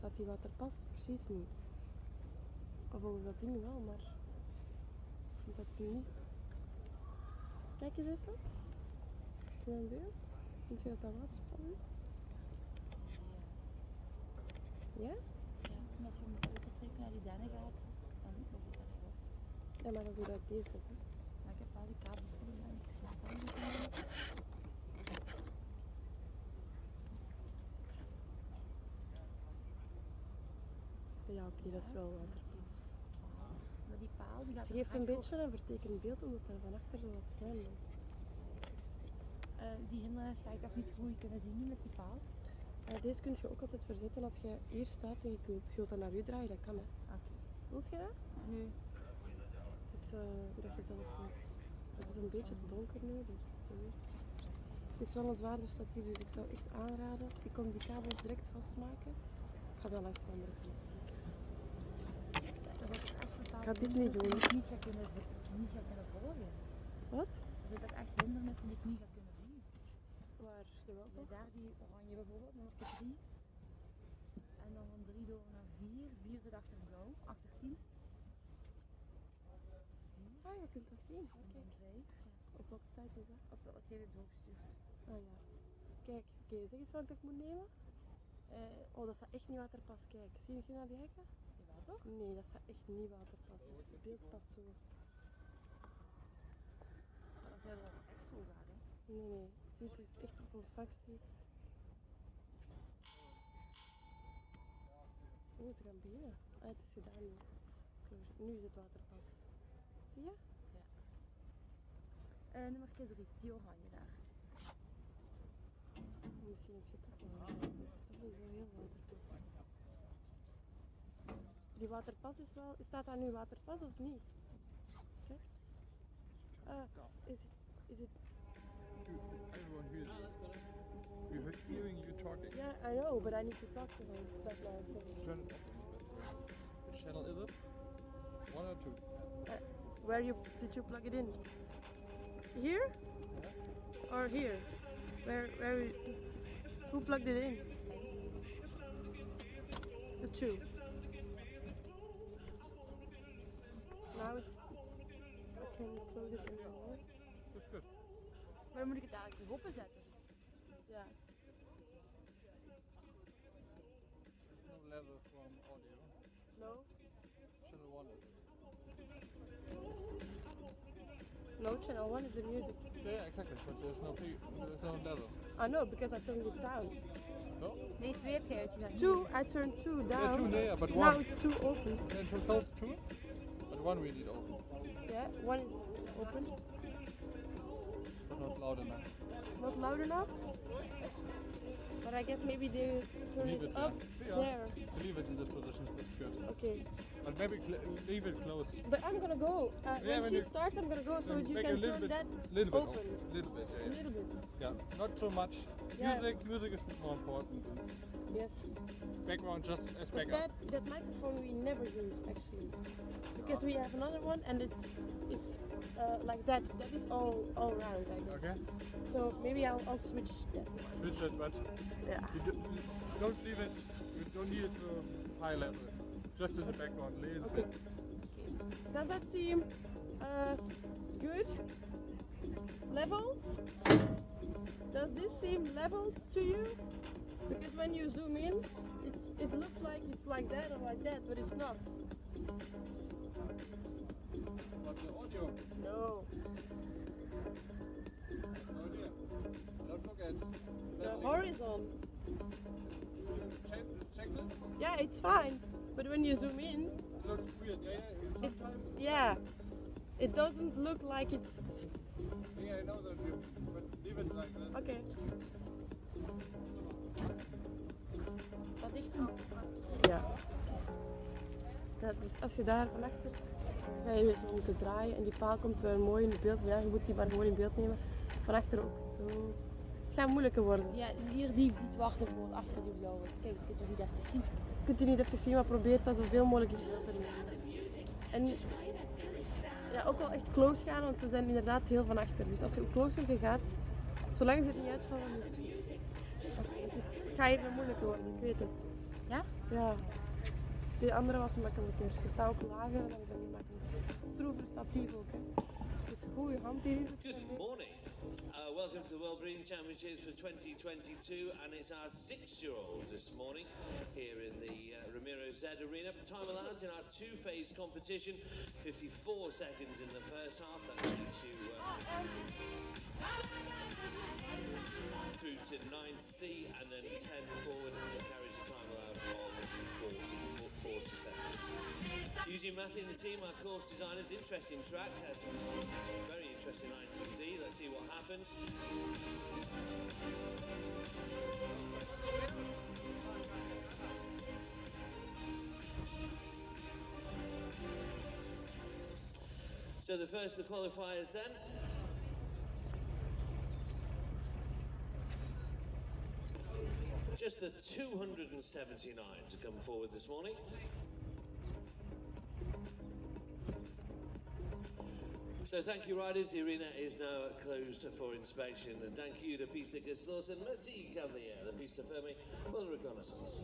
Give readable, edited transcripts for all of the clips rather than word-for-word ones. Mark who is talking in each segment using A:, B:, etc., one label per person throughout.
A: staat die waterpas precies niet. Of volgens dat ding wel, maar ik vind dat niet. Kijk eens even. In een beeld. Vind je dat dat waterpas is? Ja?
B: Ja, en als je met de zeker naar die dennen gaat, dan moet je dat wel.
A: Ja, maar dat is hoe dat deze zit. Hè.
B: Maar ik heb al die kabels voor die mensen gehad.
A: Ja, oké, dat is wel waterpas.
B: Maar die paal die gaat
A: Ze geeft een beetje een vertekend beeld omdat er van achter zo wat schuin loopt.
B: Die hindernis ga ik toch niet goed kunnen zien met die paal.
A: Deze kun je ook altijd verzetten als je hier staat en je wilt dat naar u draaien, dat kan hè.
B: Oké.
A: Wilt je dat?
B: Nu.
A: Het is hoe dat je zelf wilt. Het is een beetje te donker nu, dus het is wel een zwaarder statief, dus ik zou echt aanraden. Ik kom die kabels direct vastmaken. Ik ga dan langs de andere kant. Ik ga dit niet doen.
B: Die ik niet ga kunnen volgen.
A: Wat?
B: Er zijn toch echt hindernissen die ik niet ga kunnen zien.
A: Waar? Jawel toch?
B: Daar die oranje bijvoorbeeld, nummer 3. En dan van 3 door naar 4. 4 zit achter blauw, achter 10.
A: Ah, je kunt dat zien.
B: Kijk.
A: Op welke site is dat?
B: Op wat jij weer doorgestuurd.
A: Ah ja. Kijk, oké, zeg eens wat ik moet nemen. Oh, dat staat echt niet waterpas. Kijk, zie je naar die hekken?
B: Jawel toch?
A: Nee, dat staat echt niet waterpas. Dus het beeld staat zo.
B: Maar dan zou je er echt zo gaan, hè?
A: Nee. Zie, het is echt op een factie. Oeh, ze gaan beginnen. Ah, het is gedaan nu. Nu is het waterpas. Zie je?
B: Nummer 3, die oranje daar.
A: Misschien heb je het toch wel. Het is toch niet zo heel waterpas. Die waterpas is wel. Staat daar nu waterpas of niet? Kijk. Is it?
C: Everyone hears you. We're hearing you talking.
A: Yeah, I know, but I need to talk to him. That's why I'm saying.
C: Turn it off. Which channel is it? 1 or 2?
A: Where did you plug it in? Here? Or here? Who plugged it in? The 2. Now it's I can close it in more.
C: That's good.
B: Maar dan moet ik het eigenlijk nog openzetten.
A: Ja.
C: No level from audio.
A: No?
C: Channel 1 is it?
A: No, channel 1 is the music.
C: Yeah, exactly. But there's no level.
A: I know, because I turned it down.
C: No?
B: Nee, 2 heb jij uitgezet.
A: 2, I turned 2 down.
C: Yeah, 2 there, but 1.
A: Now it's 2 open.
C: And it was 2? But 1 we need open.
A: Yeah, 1 is open.
C: But not loud enough.
A: Not loud enough? But I guess maybe they turn
C: Leave
A: it
C: it
A: up
C: yeah.
A: there.
C: Leave it in this position, that's good.
A: Okay.
C: But maybe leave it close.
A: But I'm gonna go. When she starts, I'm gonna go so you
C: Make
A: can
C: a little
A: turn
C: bit,
A: that
C: little bit
A: open.
C: Little bit,
A: A little bit.
C: yeah. Not so much.
A: Yeah.
C: Music is more important.
A: Yes.
C: Background just as
A: But
C: backup.
A: that microphone we never use actually, because we have another one and it's like that. That is all round, I guess.
C: Okay.
A: So maybe I'll switch that.
C: Switch it, but
A: Yeah.
C: you don't leave it. You don't need it to high level. Just in the background, little
A: Okay.
C: bit.
A: Does that seem good? Leveled? Does this seem leveled to you? Because when you zoom in, it looks like it's like that or like that, but it's not.
C: But the audio,
A: No.
C: no idea. Don't forget.
A: The horizon.
C: Check it.
A: Yeah, it's fine. But when you zoom in,
C: It looks weird. Yeah. Sometimes.
A: yeah, it doesn't look like it's.
C: Yeah, I know that view. But leave it like that.
A: Okay.
B: Dat dicht.
A: Ja. Ja, dus als je daar van achter ga je weten hoe te draaien en die paal komt wel mooi in beeld. Maar ja, je moet die maar gewoon in beeld nemen. Van achter ook. Zo. Het gaat moeilijker worden.
B: Ja, hier die zwarte boord achter die blauwe. Kijk, je kunt je niet echt zien.
A: Je kunt die niet even zien, maar probeer dat zoveel mogelijk in beeld te nemen. En ja, ook wel echt close gaan, want ze zijn inderdaad heel van achter. Dus als je hoe closer je gaat, zolang ze het niet uitvallen, is het goed. Okay, het gaat even moeilijker worden, ik weet het.
B: Ja?
A: Ja. Die andere was makkelijker. Je staat ook lager en dan is dat niet makkelijk. Stroever staat diep ook, hè. Dus goede hand hier is het.
D: Good morning. Welcome to the World Breeding Championships for 2022, and it's our 6-year-olds this morning here in the Ramiro Z Arena. Time allowed in our two-phase competition, 54 seconds in the first half. That takes you through to 9C and then 10 forward, and it carries a time allowed of 40 seconds. Eugene Matthew and the team, our course designers. Interesting track, has some very interesting lines indeed. Let's see what happens. So the first of the qualifiers then. Just the 279 to come forward this morning. So thank you riders, the arena is now closed for inspection, and thank you to piste que Slaughter, merci Cavalier, the piste fermée, bonne reconnaissance.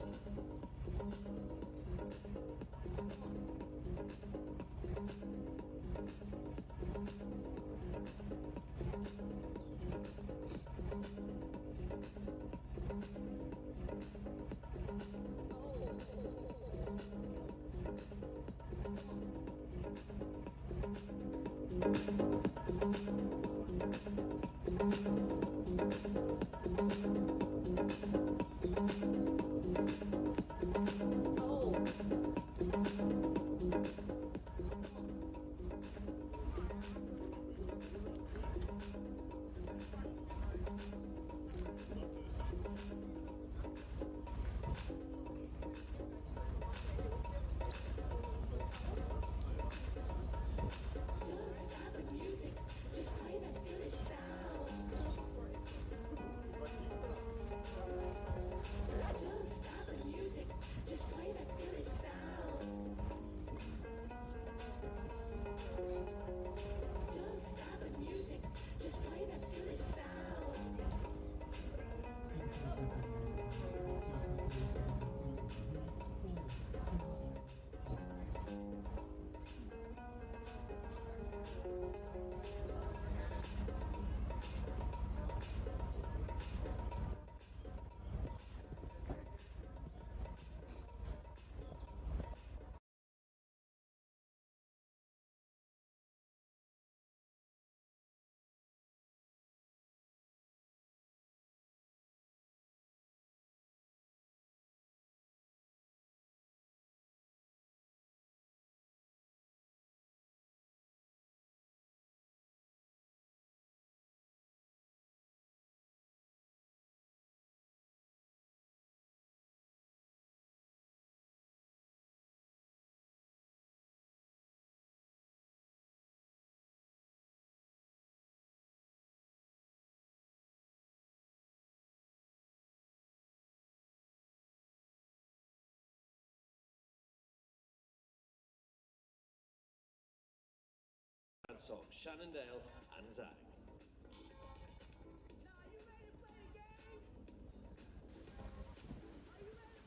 D: Song, Shannondale and Zach.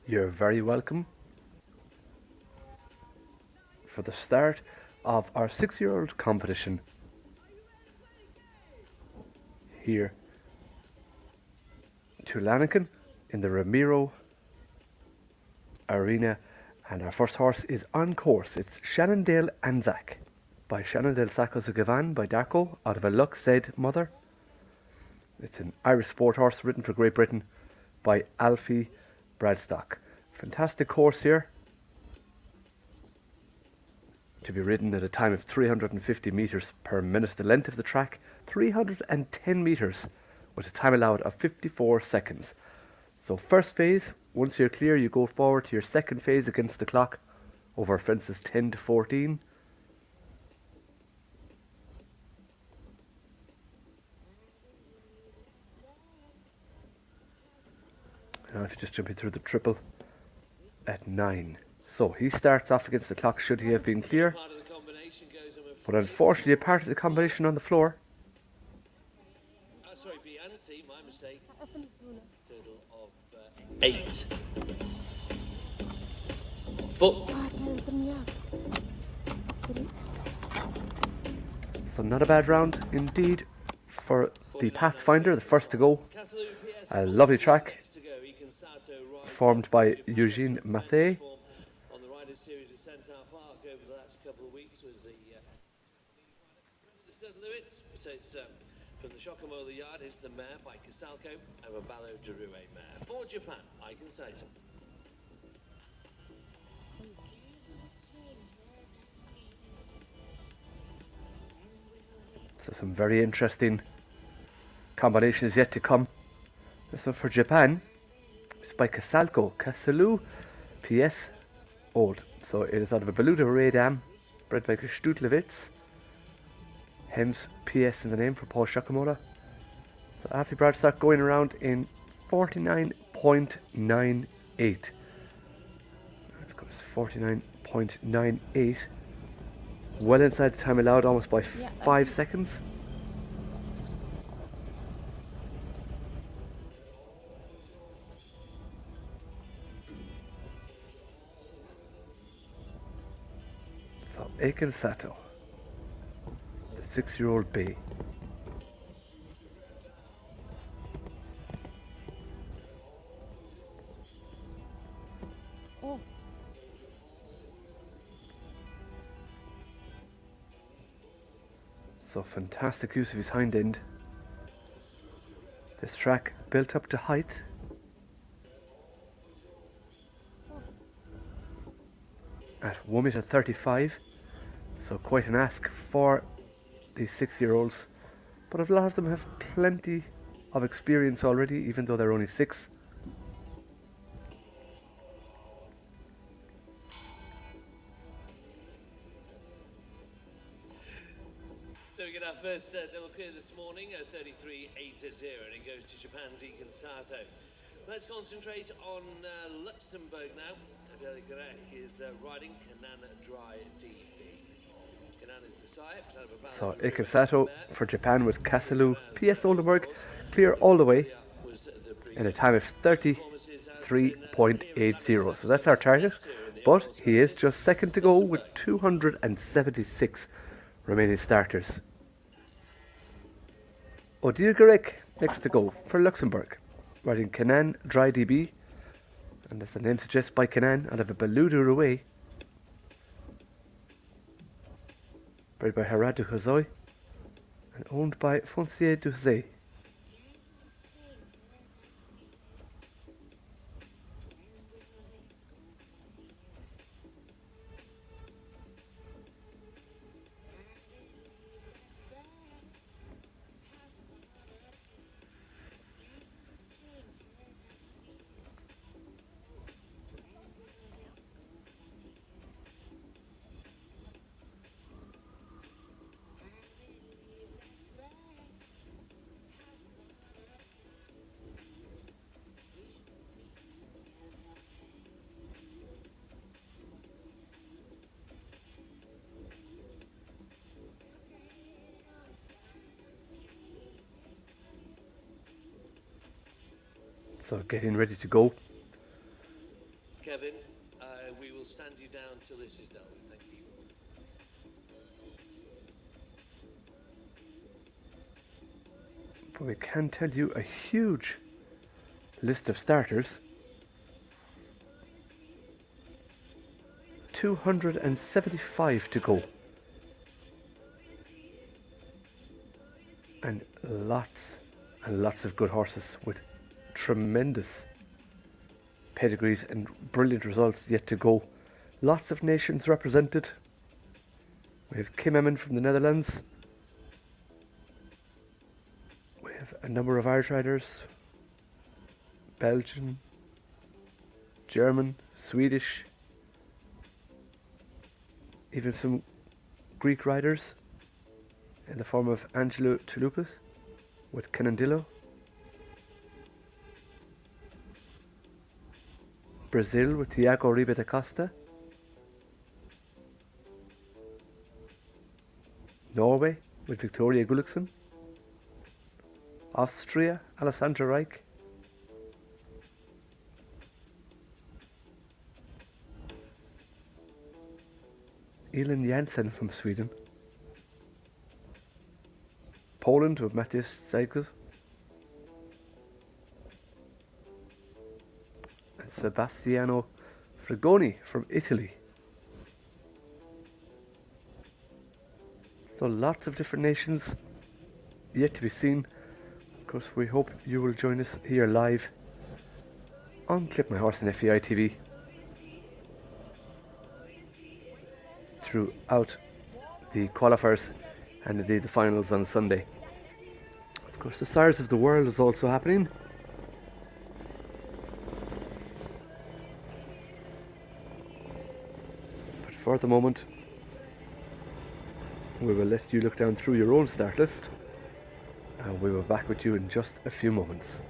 E: You're very welcome for the start of our 6-year-old competition here to Lanaken in the Ramiro Arena, and our first horse is on course. It's Shannondale and Zach by Shannondale Sacos of Gavan by Darko out of a Luck Zed mother. It's an Irish sport horse written for Great Britain by Alfie Bradstock. Fantastic horse here to be ridden at a time of 350 metres per minute. The length of the track 310 metres with a time allowed of 54 seconds. So first phase, once you're clear, you go forward to your second phase against the clock over fences 10 to 14. Now if you just jump in through the triple at 9. So he starts off against the clock should he have been clear. But unfortunately a part of the combination on the floor.
D: Sorry, B and C, my mistake. Total of 8. Foot.
B: Ah, ik krijg het er niet uit. Sorry.
E: So not a bad round indeed for the Pathfinder, the first to go. A lovely track formed by Eugene Mathé.
D: On the Riders Series at Centaur Park over the last couple of weeks was the Stud Lewis. So it's from the Shokamola Yard is the mare by Casalco and a Ballo Derue mare. For Japan, I can say so.
E: So some very interesting combinations yet to come. This one for Japan is by Casalco, Casalu PS Old. So it is out of a Beluda Ray Dam, bred by Stutlewitz. Hence PS in the name for Paul Shakamola. So Alfie Bradstock going around in 49.98. Of course, 49.98. Well inside the time allowed, almost by 5 seconds. So Aiken Sato, the 6-year-old bay.
B: Oh,
E: So fantastic use of his hind end. This track built up to height. At 1.35 m, so quite an ask for these 6-year-olds. But a lot of them have plenty of experience already, even though they're only 6.
D: So we get our first double clear this morning, 33.80, and it goes to Japan's Aiken Sato. Let's concentrate on Luxembourg now. Adele Grech is riding Kanan Dry DB. Kanan is the sire.
E: So Aiken Sato for Japan with Casalu PS Oldenburg clear all the way in a time of 33.80. So that's our target, but he is just second to go with 276 remaining starters. Odile Garek next to go for Luxembourg, riding Kanan Dry DB, and as the name suggests, by Kanan out of a Beluda Rouet, bred by Harad du Hazoy and owned by Foncier du Hazay. So getting ready to go.
D: Kevin, we will stand you down till this is done. Thank you.
E: But we can tell you a huge list of starters. 275 to go. And lots of good horses with tremendous pedigrees and brilliant results yet to go. Lots of nations represented. We have Kim Emmen from the Netherlands. We have a number of Irish riders. Belgian, German, Swedish, even some Greek riders in the form of Angelo Touloupis with Canandillo. Brazil with Tiago Ribe da Costa. Norway with Victoria Gulliksen. Austria, Alessandra Reich. Elin Jansen from Sweden. Poland with Matthias Zeigler. And Sebastiano Fragoni from Italy. So lots of different nations yet to be seen. Of course, we hope you will join us here live on Clip My Horse and FEI TV throughout the qualifiers and indeed the finals on Sunday. Of course, the Sires of the World is also happening. But for the moment, we will let you look down through your own start list, and we will be back with you in just a few moments.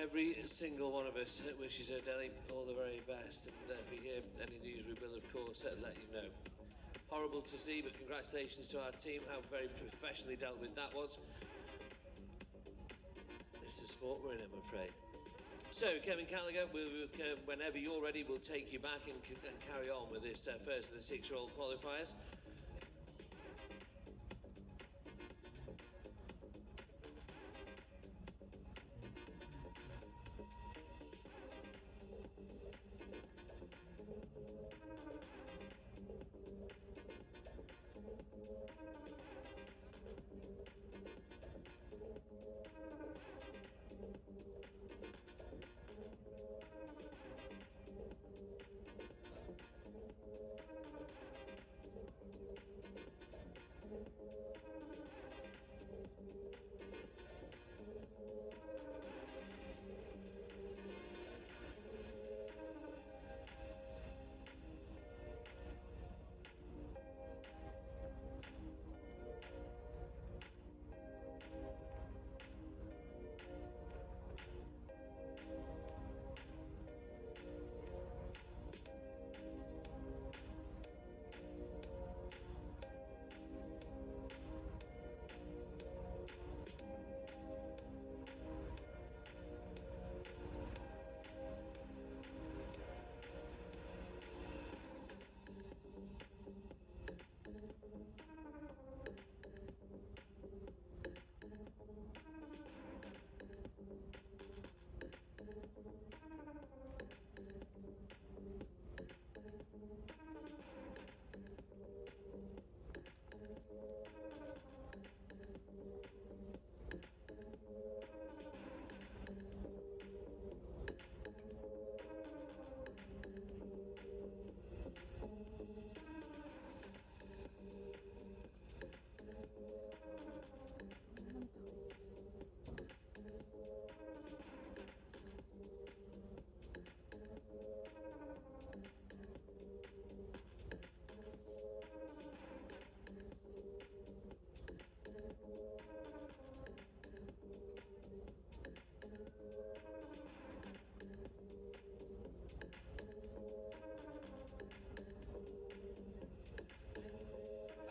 D: Every single one of us wishes Adele all the very best, and if we hear any news, we will, of course, let you know. Horrible to see, but congratulations to our team. How very professionally dealt with that was. It's the sport we're in, I'm afraid. So, Kevin Gallagher, whenever you're ready, we'll take you back and carry on with this first of the 6-year-old qualifiers.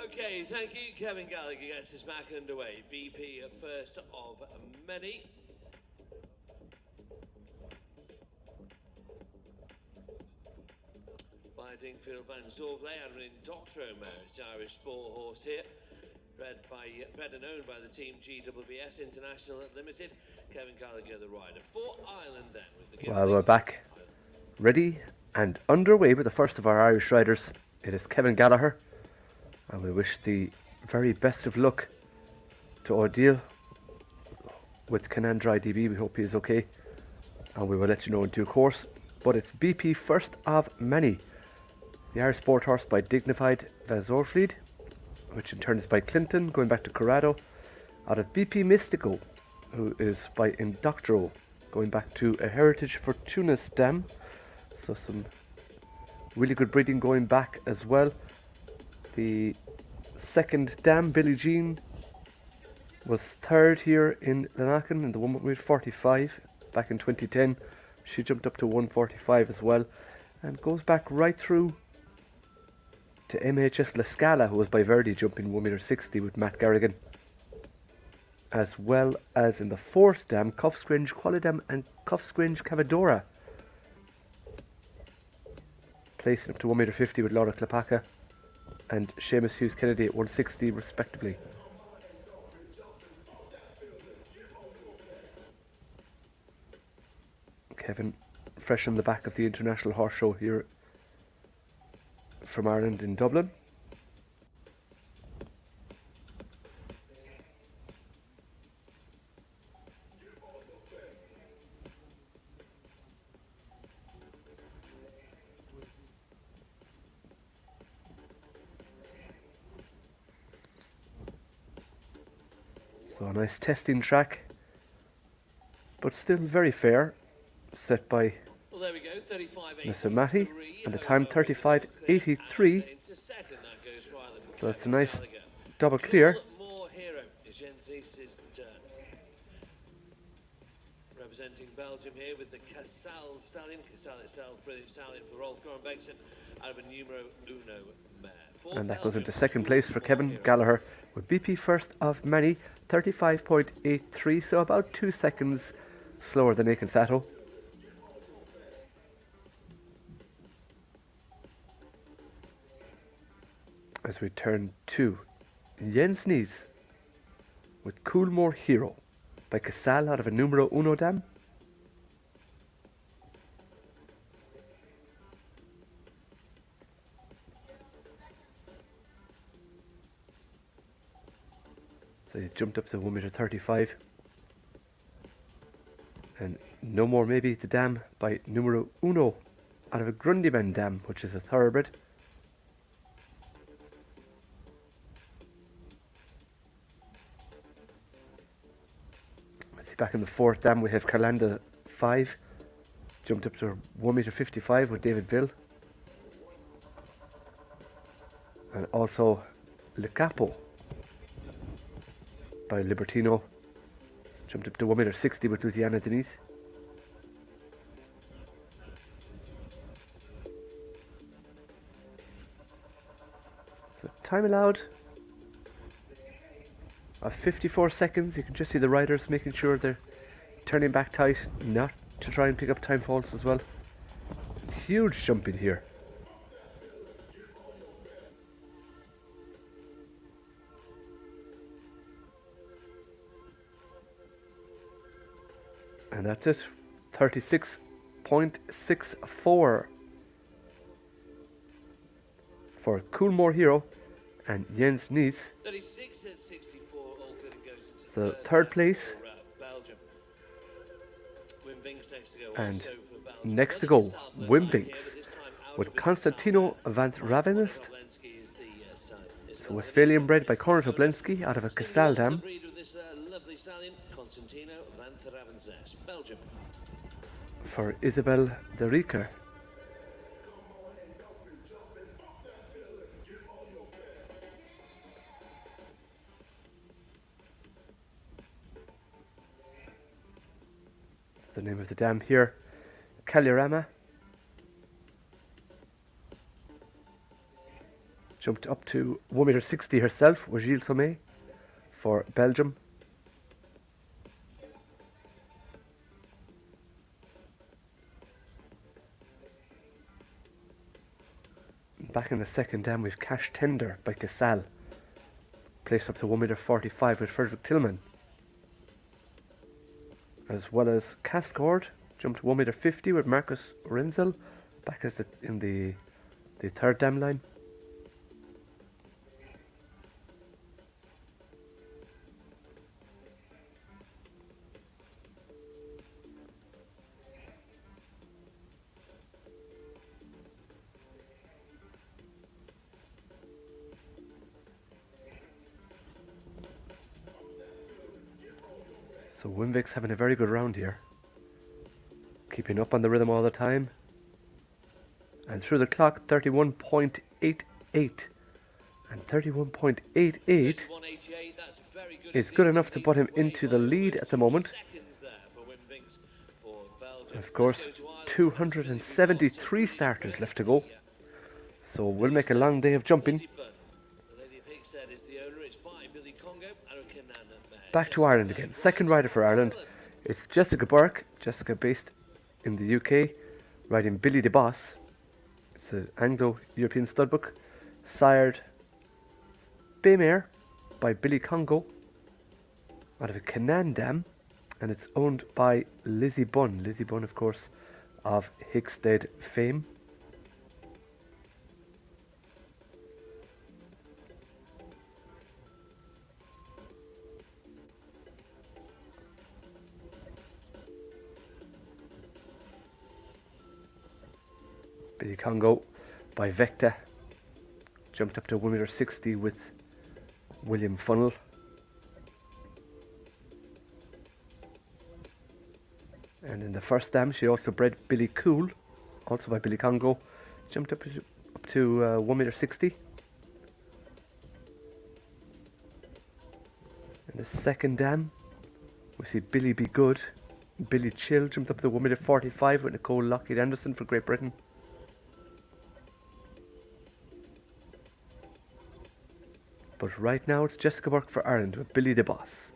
D: Okay, thank you. Kevin Gallagher gets us back underway. BP first of many. By Dingfield Van Zorvley and an Indoctromare, it's Irish sport horse here. Bred and owned by the team GWBS International Limited. Kevin Gallagher, the rider. For Ireland then. With the
E: Well, we're back, ready and underway with the first of our Irish riders. It is Kevin Gallagher. And we wish the very best of luck to Ordeal with Canandri DB. We hope he is okay. And we will let you know in due course. But it's BP first of many. The Irish Sport Horse by Dignified Vazorfleet, which in turn is by Clinton, going back to Corrado. Out of BP Mystico, who is by Indoctro, going back to a Heritage Fortuna stem. So some really good breeding going back as well. The second dam, Billie Jean, was third here in Lanaken in the 145 back in 2010. She jumped up to 145 as well and goes back right through to MHS La Scala, who was by Verdi, jumping 1m60 with Matt Garrigan. As well as in the fourth dam, Cuffscringe Qualidam and Cuffscringe Cavadora, placing up to 1m50 with Laura Klapaka and Seamus Hughes Kennedy at 160 respectively. Kevin fresh on the back of the International Horse Show here from Ireland in Dublin. So a nice testing track, but still very fair, set by Mr. Matty, and the time 35.83. So that's a nice double clear.
D: representing Belgium here with the Casal stallion. Casal itself, brilliant stallion for Rolf Gorenbeeksen out of a numero uno mare.
E: And that goes into second place for Kevin Gallagher with BP first of many, 35.83, so about 2 seconds slower than Aiken Sato. As we turn to Jens Nies with Coolmore Hero by Casal out of a numero uno dam. So he's jumped up to 1.35 m. And no more maybe the dam by numero uno out of a Grundyman dam, which is a thoroughbred. Let's see, back in the fourth dam we have Carlanda 5, jumped up to 1.55 m with David Ville. And also Le Capo by Libertino, jumped up to 1.60 m with Luciana Denise. So time allowed of 54 seconds. You can just see the riders making sure they're turning back tight, not to try and pick up time faults as well. Huge jump in here. And that's it, 36.64 for Coolmore Hero and Jens Nies.
D: 36 at 64, all good and goes into
E: So third place.
D: for, Belgium. Wim Vinks next to go.
E: And
D: also for Belgium.
E: next to go,
D: Well, it's
E: Wim
D: Alpha
E: Vinks
D: here, but this time out
E: with
D: of his
E: Constantino
D: style.
E: van Ravenist.
D: Oblensky is the stallion.
E: So Westphalian bred by Conrad Oblensky out of a Casal dam.
D: The breed of this lovely stallion, Constantino van Ravenist, Belgium.
E: For Isabel de Rieker. The name of the dam here, Calirama. Jumped up to 1.60 m herself with Gilles Thomé for Belgium. Back in the second dam we've Cash Tender by Casal, placed up to 1.45 m with Frederick Tillman. As well as Cascord, jumped 1.50 m with Marcus Renzel, back as in the third dam line. So Wim Vinks having a very good round here. Keeping up on the rhythm all the time. And through the clock, 31.88. And 31.88
D: that's very good
E: is good enough to put him into the lead at the moment.
D: seconds there for Wim Vinks for Belgium.
E: Of course, 273 starters left to go. So we'll make a long day of jumping.
D: The Lady of Hicks said is the owner. It's by Billy Congo and a Canana mare.
E: Back to Ireland again. Second rider for Ireland. It's Jessica Burke. Jessica based in the UK, riding Billy the Boss. It's an Anglo-European studbook. Sired Baymare by Billy Congo out of a Canaan dam, and it's owned by Lizzie Bunn. Lizzie Bunn, of course, of Hickstead fame. Billy Congo by Vecta, jumped up to 1.60 m with William Funnell. And in the first dam she also bred Billy Cool, also by Billy Congo, jumped up to 1.60 m. In the second dam we see Billy Be Good, Billy Chill jumped up to the 1 minute 45 with Nicole Lockheed Anderson for Great Britain. But right now it's Jessica Burke for Ireland with Billy the Boss.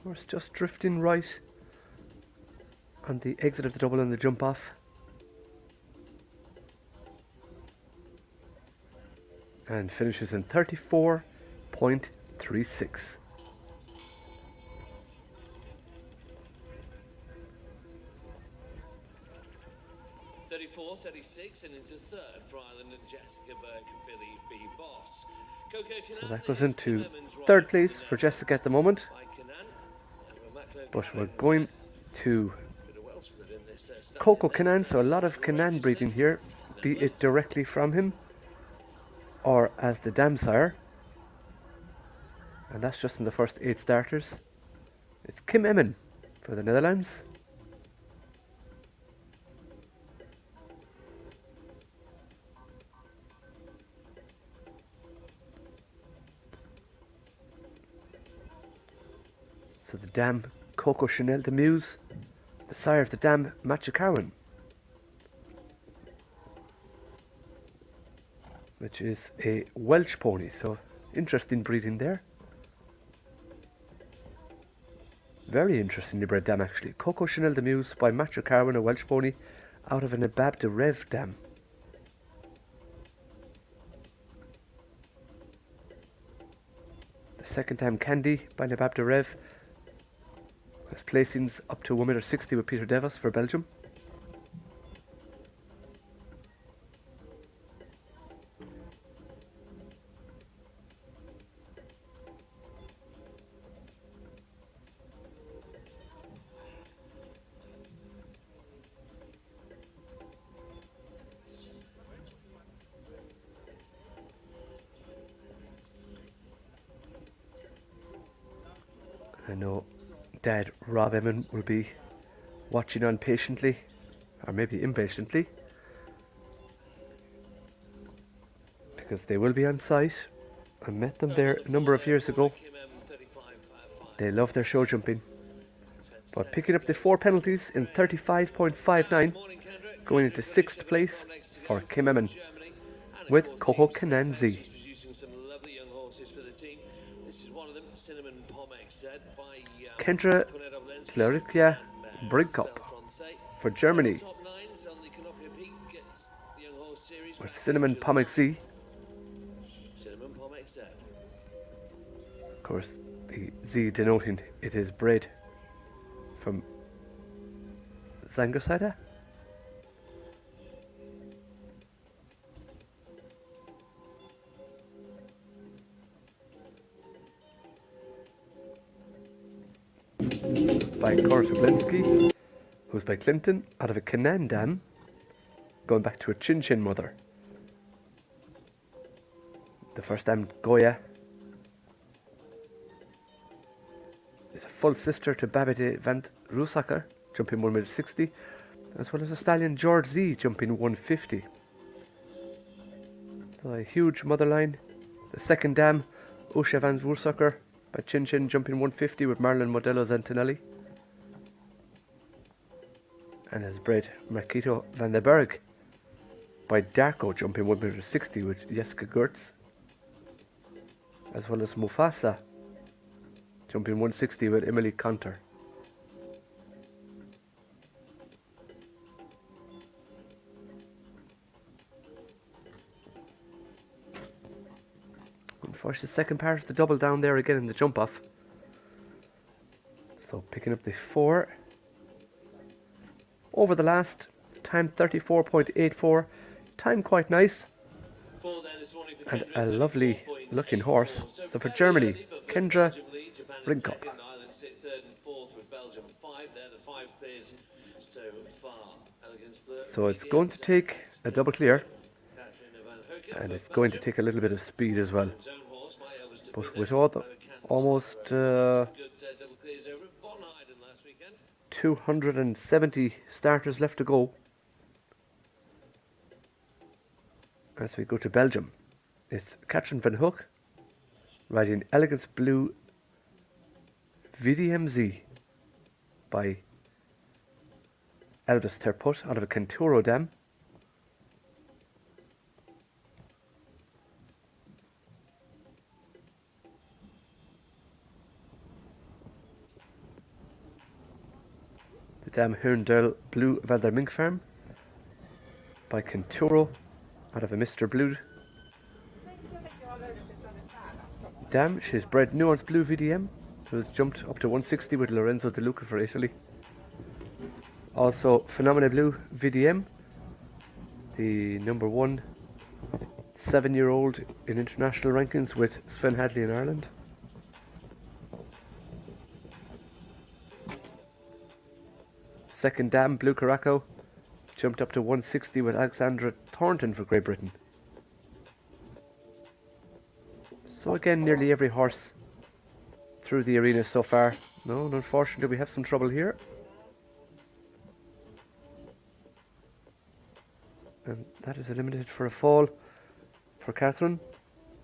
E: Horse just drifting right on the exit of the double and the jump off. And finishes in 34.36.
D: And into third for Ireland and Jessica Burke and Billy B. Boss.
E: So that goes into third place for Jessica at the moment. But we're going to Coco Canaan, so a lot of Canaan breeding here, be it directly from him or as the dam sire. And that's just in the first 8 starters. It's Kim Emmen for the Netherlands. So the dam Coco Chanel de Muse, the sire of the dam Machicawan, which is a Welsh pony, so interesting breeding there. Very interestingly bred dam actually. Coco Chanel de Muse by Machicawan, a Welsh pony out of an Abab de Rev dam. The second dam Candy by Nabab de Rev. Has placings up to 1 meter 60 with Peter Devos for Belgium. I know Dad Rob Emmen will be watching on patiently, or maybe impatiently, because they will be on site. I met them there a number of years ago. They love their show jumping, but picking up the 4 penalties in 35.59, going into 6th place for Kim Emmen with Coco Canaan Z. Kendra Klerikia Brinkup for Germany with Cinnamon Pomac Z. Of course, the Z denoting it is bred from Zangosida. By Cora Sublinski, who's by Clinton, out of a Canaan dam, going back to a Chin Chin mother. The first dam, Goya, is a full sister to Babette van Roosacker, jumping 1 meter 60, as well as a stallion George Z, jumping 150. So a huge mother line. The second dam, Usha van Roosacker, by Chin Chin, jumping 150 with Marlon Modello Zantinelli. And has bred Marquito van der Berg by Darko, jumping 1 meter 60 with Jessica Gertz, as well as Mufasa, jumping 160 with Emily Conter. Unfortunately, the second part of the double down there again in the jump off. So picking up the 4 over the last, time 34.84, time quite nice, and a lovely looking horse. So for Germany, Kendra Brinkup. So it's going to take a double clear, and it's going to take a little bit of speed as well. But with all the almost 270 starters left to go, as we go to Belgium, it's Katrin van Hoek riding Elegance Blue VDMZ by Elvis Terput out of a Canturo dam. The dam Hirndel Blue van der Mink Farm by Canturo out of a Mr. Blue dam. She's bred Nuance Blue VDM, who has jumped up to 160 with Lorenzo De Luca for Italy. Also Phenomena Blue VDM, the number 1 7-year-old in international rankings with Sven Hadley in Ireland. Second dam Blue Caraco, jumped up to 160 with Alexandra Thornton for Great Britain. So again, nearly every horse through the arena so far. No, unfortunately we have some trouble here. And that is eliminated for a fall for Catherine.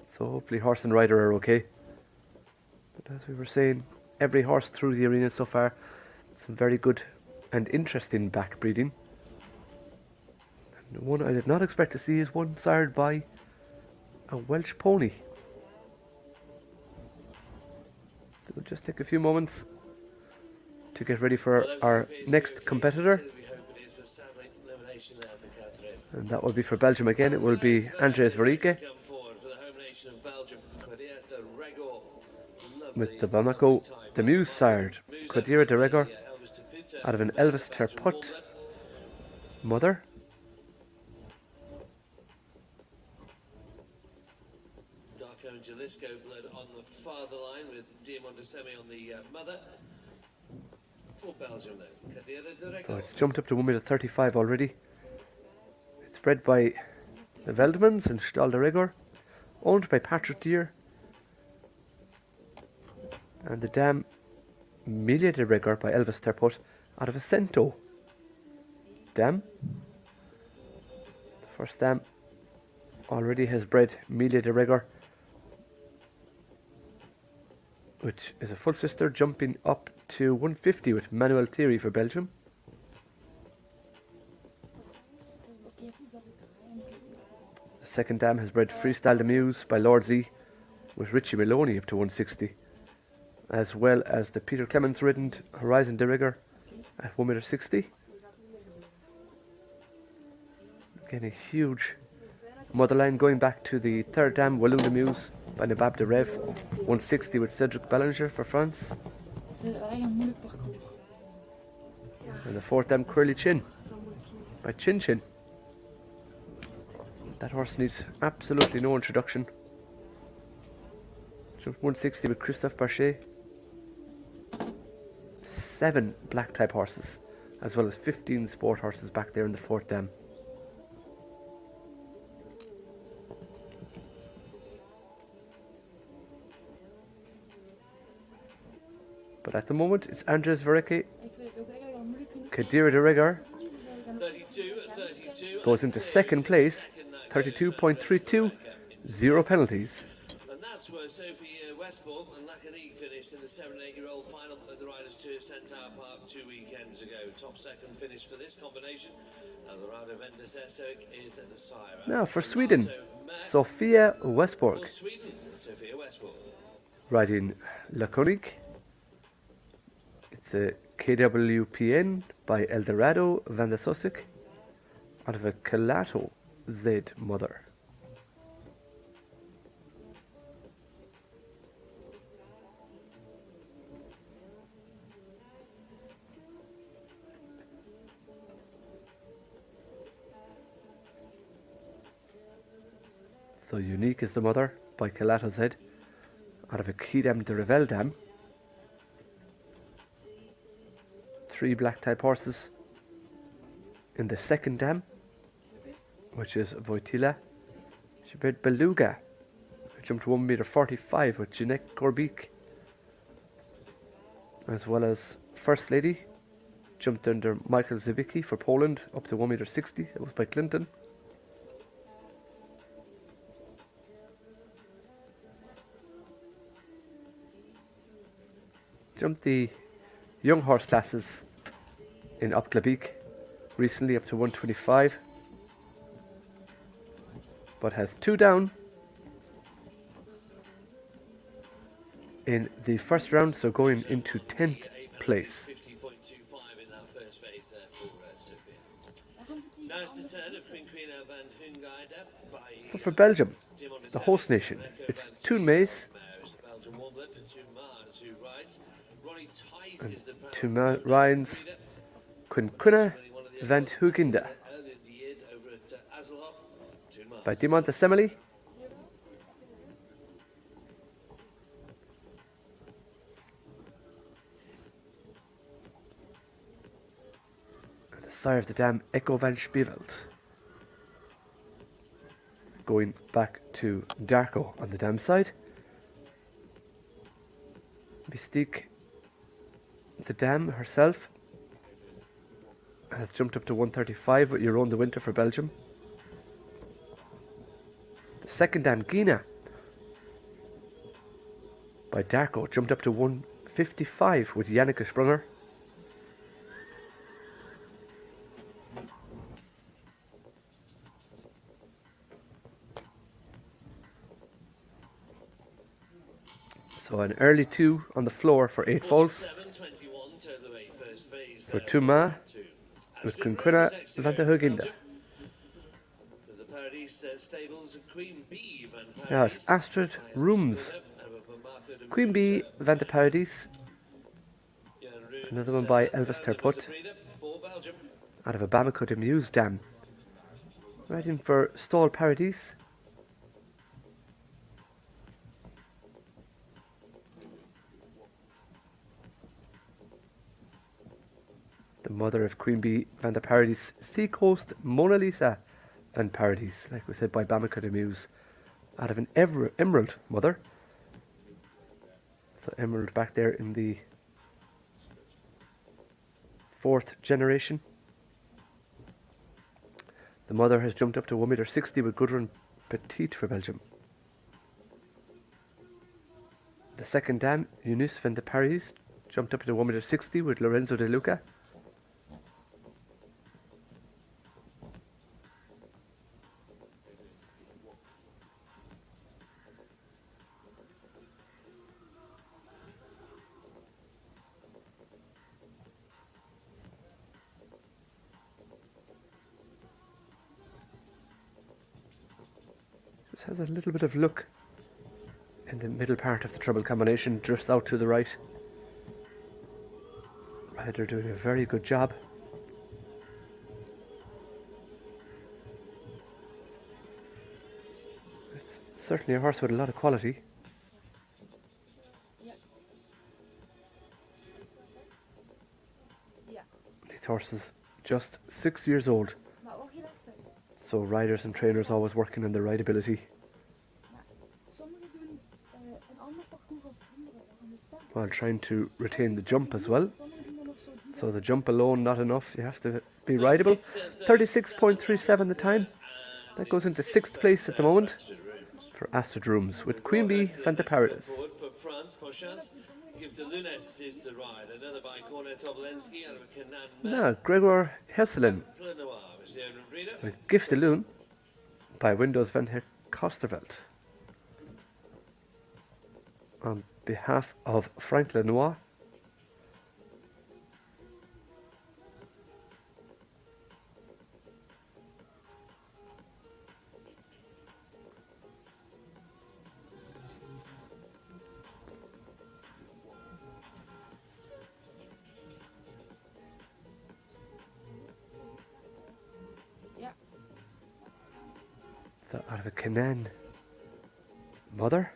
E: So hopefully horse and rider are okay. But as we were saying, every horse through the arena so far, some very good and interesting back breeding. And the one I did not expect to see is one sired by a Welsh pony. So we'll just take a few moments to get ready for our next competitor. And that will be for Belgium again. It will be Andres Verrieke with the Bamako the Muse sired Quadira de Regor out of an Elvis Terput mother.
D: Darko and Jalisco blood on the father line with Diamond de Semi on the mother. For Belgium then, Quadira de Regor.
E: So it's jumped up to 1.35 m already. It's bred by the Veldmans and Stahl de Regor, owned by Patrick Deere. And the dam Milia de Regor by Elvis Terput out of a Cento dam. The first dam already has bred Milia de Regor, which is a full sister, jumping up to 150 with Manuel Thierry for Belgium. The second dam has bred Freestyle de Muse by Lord Z with Richie Maloney up to 160, as well as the Peter Clements ridden Horizon de Rigor at 1.60 m. Again, a huge motherline going back to the third dam Walloon de Muse by Nabab de Rev, 160 with Cedric Ballinger for France. And the fourth dam Curly Chin by Chin Chin. That horse needs absolutely no introduction. So 160 with Christophe Barchet. 7 black type horses, as well as 15 sport horses back there in the fourth dam. But at the moment, it's Andres Verrieke. Quadira de Regor goes into second place, 32.32, 0 penalties.
D: And that's where Sophie Westport and Lanaken finished in the 7 and 8-year-old final at the Riders' Tour Centaur Park 2 weekends ago. Top second finish for this combination. And the rider Vendus Essoik is at the sire.
E: Now for Sweden, Sophia Westborg.
D: For Sweden, Sophia Westport.
E: Riding Laconic. It's a KWPN by Eldorado van der Sussex out of a Calato Z mother. So Unique is the mother by Calato Z out of a Quidam de Revel dam. 3 black type horses in the second dam, which is Voitila. She bred Beluga, who jumped 1.45 m with Jeanette Gorbik, as well as First Lady, jumped under Michael Zibicki for Poland up to 1.60 m. That was by Clinton. jumped the young horse classes in Opklabeek recently up to 125, but has 2 down in the first round, so going into 10th place.
D: 50.25 in that first phase there for Sophia. Now it's the turn of Quinquina van Hungaida by
E: So for Belgium, the host nation, it's Toon Mays and Toon Ryans, Quinquina van Hungaida by Dimont Assembly. Sire of the dam, Echo van Spieveld. Going back to Darko on the dam side. Mystique, the dam herself, has jumped up to 135 with Jeroen de Winter for Belgium. The second dam, Gina, by Darko, jumped up to 155 with Janneke Sprunger. So an early 2 on the floor for 8 falls for Tuma with Quinquina van de Hungaida. Now it's Astrid Rooms. Queen Bee van de Paradis. Another one by Elvis Terput out of a Bamako de Muse dam. Right in for Stall Paradis. The mother of Queen Bee van de Paradis, Seacoast Mona Lisa van Paradis, like we said, by Bamako de Muse, out of an emerald mother. So emerald back there in the 4th generation. The mother has jumped up to 1.60 m with Gudrun Petit for Belgium. The second dam, Eunice van de Paradis, jumped up to 1.60 m with Lorenzo de Luca. Has a little bit of look in the middle part of the treble combination, drifts out to the right. Rider doing a very good job. It's certainly a horse with a lot of quality. These horses just 6 years old. So riders and trainers always working on the rideability. While trying to retain the jump as well. So the jump alone not enough, you have to be rideable. 36.37 the time. That goes into 6th place at the moment for Astrid Rooms with Queen Bee van de Paradis. Now Gregor Hesselin with Gift de Loon by Windows van her Kosterveld. On behalf of Frank Lenoir. So out of a Canaan mother.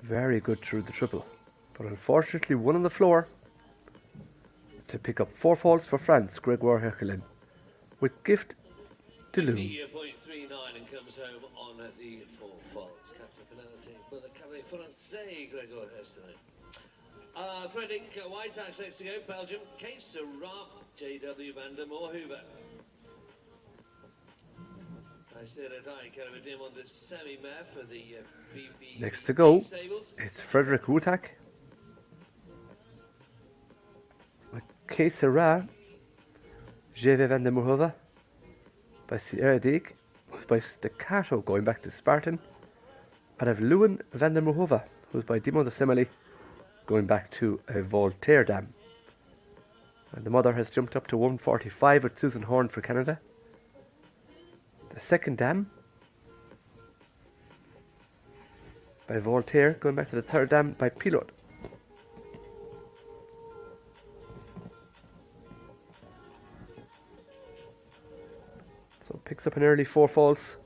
E: Very good through the triple, but unfortunately one on the floor to pick up 4 faults for France, Grégoire Herkelin with Gift Deloom.
D: 50.39 and comes home on the 4 faults. Captain penalty, but the Cavalier Francais, Gregor Heston. Frederick Whiteaxe next to go, Belgium. Kate Sarah, JW van der Moorhuber.
E: Next to go, it's Frederick Wutak. Kate Sarah, JW van der Moorhuber. By Sierra Dig, who's by Staccato going back to Spartan. And I have Lewin van der Moorhuber, who's by Dimo de Semele going back to a Voltaire Dam. And the mother has jumped up to 145 with Susan Horn for Canada. The second dam by Voltaire going back to the third dam by Pilot. So picks up an early 4 falls.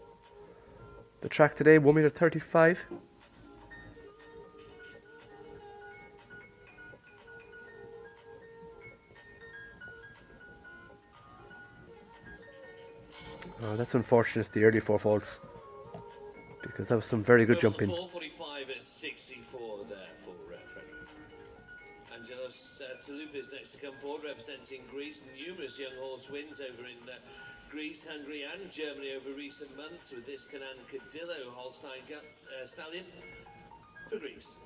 E: The track today 1.35 m. Oh, that's unfortunate, the early 4 falls, because that was some very good jumping.
D: 4:45 at 64 there for Frederick. Angelos Touloupis next to come forward, representing Greece. Numerous young horse wins over in Greece, Hungary and Germany over recent months, with this Canan Cadillo Holstein Guts stallion for Greece.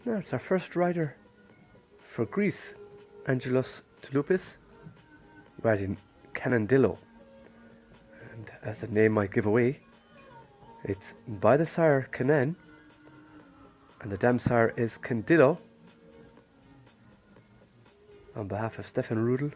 E: Now it's our first rider for Greece, Angelos Touloupis, riding Canandillo. And as the name might give away, it's by the sire Canan, and the dam sire is Candillo, on behalf of Stefan Rudel.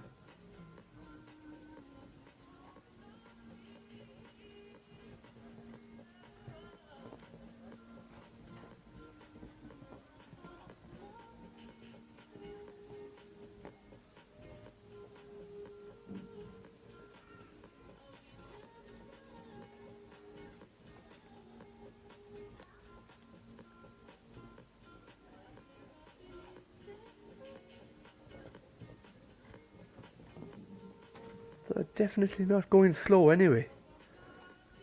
E: So definitely not going slow anyway.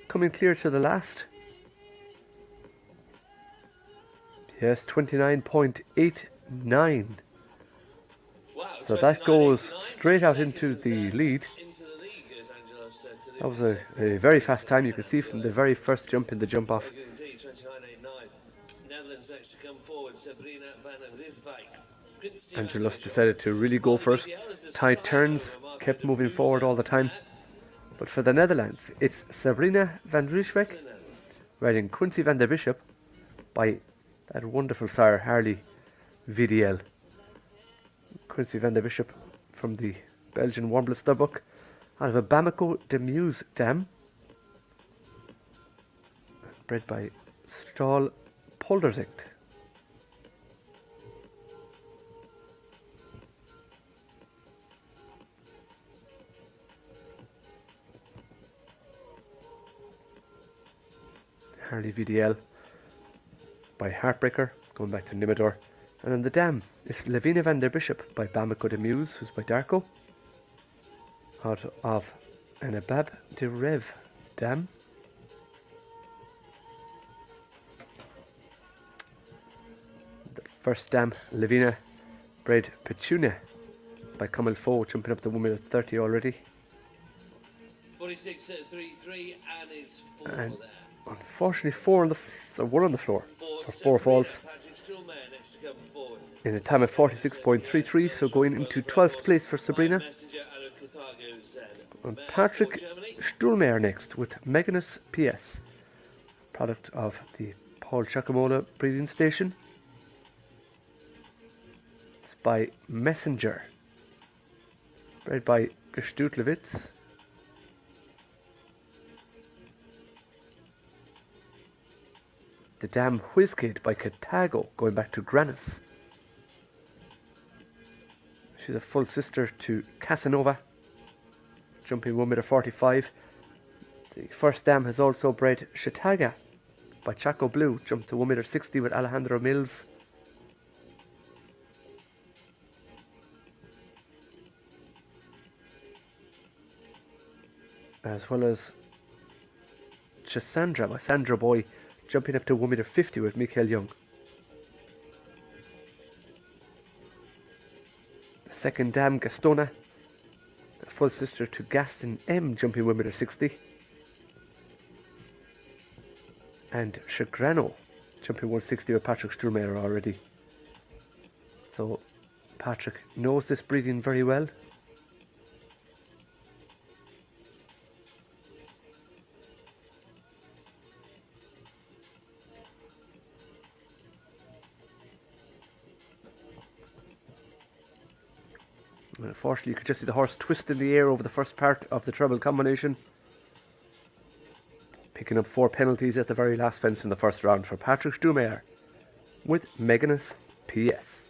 E: Coming clear to the last. Yes, 29.89.
D: Wow,
E: So that goes straight out into the lead. That was a very fast time. You could see from the very first jump in the jump off.
D: Netherlands next to come forward, Sabrina van Rijswijk.
E: Angelos decided to really go for it. Tight turns, kept moving forward all the time. But for the Netherlands, it's Sabrina van Rijswijk riding Quincy van der Bishop by that wonderful sire Harley VDL. Quincy van der Bishop from the Belgian Warmblood Stubbuck out of a Bamako de Muse dam, bred by Stahl Polderzicht. Harley VDL by Heartbreaker, going back to Nimador. And then the dam is Lavina van der Bishop by Bamako de Muse, who's by Darko, out of an Abab de Rev dam. The first dam, Lavina, bred Petunia by Kamal Fo, jumping up to 1.30 already.
D: 46.33 and is 4
E: And
D: there.
E: unfortunately, one on the floor for 4 falls in a time of 46.33, so going into 12th place for Sabrina. And Patrick Stuhlmeier next with Meganus PS product of the Paul Giacomola breeding station. It's by Messenger, bred by Gestutlewitz. The Dam Whizkid by Cartago, going back to Granus. She's a full sister to Casanova, jumping 1m45. The first dam has also bred Chattaga by Chaco Blue, jumped to 1m60 with Alejandro Mills. As well as Chisandra by Sandra Boy, jumping up to 1m50 with Mikael Young. The second dam, Gastona, a full sister to Gaston M, jumping 1m60. And Chagrano, jumping 160 with Patrick Sturmeyer already. So Patrick knows this breeding very well. And unfortunately, you could just see the horse twist in the air over the first part of the treble combination, picking up 4 penalties at the very last fence in the first round for Patrick Sturmeyer with Meganus PS.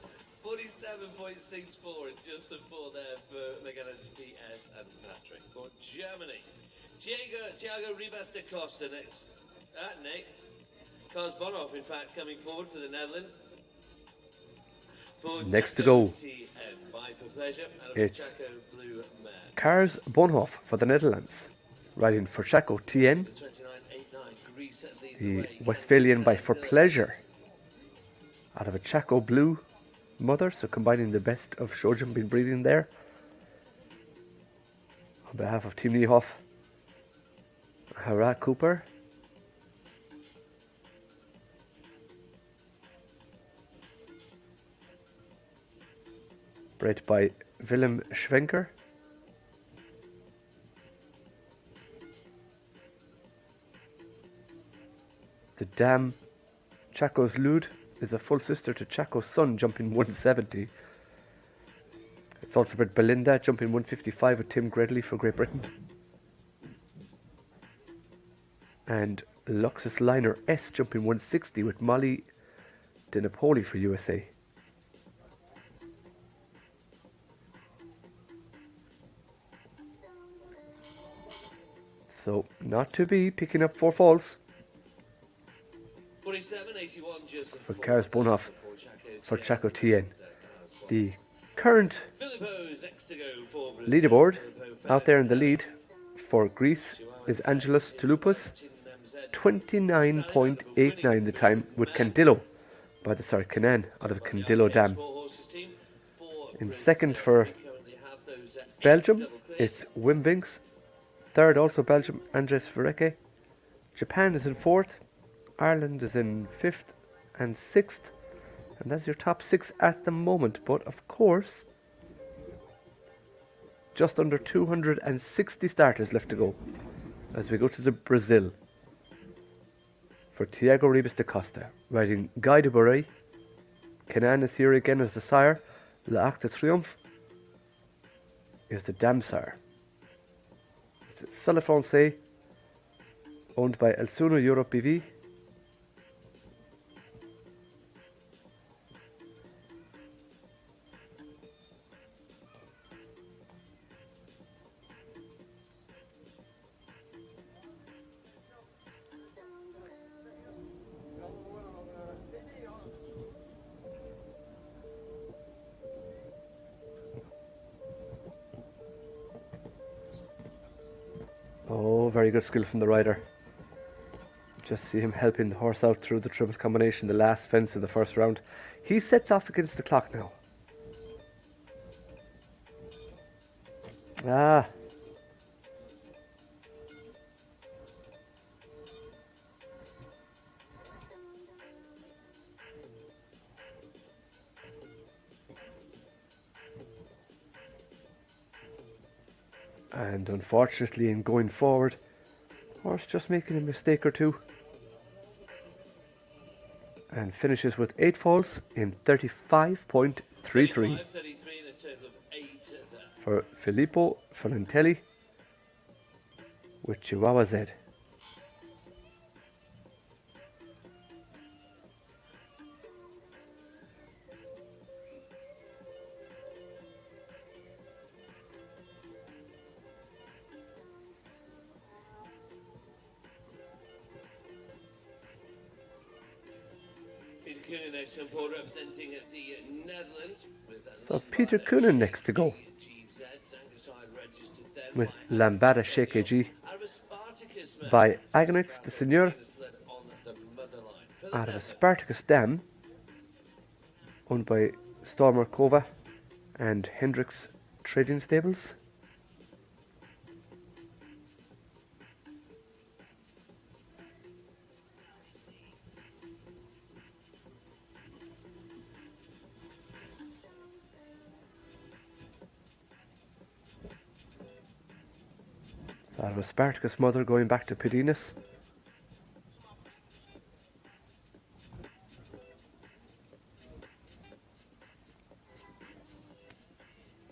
D: 47.64 and just the 4 there for Meganus PS and Patrick for Germany. Thiago Ribas de Costa next. Nick. Kars Bonhoff, in fact, coming forward for the Netherlands. For
E: Next to
D: Chaco
E: go,
D: TN by For Pleasure and
E: it's
D: Chaco Blue Man.
E: Kars Bonhoff for the Netherlands, riding for Chaco TN. The Westphalian by For Pleasure, out of a Chaco Blue mother, so combining the best of show jumping breeding there. On behalf of Team Niehoff, Hara Cooper. Bred by Willem Schwenker. The dam Chaco's Lude is a full sister to Chaco's Son, jumping 170. It's also bred Belinda, jumping 155 with Tim Gredley for Great Britain. And Luxus Liner S, jumping 160 with Molly De Napoli for USA. So, not to be picking up 4 falls.
D: 47.81 just
E: For Kars Bonhoff for Chaco TN. The current leaderboard out there in the lead for Greece is Angelos Touloupos, 29.89 the time, with Candillo Canan out of Candillo Dam. In second for Belgium is Wim Winks. Third also Belgium, Andres Verrecke. Japan is in fourth. Ireland is in 5th and 6th, and that's your top 6 at the moment. But of course, just under 260 starters left to go as we go to the Brazil for Thiago Ribas de Costa, riding Guy de Boré. Kenan is here again as the sire. L'Arc de Triomphe is the dam sire. It's Salle Francais, owned by El Suno Europe BV. Oh, very good skill from the rider. Just see him helping the horse out through the triple combination, the last fence in the first round. He sets off against the clock now. Ah. And unfortunately, in going forward, horse just making a mistake or two. and finishes with 8 falls in 35.33
D: 35, 33 and a total of 8 there.
E: for Filippo Fernantelli with Chihuahua Z.
D: Peter Kuhn next on board representing the Netherlands.
E: So Peter Kuhn next to go with Lambada Shake AG by Agonix the Seigneur out of a Spartacus Dam owned by Stormer Kova and Hendricks Trading Stables. So out of a Spartacus mother going back to Pedinus.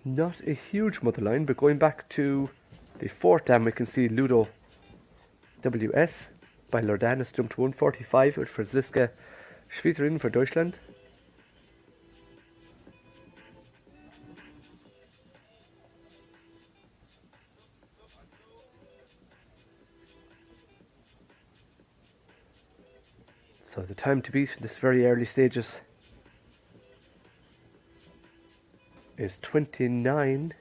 E: Not a huge mother line, but going back to the fourth dam, we can see Ludo WS by Lordanis jumped to 145 with Franziska Schwieterin for Deutschland. So the time to beat in this very early stages is 29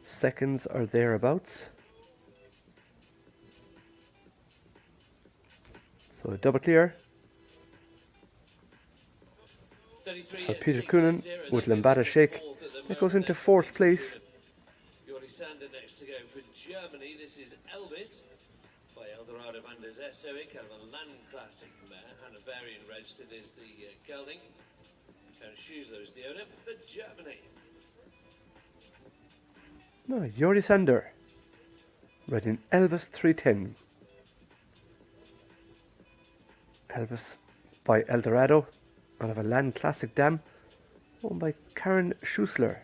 E: seconds or thereabouts. So a double clear. So Peter Kuhn with Lambada Shake. That goes into fourth place.
D: Sander next to go for Germany. This is Elvis by Eldorado van der Zessowick, kind of a land classic mare. Hanoverian registered is the gelding. And Schussler is the owner for Germany.
E: No, Yori Sander. Riding Elvis 310. Elvis by Eldorado out of a land classic dam owned by Karen Schussler.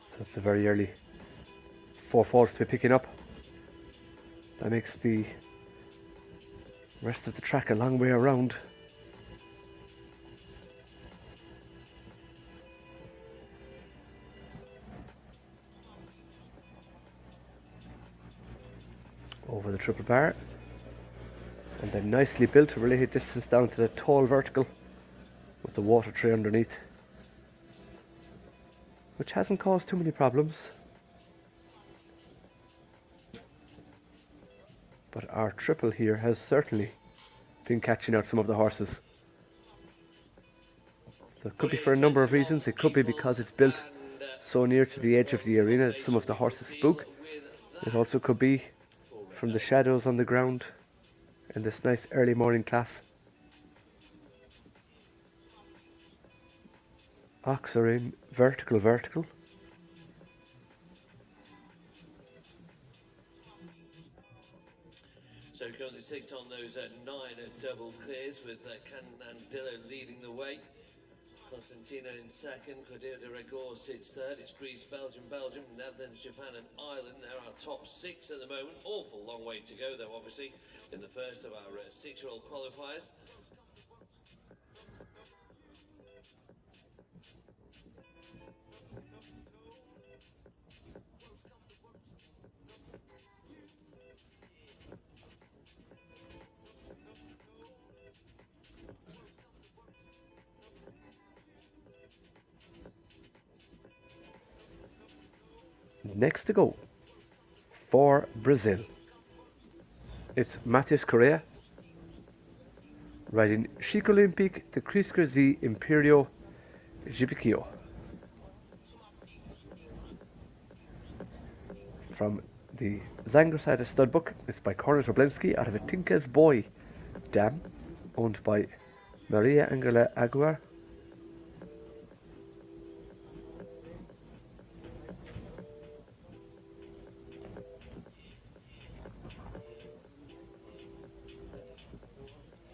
E: So it's a very early 4 falls to be picking up. That makes the rest of the track a long way around. Over the triple bar. And then nicely built to relate distance down to the tall vertical with the water tray underneath, which hasn't caused too many problems. But our triple here has certainly been catching out some of the horses. So it could be for a number of reasons. It could be because it's built so near to the edge of the arena that some of the horses spook. It also could be from the shadows on the ground in this nice early morning class. Ox are in vertical.
D: So currently sixth on those 9 double clears with Candillo leading the way. Constantino in second, Cordeiro de Rigor sits third. It's Greece, Belgium, Netherlands, Japan and Ireland. They're our top 6 at the moment. Awful long way to go though, obviously, in the first of our 6-year-old qualifiers.
E: Next to go for Brazil, it's Matheus Correa riding Chico Olympique de Crisca Z Imperio Gibiquio from the Zangerside stud book. It's by Corner Toblensky out of a Tinker's Boy dam, owned by Maria Angela Aguiar.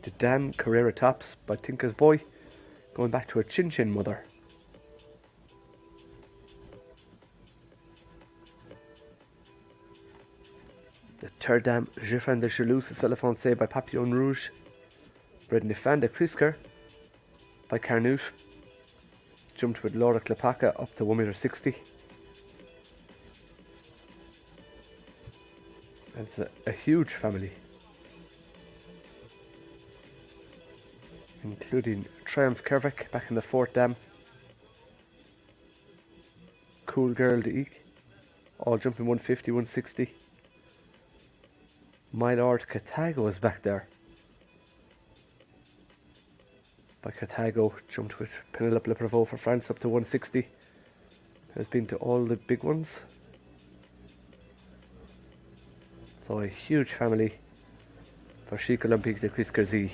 E: The Dam Carrera Tops by Tinker's Boy, going back to a Chin Chin mother. The Third Dam Giffin de Chalus Celle Foncé by Papillon Rouge. Bred Nifan de Crisker by Carnoot. Jumped with Laura Klepaka up to 1.60 m. It's a huge family, including Triumph Kervik back in the 4th dam, Cool Girl de Eek, all jumping 150, 160. My Lord Catago is back there. By Catago, jumped with Penelope Le Prevost for France up to 160. Has been to all the big ones. So a huge family for Chic Olympique de Chris Kersey.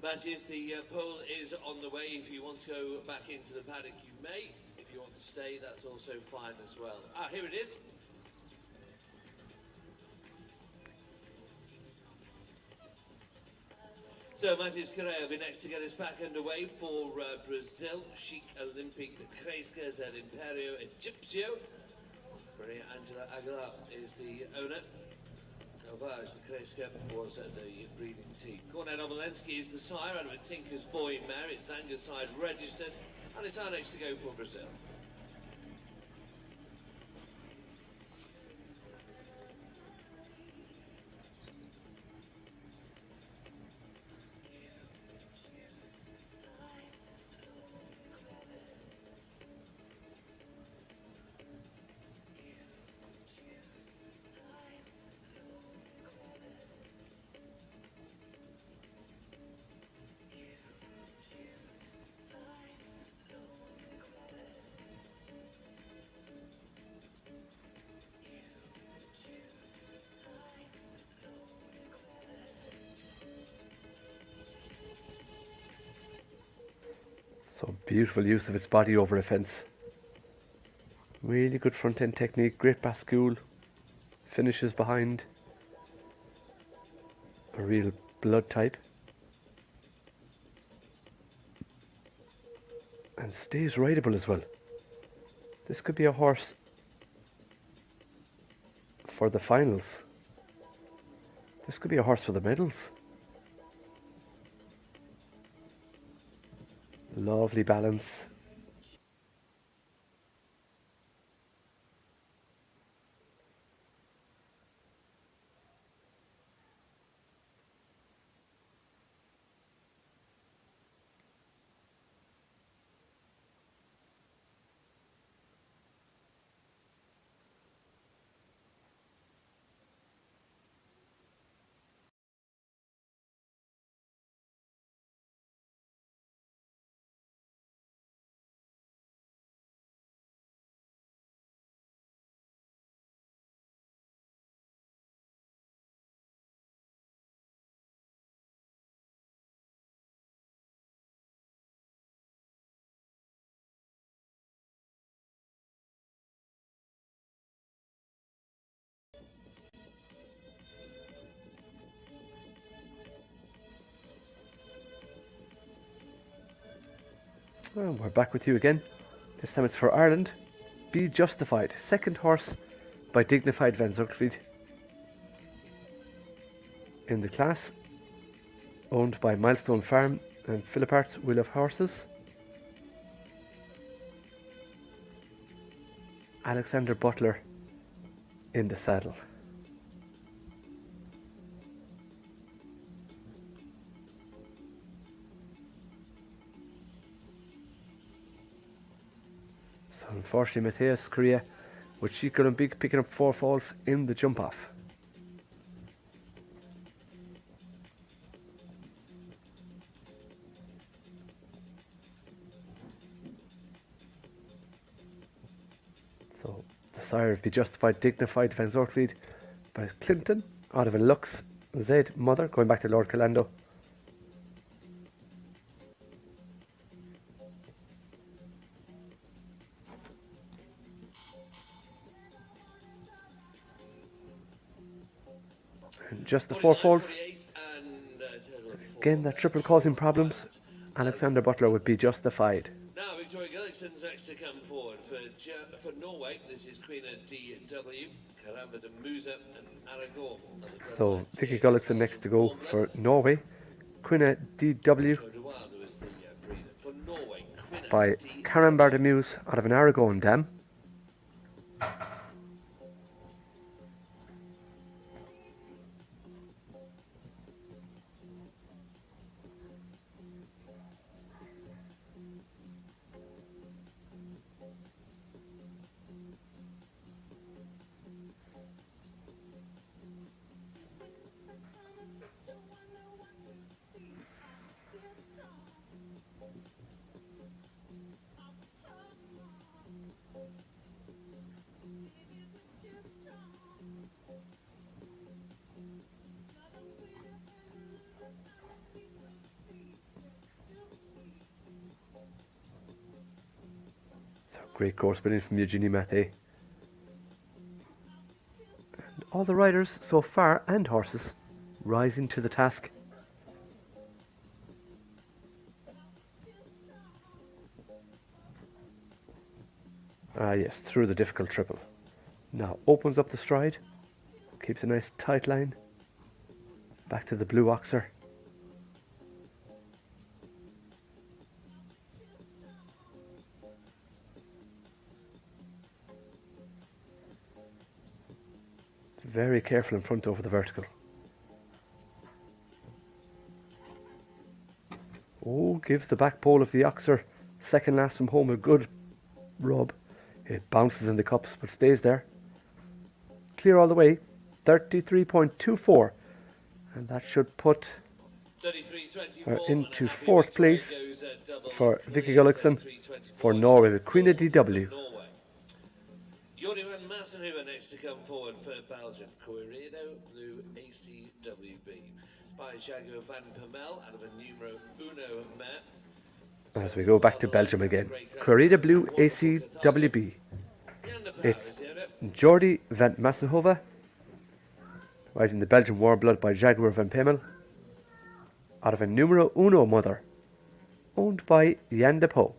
D: Matthews, the poll is on the way. If you want to go back into the paddock, you may. If you want to stay, that's also fine as well. Ah, here it is. So Matthews Correa will be next to get us back underway for Brazil. Chic Olympique de Crescas El Imperio Egipcio. Maria Angela Aguilar is the owner. Alvarez, the Kreska, was at the breeding team. Cornet Obolensky is the sire out of a Tinker's Boy mare. It's Zangerside registered, and it's our next to go for Brazil.
E: So beautiful use of its body over a fence. Really good front end technique, great bascule, finishes behind. A real blood type. And stays rideable as well. This could be a horse for the finals. This could be a horse for the medals. Lovely balance. Well, we're back with you again. This time it's for Ireland. Be Justified, second horse by Dignified Van Zuchtfried in the class, owned by Milestone Farm and Philip Arts Will of Horses. Alexander Butler in the saddle. So unfortunately Matthias Korea with Sheik Olympique picking up 4 falls in the jump off. So the sire of the justified dignified Van Zork lead by Clinton out of a Lux Z Mother going back to Lord Calando. And just the 4 falls. Again, that triple causing problems. Alexander Butler would be justified.
D: Now, Victoria Gullickson's next to come forward. For Norway, this is Queen DW, Caramba de Musa, and Aragon.
E: So, Vicky Gullickson next to go for Norway. Queen DW by Carambar de Muse out of an Aragon dam. Great course spinning from Eugenie Mathé. And all the riders so far, and horses, rising to the task. Ah yes, through the difficult triple. Now opens up the stride, keeps a nice tight line. Back to the blue oxer. Very careful in front over the vertical. Oh, gives the back pole of the Oxer second last from home a good rub. It bounces in the cups but stays there. Clear all the way, 33.24. And that should put her into 4th place for Vicky Gullickson for Norway with Queen of DW.
D: Jordi van Massenhuber next to come forward for Belgium. Corrido Blue ACWB. By Jago van Permel out of a numero uno map.
E: As we go back to Belgium again. Corrido Blue ACWB. It's Jordi van Massenhuber riding the Belgian Warblood by Jaguar van Pemel out of a numero uno mother owned by Jan de Poe.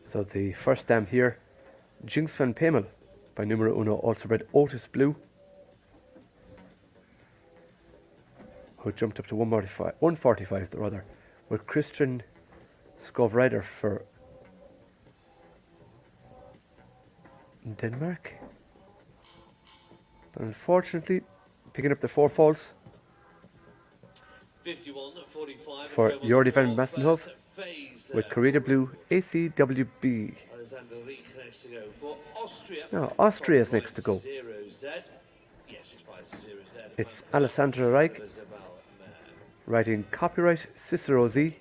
E: So the first dam here, Jinx van Pemel by numero uno, also bred Otis Blue, who jumped up to 145 rather, with Christian Skovrider for Denmark. But unfortunately, picking up the 4 falls for Jordi van Massenhof with Corrido Blue ACWB. Now Austria is next to go. It's Alessandra Reich riding Copyright Cicero Z,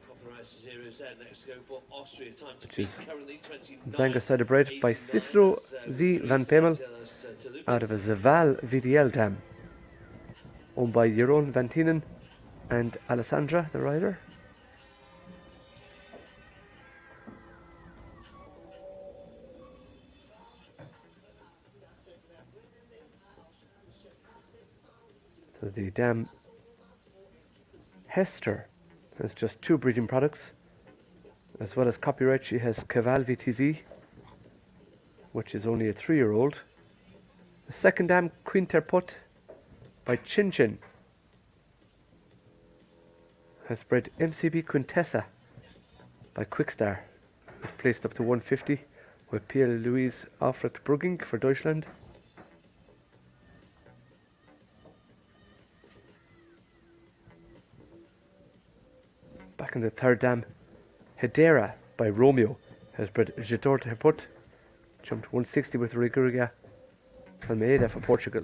E: which is Zangerside bred by Cicero Z van Pemel out of a Zaval VDL dam owned by Jeroen van Tienen and Alessandra, the rider. So the dam Hester has just 2 breeding products, as well as Copyright. She has Caval VTZ which is only a 3-year-old. The second dam, Quinterput by Chin Chin, has bred MCB Quintessa by Quickstar. It's placed up to 150 with Pierre-Louis Alfred Brugging for Deutschland. Back in the third dam, Hedera by Romeo has bred Gedor Herput, jumped 160 with Riguriga Almeida for Portugal.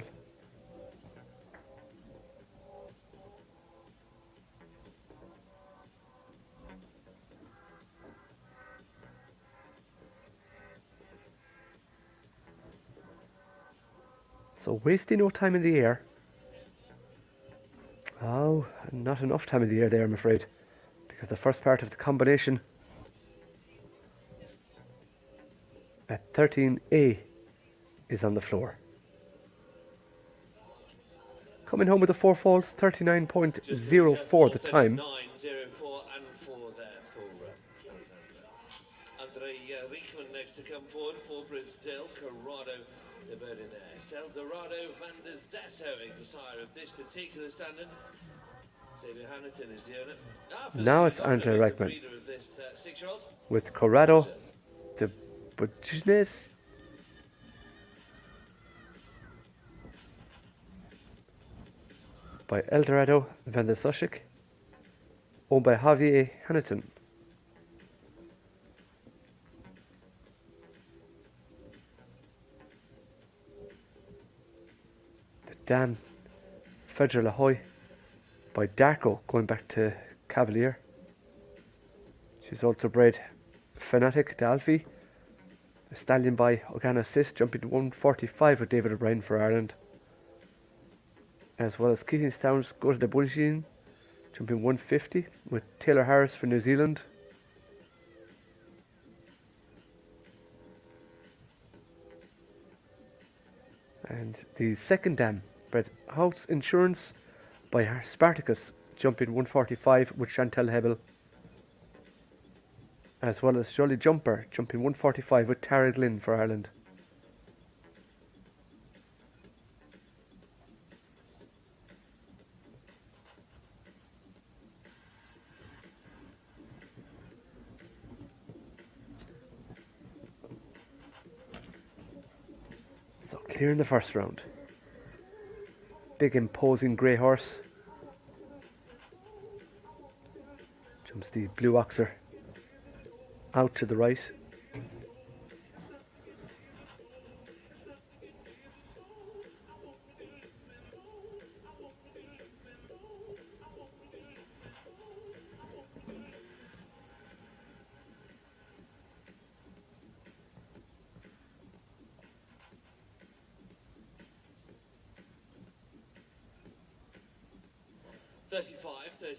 E: So wasting no time in the air. Oh, not enough time in the air there, I'm afraid, because the first part of the combination at 13A is on the floor. Coming home with the 4 falls, 39.04 the time.
D: 9.04 and 4 there for Andre Riekman next to come forward for Brazil. Corrado, the bird in there. Eldorado van der Zes having the sire of this particular standard. Xavier Hamilton is the owner.
E: Now it's Andre Riekman
D: Of this 6-year-old.
E: with Corrado de Bujnes by Eldorado van der Soschik, owned by Javier Hamilton. The dam Federal Ahoy by Darko, going back to Cavalier. She's also bred Fanatic D'Alfie, a stallion by Ogana Sis, jumping to 145 with David O'Brien for Ireland, as well as Keatingstown's Go to the Bullsheen, jumping 150 with Taylor Harris for New Zealand. And the second dam, bred House Insurance by Spartacus, jumping 145 with Chantal Hebel, as well as Jolly Jumper, jumping 145 with Tara Glynn for Ireland. So clear in the first round. Big imposing grey horse. Jumps the blue oxer out to the right.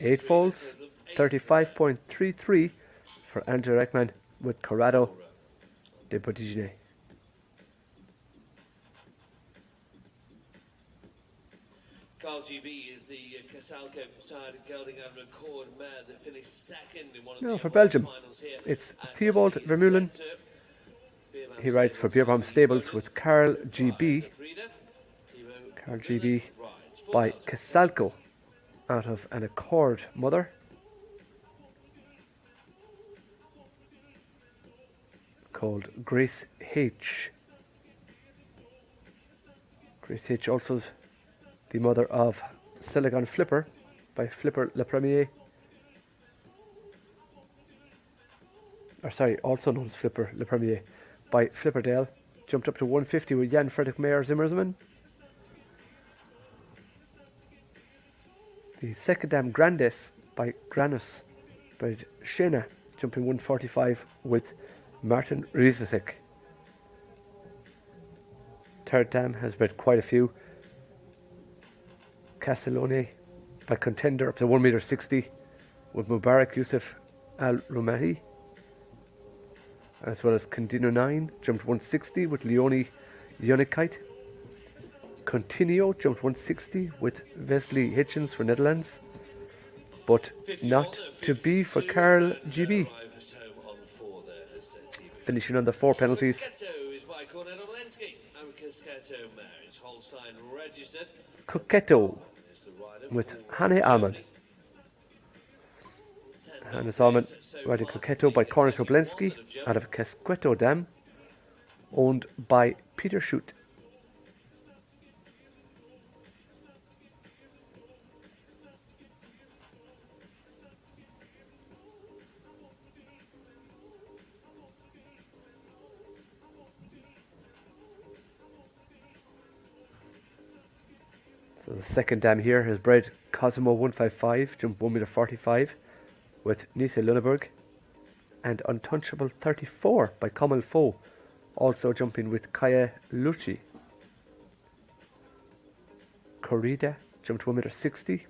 E: Eight folds, 35.33 for Andrew Ekman with Corrado de Bottigine.
D: Carl GB is the Casalco side gelding and record mare that finished second in one of
E: No,
D: the
E: for Belgium,
D: finals here.
E: it's Theobald Vermeulen. He rides for Beerbaum Stables with Carl GB. Carl GB by Casalco, out of an Accord mother. Called Grace H. Grace H also the mother of Silicon Flipper by Flipper Le Premier. Or sorry, also known as Flipper Le Premier by Flipperdale. Jumped up to 150 with Jan Fredrik Meyer Zimmersman. The second dam Grandes by Granus by Shena, jumping 145 with Martin Riesesek. Third dam has bred quite a few. Castellone by Contender up to 1.60 m with Mubarak Yusuf Al Rumati, as well as Condino 9 jumped 160 with Leonie Yonikite. Continuo jumped 160 with Wesley Hitchens for Netherlands, but not to be for Carl GB, finishing on the 4 penalties
D: Kornetto-Walensky and Cascato marriage. Holstein registered.
E: Coquetto
D: Is the rider
E: with
D: for
E: Hannah Almond. Hannah Almond riding Coquetto by Kornetto-Walensky out of Casquetto Dam, owned by Peter Schut. So the second dam here has bred Cosmo 155, jump 1m45 with Nisse Lundberg, and Untouchable 34 by Kamal Fo, also jumping with Kaya Lucci. Corrida jumped 1m60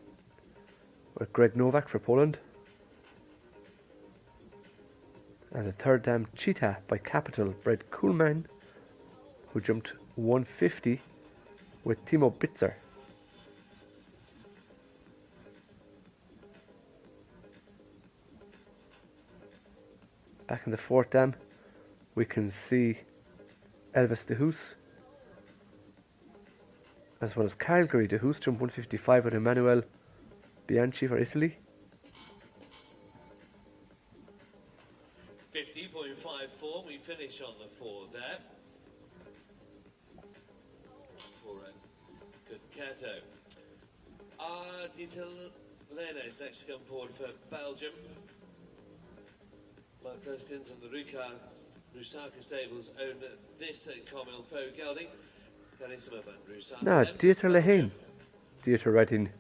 E: with Greg Novak for Poland. And the third dam, Cheetah by Capital, bred Coolman, who jumped 150 with Timo Bitzer. Back in the fourth dam, we can see Elvis de Hoos, as well as Calgary de Hoos, jump 155 with Emmanuel Bianchi for Italy.
D: 50.54, we finish on the fourth there. For good Cato. Dieter Lena is next to come forward for Belgium. Mark Leskins and the Rusaka stables own this Carmel Faux gelding. Carissima van Rusaka.
E: Now, Dieter Lehane. Dieter riding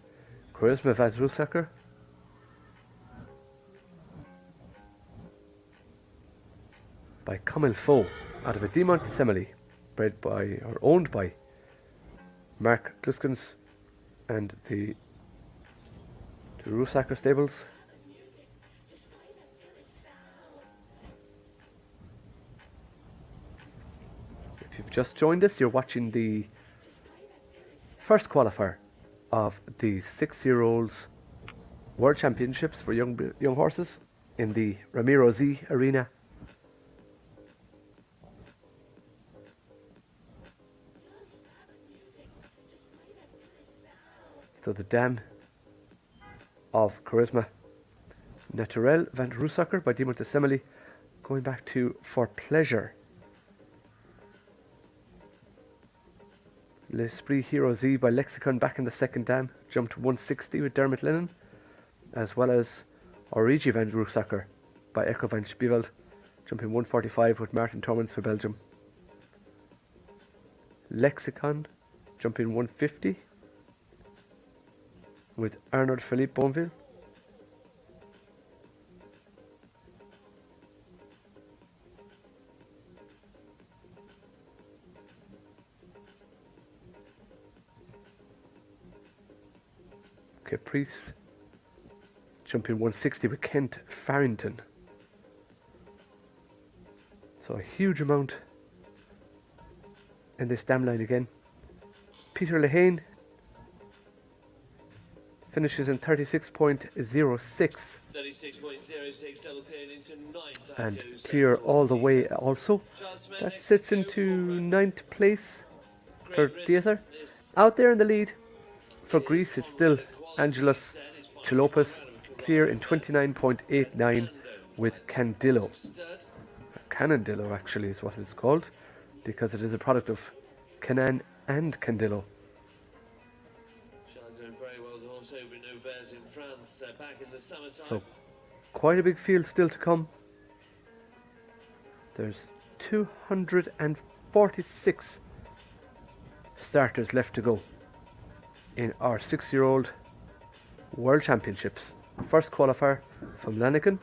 E: Charisma van Rusaker. By Camel Faux out of a Demont Semele, bred by or owned by Mark Gluskins and the Rusaker stables. If you've just joined us, you're watching the first qualifier of the 6-year-olds World Championships for young horses in the Ramiro Z Arena. So the dam of Charisma Naturel van Rusaker by Demont Semele, going back to For Pleasure. L'Esprit Hero Z by Lexicon back in the second dam, jumped 160 with Dermot Lennon, as well as Origi van Rusaker by Echo van Spieveld, jumping 145 with Martin Tormans for Belgium. Lexicon jumping 150 with Arnold Philippe Bonville. Caprice jumping 160 with Kent Farrington. So a huge amount in this dam line again. Peter Lehane finishes in 36.06
D: 36.06, double cleared into ninth.
E: and clear all the way also. That sits into 9th place for Dieter. Out there in the lead for Greece, it's still Angelos Chilopes, clear in 29.89 with Candillo. Canandillo actually is what it's called, because it is a product of Canan and Candillo. So quite a big field still to come. There's 246 starters left to go in our 6-year-old World Championships. First qualifier from Lanaken.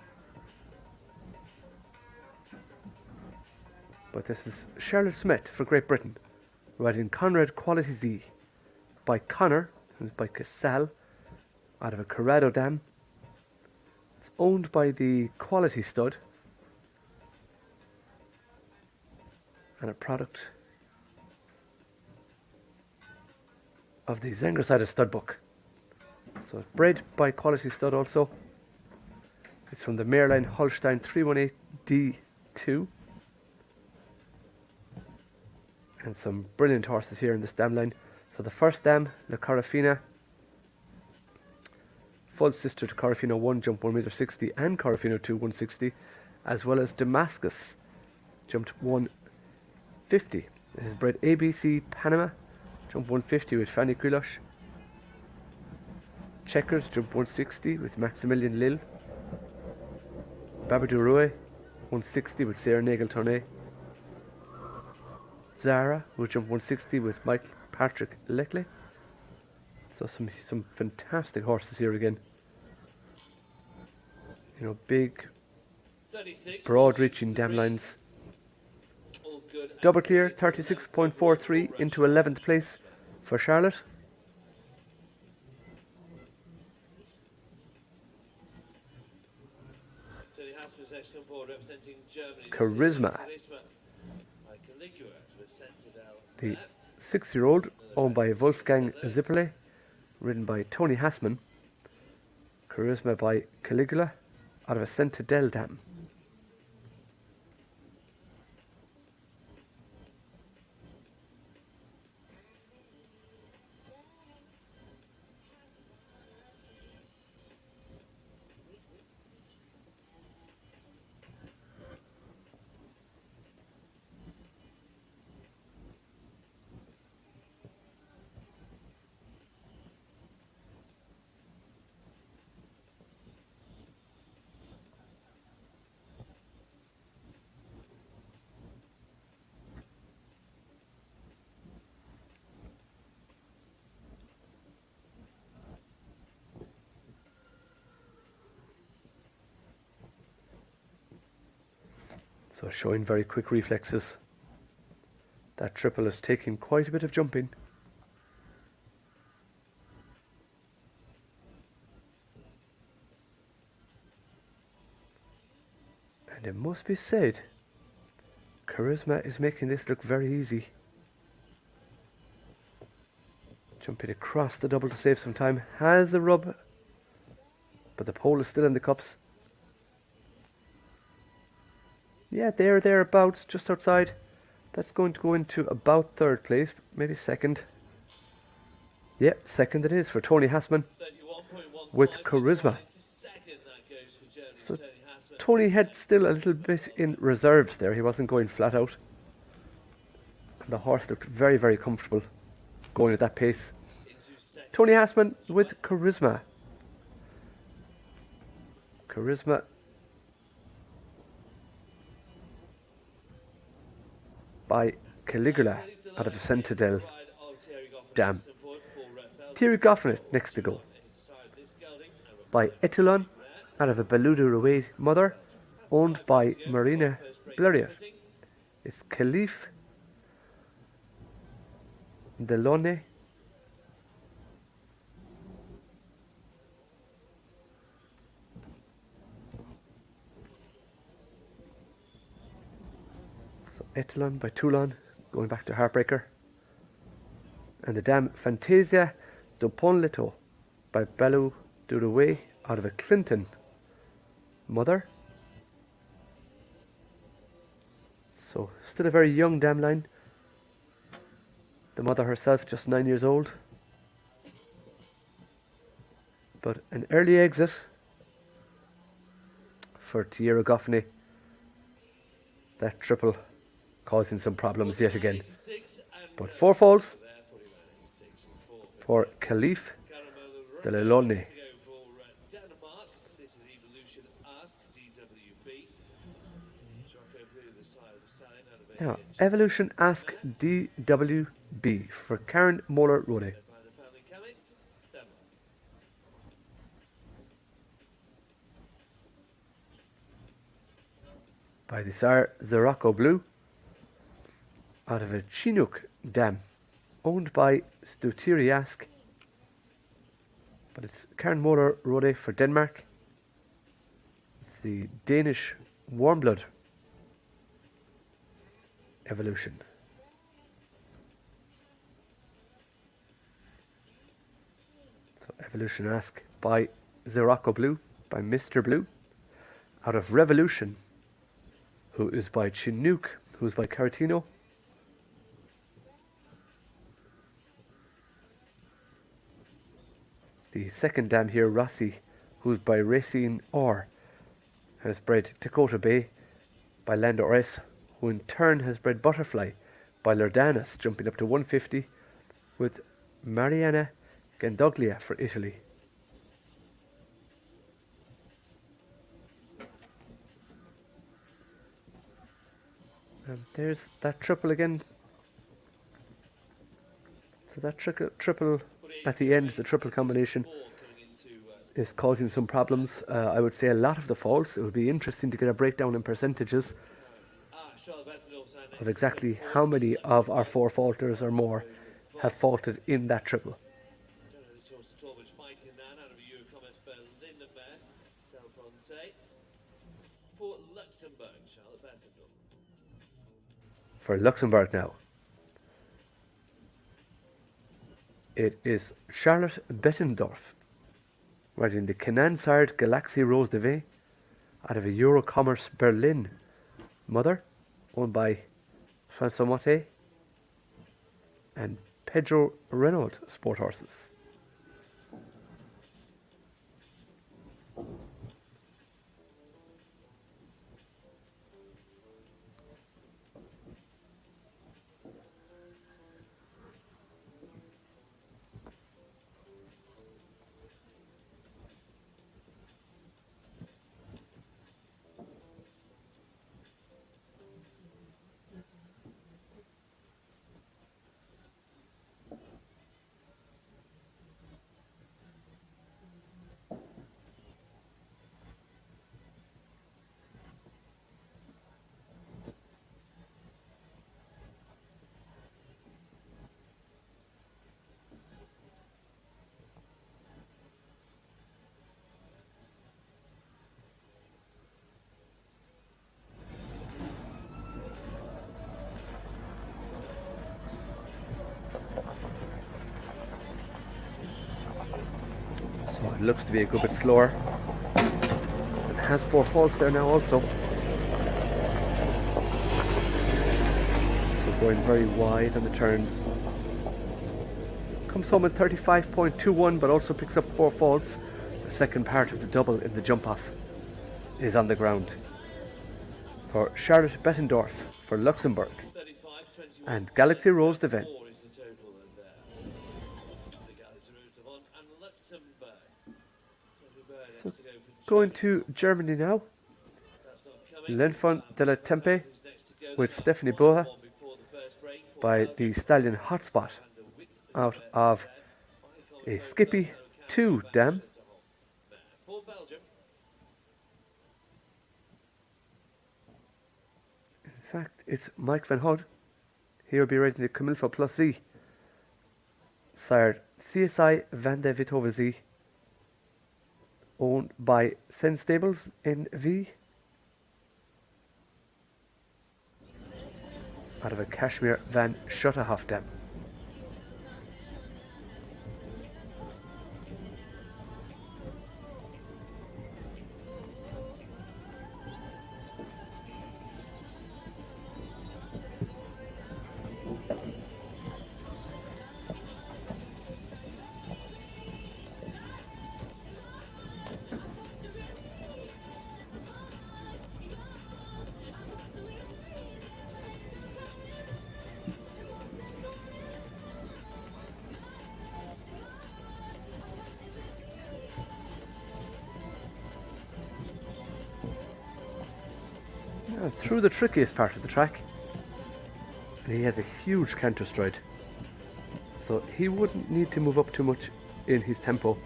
E: But this is Charlotte Smith for Great Britain, riding Conrad Quality Z by Connor, who's by Casal, out of a Corrado dam. It's owned by the Quality Stud and a product of the Zengerside Stud Book. So it's bred by Quality Stud also. It's from the Mareline Holstein 318D2. And some brilliant horses here in this dam line. So the first dam, La Corofina, full sister to Corofino 1, jumped 1 meter 60, and Corofino 2, 160, as well as Damascus, jumped 150. It has bred ABC Panama, jumped 150 with Fanny Kulosh. Checkers, jumped 160 with Maximilian Lille. Babadou Roy, 160 with Sarah Nagel Tournay. Zara, who jumped 160 with Michael Patrick Leclerc. So some fantastic horses here again. You know, big, broad reaching dam lines. Double clear, 36.43 into 11th place for Charlotte. Charisma. The 6-year-old, owned by Wolfgang Zipperle, ridden by Tony Hassman. Charisma by Caligula, out of a Centadel dam. So showing very quick reflexes. That triple is taking quite a bit of jumping. And it must be said, Charisma is making this look very easy. Jumping across the double to save some time. Has the rub, but the pole is still in the cups. Yeah, thereabouts, just outside. That's going to go into about 3rd place, maybe 2nd. Yeah, 2nd it is for Tony Hassman with Charisma. So Tony had still a little bit in reserves there. He wasn't going flat out. And the horse looked very, very comfortable going at that pace. Tony Hassman with Charisma. Charisma by Caligula out of the Centadel dam. Thierry Goffinet next to go. By Etulon out of a Beludo Rouet mother, owned by Marina Bleriot. It's Caliph Delone. Etulon by Toulon, going back to Heartbreaker. And the dam Fantasia do Ponleto by Bellu Durouet out of a Clinton mother. So still a very young dam line. The mother herself just 9 years old. But an early exit for Thierry Goffinet. That triple causing some problems yet again. But 4 falls for Caliph Delone. Now, Evolution Ask DWB for Karen Moller Rode. By the sire Zerocco Blue out of a Chinook dam, owned by Stutiriask, but it's Karen Moller Rode for Denmark. It's the Danish warm blood Evolution. So Evolution Ask by Zerocco Blue, by Mr. Blue, out of Revolution, who is by Chinook, who is by Caratino. The second dam here, Rossi, who's by Racine Or, has bred Dakota Bay by Lando S, who in turn has bred Butterfly by Lordanas, jumping up to 150 with Mariana Gandoglia for Italy. And there's that triple again. So that triple at the end, the triple combination, is causing some problems. I would say a lot of the faults. It would be interesting to get a breakdown in percentages of exactly how many of our 4 faulters or more have faulted in that triple. For Luxembourg now, it is Charlotte Bettendorf, riding the Canaan-sired Galaxy Rose de Vey out of a Eurocommerce Berlin mother, owned by François Motte and Pedro Renault Sport Horses. So it looks to be a good bit slower. It has 4 faults there now also. So going very wide on the turns. Comes home at 35.21, but also picks up 4 faults. The second part of the double in the jump off is on the ground. For Charlotte Bettendorf for Luxembourg and Galaxy Rose de Vey. So going to Germany now. L'Enfant de la Tempe with Stephanie Boha by the Stallion Hotspot out of a Skippy 2 dam. In fact, it's Mike van Hood. He will be riding the Camilfo Plus Z, sired CSI Van de Vitove Z, owned by Sen Stables NV, out of a Kashmir Van Schutterhoff dam. Through the trickiest part of the track, and he has a huge canter stride, so he wouldn't need to move up too much in his tempo.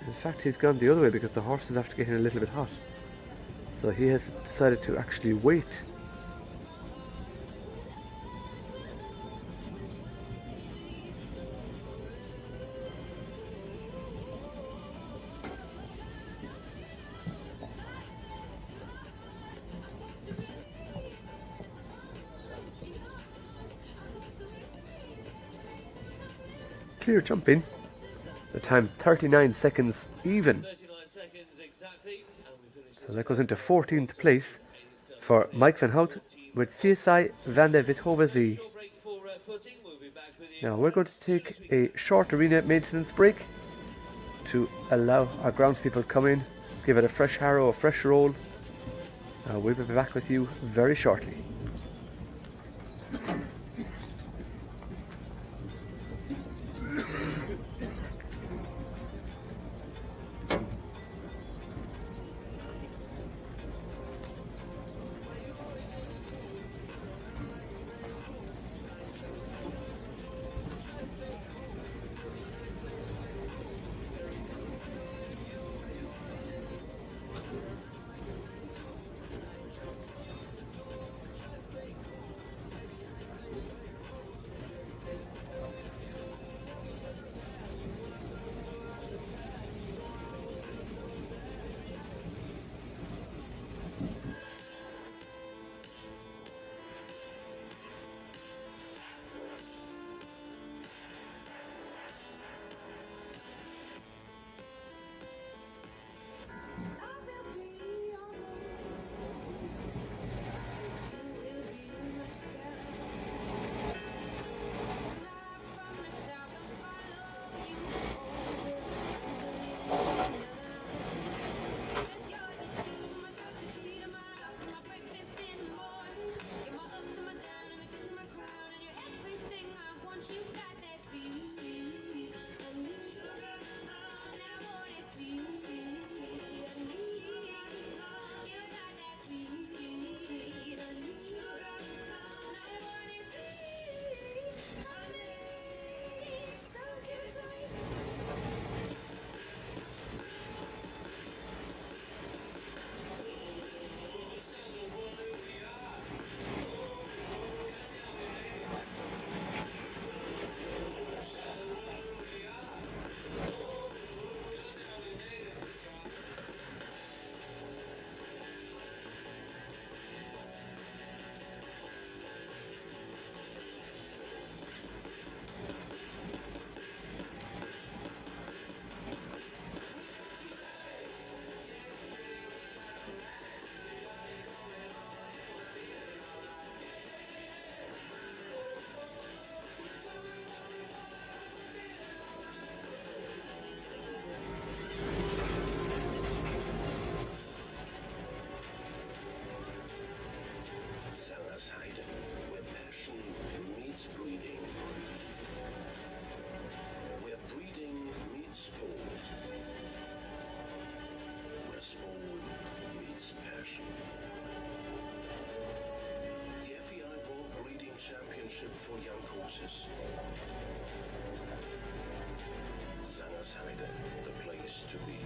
E: In fact, he's gone the other way because the horse is after getting a little bit hot, so he has decided to actually wait. Clear jumping. The time 39 seconds even. So that goes into 14th place for Mike van Hout with CSI Van de Vitove Z.
D: We'll be back with you
E: Now we're going to take a short arena maintenance break to allow our groundspeople to come in, give it a fresh harrow, a fresh roll. We'll be back with you very shortly.
F: For young horses. Sangersheide, the place to be.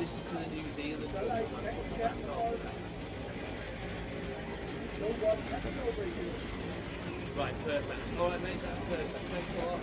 D: This is for the New Zealand. Right, perfect. All right, mate, that's perfect. Thanks a lot.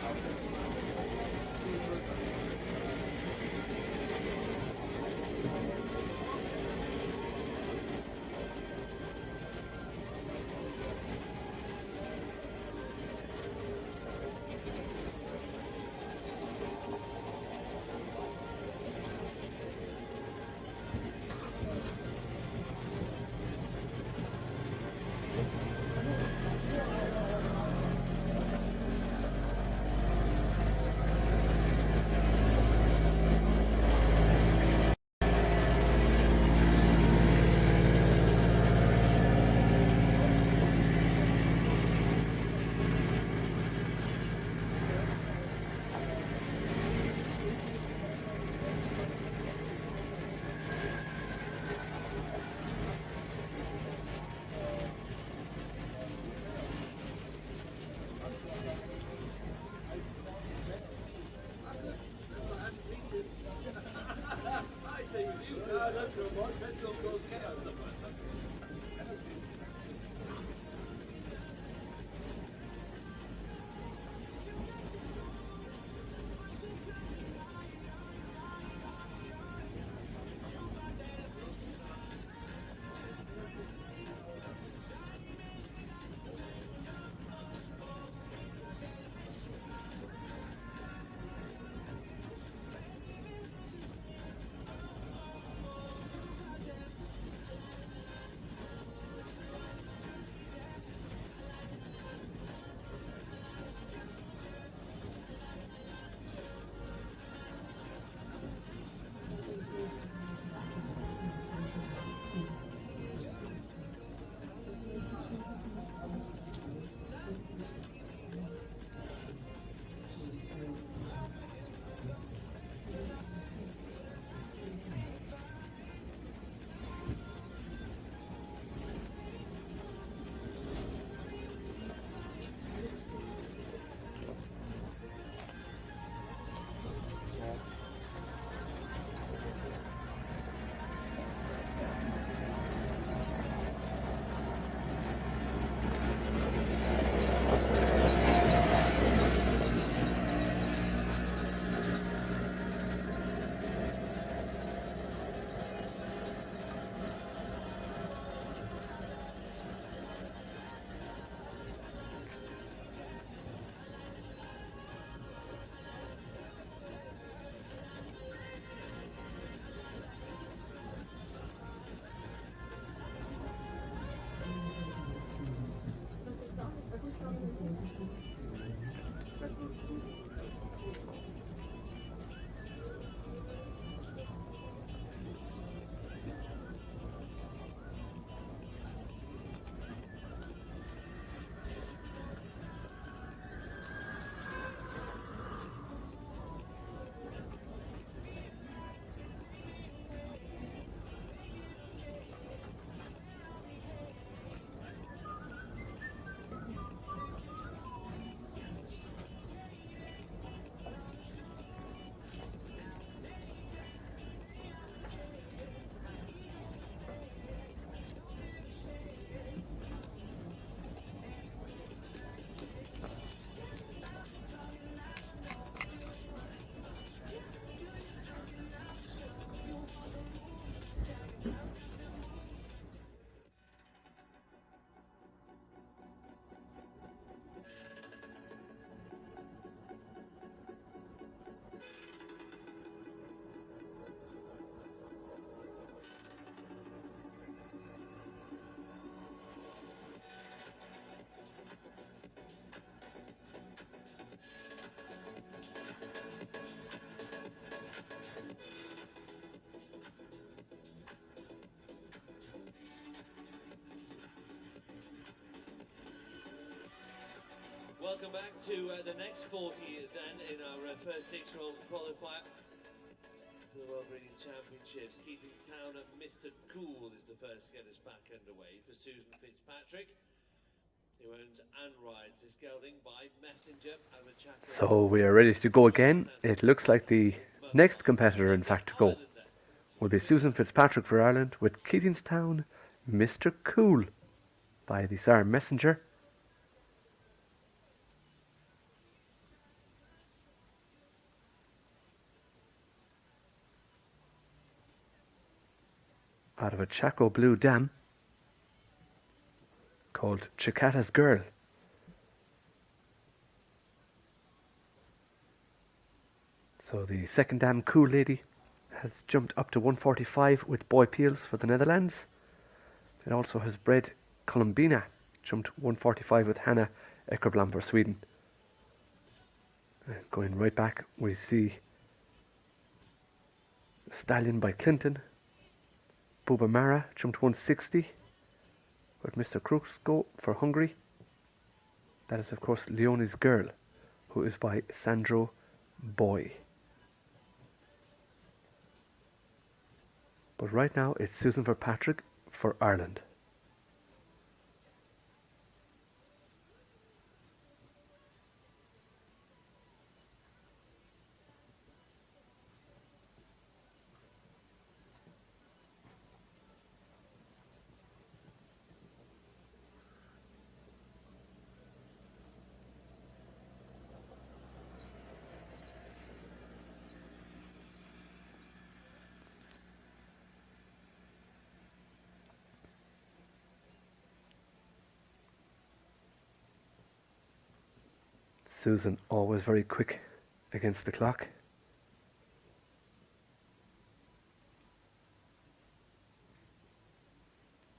D: Welcome back to the next 40 then in our first six-year-old qualifier for the World Breeding Championships. Keating Town at Mr. Cool is the first to get us back underway for Susan Fitzpatrick, who owns and rides this gelding by Messenger and the Chaco.
E: So we are ready to go again. It looks like the next competitor, in fact, to go will be Susan Fitzpatrick for Ireland with Keatingstown, Mr. Cool by the Siren Messenger. Out of a Chaco Blue dam called Chicata's Girl. So the second dam, Cool Lady, has jumped up to 145 with Boy Peels for the Netherlands. It also has bred Columbina, jumped 145 with Hannah Eckerblom for Sweden. And going right back, we see Stallion by Clinton. Buba Mara jumped 160 with Mr. Kruxko for Hungary. That is, of course, Leonie's Girl, who is by Sandro Boy. But right now, it's Susan Fitzpatrick for Ireland. Susan always very quick against the clock.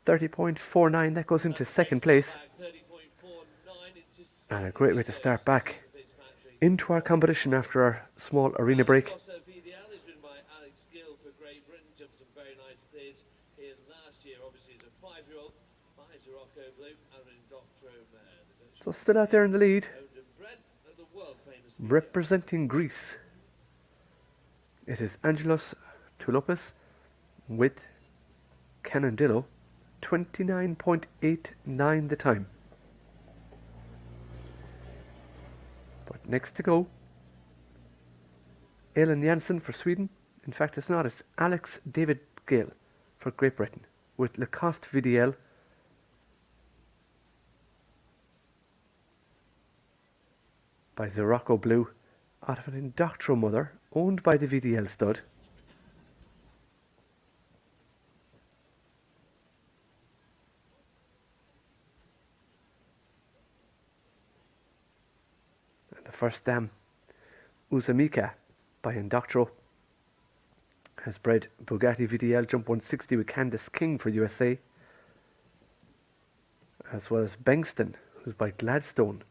E: .30.49, that goes into second place. And a great way to start back into our competition after our small arena break. So still out there in the lead, representing Greece, it is Angelos Toulopis with Canandillo, 29.89 the time. But next to go, Elin Janssen for Sweden. In fact, it's not, it's Alex David Gale for Great Britain with Lacoste VDL. By Zirocco Blue, out of an Indoctro mother, owned by the VDL stud. And the first dam, Uzamika, by Indoctro, has bred Bugatti VDL Jump 160 with Candice King for USA, as well as Bengston, who's by Gladstone.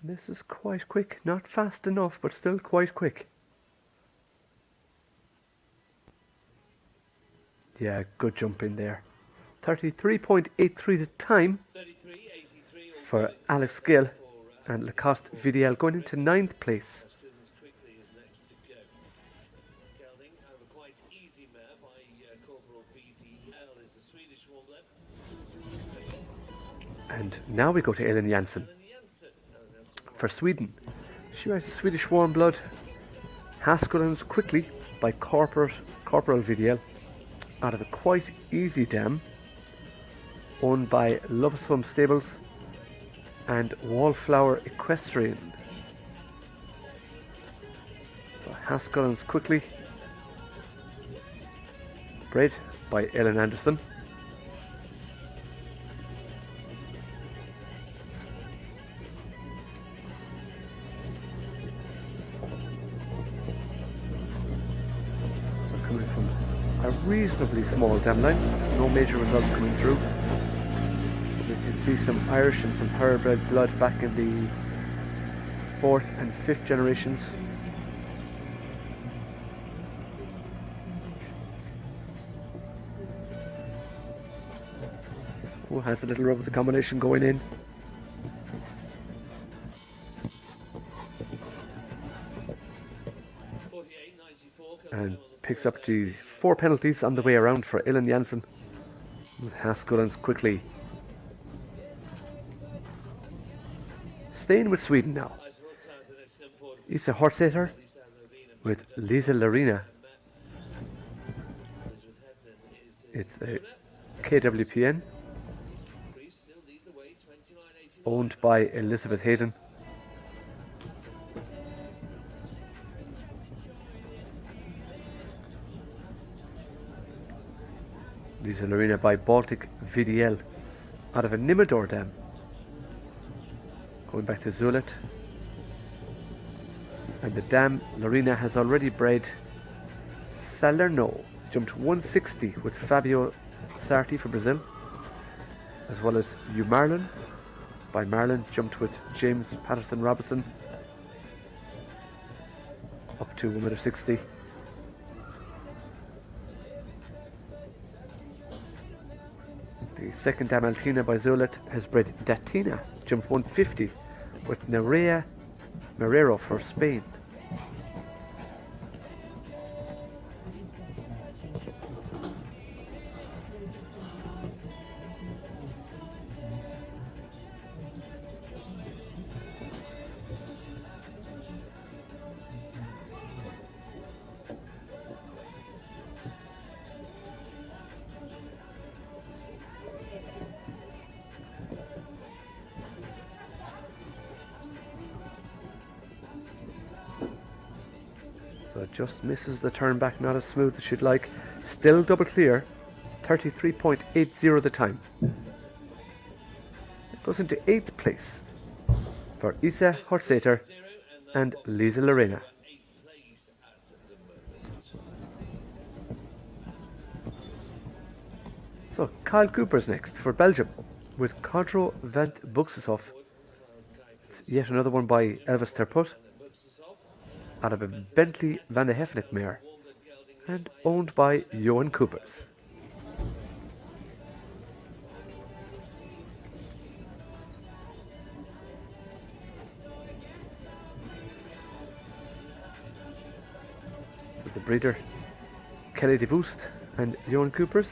E: This is quite quick, not fast enough, but still quite quick. Yeah, good jump in there. 33.83 the time for Alex Gill and Lacoste VDL going into 9th place. And now we go to Elin Janssen for Sweden. She rides the Swedish Warm Blood Haskellans Quickly by Corporal VDL out of a quite easy dam owned by Lovesome Stables and Wallflower Equestrian. So Haskellans Quickly, bred by Ellen Anderson. Reasonably small dam line, no major results coming through. We can see some Irish and some thoroughbred blood back in the 4th and 5th generations. Oh, has a little rub of the combination going in. picks up the 4 penalties on the way around for Ellen Jansen. Haskullens quickly. Staying with Sweden now. Isa Horseter with Lisa Larina. It's a KWPN owned by Elizabeth Hayden. Lisa Larina by Baltic VDL out of a Nimmador dam. Going back to Zulet. And the dam Larina has already bred Salerno. Jumped 160 with Fabio Sarti for Brazil. As well as U Marlin by Marlin. Jumped with James Patterson Robinson. Up to 1.60 m. The second dam Altina by Zulet has bred Datina. Jumped 150 with Nerea Marrero for Spain. So it just misses the turn back, not as smooth as she'd like. Still double clear, 33.80 the time. It goes into 8th place for Isa Horseter and Lisa Larina. So Kyle Cooper's next for Belgium with Quadro Vent Buxusov. It's yet another one by Elvis Terput. Out of a Bentley Van de Hefnick mare and owned by Johan Coopers. So the breeder Kelly de Voost and Johan Coopers.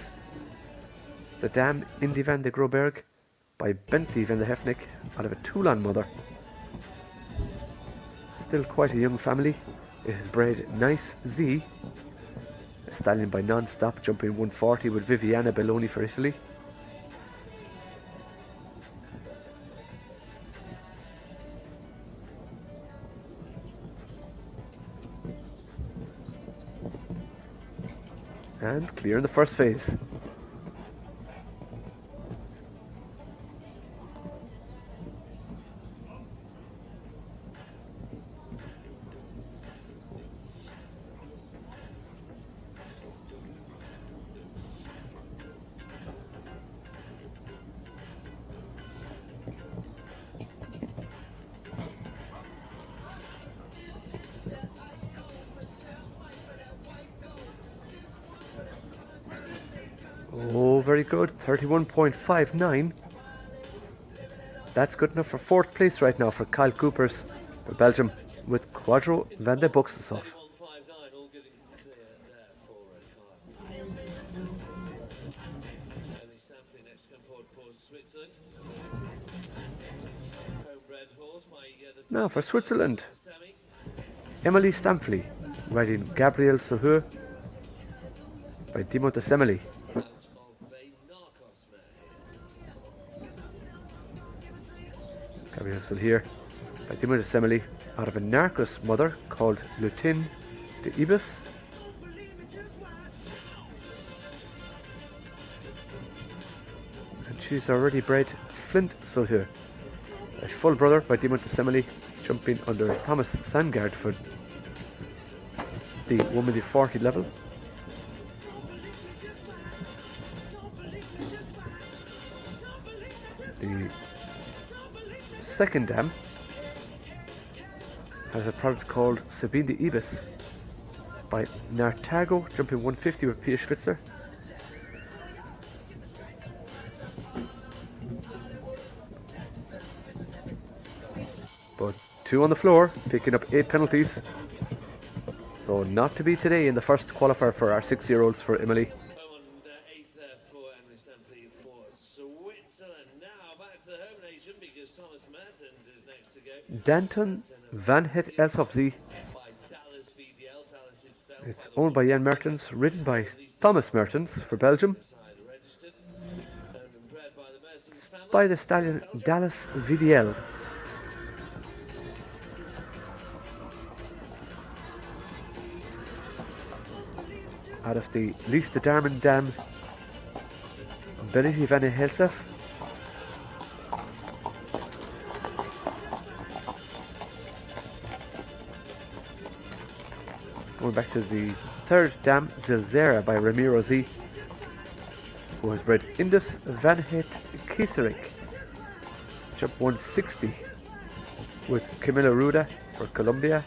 E: The dam Indy van de Groberg by Bentley Van de Hefnick out of a Toulon mother. Still quite a young family. It has bred Nice Z, a stallion by Non-Stop, jumping 140 with Viviana Belloni for Italy. And clear in the first phase. Oh, very good. 31.59. That's good enough for 4th place right now for Kyle Coopers for Belgium with Quadro Van de Buxusov. Now for Switzerland, Emily Stamfli riding Gabriel Sohur by Dimo de Semeli. Gabriel Sohur by Dimo de Semeli out of a Narcos mother called Lutin de Ibis. And she's already bred Flint Sohur, a full brother by Dimo de Semeli, jumping under Thomas Sandgaard for the 1:40 level. The second dam has a product called Sabine de Ibis by Nartago, jumping 150 with Pia Schwitzer. But 2 on the floor, picking up 8 penalties. So not to be today in the first qualifier for our 6-year-olds for Emily.
D: On 8th there for Emily Stampley for Switzerland. Now back to the home nation because Thomas Mertens is next to go.
E: Danton Van Het Elshoff-Zee.
D: By Dallas VDL. Dallas itself.
E: It's owned by Jan Mertens, ridden by Thomas Mertens for Belgium,
D: Registered. Owned and bred by the Mertens family.
E: by the stallion Dallas VDL. Out of the Least Darman Dam, Benity Van Helsef. Going back to the third dam, Zilzera by Ramiro Z, who has bred Indus Van Het Kieserik, jump 160 with Camilla Ruda for Colombia.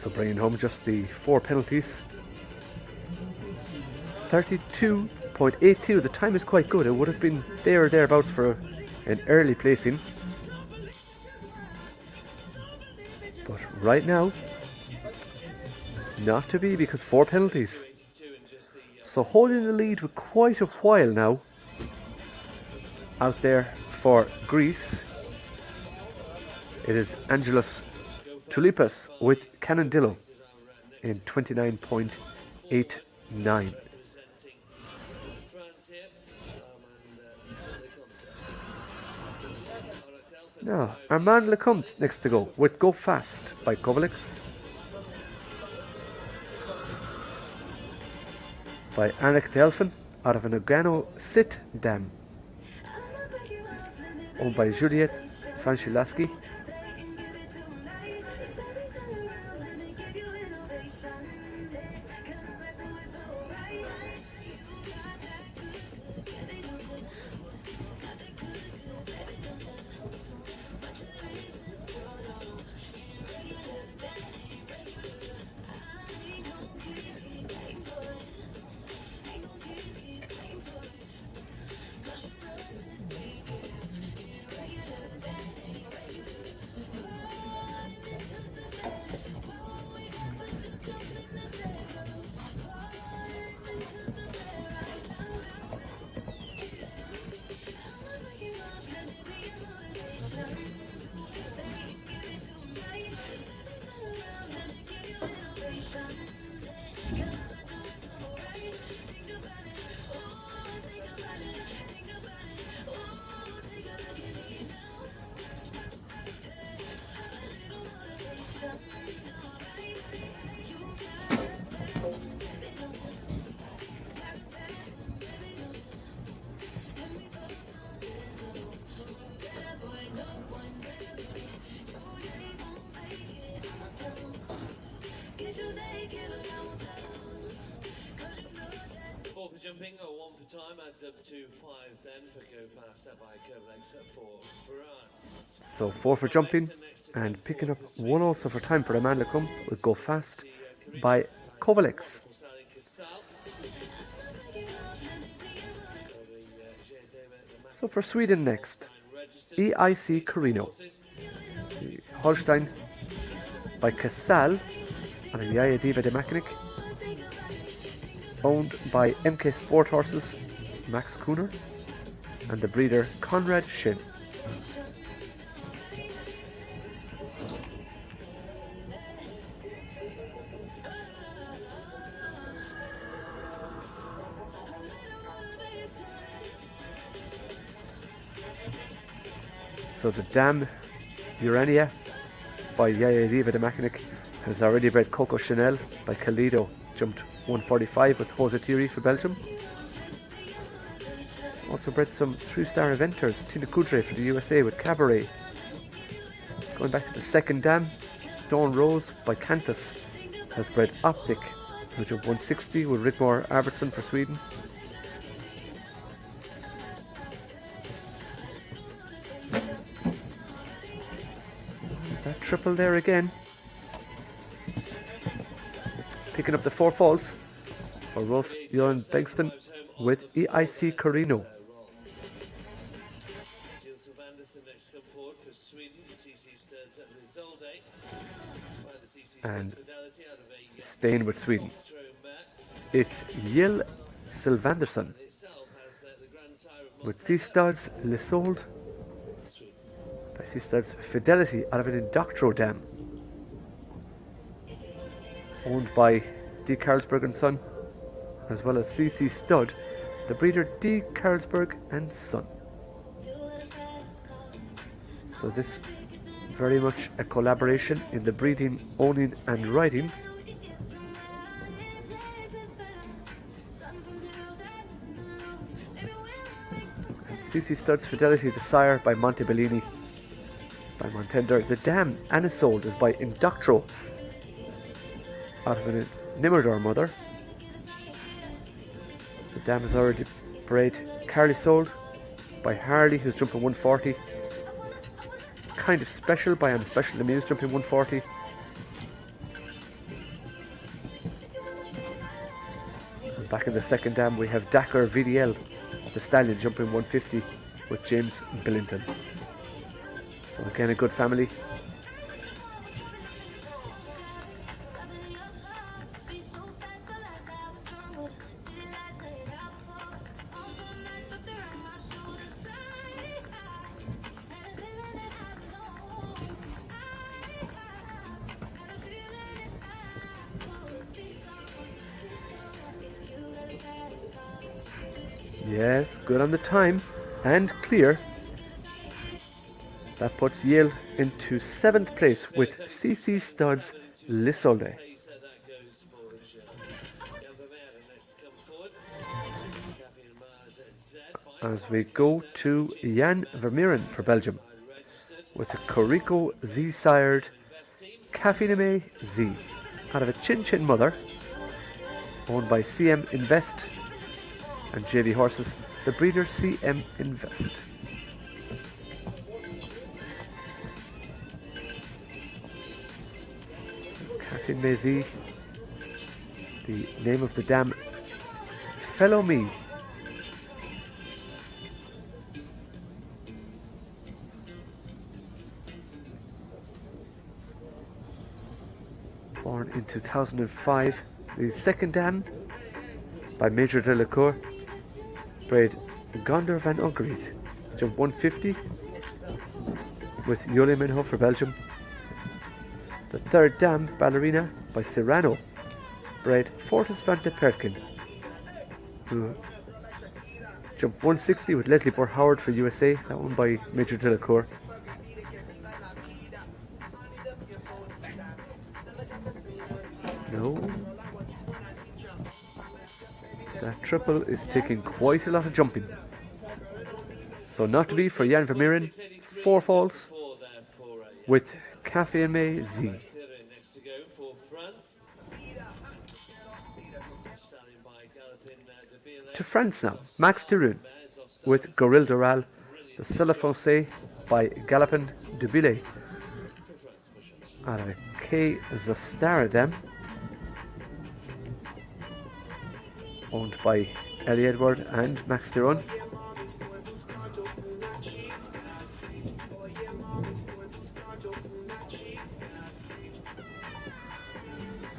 E: So bringing home just the 4 penalties. 32.82, the time is quite good. It would have been there or thereabouts for an early placing. But right now, not to be because 4 penalties. So holding the lead for quite a while now. Out there for Greece, it is Angelos Tulipas with Canandillo in 29.89. Now, Armand Lecomte next to go with Go Fast by Kovalix. By Anik Delphin out of an Nagano Sit Dam. Owned by Juliet Sanchilaski.
D: Jumping or 1 for time adds up to 5 then for Go Fast by Kovalix for France.
E: So 4 for jumping and picking up 1 also for time for Armand Lecomte with Go Fast by Kovalix. So for Sweden next, EIC Carino, the Holstein by Casal and a Yaya Diva de Mackinac. Owned by MK Sport Horses, Max Kuhner, and the breeder Conrad Shin. So the dam Urania by Yaya Diva de Mechanic has already bred Coco Chanel by Calido, jumped 145 with Jose Thierry for Belgium. Also bred some True Star eventers, Tina Coudray for the USA with Cabaret. Going back to the second dam, Dawn Rose by Cantus has bred Optic, who jumped 160 with Rigmor Arvidsson for Sweden. That triple there again. Picking up the 4 faults for Rolf Johan Bengston with EIC Carino. And staying with Sweden, it's Jill Sylvanderson with Sea Studs Lissold by Sea Studs Fidelity out of an Indoctro dam, owned by D. Carlsberg and Son, as well as CC Stud, the breeder D. Carlsberg and Son. So this very much a collaboration in the breeding, owning and riding. CC Stud's Fidelity, the sire by Monte Bellini by Montender. The dam Anisold is by Indoctro out of a Nimerdor mother. The dam is already bred Carly Sold by Harley, who's jumping 140. Kind of special by Anna Special Amuse, jumping 140. And back in the second dam we have Dakar VDL, the stallion, jumping 150 with James Billington. So again, a good family. Yes, good on the time and clear. That puts Yale into 7th place with CC Stud's Lissolde. As we go to Jan Vermeeren for Belgium with a Corico Z-sired Caffiname Z out of a Chin Chin mother, owned by CM Invest and JV Horses, the breeder CM Invest. Caffiname Z, the name of the dam, Fellow Me. Born in 2005, the second dam by Major de la Cour, bred Gonder van Ongeriet, jumped 150 with Jolie Minho for Belgium. The third dam, Ballerina by Serrano, bred Fortis van de Perkin, who jumped 160 with Leslie Bohr Howard for USA, that one by Major de la Cour. No. That triple is taking quite a lot of jumping. So not to be for Jan Vermeeren, 4 falls with Caffiname Z. To France now, Max Tiroun with Goril Doral, the Cela Foncé by Galopin Dubile out of K. Zostara dam, owned by Ellie Edward and Max Tiroun.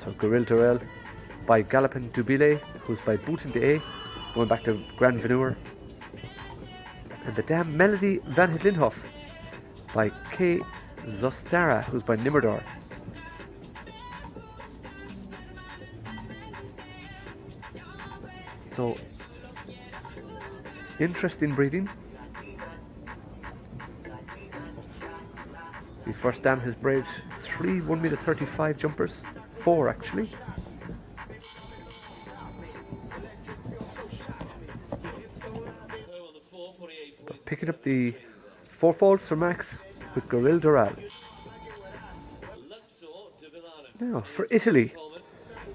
E: So Goril Dorel by Galopin Dubile, who's by Boutin de A, going back to Grand Veneur. And the dam Melody van Hitlinhoff by K. Zostara, who's by Nimerdor. So, interesting breeding. The first dam has bred 3 1m35 jumpers, 4 actually. But picking up the 4 faults for Max with Goril Doral. Now for Italy,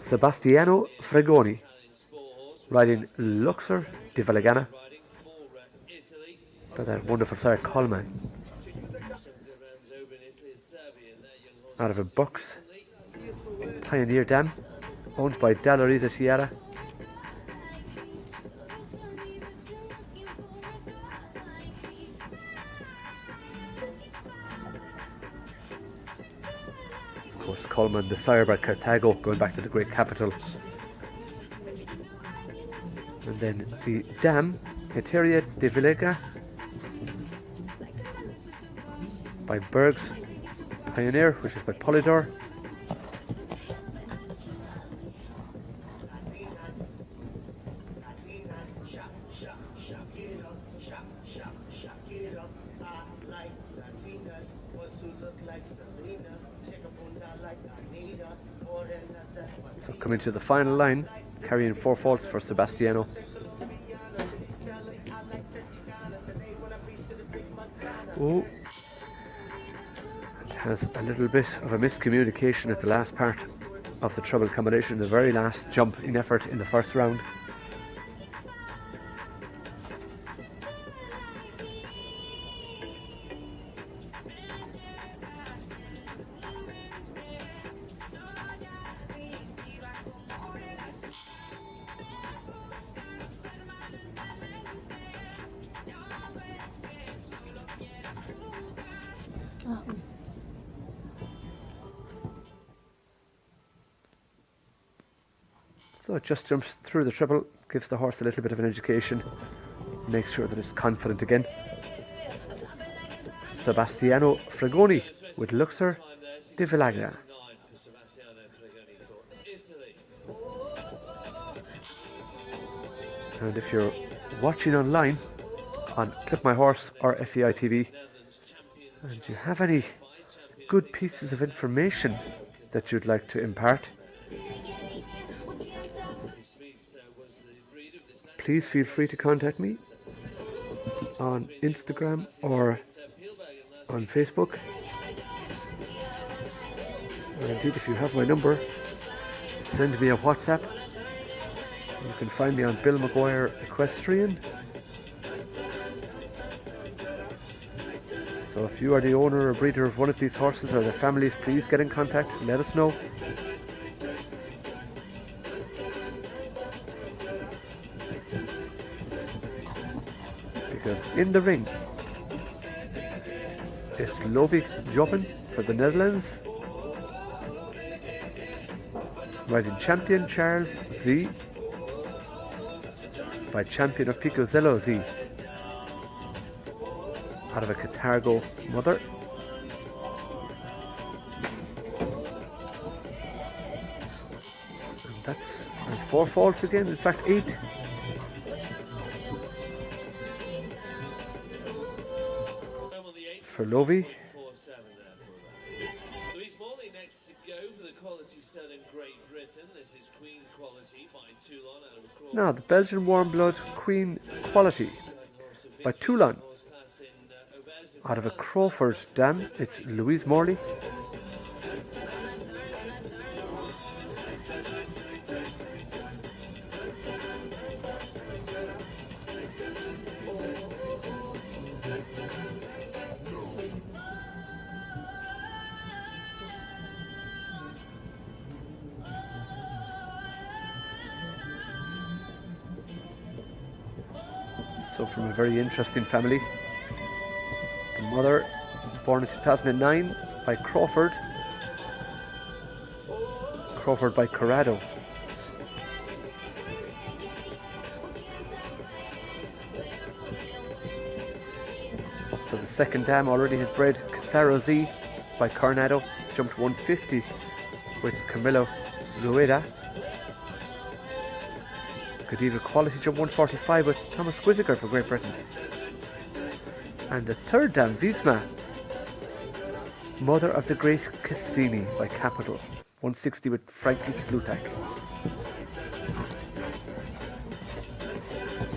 E: Sebastiano Fregoni riding Luxor di Valagana by that wonderful sire Coleman. Out of a Bucks Pioneer Dam owned by Dallarisa Tiara. Of course, Coleman, the sire by Carthago, going back to the great capital. And then the dam, Heteria de Villega by Berg's Pioneer, which is by Polydor. So coming to the final line, carrying 4 faults for Sebastiano. Oh, it has a little bit of a miscommunication at the last part of the treble combination, the very last jump in effort in the first round. So it just jumps through the triple, gives the horse a little bit of an education, makes sure that it's confident again. Sebastiano Fregoni with Luxor di Villagra. And if you're watching online on Clip My Horse or FEI TV, and you have any good pieces of information that you'd like to impart, please feel free to contact me on Instagram or on Facebook. And indeed, if you have my number, send me a WhatsApp. You can find me on Bill Maguire Equestrian. So if you are the owner or breeder of one of these horses or their families, please get in contact, let us know. Because in the ring is Lovik Joppen for the Netherlands, riding champion Charles Z by champion of Picozello Z, out of a Carthago mother. And that's 4 faults again, in fact 8. For Lovie.
D: Louise Morley next to go for the Quality Stud in Great Britain. This is Queen Quality by Toulon.
E: Now the Belgian Warm Blood Queen Quality by Toulon, out of a Crawford dam. It's Louise Morley. So from a very interesting family. The mother was born in 2009 by Crawford. Crawford by Corrado. So the second dam already has bred Casaro Z by Coronado. Jumped 150 with Camilo Rueda. Godiva Quality jump 145 with Thomas Whittaker for Great Britain. And the third dam, Visma, Mother of the Great Cassini by Capital. 160 with Frankie Slutak.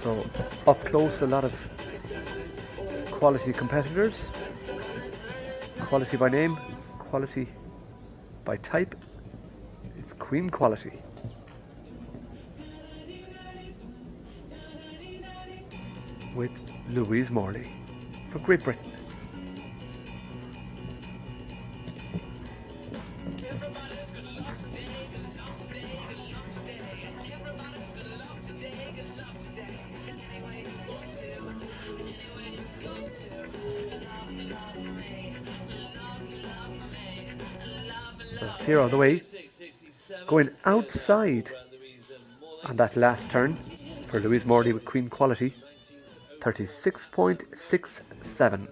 E: So up close, a lot of quality competitors. Quality by name, quality by type. It's Queen Quality. With Louise Morley for Great Britain. So clear all the way. Going outside on that last turn for Louise Morley with Queen Quality. 36.67.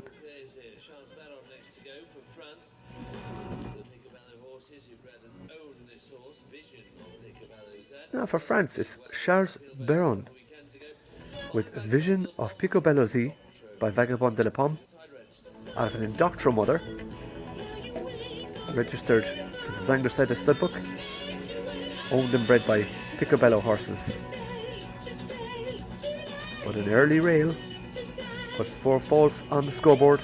E: Now for France, it's Charles Beron with Vision of Picobello Z by Vagabond de la Pomme out of an Indoctro mother, registered to the Zangler side of Studbook, owned and bred by Picobello horses. But an early rail puts 4 faults on the scoreboard.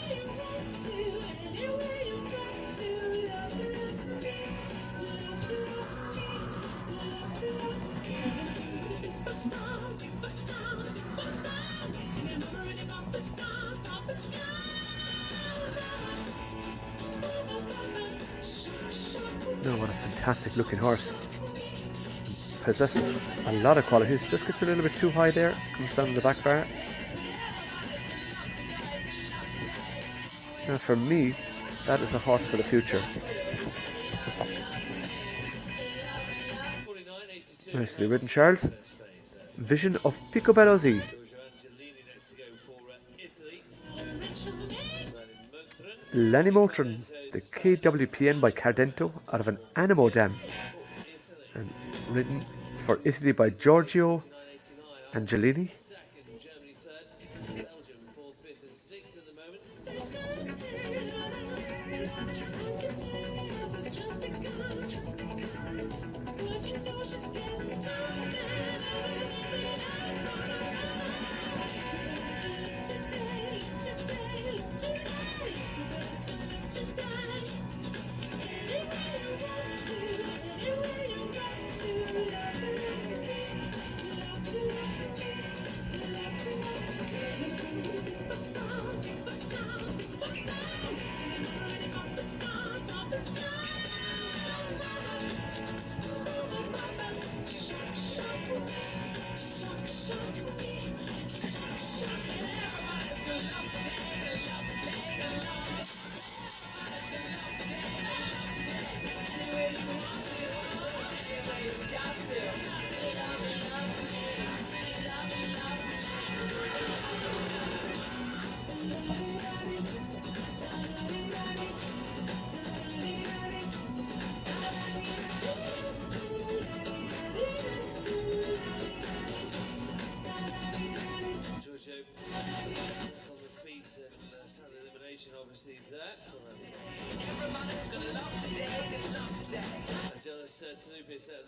E: No, what a fantastic looking horse. Possesses a lot of qualities, just gets a little bit too high there, comes down the back bar. Now for me, that is a horse for the future. Nicely ridden, Charles. Vision of Picobello Z. Lanimotron, the KWPN by Cardento out of an Animo Dam. And ridden for Italy by Giorgio Angelini.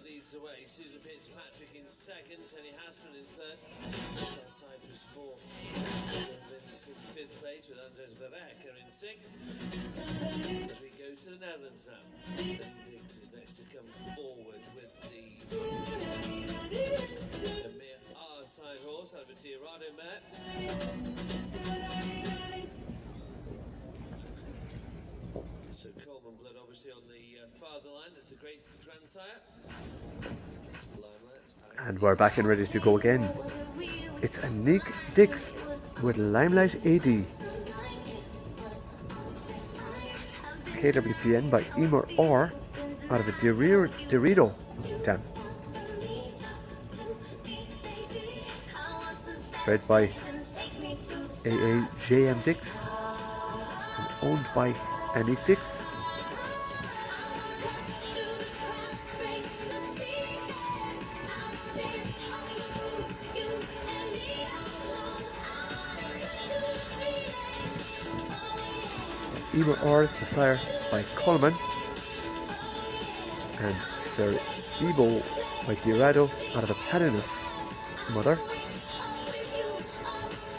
D: Leads the way. Susan Fitzpatrick in second, Tony Hassman in third. Outside was fourth. Vince in fifth place with Andres Verreker in sixth. As we go to the Netherlands now. Dix is next to come forward with the mere R-side horse out of a Diorado mare. So Coleman blood obviously on the fatherland as the great grandsire.
E: And we're back and ready to go again. It's Anique Dix with Limelight AD. KWPN by Emer Orr out of a Dorito Dam. Bred by AAJM Dix and owned by Anique Dix. Emer Orr is the sire by Coleman. And Sir Ebo by Diarado out of a Padinas mother.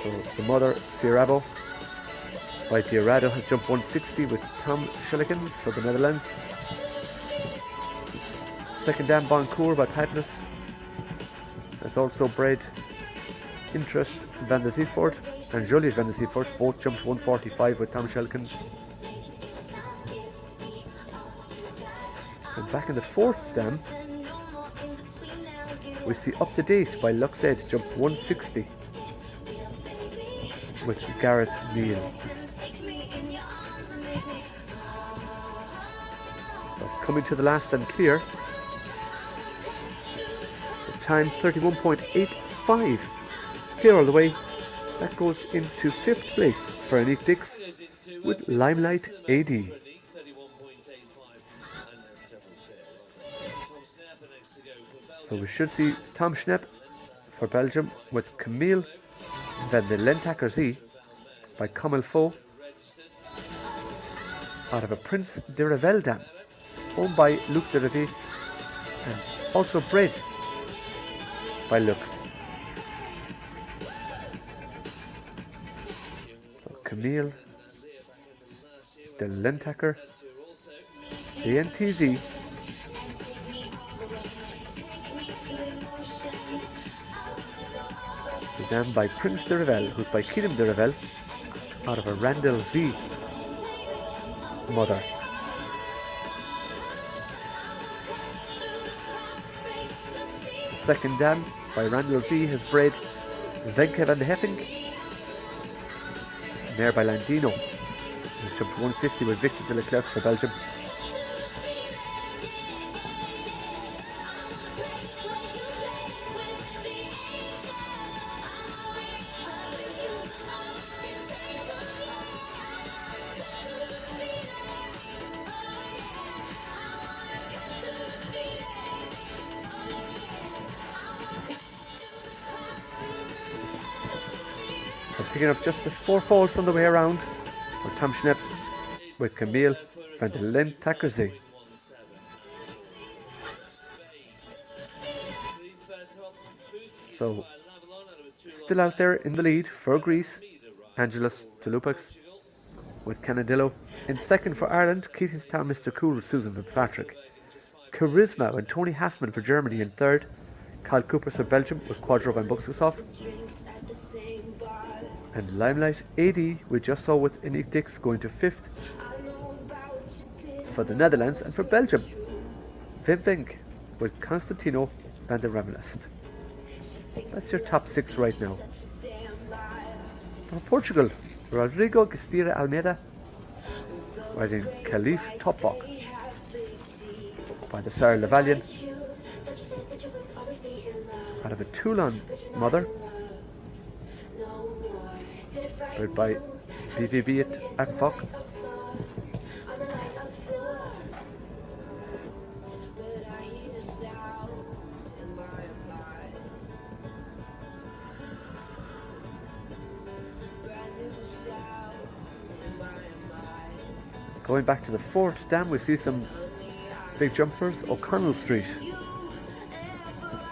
E: So the mother, Sirabo by Diarado, has jumped 160 with Tom Schillikens for the Netherlands. Second dam, Boncourt by Patnus has also bred Interest Van der Seafort and Julius Van der Seafort, both jumped 145 with Tom Schillikens. And back in the fourth dam, we see Up to Date by Luxed jump 160 with Gareth Neal. So coming to the last and clear, the time 31.85, clear all the way. That goes into 5th place for Anique Dix with Limelight AD. So we should see Tom Schnepp for Belgium with Camille Van de Lentacker Z by Comme Faux out of a Prince de Revel dam owned by Luc de Revie and also bred by Luc. So Camille de Lentacker, the NTZ. Dam by Prince de Revel, who's by Keenan de Revel, out of a Randall Z mother. The second dam by Randall Z has bred Venke van de Heffing, mare by Landino, who's jumped 150 with Victor de Leclerc for Belgium. Picking up just the 4 falls on the way around for Tom Schnepp with Camille Van de Lentacker Z. So, still out there in the lead for Greece, Angelos Touloupax with Canadillo. In second for Ireland, Keatingstown Mr. Cool with Susan Fitzpatrick. Charisma and Tony Hassman for Germany in third. Kyle Cooper for Belgium with Quadro Van Buxusov. And Limelight AD we just saw with Anique Dix going to 5th for the Netherlands, and for Belgium Wim Vink with Constantino van der Remelist. That's your top 6 right now. For Portugal, Rodrigo Gastira Almeida riding Caliph Topvok by the Sarah Lavallion out of a Toulon mother, bred by BVB at Fock. Going back to the 4th dam, we see some big jumpers. O'Connell Street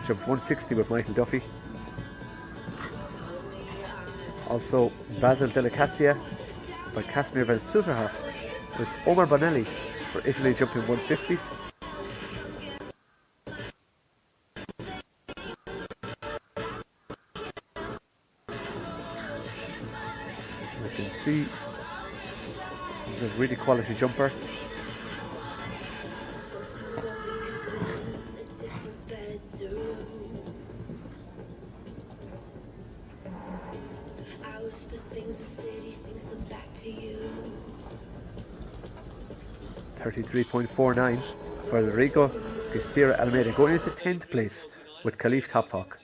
E: jumped 160 with Michael Duffy. Also Basil Delicazia by Casimir van Suterhoff with Omar Bonelli for Italy jumping 150. You can see this is a really quality jumper. $33.49 for Rodrigo Gastira Almeida, going into 10th place with Caliph Topvok.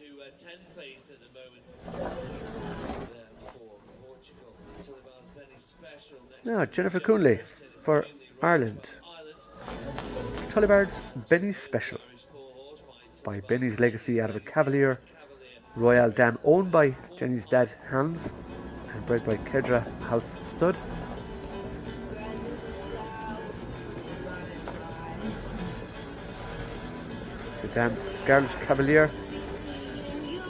E: Now Jennifer Coonley for Ireland. Tullibard's Benny Special by Benny's Legacy out of a Cavalier Royal Dam owned by Jenny's dad Hans and bred by Kedra House Stud. dam Scarlet Cavalier,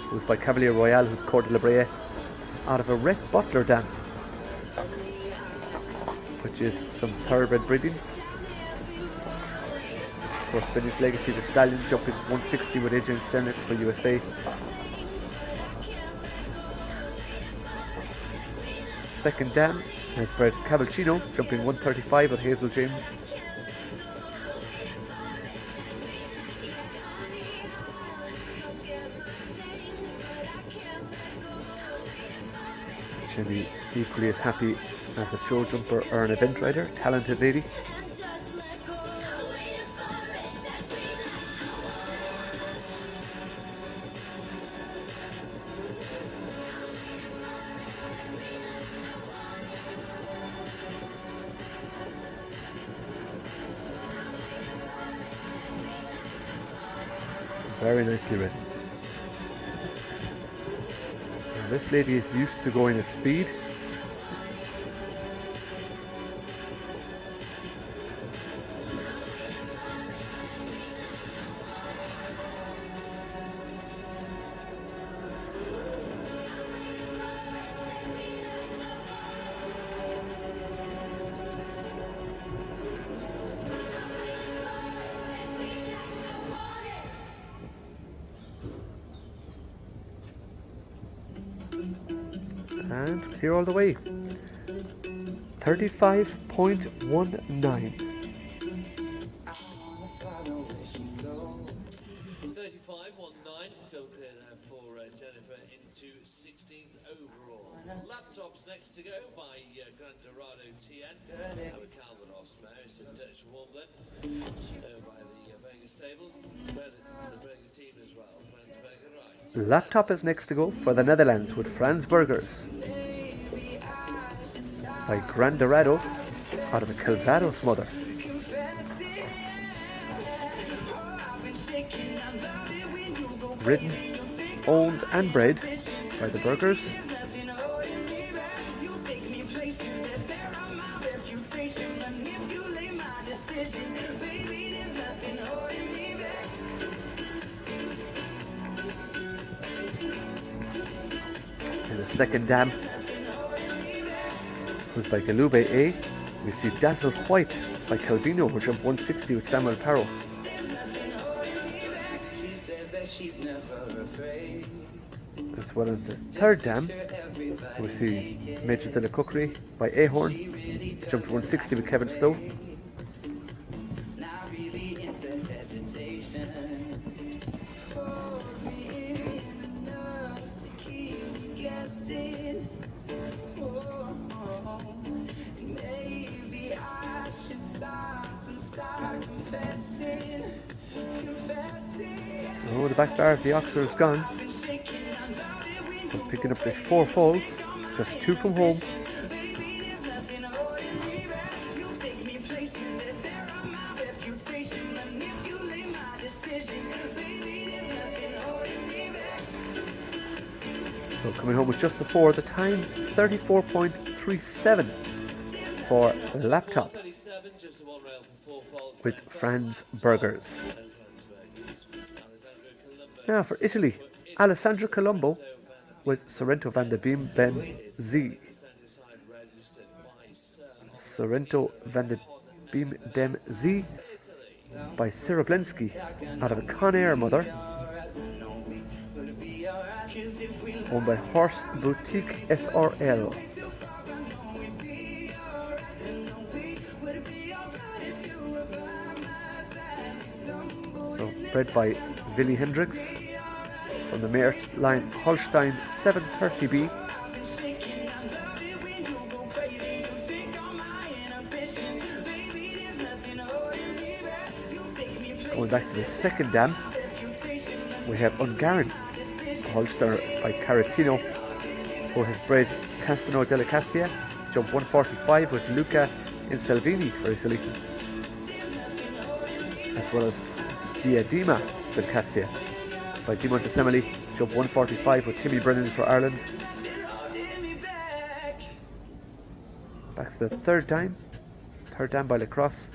E: who's by Cavalier Royale, who's Coeur de la Brea, out of a Rhett Butler dam, which is some thoroughbred breeding. Of course, Spanish Legacy, the stallion, jumping 160 with Adrian Sternick for USA. Second dam has bred Cavalcino, jumping 135 with Hazel James. She'll be equally as happy as a show jumper or an event rider, talented lady. Very nicely ridden. Now this lady is used to going at speed. And clear all the way. 35.19.
D: 35.19, double clear there for Jennifer into 16th overall. Laptops next to go by Grand Dorado TN. Our Calvados mare, it's a Dutch Warbler by the Vega Stables. The Berger team as well, Franz Berger rides.
E: Laptop is next to go for the Netherlands with Franz Burgers by Grand Dorado out of a Calvados mother. Ridden, owned and bred by the Burgers. In the second dam, who's by Galube A, we see Dazzle White by Calvino, who jumped 160 with Samuel Parrow. As well as the third dam, we see Major de la Cookery by Ahorn, jumped 160 with Kevin Stowe. Oh, the back bar of the Oxer is gone. So picking up the 4 foals, just 2 from home. So coming home with just the 4, the time 34.37 for Laptop with Franz Burgers. Now for Italy, Alessandro Colombo with Sorrento van de Beem Ben Z. Sorrento van de Beem Dem Z by Siroblenski out of a Conair mother, owned by Horse Boutique SRL. So bred by Willy Hendricks from the mare line Holstein 730B. Going back to the second dam, we have Ungarin, a Holster by Caratino, who has bred Castano della Cassia, jumped 145 with Luca Insalvini for Italy, as well as Diadema del Cassia by Di Montesemoli, jumped 145 with Timmy Brennan for Ireland. Back to the third dam by Lacrosse,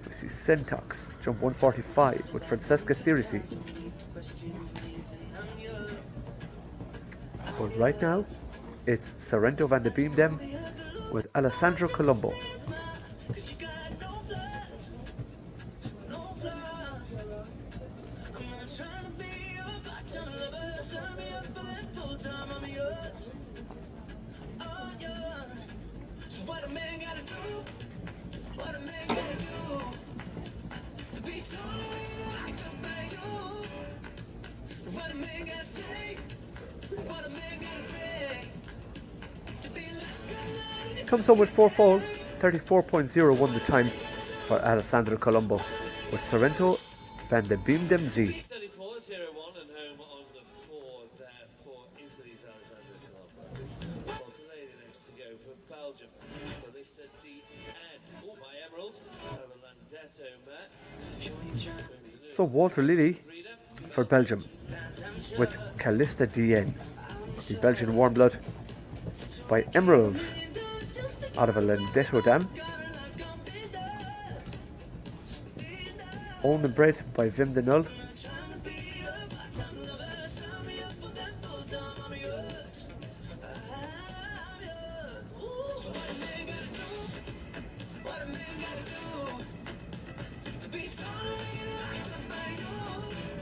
E: We see Sentox jump 145 with Francesca Cirisi. But right now, it's Sorrento van de Beemdem with Alessandro Colombo. Comes home with 4 falls, 34.01 the time for Alessandro Colombo, with Sorrento van de Beemdem Z.
D: 34.01 and home on the 4 there for Italy's Alessandro Colombo. Lady next to go for Belgium. Ballista D and by Emerald over Landetto Matt.
E: So Walter Lilly for Belgium with Callista DN. The Belgian warm blood by Emerald out of a Landetto dam. Owned and bred by Wim de Nul.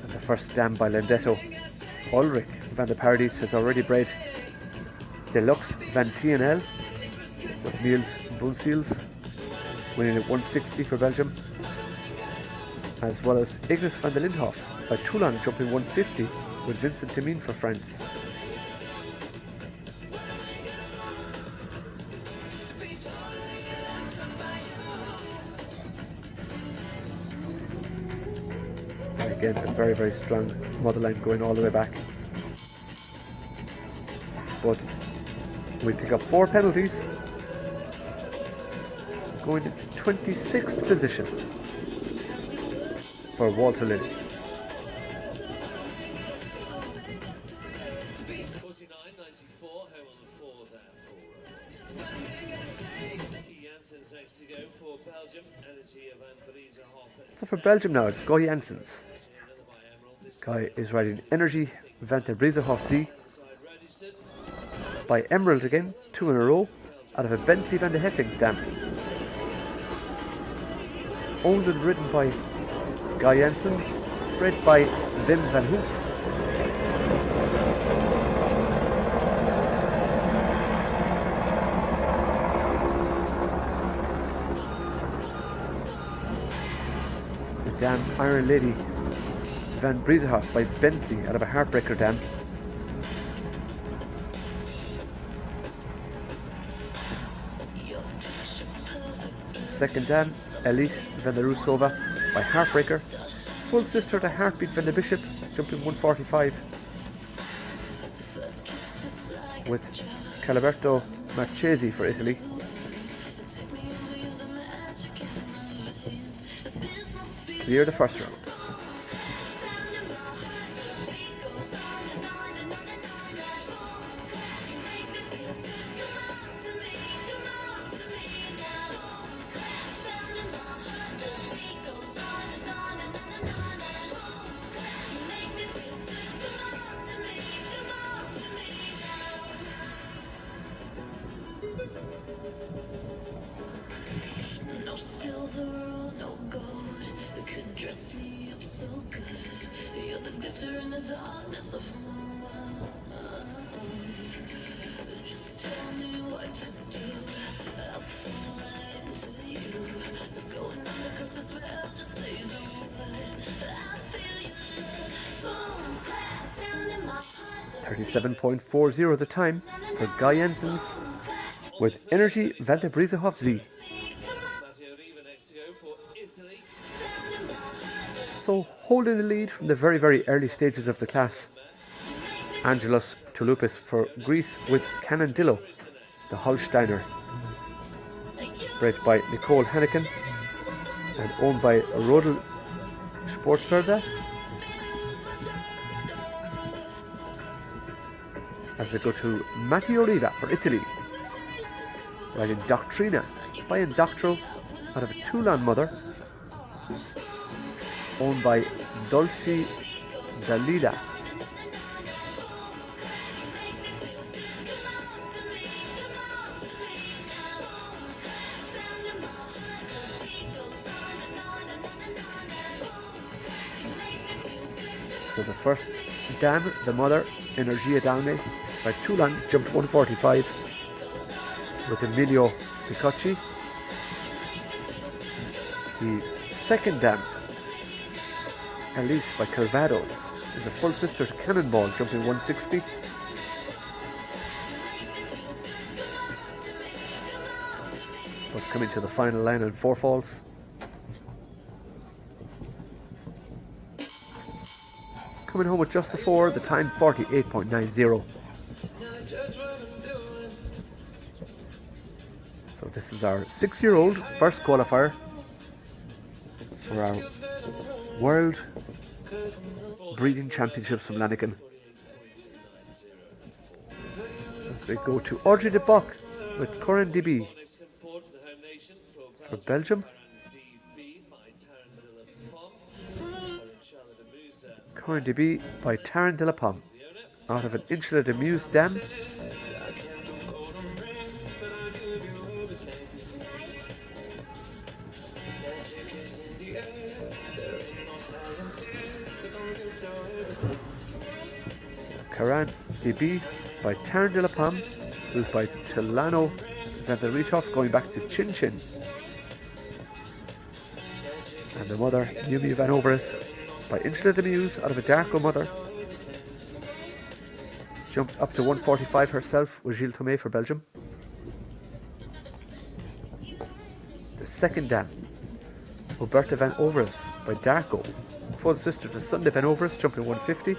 E: And the first dam by Landetto. Ulrich van der Paradise has already bred Deluxe Van TNL with Niels Bunseels winning at 160 for Belgium, as well as Ignis van der Lindhoff by Toulon jumping 150 with Vincent Timine for France. And again, a very, very strong motherline going all the way back. But we pick up 4 penalties, going into 26th position for Walter Lilly.
D: 49.94 home on the 4 there for Janssens next to go for Belgium. Energy van Briesehoff.
E: So for Belgium now, it's Guy Janssens. Guy is riding Energy van der Briesehoff Z by Emerald again, 2 in a row, out of a Bentley van de Heffing dam. Owned and ridden by Guy Janssens, bred by Wim van Hoof. The dam Iron Lady van Briesehoff by Bentley out of a Heartbreaker dam. Second dam, Elite van der Rusova by Heartbreaker. Full sister to Heartbeat van der Bishop, jumping 145. With Caliberto Marchesi for Italy. Clear the first round.
G: No silver or no gold could dress me up so good. You're the glitter in the darkness of my world. Just tell me what to do. I'll fall right into you. Going under 'cause it's well, just say the word. I feel your love. Boom, class, sound in my heart.
E: 37.40 the time for Guy Janssens with Energy van der Briesehoff Z. So holding the lead from the very, very early stages of the class, Angelos Touloupis for Greece with Canandillo, the Holsteiner, bred by Nicole Lanaken and owned by Rodel Sportsverda. As we go to Matteo Riva for Italy, riding Doctrina by Indoctro out of a Toulon mother owned by Dolce Dalida. So the first dam, the mother, Energia Dame, by Toulon, jumped 145 with Emilio Picocci. The second dam, Elise by Calvados, is a full sister to Cannonball, jumping 160. But coming to the final line on 4 falls. Coming home with just the 4, the time 48.90. So this is our 6-year-old first qualifier for our World Breeding Championships from Lanaken. As we go to Audrey de Bock with Corin DB for Belgium. Corin DB by Taran de la Pomme out of an Insula de Muse dam. Karan DB by Taran de la Pomme, who's by Tilano Vanderitoff, going back to Chin Chin. And the mother, Yumi Van Overis, by Insula de Muse out of a Darko mother. Jumped up to 145 herself with Gilles Thomé for Belgium. The second dam, Roberta Van Overis by Darko, full sister to Sunday Van Overis, jumping 150.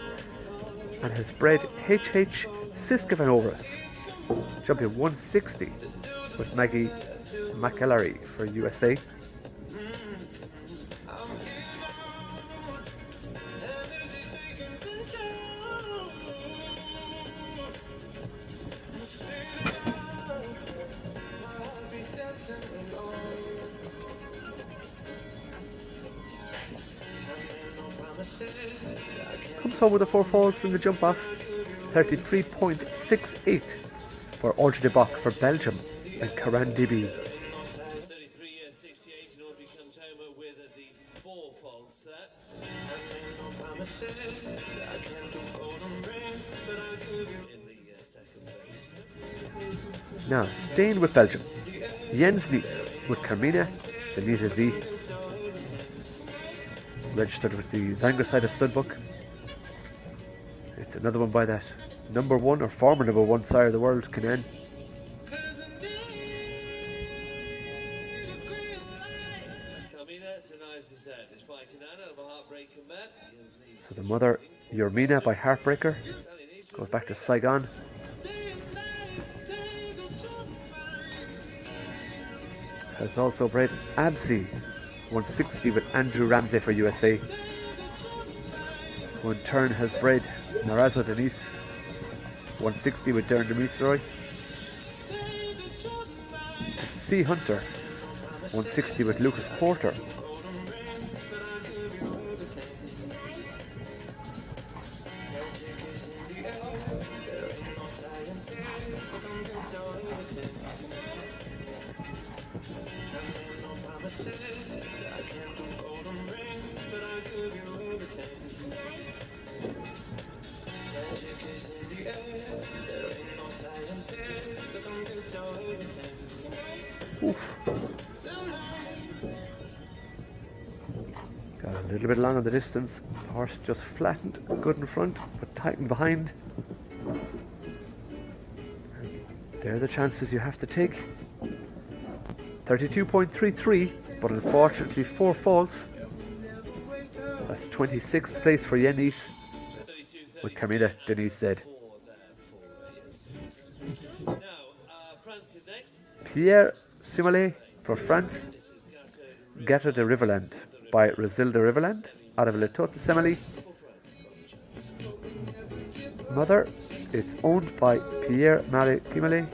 E: And has bred HH Siska Van Overis, jumping 160 with Maggie McElary for USA. Comes home with the 4 falls from the jump off, 33.68 for Audrey de Bock for Belgium and Karan DB.
D: 33.68 and Audrey comes home with the 4 faults there. In the second phase.
E: Now, staying with Belgium, Jens Nies with Carmina, Denise Z, registered with the Zangerside Studbook. It's another one by that number 1 or former number 1 sire of the world, Kenan. So the mother, Yormina by Heartbreaker, goes back to Saigon. Has also bred Absi 160 with Andrew Ramsey for USA. Who in turn has bred Narazo Denise 160 with Darren Demisroy. Sea Hunter 160 with Lucas Porter. Got a little bit long on the distance. The horse just flattened, good in front, but tightened behind. They're the chances you have to take. 32.33, but unfortunately 4 faults. That's 26th place for Yenis with Camila Denise Z. Pierre Simolet for France, Gata de Riverland by Rosilda Riverland out of Le Tote de Semely. Mother, it's owned by Pierre Marie Kimele.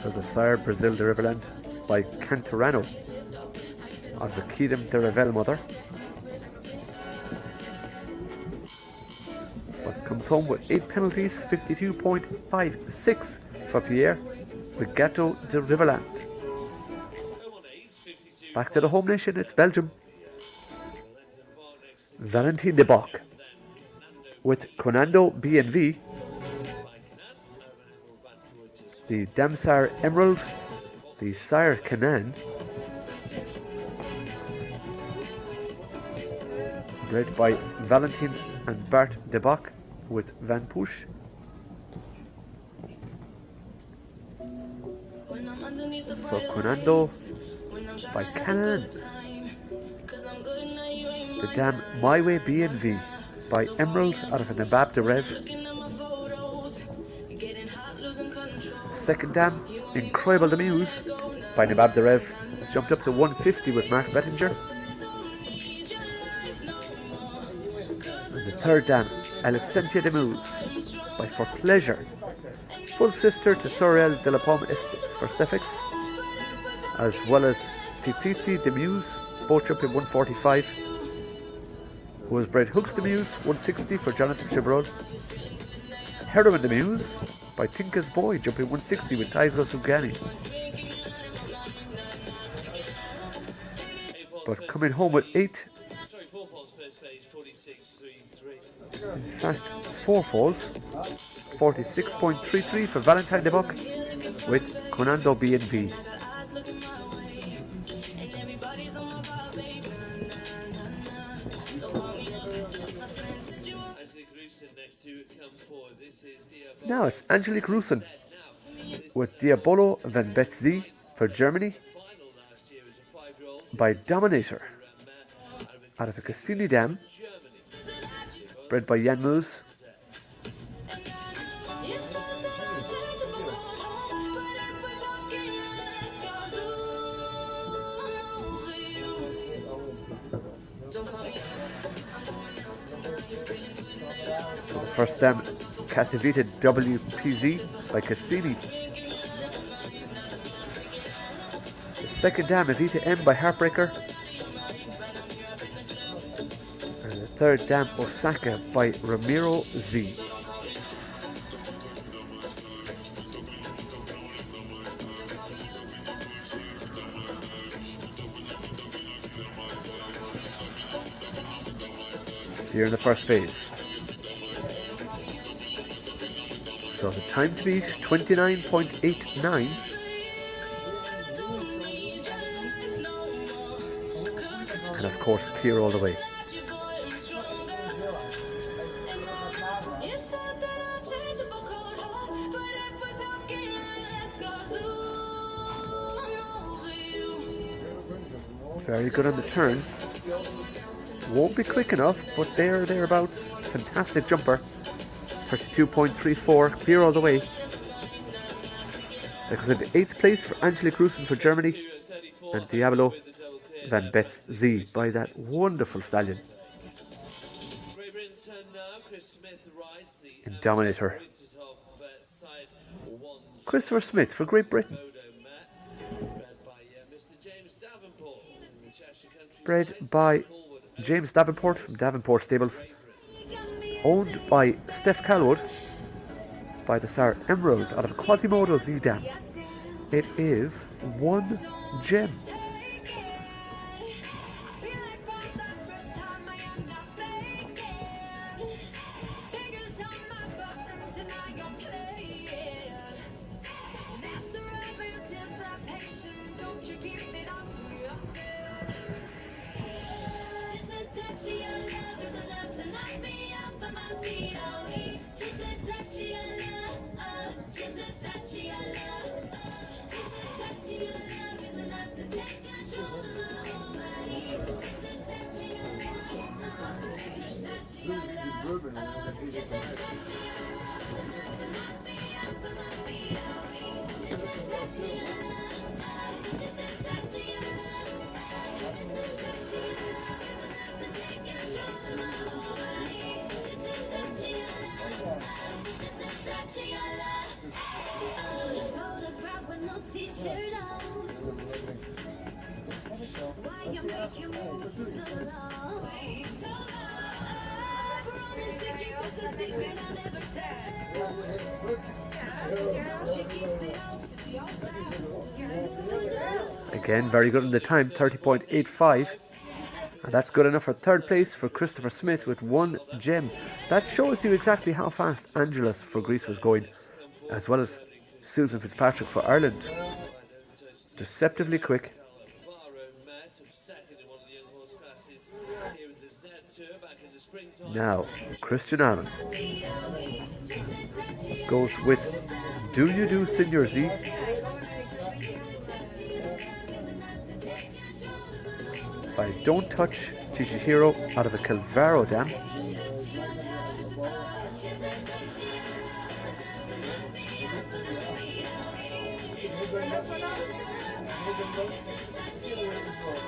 E: So the sire Brazil de Riverland by Cantarano of the Kingdom de Revel mother. But comes home with 8 penalties, 52.56 for Pierre Regato de Riverland. Back to the home nation, it's Belgium. Valentin de Bock with Conando BNV. The Damsar Emerald, the Sire Canan, bred by Valentin and Bart de Bock with Van Push. So Conando by Canan. The Dam My Way BNV by Emerald out of Nabab de Rev. Second dam, Incroyable the Muse by Nabab the Rev, jumped up to 150 with Mark Bettinger. And the third dam, Alexandria de Muse by For Pleasure, full sister to Sorel de la Pomme for Stefix, as well as Titizi de Muse, both jumped in 145, who was bred Hooks de Muse, 160 for Jonathan Chabrol. Heroin de Muse by Tinka's Boy, jumping 160 with Taisgo Sugani. But coming home with 8, in fact 4 falls, 46.33 for Valentine de Bock with Conando B&V. Now it's Angelique Rusin with Diabolo Van Betzi for Germany by Dominator out of the Cassini Dam, bred by Jan Moos. So the first dam, Casavita WPZ by Cassini. The second dam, Avita M by Heartbreaker. And the third dam, Osaka by Ramiro Z. Here in the first phase. So the time to beat, 29.89. And of course, clear all the way. Very good on the turn. Won't be quick enough, but thereabouts. Fantastic jumper. 32.34, clear all the way. That goes into 8th place for Angelique Rusin for Germany, and Diablo Van Betz Z by that wonderful stallion. And Dominator. Christopher Smith for Great Britain. Bred by James Davenport from Davenport Stables. Owned by Steph Calwood by the Sire Emerald out of Quasimodo Z Dam. It is 1 gem.
G: Just a touch of your love. Why you make your move so long? I promise to keep this a secret I never tell. She keep it on your side.
E: Again, very good in the time, 30.85. And that's good enough for third place for Christopher Smith with 1 gem. That shows you exactly how fast Angelus for Greece was going, as well as Susan Fitzpatrick for Ireland. Deceptively quick. Now, Christian Allen goes with Do You Do Senior Z by Don't Touch Chihiro out of the Calvaro Dam.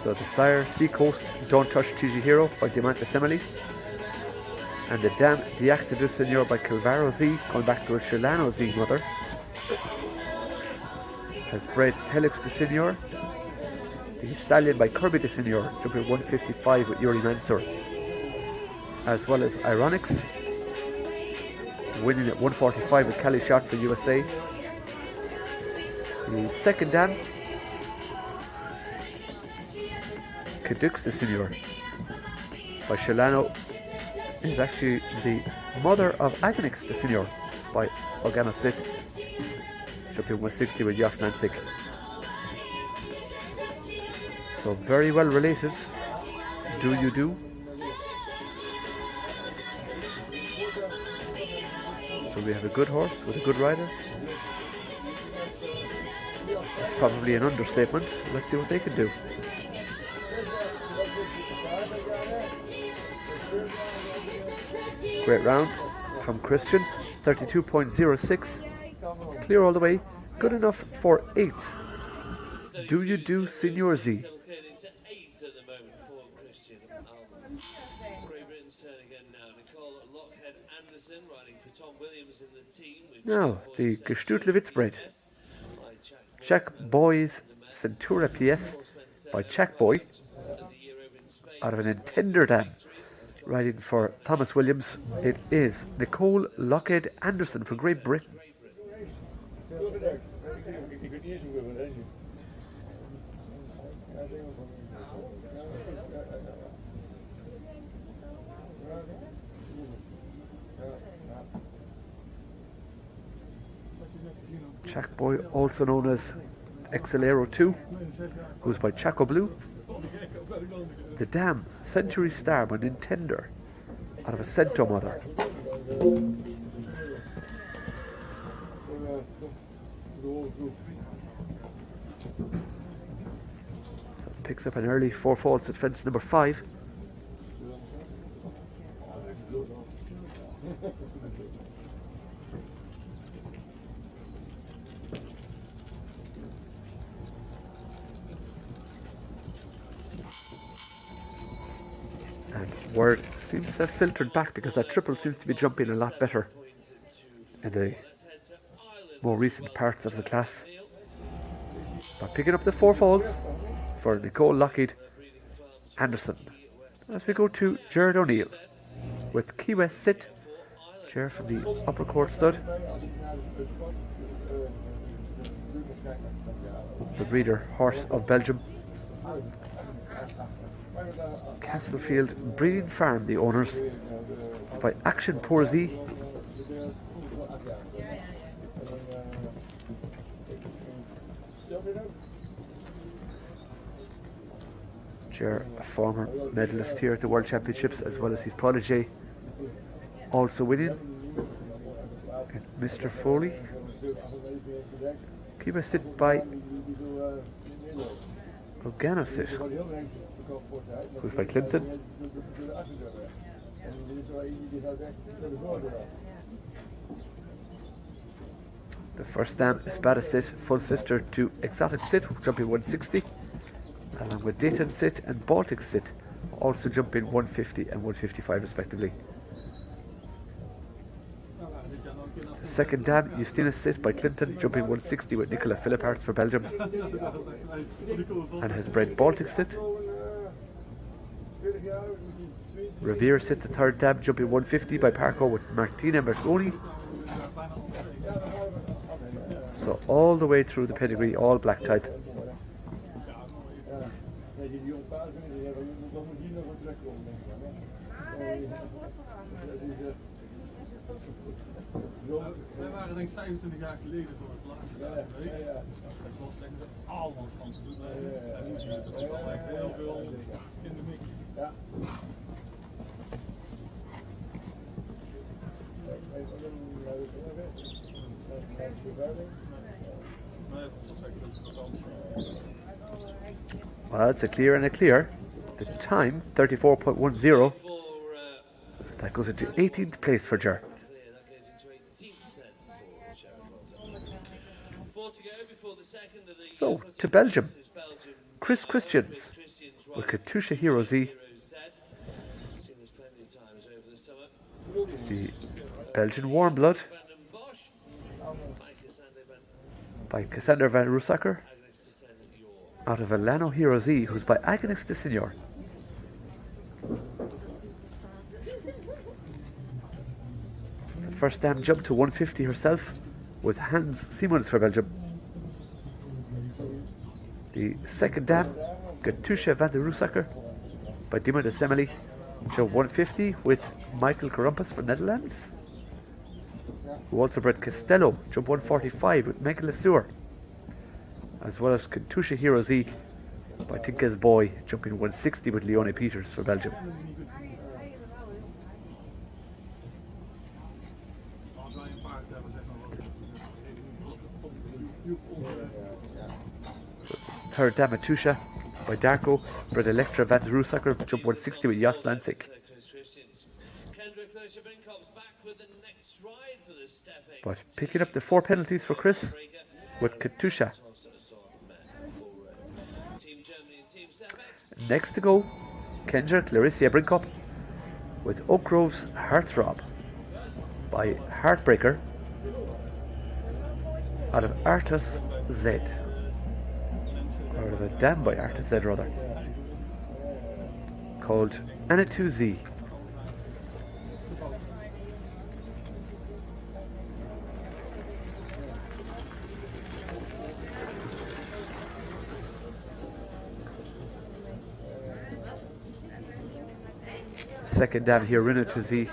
E: So the Sire Seacoast Don't Touch Chihiro by Diamante Semele. And the Dam Diax du Senor by Calvaro Z, going back to a Chilano Z mother. Has bred Helix de Senor. The Stallion by Kirby de Senor, jumping 155 with Yuri Mansour. As well as Ironics, winning at 145 with Cali Shot for USA. The second Dam, Cadux de Senor by Chilano, is actually the mother of Agonix de Senor by Organo Sit, jumping 160 with Yoss Nansik. So very well related. Do You Do. So we have a good horse with a good rider. That's probably an understatement. Let's see what they can do. Great round from Christian. 32.06. Clear all the way. Good enough for 8th. Do You Do Senior Z. Now, the Gestutlewitz bred. Czech Boys Centura PS by Czech Boy out of an Intender Dam. Riding for Thomas Williams, it is Nicole Lockhead Anderson for Great Britain. Czech Boy, also known as Excelero 2, who's by Chaco Blue. The Dam, Century Star by Nintendo, out of a Cento mother. So picks up an early 4 faults at fence number 5. Word seems to have filtered back because that triple seems to be jumping a lot better in the more recent parts of the class. But picking up the 4 falls for Nicole Lockheed Anderson. As we go to Jared O'Neill with Key West Sit, Jared from the upper court stud. The breeder horse of Belgium. Castlefield Breeding Farm, the owners, by Action Pour Z. Ger, a former medalist here at the World Championships, as well as his protege, also winning. And Mr. Foley. Keep a sit by Organo Sit, who's by Clinton. The first dam is Spada Sit, full sister to Exotic Sit, jumping 160, along with Dayton Sit and Baltic Sit, also jumping 150 and 155 respectively. The Second dam, Justina Sit by Clinton, jumping 160 with Nicola Philipparts for Belgium. And has bred Baltic Sit. Revere Sit, the third dam, jumping 150 by Parco with Martina Merconi. So all the way through the pedigree, all black type.
C: Wij waren denk ik 25 jaar geleden voor het laatste week. Het was denk ik allemaal van te doen. Er was echt heel veel in de mix.
E: Well, it's a clear and a clear. The time, 34.10. That goes into 18th place for Ger. So, to Belgium. Chris Christians with Katusha Hero Z. The Belgian Warm Blood by Cassandra van Roosacker. Out of Alano Hero Z, who's by Agnes de Senior. The first dam jumped to 150 herself with Hans Simons for Belgium. The second dam, Katusha van der Roosacker by Dima de Semeli, jumped 150 with Michael Karumpus for Netherlands, who also bred Castello, jumped 145 with Megan Lesueur, as well as Katusha Hero Z by Tinka's Boy, jumping 160 with Leone Peters for Belgium. Third dam, Atusha by Darko, bred Electra van der Roosacker, jumped 160 with Jos Lansik. But picking up the 4 penalties for Chris with Katusha. Next to go, Kendra Clarissa Brinkop with Oak Grove's Heartthrob by Heartbreaker out of Artus Z. Or out of a dam by Artus Z rather. Called Anitu Z. Second dam here, Rina to Z,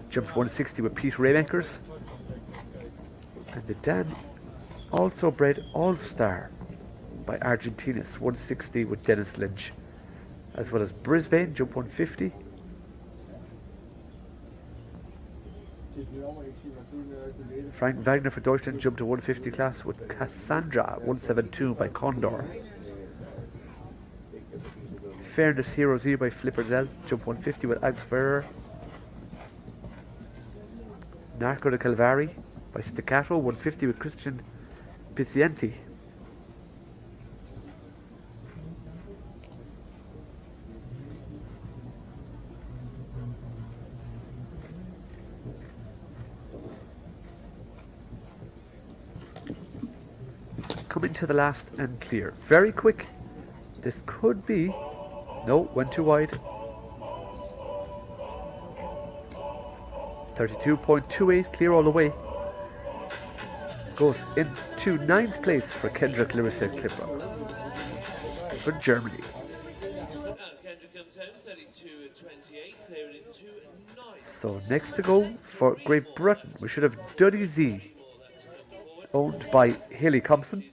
E: jumped 160 with Pete Raymakers. And the dam also bred All Star by Argentinus, 160 with Dennis Lynch. As well as Brisbane, jumped 150. Frank Wagner for Deutschland jumped to 150 class with Cassandra, 172 by Condor. Fairness Hero Z by Flipper Zell, jump 150 with Ags Ferrer. Narco de Calvari by Staccato, 150 with Christian Pizzienti. Coming to the last and clear. Very quick. This could be... No, went too wide. 32.28, clear all the way. Goes into 9th place for Kendra Clarissa Clipper for Germany. So next to go for Great Britain, we should have Duddy Z, owned by Haley Compson.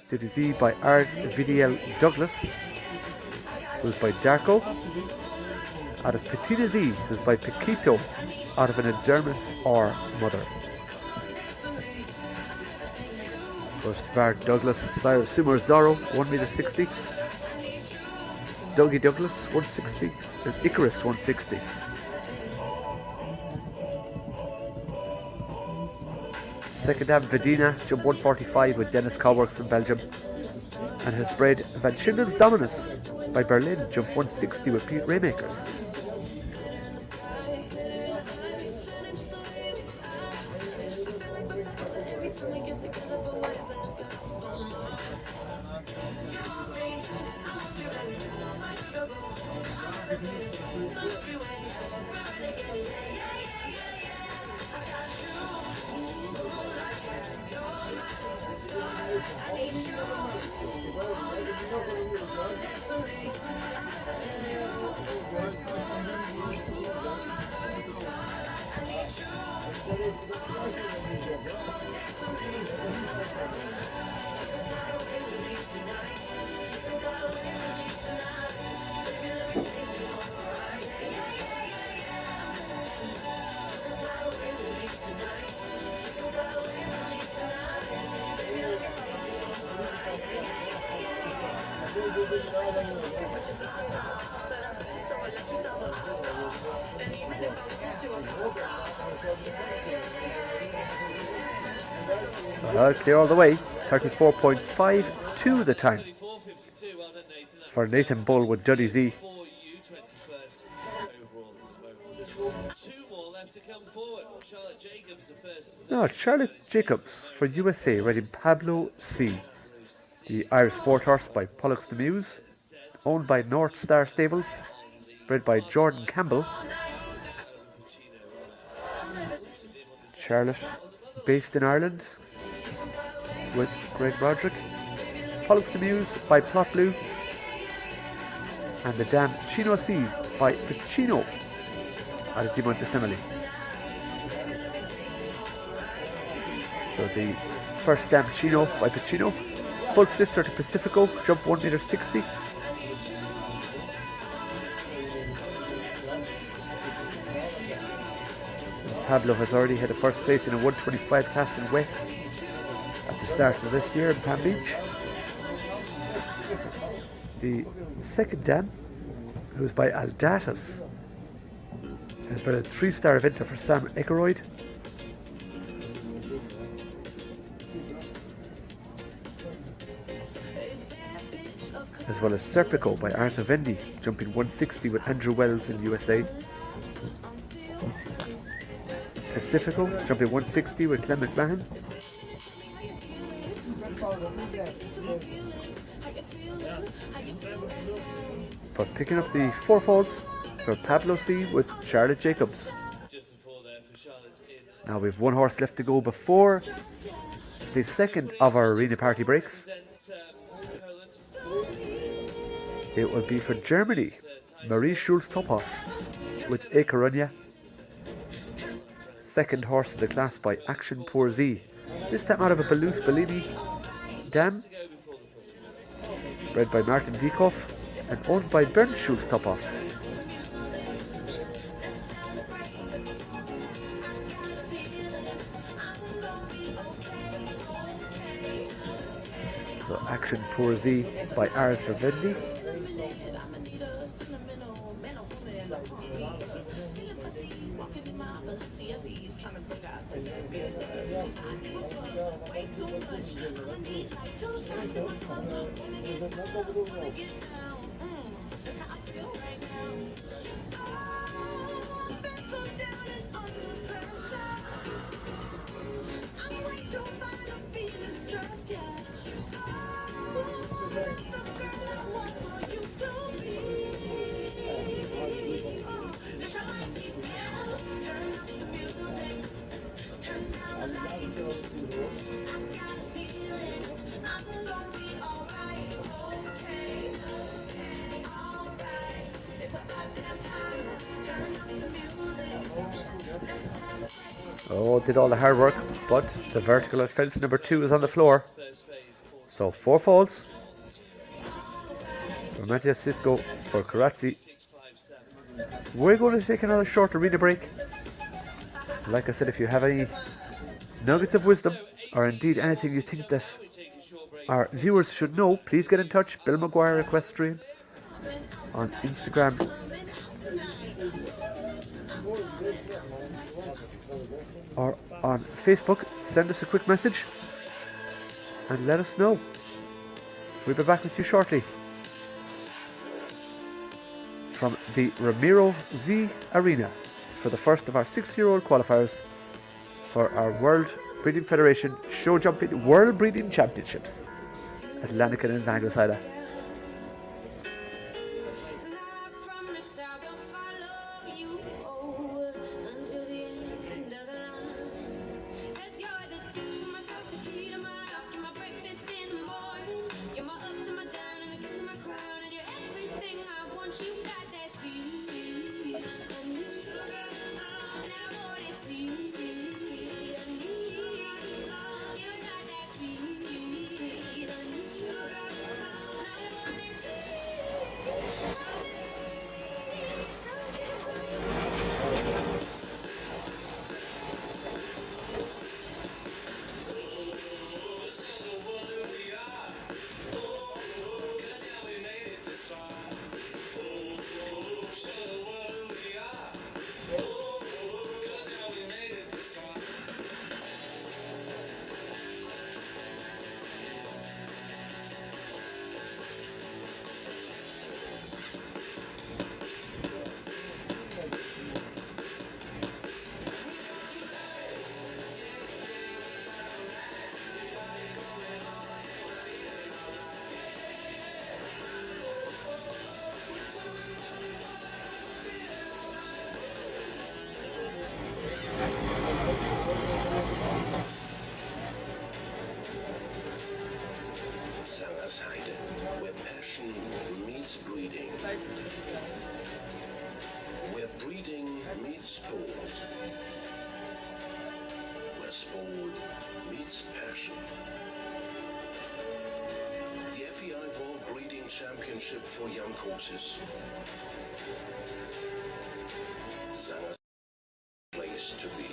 E: Duddy Z by Ard VDL Douglas, who's by Darko. Out of Patina Z, who's by Paquito, out of an Dermot or Mother. First Var Douglas, sire of Sumer Zorro, 1.60 m. Dougie Douglas, 160, and Icarus, 160. Second dam, Vedina, jump 145 with Dennis Cowworks from Belgium, and has bred Van Schindlen's Dominus by Berlin, jump 160 with Pete Raymakers. Clear all the way, 34.52 the time for Nathan Bull with Duddy Z. No, Charlotte Jacobs for USA, riding Pablo C. The Irish Sport Horse by Pollux the Muse, owned by North Star Stables, bred by Jordan Campbell. Charlotte, based in Ireland, with Greg Roderick. Pollux the Muse by Plot Blue, and the dam Chino C by Pacino out of Di Montesemoli. So the first dam Chino by Pacino, full sister to Pacifico, jump 1.60 meters. Pablo has already had a first place in a 125 class in West at the start of this year in Palm Beach. The second dam, who's by Aldatas, has been a 3-star eventer for Sam Eckeroyd. As well as Serpico by Arthur Vendy, jumping 160 with Andrew Wells in USA. Pacifico, jumping 160 with Clement Mahan. But picking up the 4 falls for Pablo C with Charlotte Jacobs. Now we've 1 horse left to go before the second of our arena party breaks. It will be for Germany, Marie Schulz-Tophoff with A Coruña. Second horse in the class by Action Pour Z. This time out of a Belus Bellini dam, bred by Martin Diekoff and owned by Bernd Schulz-Tophoff. So Action Pour Z by Arthur Vendy. Oh, did all the hard work, but the vertical at fence number 2 is on the floor. So 4 falls for Matthias Cisco for Carazzi. We're going to take another short arena break. Like I said, if you have any nuggets of wisdom, or indeed anything you think that our viewers should know, please get in touch. Bill Maguire Equestrian on Instagram. Or on Facebook, send us a quick message and let us know. We'll be back with you shortly. from the Ramiro Z Arena for the first of our 6-year-old qualifiers for our World Breeding Federation Show Jumping World Breeding Championships at Lanaken in Vanglosida.
F: Where passion meets breeding. Where breeding meets sport. Where sport meets passion. The FEI World Breeding Championship for young horses. Sanger's place to be.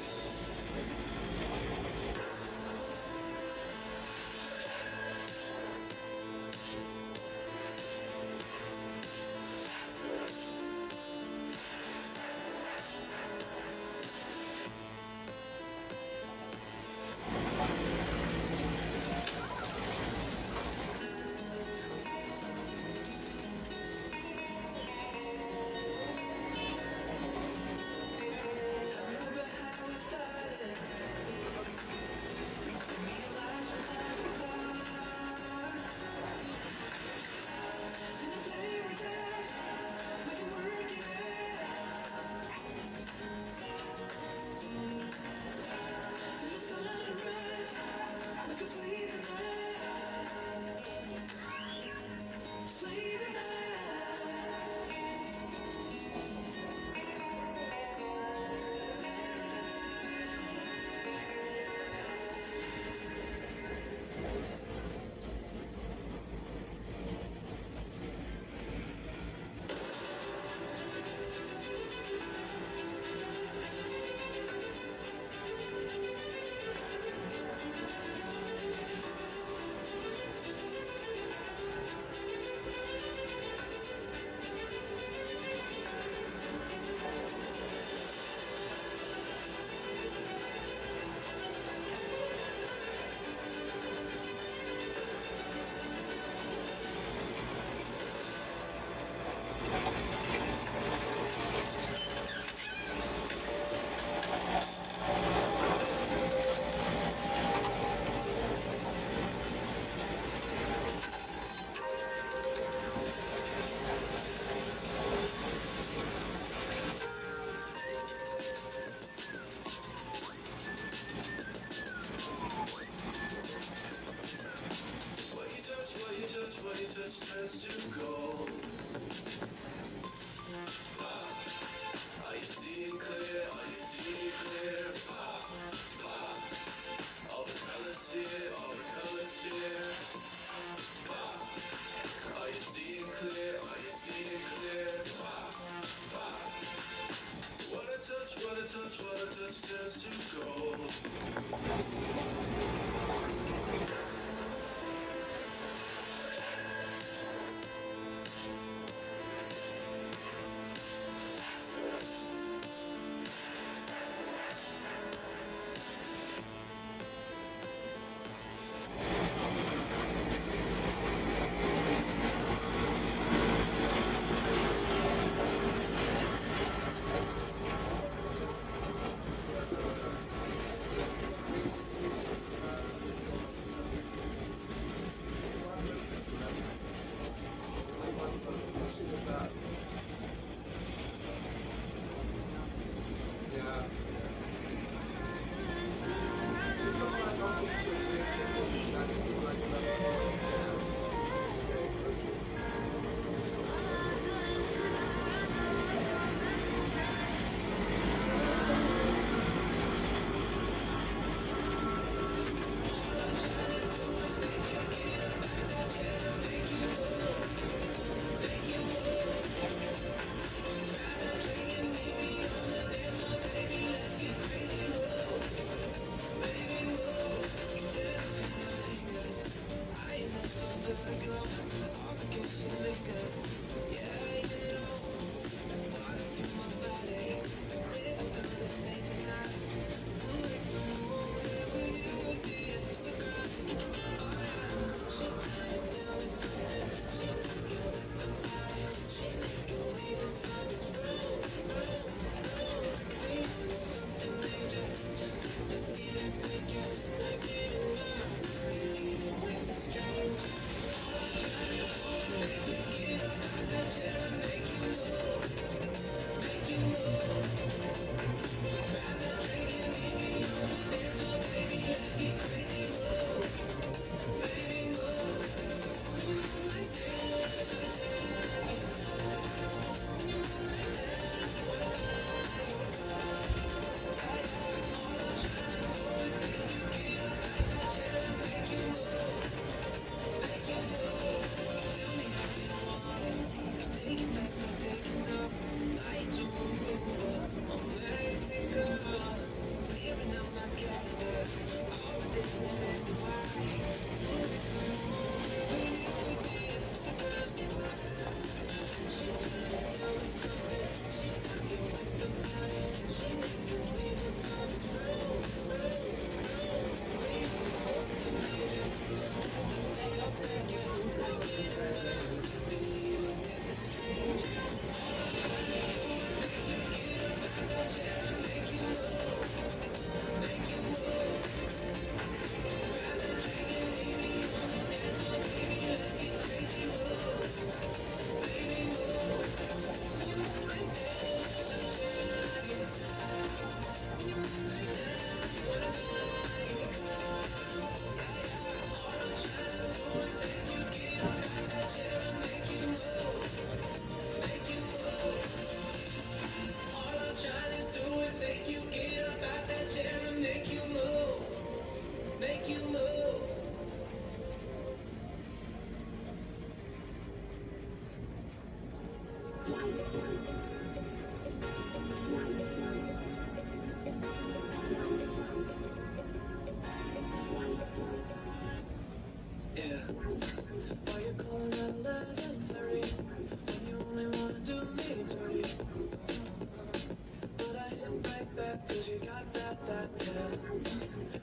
G: Cause you got that, yeah.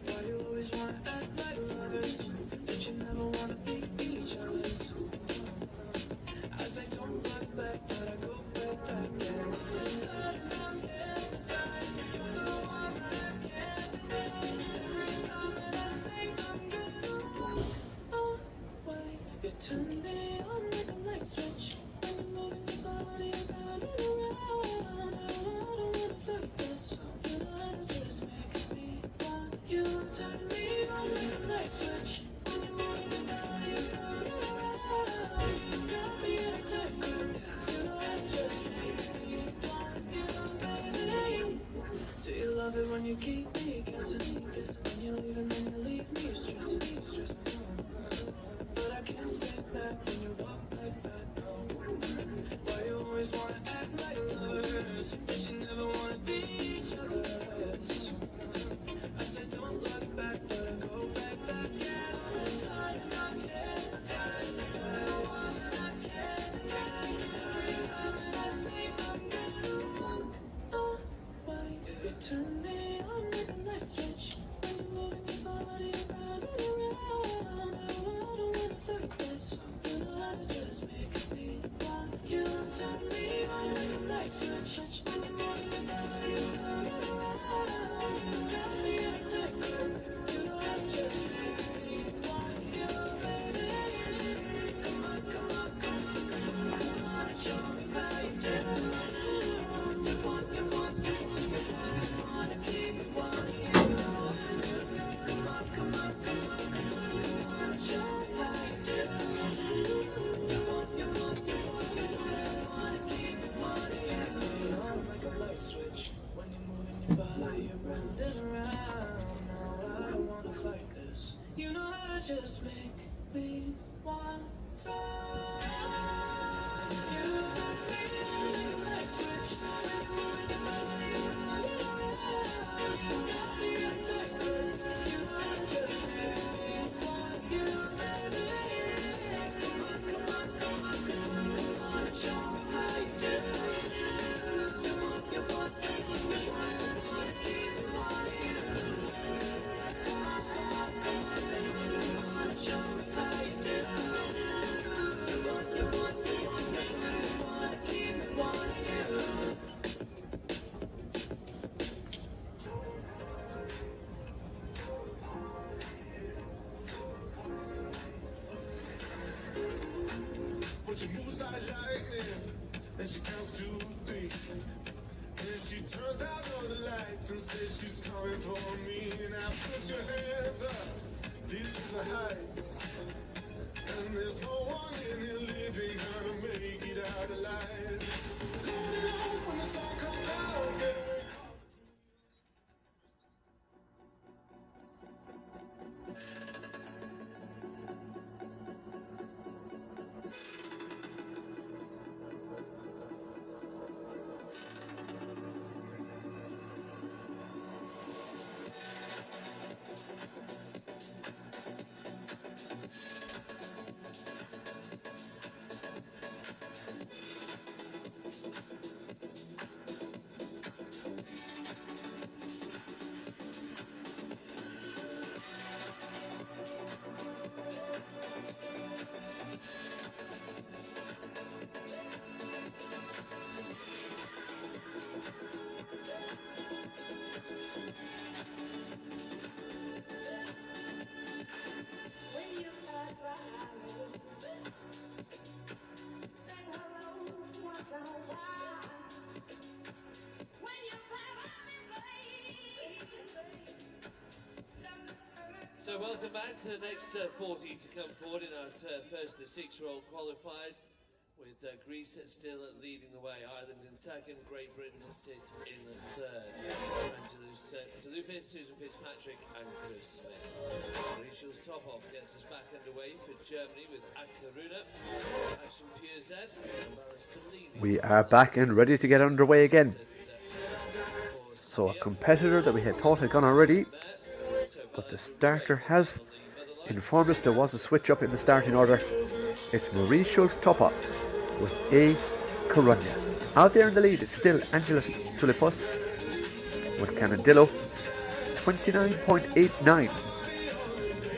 G: Why you always wanna act like lovers, but you never wanna be each other's. I say don't look back, but I go back, yeah. Inside and I'm hypnotized, you're the one that I can't deny. Every time that I say I'm good, oh, wait, you turn me on like a light switch. When you're moving your body around and around, I don't wanna fight this. You know how to just make me want you. Turn me on like a light switch. When you're moving your body around and around, you got me in a tickle. You know how to just make me want you, baby. Do you love it when you keep me guessing? When you leave and then you leave me stressing. But I can't stay back when you walk like that, no. Why you always wanna act like lovers, but you never wanna be each other's. I said don't look back, but I go back, yeah. Inside and I'm hypnotized, you're the one that I can't deny. Every time that I say I'm good, oh, why you turn me on like a light switch. When you're moving your body around and around, I don't wanna fight this. You know how to just make me want you. Turn me on like a light switch. When you're moving your body around and around, you got me in a tickle. You know how to just make me want you, baby. Come on, come on, come on, come on, come on and show me how you do. You want, you want, you want, you want, you wanna keep it wanting you. Come on, come on, come on, come on, come on and show me how you do. You want, you want, you want, you want, you wanna keep it wanting you. Turn me on like a light switch when you're moving your body around and around. Now I don't wanna fight this. You know how to just make me want to. You turn me on like a light switch when you're moving your body around and around. You got me in a tickle. You know how to just make me want you, baby. Come on, come on, come on, come on, come on and show me how you do. You want, you want, you want, you want, you wanna keep it wanting you. Come on, come on, come on, come on and show me how you do. You want, you want, you want, you want, you wanna keep it wanting you.
F: But she moves like lightning, and she counts to 3. And she turns out all the lights and says she's coming for me. Now put your hands up, this is a heist. And there's no one in here living gonna make it out alive. Let it out when the sun comes down, get away.
D: So welcome back to the next 40 to come forward in our first of the 6-year-old qualifiers, with Greece still leading the way. Ireland in second, Great Britain sits in the third. Touloupis, Susan Fitzpatrick and Chris Smith. Mauritius Topov gets us back underway for Germany with Akaruna, Action PZ, and Maris Collini.
E: We are back and ready to get underway again. So a competitor that we had thought had gone already, but the starter has informed us there was a switch up in the starting order. It's Mauritius Topov with A. Karunya. Out there in the lead, it's still Angelos Touloupis. with Canandillo. 29.89.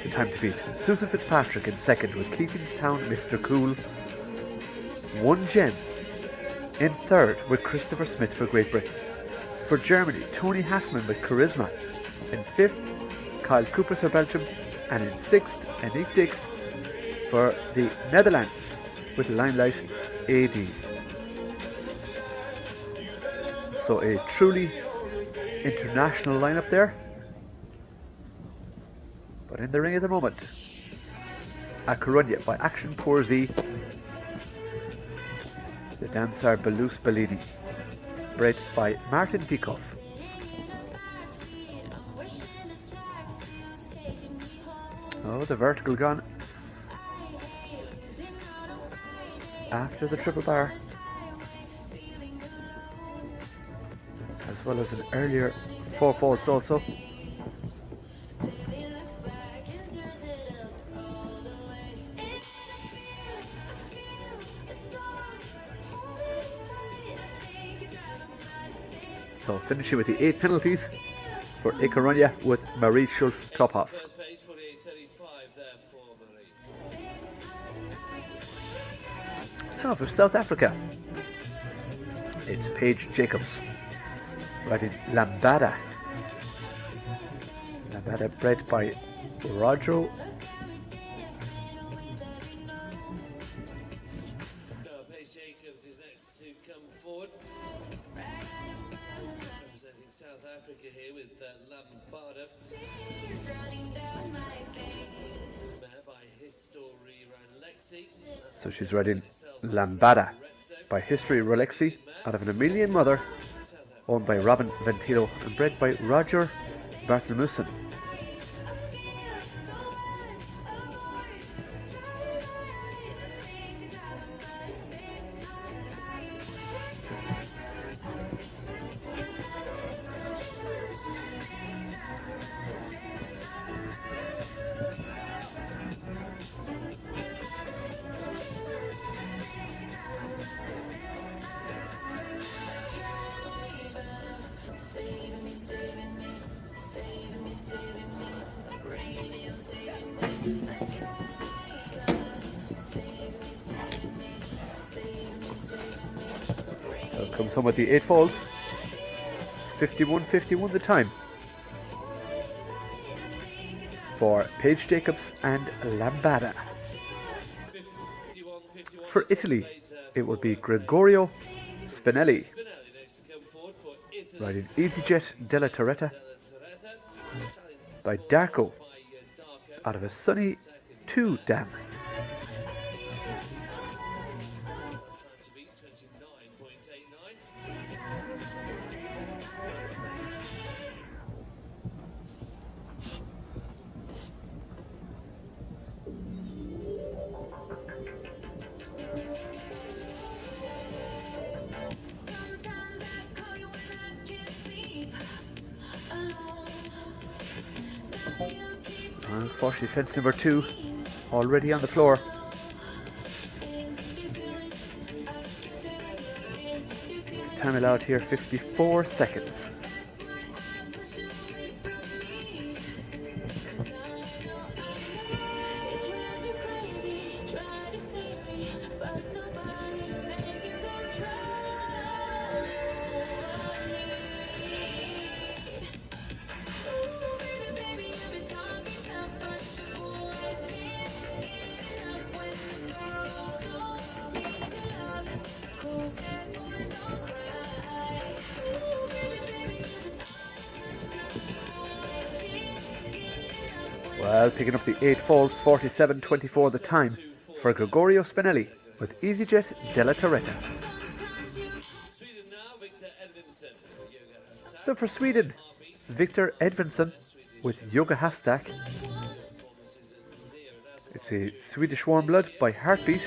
E: The time to beat. Susan Fitzpatrick in second with Keatingstown Mr. Cool. 1 gem in third with Christopher Smith for Great Britain. For Germany, Tony Hassman with Charisma. In fifth, Kyle Cooper for Belgium. And in sixth, Anique Dix for the Netherlands with Limelight AD. So a truly international lineup there. But in the ring at the moment, A Coruña by Action Poor Z. The dancer Belus Bellini, bred by Martin Dikoff. Oh, the vertical gun after the triple bar, as well as an earlier 4 falls also. So finishing with the 8 penalties for A Coruña with Marie Schultz-Tophoff.
D: First pace, 48.35 there for Marie.
E: Now for South Africa, it's Paige Jacobs riding Lambada. Lambada bred by Roger.
D: Paige Jacobs is next to come forward. Representing South Africa here with Lambada. Mare by History Rolexi.
E: So she's riding Lambada by History Rolexi out of an Emilian mother owned by Robin Ventilo and bred by Roger Bartholomuson. So comes home with the 8 falls. 51.51 the time for Paige Jacobs and Lambada. For Italy, it will be Gregorio Spinelli riding EasyJet della Torretta by Darko out of a sunny 2 dam. Unfortunately, fence number 2 already on the floor. Time allowed here 54 seconds. Well, picking up the 8 falls, 47.24 the time for Gregorio Spinelli with EasyJet della Torretta. So for Sweden, Victor Edvinsson with Yoga Hashtag. It's a Swedish warm blood by Heartbeat.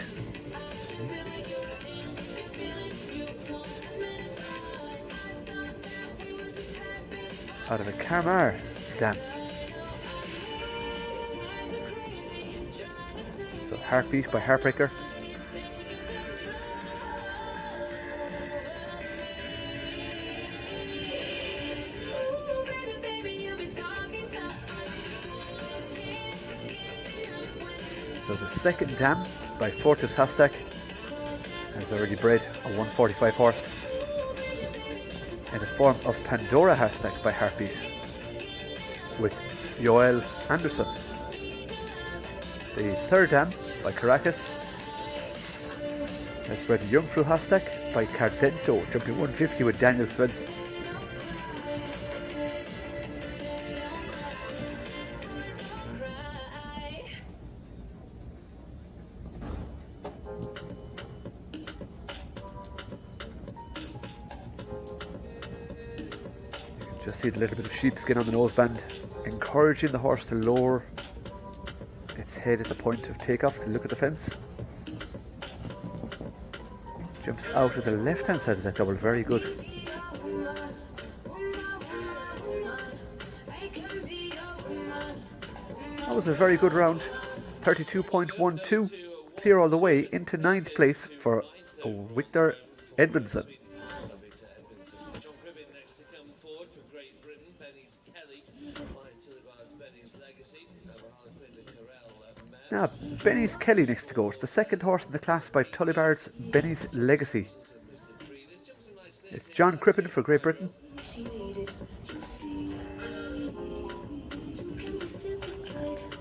E: Out of a Carmar dam. So Heartbeat by Heartbreaker. So the second dam by Fortis Hashtag has already bred a 145 horse in the form of Pandora Hashtag by Heartbeat with Joel Anderson. The third dam by Caracas has bred a Jungfrau Hashtag by Cardento, jumping 150 with Daniel Svensson. Just see the little bit of sheepskin on the noseband, encouraging the horse to lower its head at the point of takeoff to look at the fence. Jumps out of the left hand side of that double, very good. That was a very good round, 32.12, clear all the way into 9th place for Victor Edmondson. Now, Benny's Kelly next to go. It's the second horse in the class by Tullibard's Benny's Legacy. It's John Crippen for Great Britain.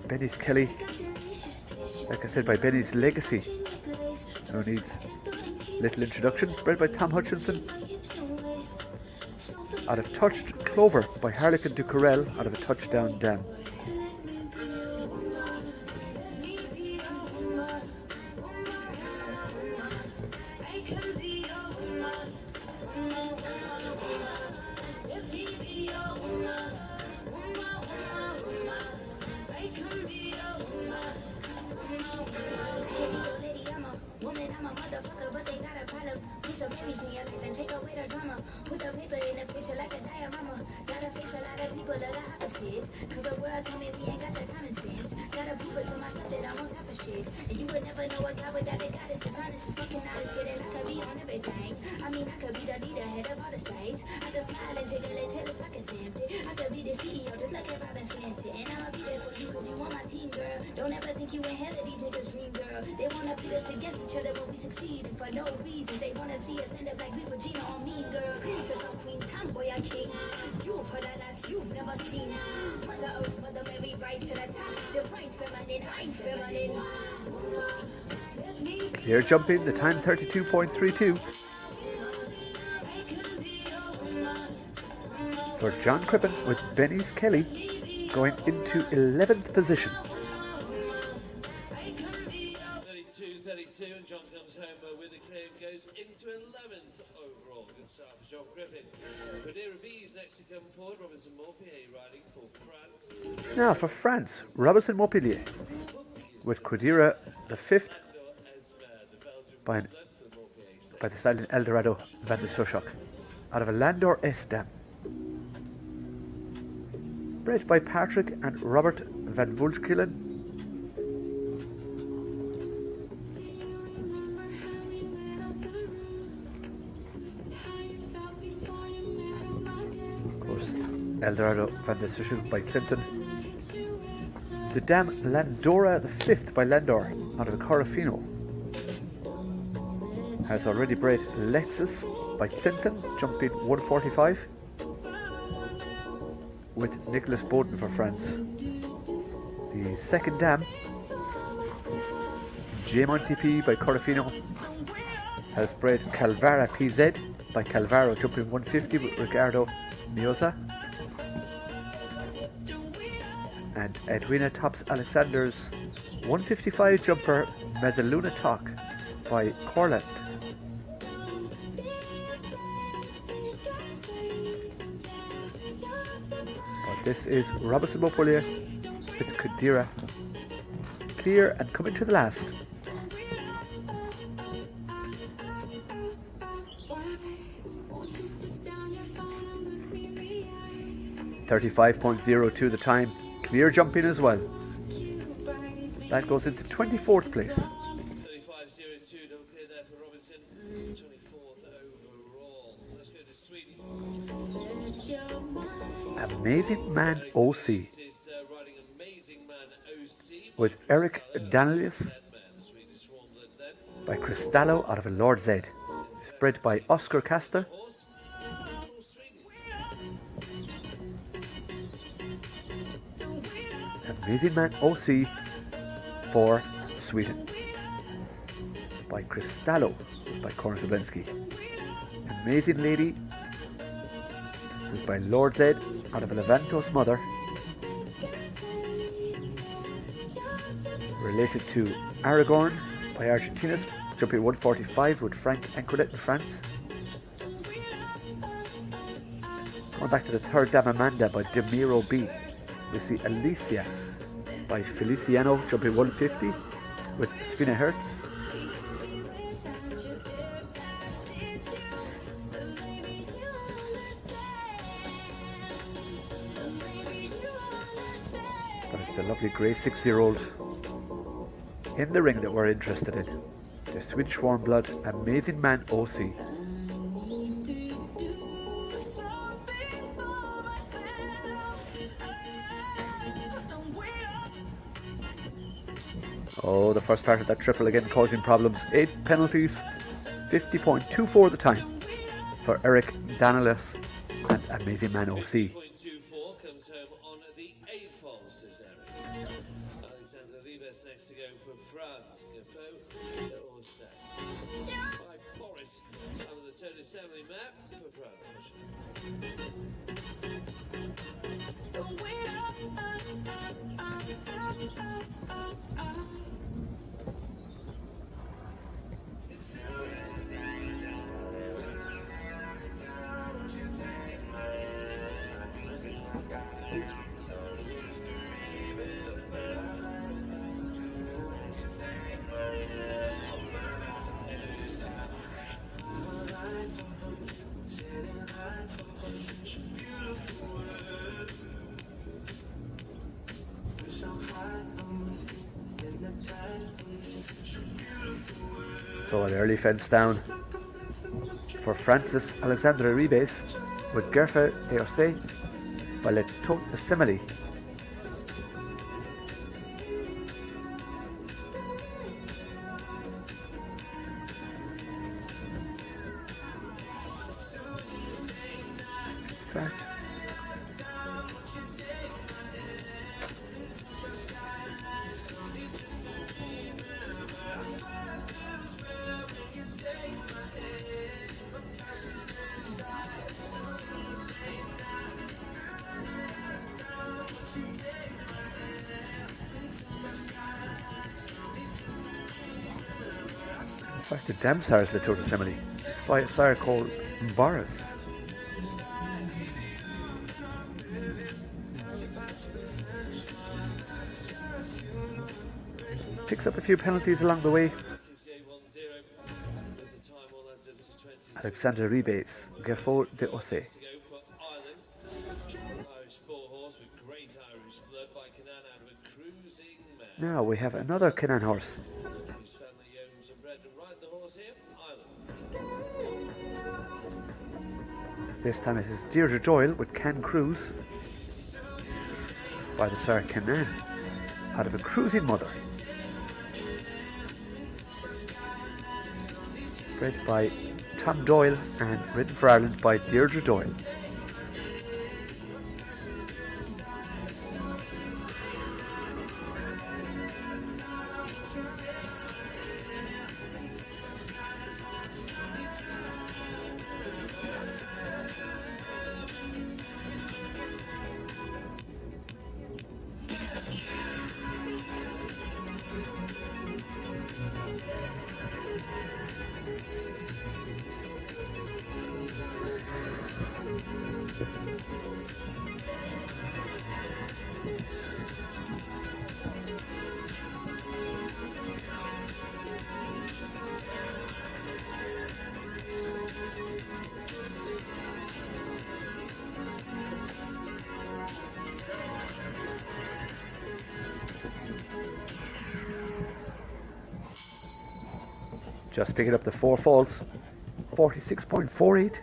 E: Benny's Kelly, like I said, by Benny's Legacy. No needs little introduction. Bred by Tom Hutchinson. Out of Touched Clover by Harlequin du Corral out of a Touchdown Dam. Here jumping, the time 32.32 for John Crippen with Benny's Kelly going into 11th position.
D: 32 and John comes home with a clear and goes into 11th overall. Good start for John Crippen. Pedigree B is next to come forward. Robinson Morpier riding for France.
E: Now for France, Robinson Morpier with Quadira the 5th by the stallion Eldorado van de Sochok out of a Landor S dam. Bred by Patrick and Robert van Woolskillen. Of course, Eldorado van de Sochok by Clinton. The dam Landora the 5th by Landor out of a Corofino has already bred Lexus by Clinton, jumping 145 with Nicholas Bowden for France. The second dam, J Monty P by Corofino, has bred Calvara PZ by Calvaro, jumping 150 with Ricardo Mioza. And Edwina Tops Alexander's 155 jumper Mezzaluna Talk by Corland. This is Robinson Montpellier with Kadira. Clear and coming to the last. .35.02 the time. Clear jumping as well. That goes into 24th place.
D: 35.02, double clear there for Robinson. 24th overall. Let's go to Sweden.
E: Amazing Man OC.
D: This is riding Amazing Man OC
E: with Eric Danelius by Cristallo out of a Lord Z. Spread by Oscar Caster. Amazing Man OC for Sweden by Cristallo by Conor Sablinski. Amazing Lady who's by Lord Z out of a Levantos Mother, related to Aragorn by Argentinas, jumping 145 with Frank Anquelet in France. Going back to the third Dame Amanda by Demiro B. We see Alicia by Feliciano, jumping 150 with Svina Hertz. But it's the lovely grey 6-year-old in the ring that we're interested in. The Swedish Warm Blood Amazing Man OC. Oh, the first part of that triple again causing problems. 8 penalties, 50.24 the time for Eric Danelius and Amazing Man OC.
D: 50.24 comes home on the 8 falls, says Eric. Alexander Ribes next to go for France. Gafo, by Boris on the Tony Assembly map for France.
E: So an early fence down for Francis Alexandre Ribes with Gerfa Deose by Le Tot de Semeli. In fact, the Damsar is the Total Assembly. It's by a sire called Boris. Picks up a few penalties along the way. Alexander Ribes, Gafo de Ose. Now we have another Canaan horse. This time it is Deirdre Doyle with Can Cruise by the Sir Canaan out of a cruising mother. Bred by Tom Doyle and ridden for Ireland by Deirdre Doyle. Just picking up the 4 falls, 46.48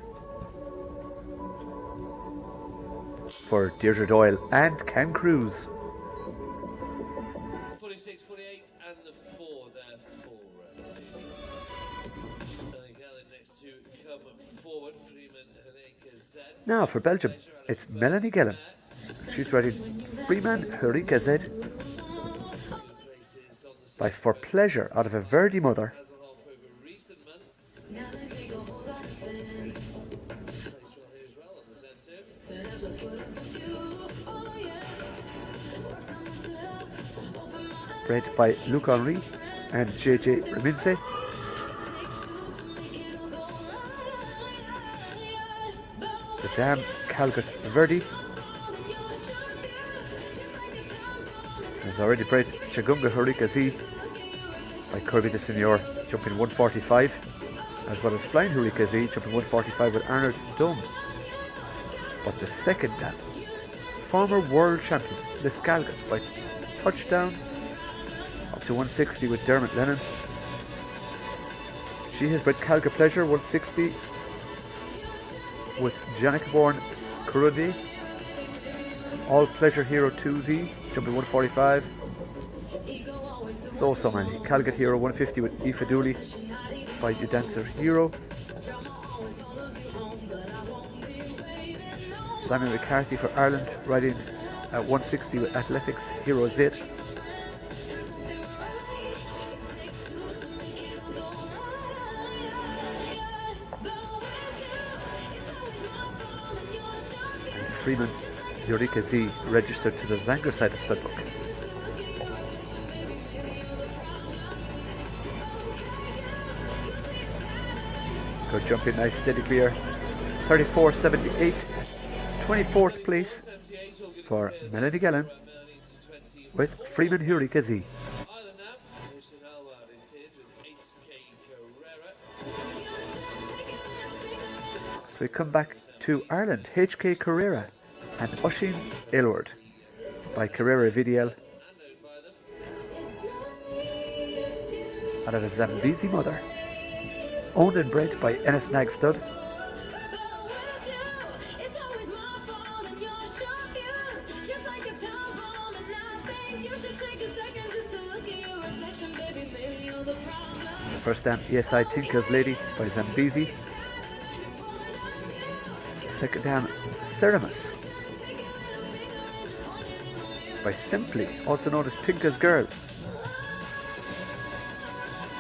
E: for Deirdre Doyle and Can Cruise.
D: 46.48
E: Now for Belgium, it's Melanie Gillen. She's riding Freeman Hurrika Z by For Pleasure out of a Verdi Mother. Bred by Luc Henry and JJ Reminse. The Dam Calgut Verdi has already bred Chagunga Hurrika Z by Kirby de Senior, jumping 145, as well as Flying Hurrika Z, jumping 145 with Arnold Dome. But the second dam, former world champion Les Calgus by Touchdown, up to 160 with Dermot Lennon. She has bred Calga Pleasure 160 with Janik Born Kurudi, All Pleasure Hero 2Z, jumping 145. So many. Calgate Hero 150 with Aoife Dooley by You Dancer Hero. Simon McCarthy for Ireland riding at 160 with Athletics Hero Z. Freeman Eureka Z registered to the Zanger side of Studbook. Good jumping, nice steady clear. 34.78, 24th place for Melanie Gallen with Freeman Eureka Z. So we come back to Ireland, HK Carrera and Oisin Aylward by Carrera VDL out of a Zambezi Mother, owned and bred by Ennis Nag Stud. The first dam ESI Tinker's Lady by Zambezi. Second dam Ceramus by Simply, also known as Tinker's Girl.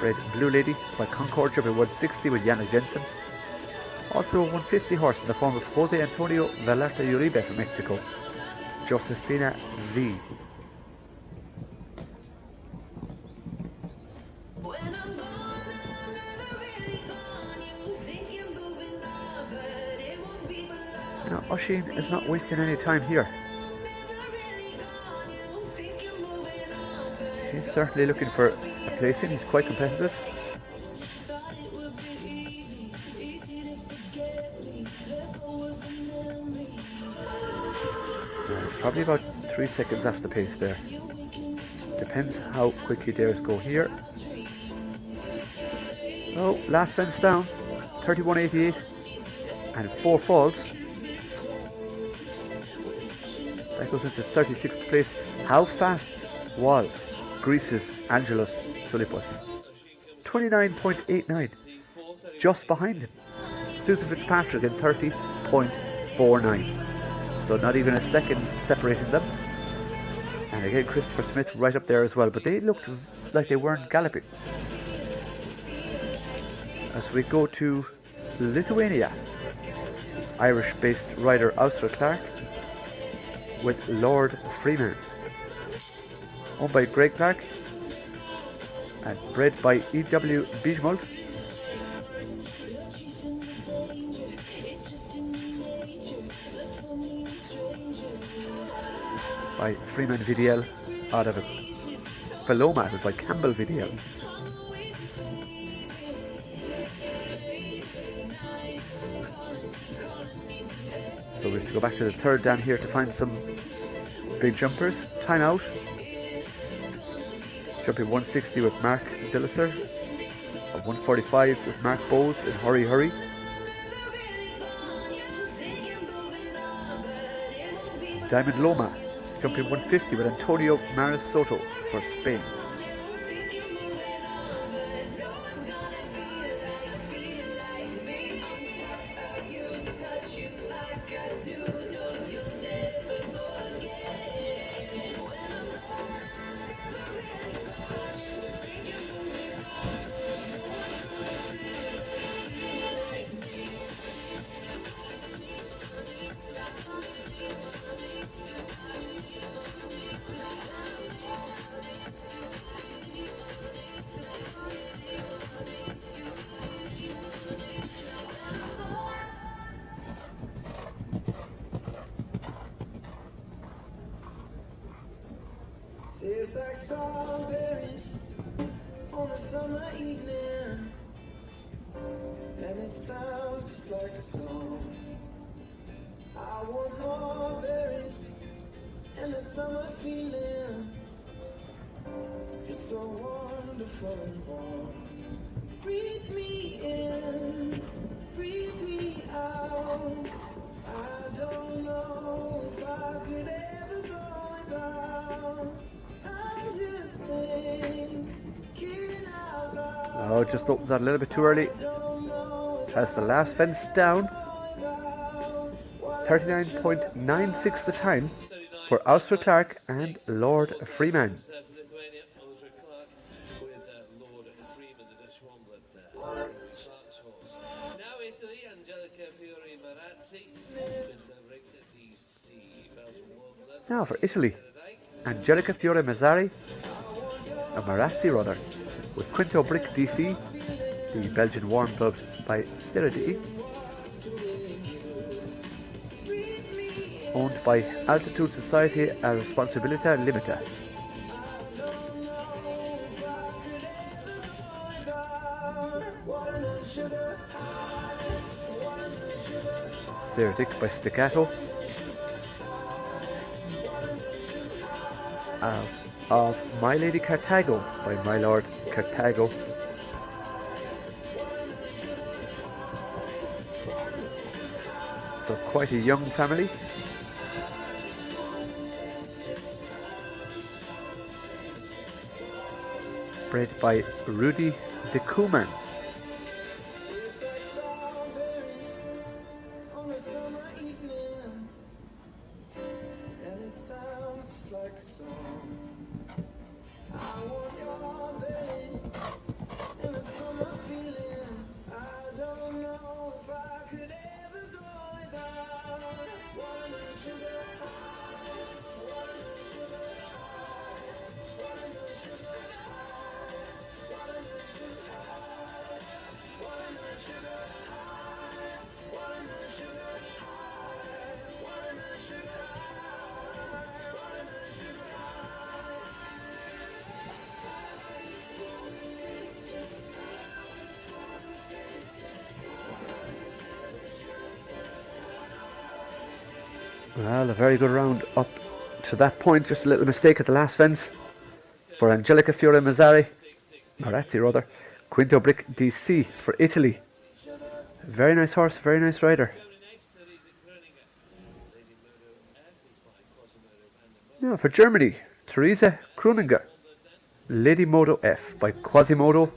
E: Bred Blue Lady by Concord, jumping 160 with Yana Jensen. Also a 150 horse in the form of Jose Antonio Vallarta Uribe from Mexico, Josefina Z. Now Oisin is not wasting any time here. He's certainly looking for a placing, he's quite competitive. It's probably about 3 seconds off the pace there. Depends how quick he dares go here. Oh, last fence down, 31.88 and 4 falls. That goes into 36th place. How fast was Greece's Angelos Philippos? 29.89, just behind him. Susan Fitzpatrick in 30.49. So not even a second separating them. And again, Christopher Smith right up there as well, but they looked like they weren't galloping. As we go to Lithuania, Irish-based rider Austra Clark with Lord Freeman, owned by Greg Clark and bred by E.W. Bijmold. By Freeman VDL out of Paloma, it was by Campbell VDL. So we have to go back to the third down here to find some big jumpers. Time out. Jumping 160 with Mark Dilliser, 145 with Mark Bowles in Hurry Hurry. Diamond Loma jumping 150 with Antonio Maris Soto for Spain.
F: Tastes like strawberries on a summer evening, and it sounds just like a song. I want more berries and that summer feeling. It's so wonderful and warm. Breathe me in, breathe me out. I don't know if I could ever go without. I'm just thinking out loud.
E: Oh, just opens out a little bit too early. Has the last fence down. 39.96 the time for Ulster Clark and Lord Freeman.
D: Now Italy, Angelica Fiore Marazzi.
E: Now for Italy, Angelica Fiore Mazzari, Marazzi rather, with Quinto Brick DC, the Belgian warm club by Ceredi, owned by Altitude Society a Responsabilità Limita. Ceredic by Staccato. Of My Lady Carthago by My Lord Carthago. So quite a young family. Bred by Rudy de Koeman. Well, a very good round up to that point. Just a little mistake at the last fence for Angelica Fiore Mazzari, Marazzi rather. Quinto Brick DC for Italy. Very nice horse, very nice rider. Now for Germany, Theresa Kroninger, Lady Modo F by Quasimodo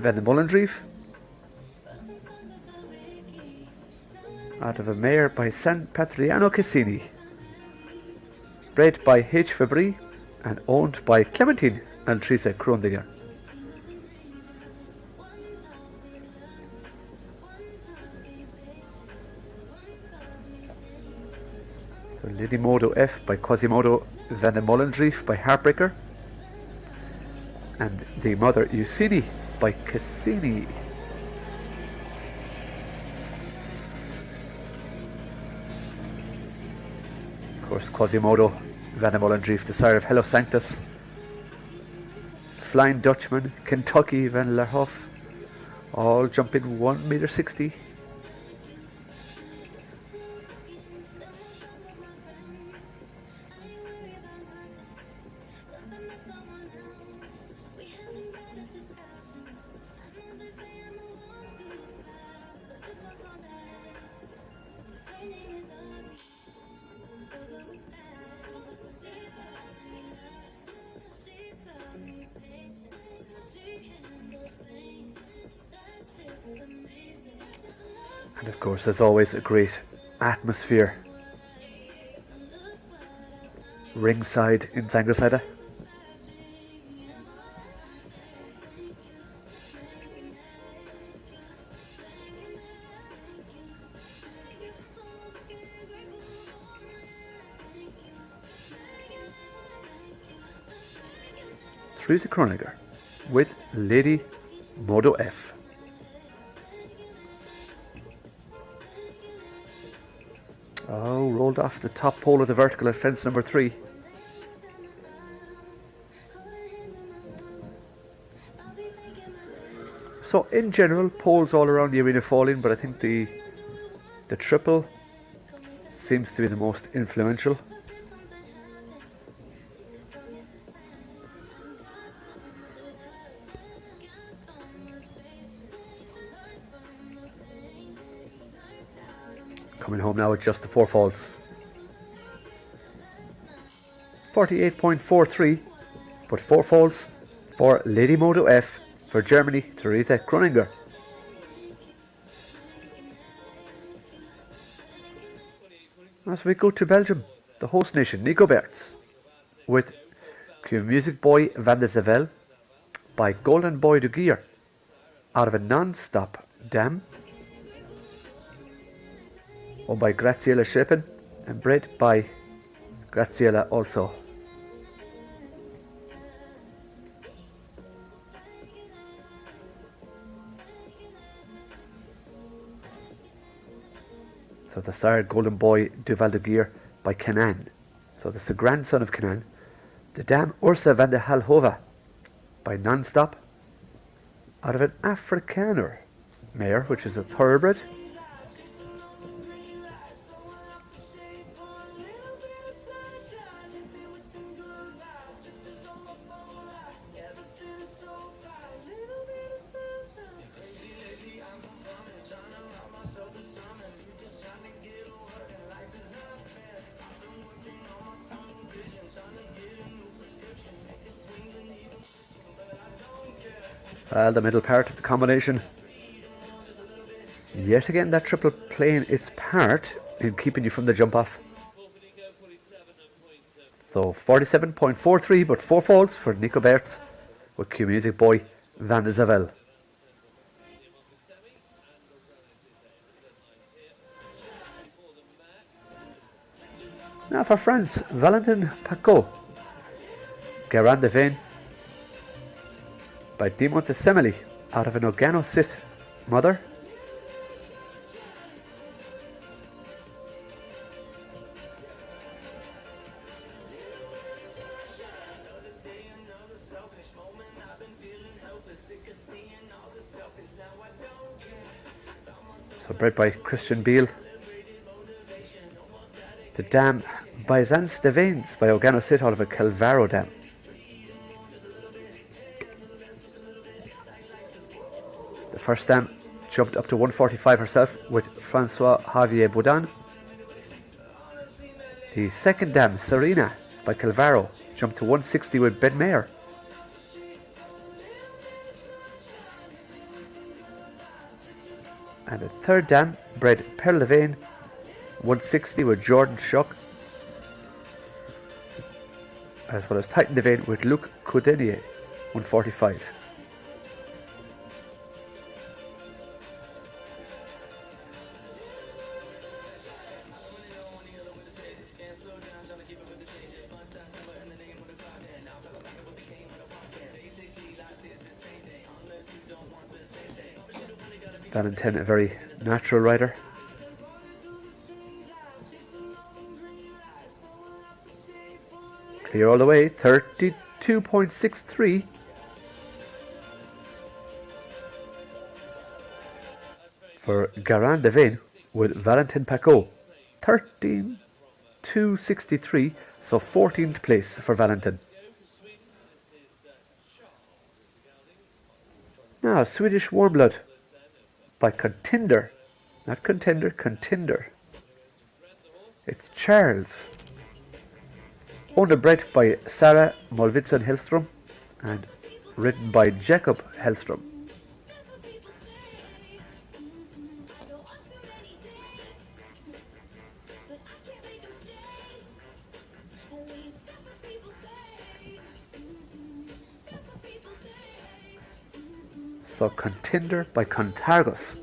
E: Van de Mollendrief. Out of a mare by San Patriano Cassini. Bred by H. Fabry and owned by Clementine and Theresa Kroninger. So Lady Modo F by Quasimodo Van de Mollendrief by Heartbreaker. And the mother Ucini by Cassini. Of course, Quasimodo Van de Mollendrief, the sire of Hello Sanctus. Flying Dutchman, Kentucky Van der Hof, all jumping 1.60 m. And of course, there's always a great atmosphere ringside in Sangresada. Theresa Kroninger with Lady Modo F. Oh, rolled off the top pole of the vertical at fence number 3. So in general, poles all around the arena falling, but I think the triple seems to be the most influential. Coming home now with just the 4 falls. 48.43, but 4 falls for Lady Moto F for Germany, Theresa Kroninger. As we go to Belgium, the host nation, Nico Berts, with Music Boy van de Zavel by Golden Boy de Gier out of a non-stop dam, owned by Graziella Schepen and bred by Graziella also. So the sire Golden Boy de Valdegier by Kenan. So this is the grandson of Kenan. The dam Ursa van de Halhova by Nonstop out of an Afrikaner mare, which is a thoroughbred. The middle part of the combination. Yet again, that triple playing its part in keeping you from the jump off. So 47.43, but 4 falls for Nico Berts with Q Music Boy van de Zavel. Now for France, Valentin Pacot, Garand de Vane by Dimon de Semeli out of an Ogano Sit mother. So bred by Christian Beale. The dam Byzance de Vanes by Ogano Sit out of a Calvaro dam. The first dam jumped up to 145 herself with Francois Javier Baudin. The second dam, Serena by Calvaro, jumped to 160 with Ben Mayer. And the third dam, bred Perle Levane, 160 with Jordan Schuck, as well as Titan Levane with Luc Coudenier, 145. Valentin, a very natural rider. Clear all the way, 32.63. For Garand de Vane with Valentin Pacot, 13.263, so 14th place for Valentin. Now, Swedish Warmblood by Contender, not Contender, Contender. It's Charles. Owned and bred by Sarah Molvitsen Hellström and written by Jacob Hellström. So Contender by Contargos.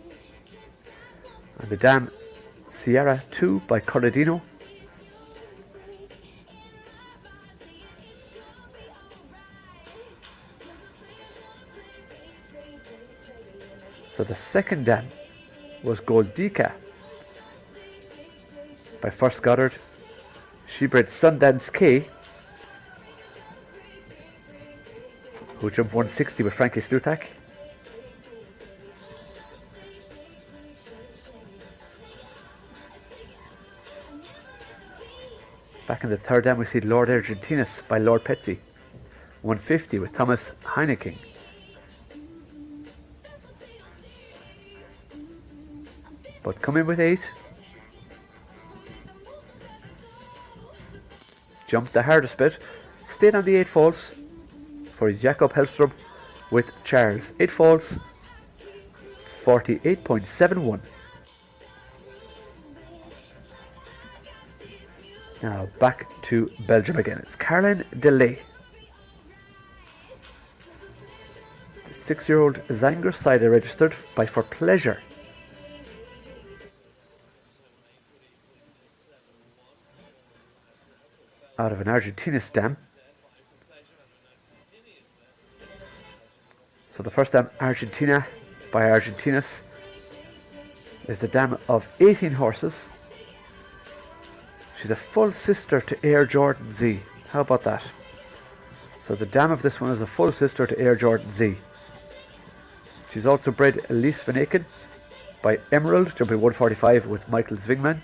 E: And the dam Sierra 2 by Corradino. So the second dam was Goldika by First Goddard. She bred Sundance K, who jumped 160 with Frankie Slutak. Back in the third dam we see Lord Argentinus by Lord Petty. 150 with Thomas Heineken. But come in with 8. Jumped the hardest bit. Stayed on the 8 falls for Jakob Hellstrom with Charles. 8 falls, 48.71. Now back to Belgium again. It's Caroline Delay. The 6-year-old Zanger Cider registered by For Pleasure. Out of an Argentinus dam. So the first dam, Argentina by Argentinus, is the dam of 18 horses. She's a full sister to Air Jordan Z. How about that? So the dam of this one is a full sister to Air Jordan Z. She's also bred Elise Lanaken by Emerald, jumping 145 with Michael Zwingman.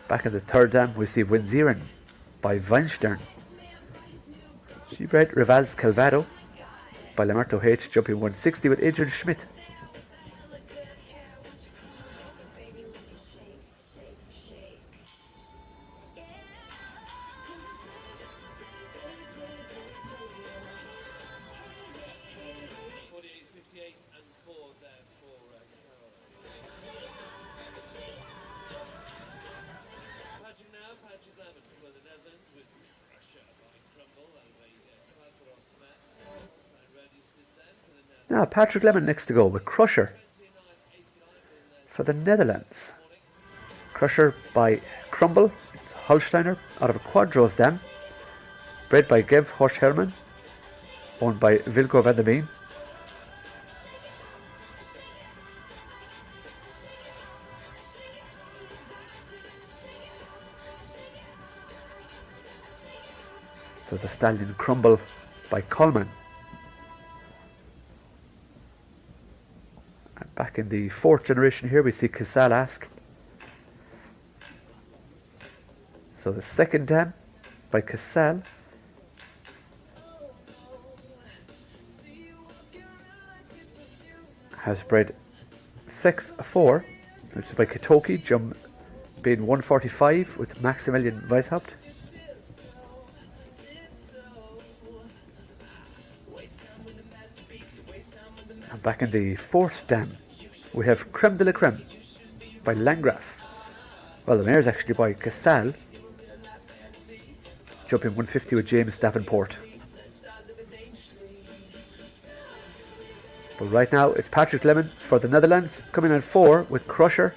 E: Back in the third dam we see Winziren by Weinstern. She bred Rivals Calvado by Lamarto H, jumping 160 with Adrian Schmidt. Now Patrick Lemon next to go with Crusher for the Netherlands. Crusher by Crumble, it's Holsteiner out of a Quadros dam, bred by Gev Horsch Herman, owned by Wilco van der Been. So the stallion Crumble by Coleman. Back in the 4th generation here we see Casal Ask. So the second dam by Casal has bred 6-4, which is by Katoki, jump being 145 with Maximilian Weishaupt. And back in the 4th dam we have Creme de la Creme by Landgraf. Well, the mare's actually by Casal, jumping 150 with James Davenport. But right now it's Patrick Lemon for the Netherlands, coming in 4 with Crusher.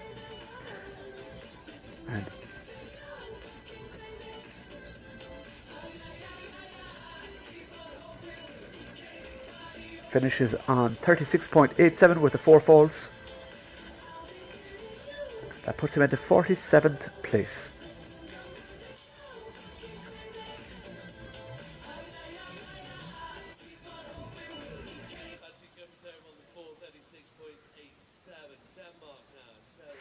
E: And finishes on 36.87 with the 4 falls. That puts him into 47th place.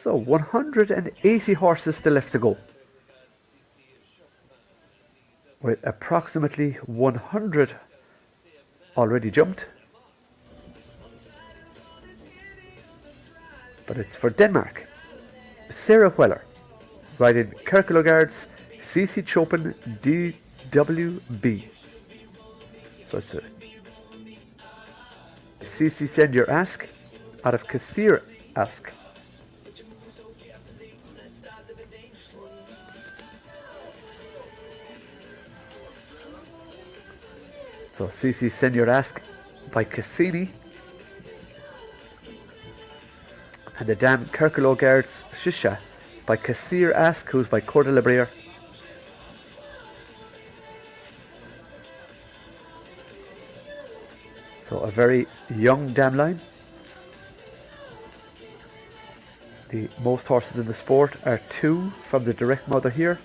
E: So 180 horses still left to go, with approximately 100 already jumped. But it's for Denmark. Sarah Weller, riding Kierkegaard's CC Chopin DWB. So it's a CC Send Your Ask out of Kassir Ask. So CC Send Your Ask by Cassini. And the dam Kierkegaard's Shisha by Kassir Ask, who's by Corda Lebrier. So a very young dam line. The most horses in the sport are 2 from the direct mother here,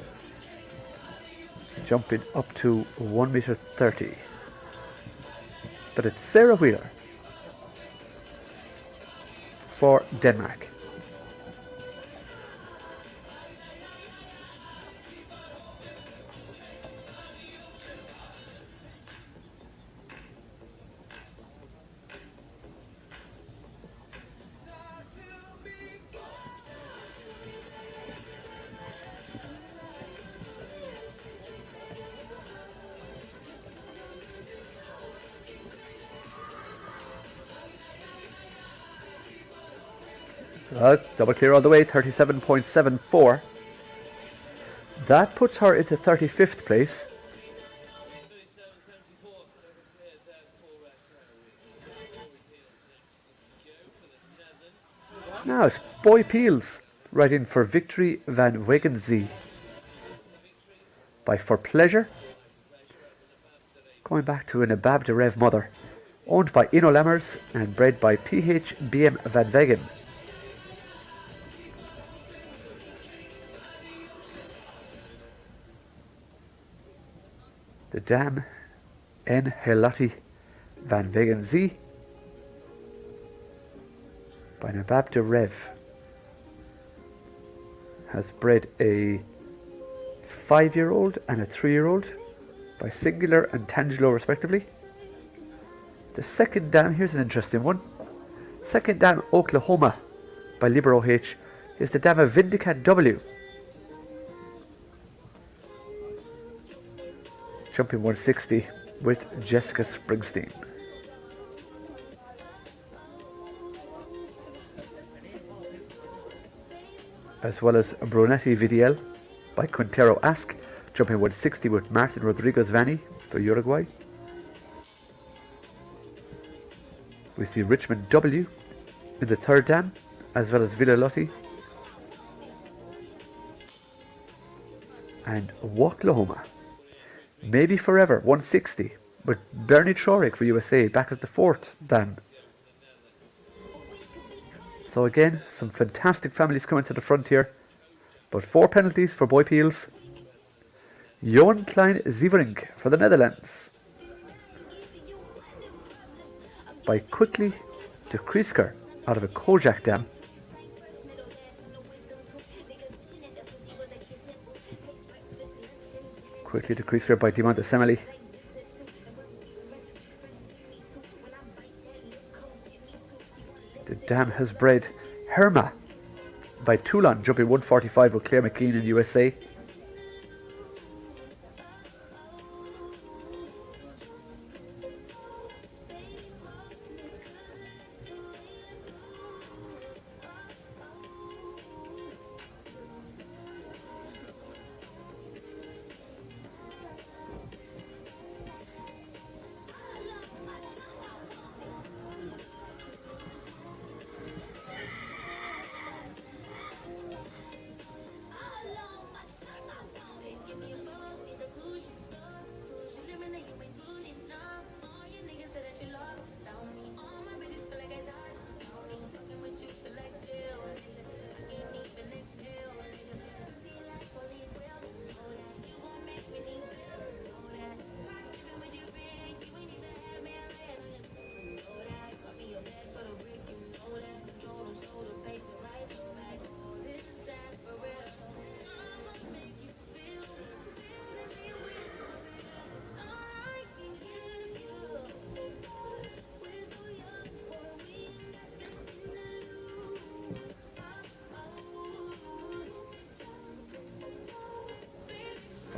E: jumping up to 1.30 meters. But it's Sarah Wheeler for Denmark. Double clear all the way, 37.74. That puts her into 35th place. Now it's Boy Peels riding for Victory van Wegenzee. By For Pleasure. Going back to an Abab de Rev mother. Owned by Ino Lammers and bred by PH BM van Wegen. The dam N. Helati van Wegenzee by Nabab de Rev has bred a 5-year-old and a 3-year-old by Singular and Tangelo respectively. The second dam, here's an interesting one. Second dam Oklahoma by Libero H is the dam of Vindicat W. Jumping 160 with Jessica Springsteen. As well as Brunetti Vidiel by Quintero Ask, jumping 160 with Martin Rodriguez Vani for Uruguay. We see Richmond W in the third dam, as well as Villa Lotti and Oklahoma. Maybe Forever 160 with Bernie Trorik for USA back at the fourth dam. So again, some fantastic families coming to the front here, but 4 penalties for Boy Peels. Johan Klein Zieverink for the Netherlands by Quickly to Kriesker out of a Kojak dam. Quickly to Kriesker by Diamante Semeli. The dam has bred Herma by Toulon, jumping 145 with Claire McKean in USA.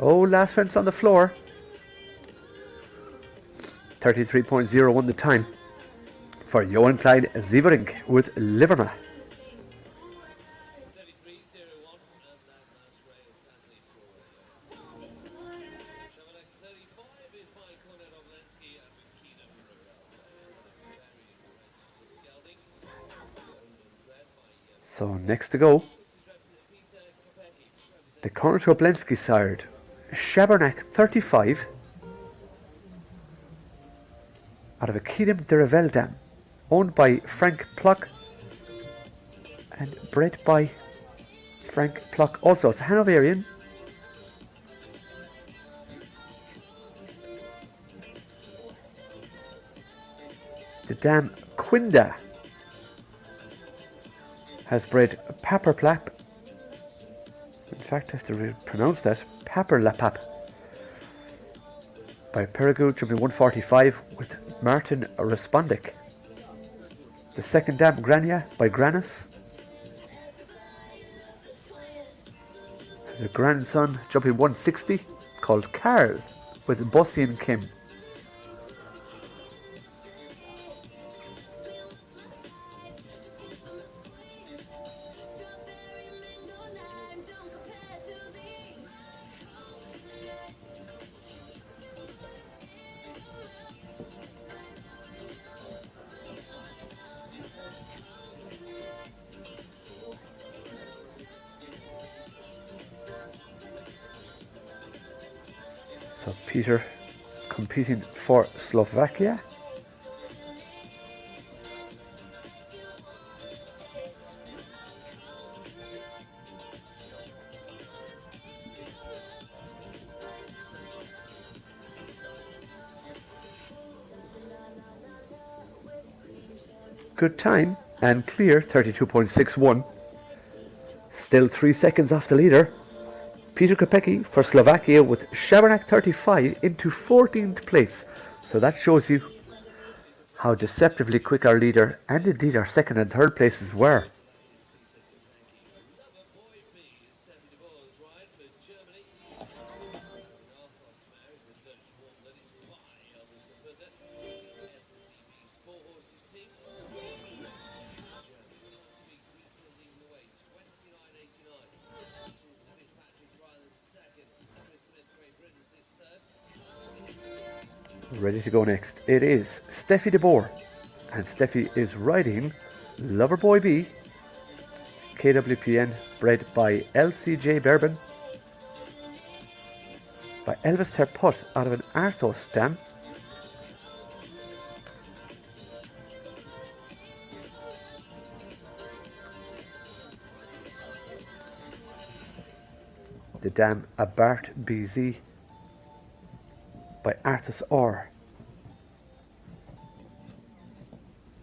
E: Oh, last fence on the floor. 33.01 the time for Johan Klein Zieverink with Liverma. So next to go, the Konrad Oblensky sired Shabernack 35 out of a Kedem de Revel dam, owned by Frank Pluck and bred by Frank Pluck also. It's a Hanoverian. The dam Quinda has bred Paperplap. In fact, I have to pronounce that. Paperlapap. By Pedigree, jumping 145 with Martin Respondic. The second dam, Grania, by Granus. Has a grandson jumping 160 called Carl with Bossy and Kim. So Peter competing for Slovakia. Good time and clear, 32.61. Still 3 seconds off the leader. Peter Kopecky for Slovakia with Shabernack 35 into 14th place. So that shows you how deceptively quick our leader and indeed our second and third places were. Ready to go next. It is Steffi de Boer. And Steffi is riding Loverboy B, KWPN, bred by LCJ Bourbon, by Elvis Terput out of an Arthos dam. The dam Abart BZ by Arthas R.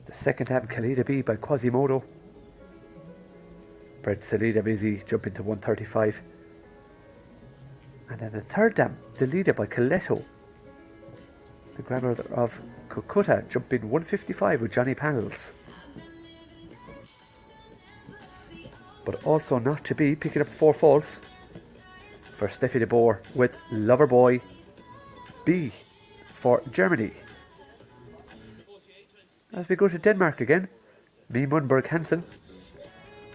E: The second dam Kalida B by Quasimodo. Bred Salida BZ jumping to 135. And then the third dam, Delida by Coletto. The grandmother of Cucuta jumping 155 with Johnny Panels. But also not to be, picking up 4 faults for Steffi de Boer with Loverboy B for Germany. As we go to Denmark again, Me Munberg Hansen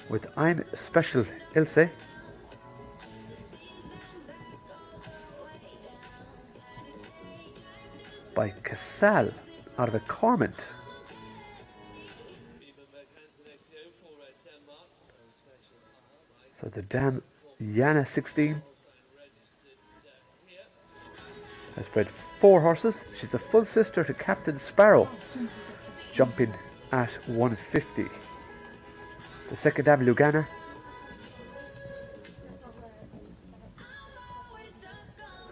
E: with I'm Special Ilse. By Casal out of a Cormant. So the dam Yana 16 has bred 4 horses. She's the full sister to Captain Sparrow, jumping at 150. The second dam Lugana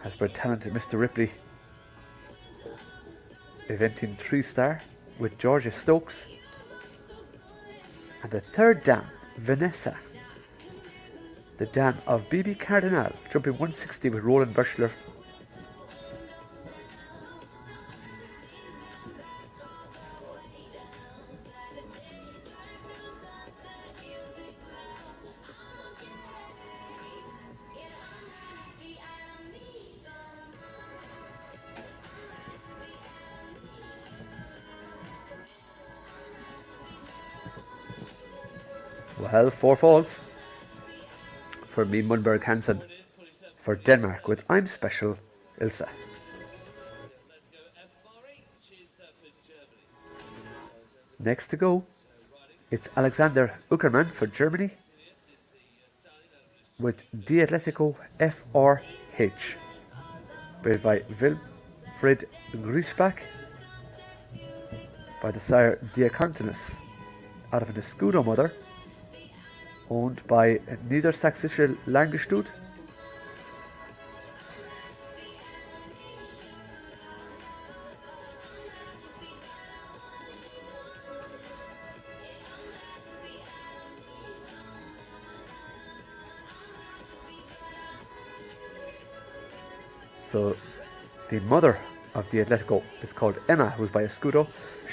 E: has bred talented Mr. Ripley, eventing 3-star with Georgia Stokes. And the third dam, Vanessa, the dam of BB Cardinal, jumping 160 with Roland Birchler. Well, 4 faults for Me Munberg Hansen for Denmark with I'm Special Ilse. Next to go, it's Alexander Uckermann for Germany with Di Atletico FRH, bred by Wilfried Griesbach by the sire Diacontinus out of an Escudo mother, owned by Niedersächsische Landgestut. So the mother of the Atletico is called Emma, who's by Escudo.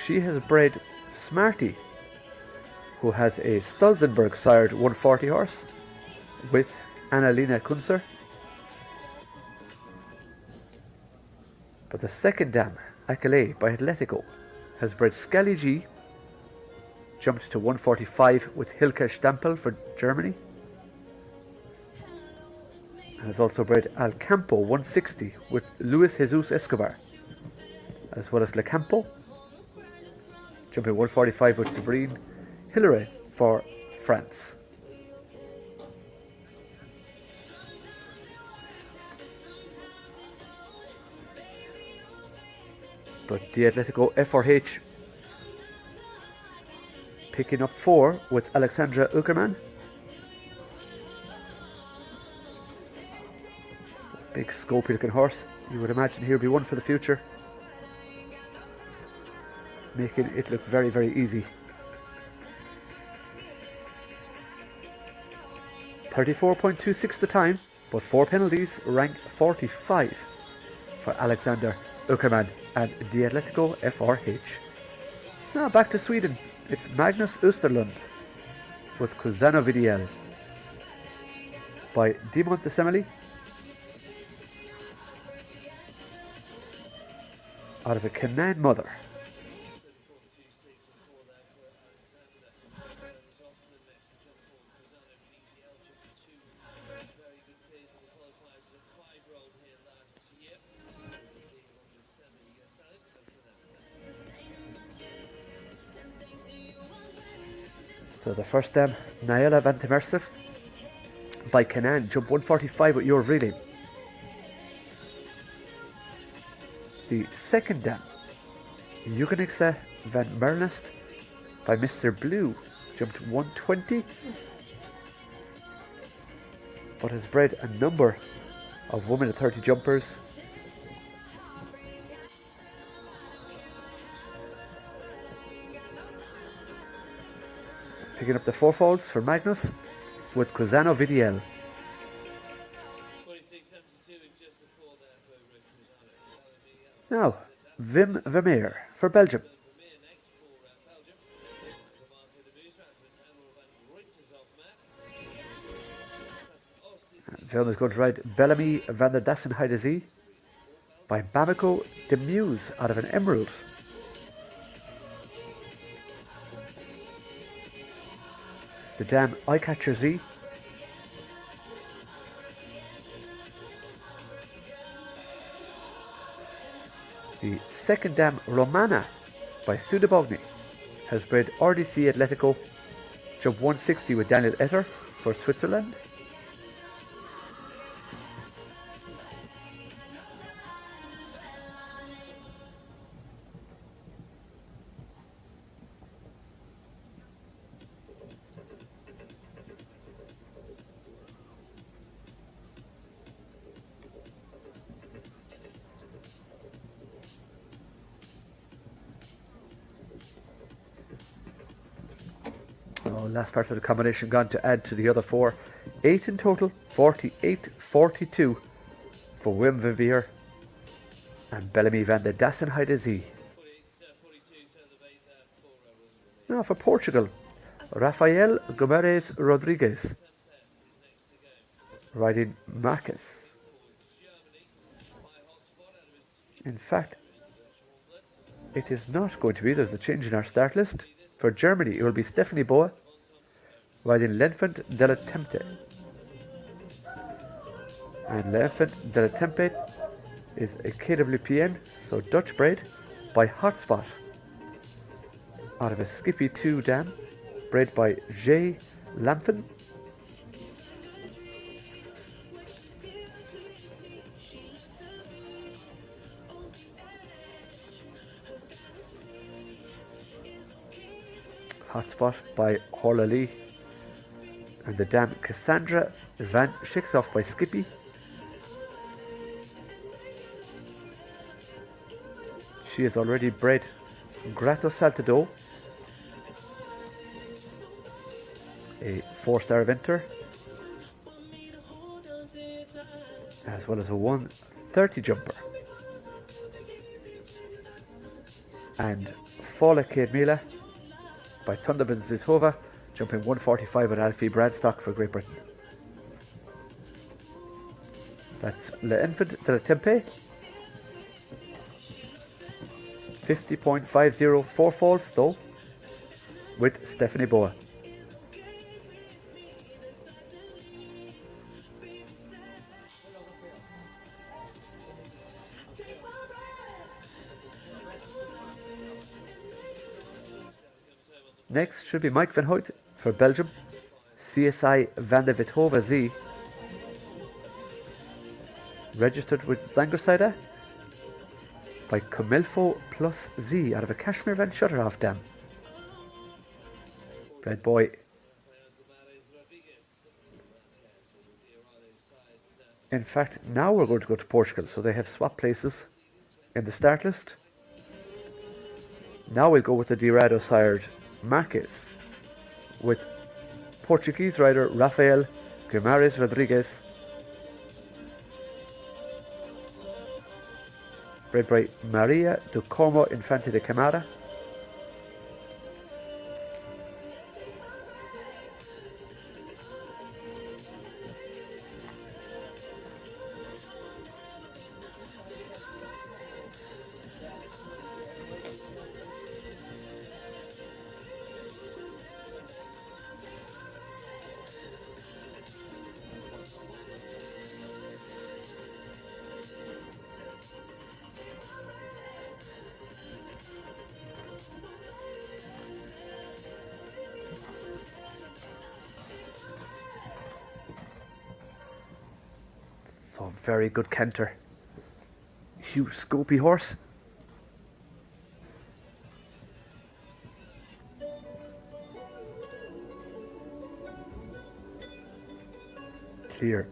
E: She has bred Smarty, who has a Stolzenberg sired 140 horse with Annalena Kunzer. But the second dam, Akele by Atletico, has bred Skelly G, jumped to 145 with Hilke Stampel for Germany, and has also bred Al Campo 160 with Luis Jesus Escobar, as well as Le Campo, jumping 145 with Sabrine Hillary for France. But the Atletico FRH picking up 4 with Alexandra Uckerman. Big scopy looking horse. You would imagine he'll be one for the future, making it look very, very easy. 34.26 the time, but 4 penalties, rank 45 for Alexander Uckerman and the Atletico FRH. Now back to Sweden. It's Magnus Österlund with Cusano Vidiel by Di Montesemeli out of a Canaan mother. So the first dam, Naela van der Merces by Canaan, jump 145 with your reading. The second dam, Eugenixa van Mernest by Mr. Blue, jumped 120, but has bred a number of women at 30 jumpers. Picking up the fourfolds for Magnus with Cusano Vidiel. Now, Wim Vermeer for Belgium. And Wim is going to ride Bellamy van der Dassenheide Z by Bamako de Muse out of an Emerald. The dam Eyecatcher Z. The second dam Romana by Sudabogni has bred RDC Atletico, jump 160 with Daniel Etter for Switzerland. Last part of the combination gone to add to the other 4. 8 in total, 48-42 for Wim Vermeer and Bellamy van der Dassenheide Z. Now for Portugal, Rafael Gomes Rodrigues riding Marcus. In fact, it is not going to be. There's a change in our start list. For Germany, it will be Stephanie Boa riding L'Enfant de la Tempête. And L'Enfant de la Tempête is a KWPN, so Dutch bred, by Hotspot out of a Skippy 2 dam, bred by J. Lampen. Hotspot by Horla Lee. And the dam Cassandra van Schicksoff by Skippy. She has already bred Grato Saltado, a 4-star eventer, as well as a 1 30 jumper. And Fala Kate Mila by Thundervan Zitova, jumping 145 at Alfie Bradstock for Great Britain. That's L'Enfant de la Tempe. 50.50 4 falls though, with Stephanie Boa. Next should be Mike van Hoyt for Belgium. CSI van de Vitova Z. Registered with Zangerside by Comelfo Plus Z out of a Kashmir Van Shutteroff Dam. Red boy. In fact, now we're going to go to Portugal, so they have swapped places in the start list. Now we'll go with the Dirado sired Marques with Portuguese rider Rafael Guimarães Rodrigues, bred by Maria do Como Infante de Camara. So very good canter. Huge scopy horse. Clear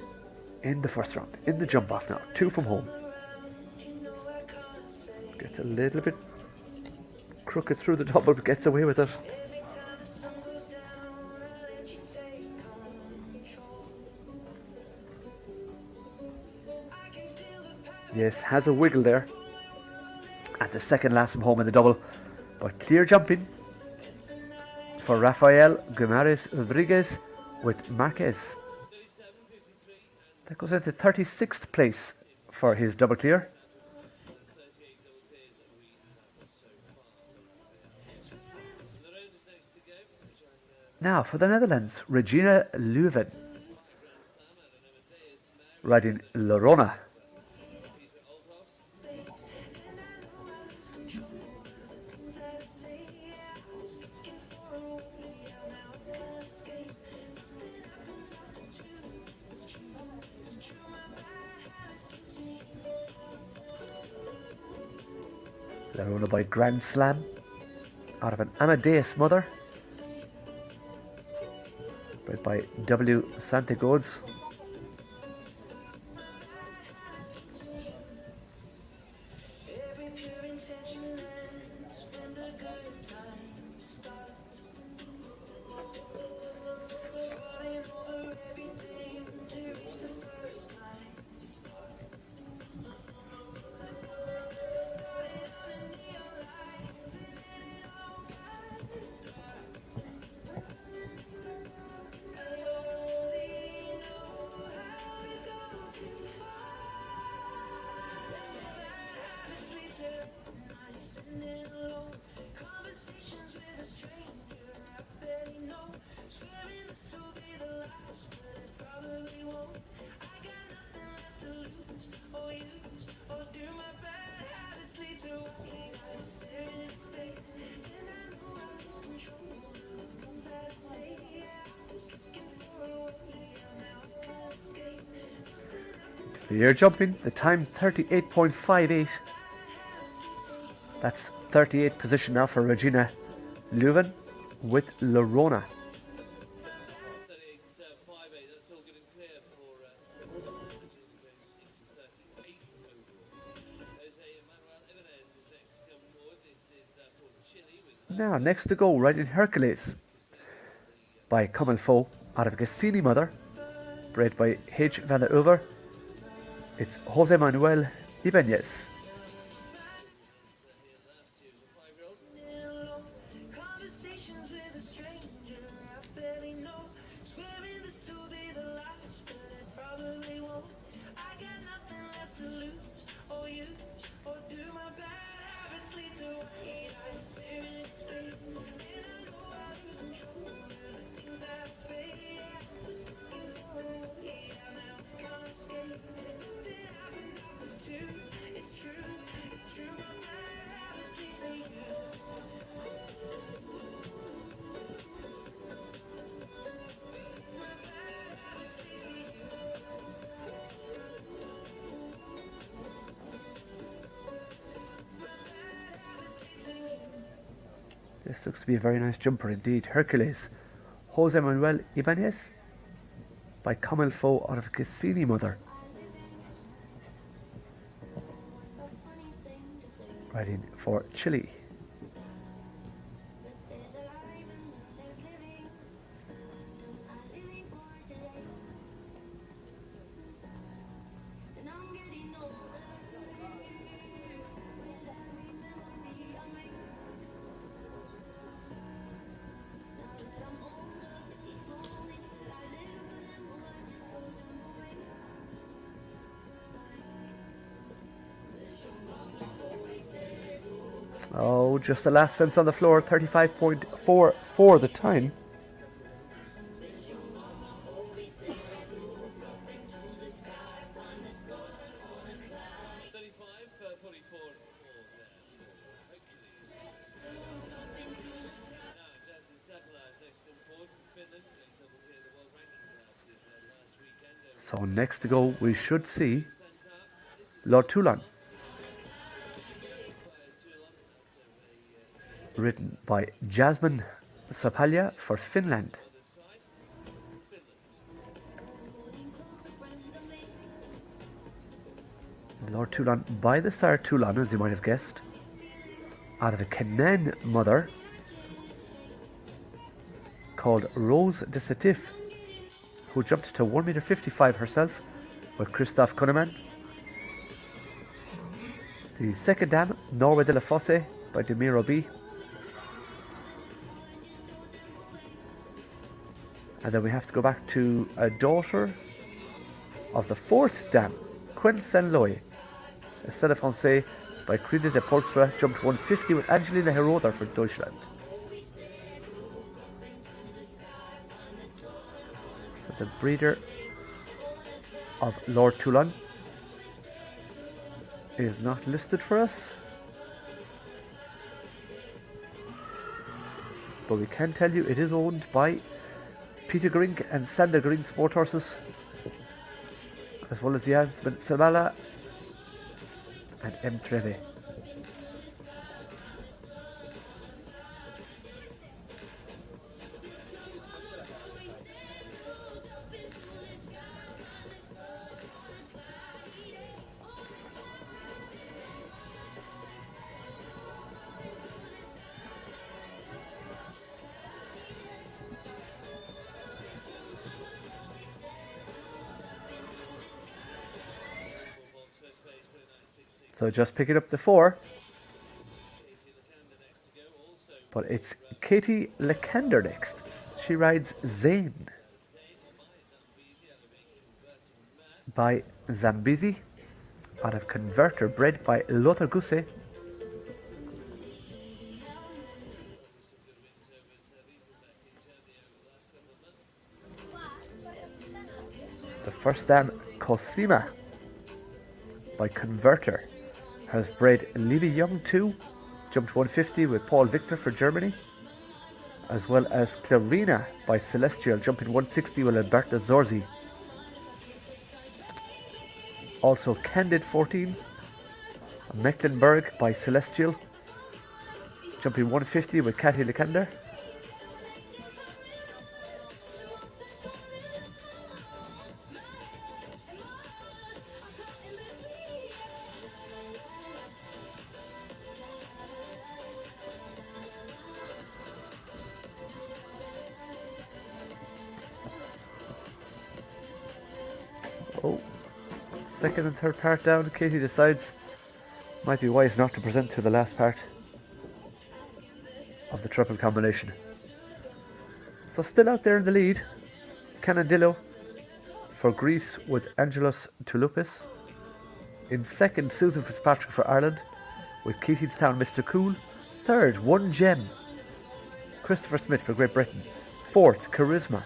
E: in the first round. In the jump off now. 2 from home. Gets a little bit crooked through the double, but gets away with it. Yes, has a wiggle there at the second last from home in the double, but clear jumping for Rafael Guimarães Rodrigues with Marques. That goes into 36th place for his double clear. Now for the Netherlands, Regina Leuven riding Lorona. Lorona by Grand Slam out of an Amadeus mother, bred by W. Santigodes. Clear jumping, the time 38.58. That's 38th position now for Regina Leuven with Lorona. Now, next to go, riding Hercules by Comelfo out of a Cassini mother, bred by H. van der Uver. It's Jose Manuel Ibanez.
F: Conversations with a stranger I barely know. Swearing this will be the last, but it probably won't. I got nothing left to lose or use, or do my bad habits lead to white eyes staring at space? And I know I lose control of the things I say. I was looking for a way out, now I can't escape. And if it happens after two, it's true, my bad habits lead to you.
E: This looks to be a very nice jumper indeed. Hercules, Jose Manuel Ibanez by Comilfo out of Cassini Mother. Riding for Chile. Oh, just the last fence on the floor, 35.44 the time. So next to go, we should see Lord Toulon, ridden by Jasmine Sapalya for Finland. Lord Toulon by the sire Toulon, as you might have guessed, out of a Canaan mother called Rose de Setif, who jumped to 1.55 meter herself with Christophe Kuhnemann. The second dam, Norway de la Fosse by Demir Obi. And then we have to go back to a daughter of the fourth dam, Quen Saint-Loy, Stade Francais by Crida de Polstra, jumped 150 with Angelina Heroder for Deutschland. So the breeder of Lord Toulon is not listed for us, but we can tell you it is owned by Pedigree and Sander Green Sport Horses, as well as Jasmine Sabala and M. Treve. So just picking up the 4, but it's Katie Lakander next. She rides Zane by Zambizi out of Converter, bred by Lothar Gusset. The first dam, Cosima by Converter, has bred Levi Young 2, jumped 150 with Paul Victor for Germany, as well as Clarina by Celestial, jumping 160 with Alberta Zorzi. Also Candid 14, Mecklenburg by Celestial, jumping 150 with Katie Lakander. second and third part down. Katie decides might be wise not to present to the last part of the triple combination. So still out there in the lead, Canandillo for Greece with Angelos Touloupis. In second, Susan Fitzpatrick for Ireland with Keatingstown Mr. Cool. Third, One Gem, Christopher Smith for Great Britain. Fourth, Charisma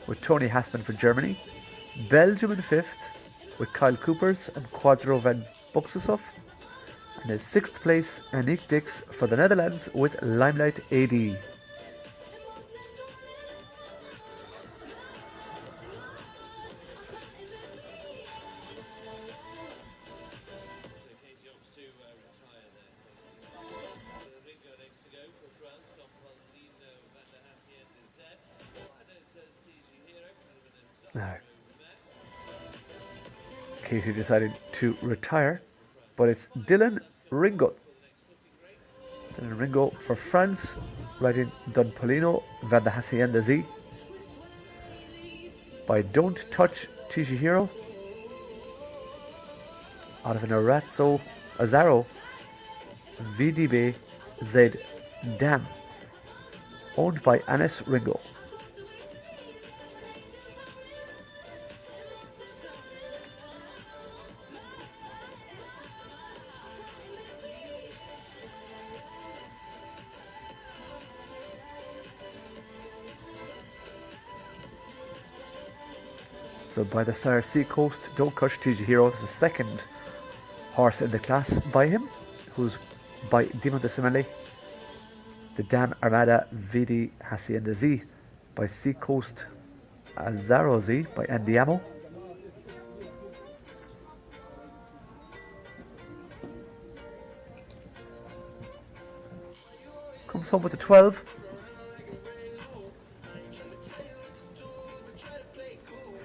E: with Tony Hassman for Germany. Belgium in fifth with Kyle Coopers and Quadro van Buxushoff. And in sixth place, Aniek Dix for the Netherlands with Limelight AD. Now, Katie decided to retire, but it's Dylan Ringo. Dylan Ringo for France, riding Don Polino Van de Hacienda Z by Don't Touch Tijihiro out of an Arazzo Azaro VDB Z Dam, owned by Anis Ringo. So by the Sire Seacoast, Don't Touch Tijihiro is the second horse in the class by him, who's by Dimo de Simele. The Dam Armada Vidi Hacienda Z by Seacoast Azaro Z by Andiamo. Comes home with the 12.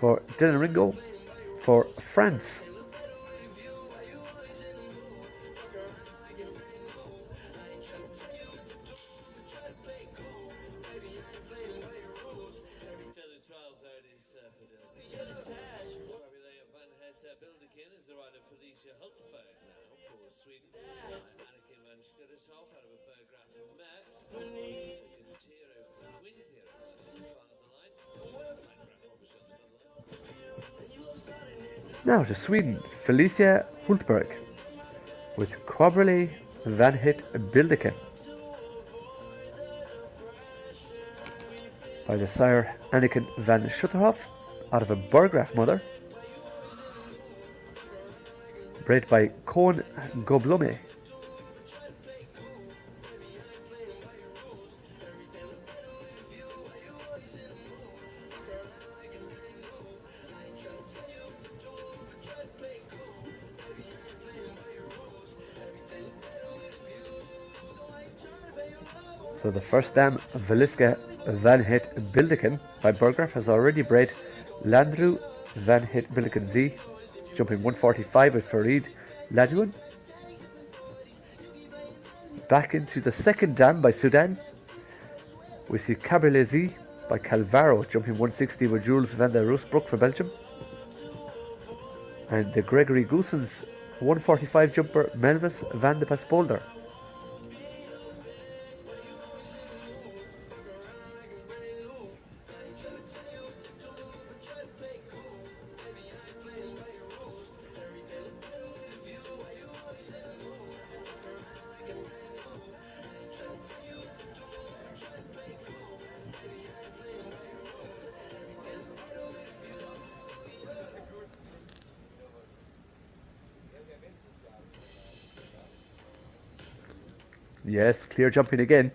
E: For Dylan Ringo for France. Now to Sweden, Felicia Hultberg with Quabrele Van Hit Bildeke by the sire Anniken van Schutterhoff out of a Burgraff mother, bred by Koen Goblome. So the first dam, Veliska Van Hit Bildeken by Burgraff, has already bred Landru Van Hit Bildeken Z, jumping 145 with Farid Ladouan. Back into the second dam by Sudan, we see Cabriolet Z by Calvaro, jumping 160 with Jules van der Roosbroek for Belgium. And the Gregory Goosens 145 jumper Melvis van de Paspolder. Yes, clear jumping again.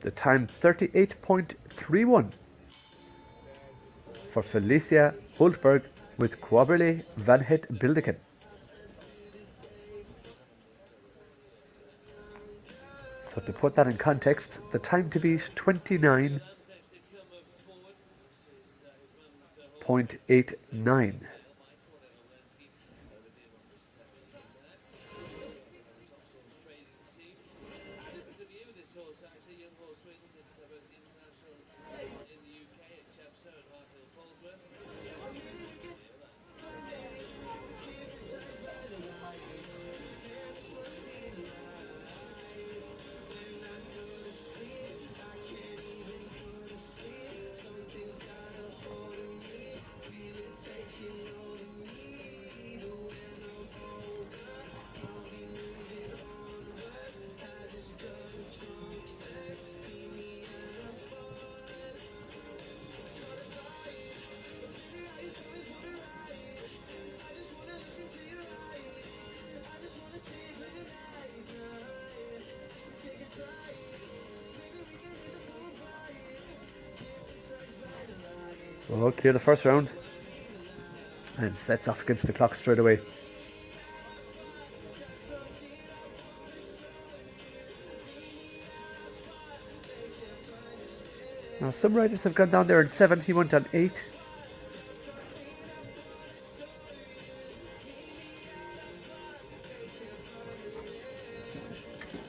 E: The time 38.31 for Felicia Hultberg with Quabrele Van Hit Bildeken. So to put that in context, the time to beat 29.89. Well, clear the first round. And sets off against the clock straight away. Now some riders have gone down there in 7, he went on 8.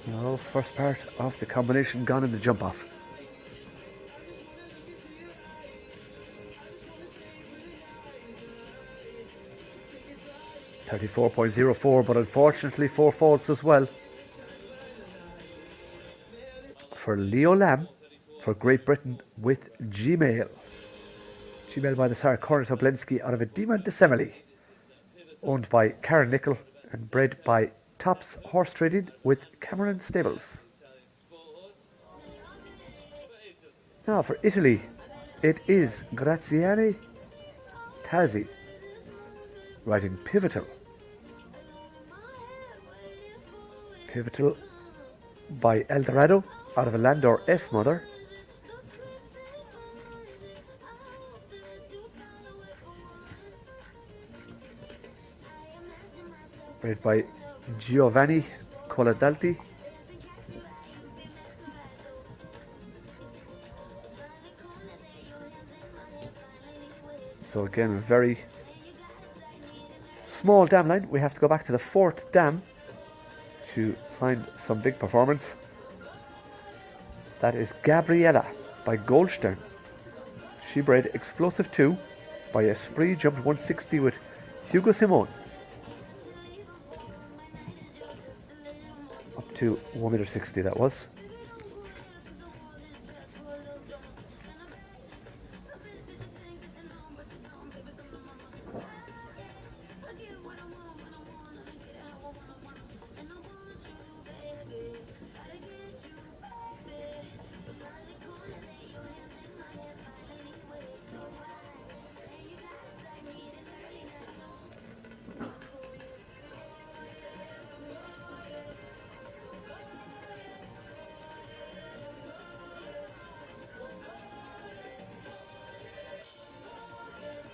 E: Now first part of the combination gone in the jump off. .34.04, but unfortunately 4 faults as well. For Leo Lamb, for Great Britain with Gmail. Gmail by the Sir Cornet Oblensky out of Edema de Semele. Owned by Karen Nickel and bred by Tops Horse Trading with Cameron Stables. Now for Italy, it is Graziani Tazzi, riding Pivotal. Pivotal by Eldorado out of a Landor S mother. Bred by Giovanni Coladalti. So again, a very small dam line. We have to go back to the 4th dam to find some big performance. That is Gabriella by Goldstern. She bred Explosive 2 by Esprit, jumped 160 with Hugo Simon. Up to 1.60 m that was.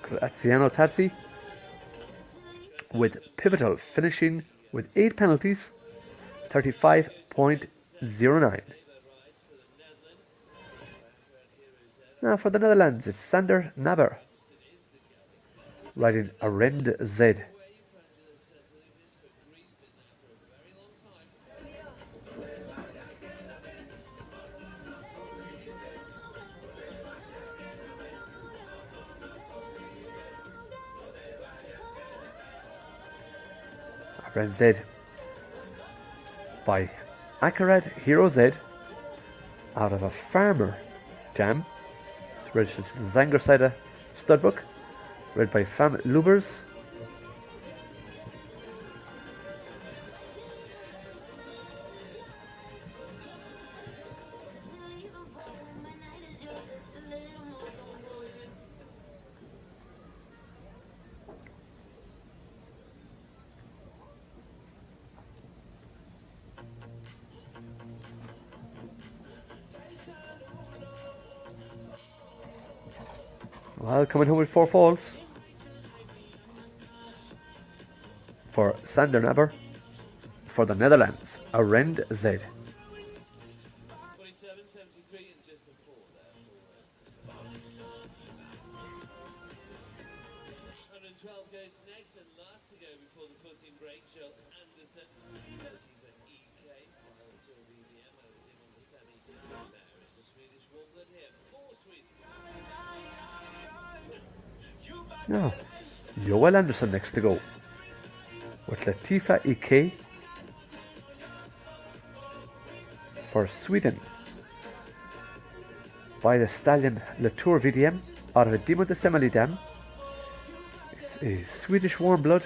E: Graziano Tazzi with Pivotal finishing with 8 penalties, 35.09. Now for the Netherlands, it's Sander Naber riding Arend Z. Arend Z by Akarad Hero Z out of a Farmer dam. It's registered to the Zangerside Studbook, read by Fam Lubers. Well, coming home with 4 falls for Sander Naber for the Netherlands, Arend Z.
D: 27, 73 and just a 4 there. 112 goes next and last to go before the footing break. Joel Anderson, 30 for EK, while to BBM over him on the semi. There is the Swedish Warbler here. 4 Sweden.
E: Now, Joel Anderson next to go with Latifa Ike for Sweden by the stallion Latour VDM out of a Demo de Semele dam. It's a Swedish warm blood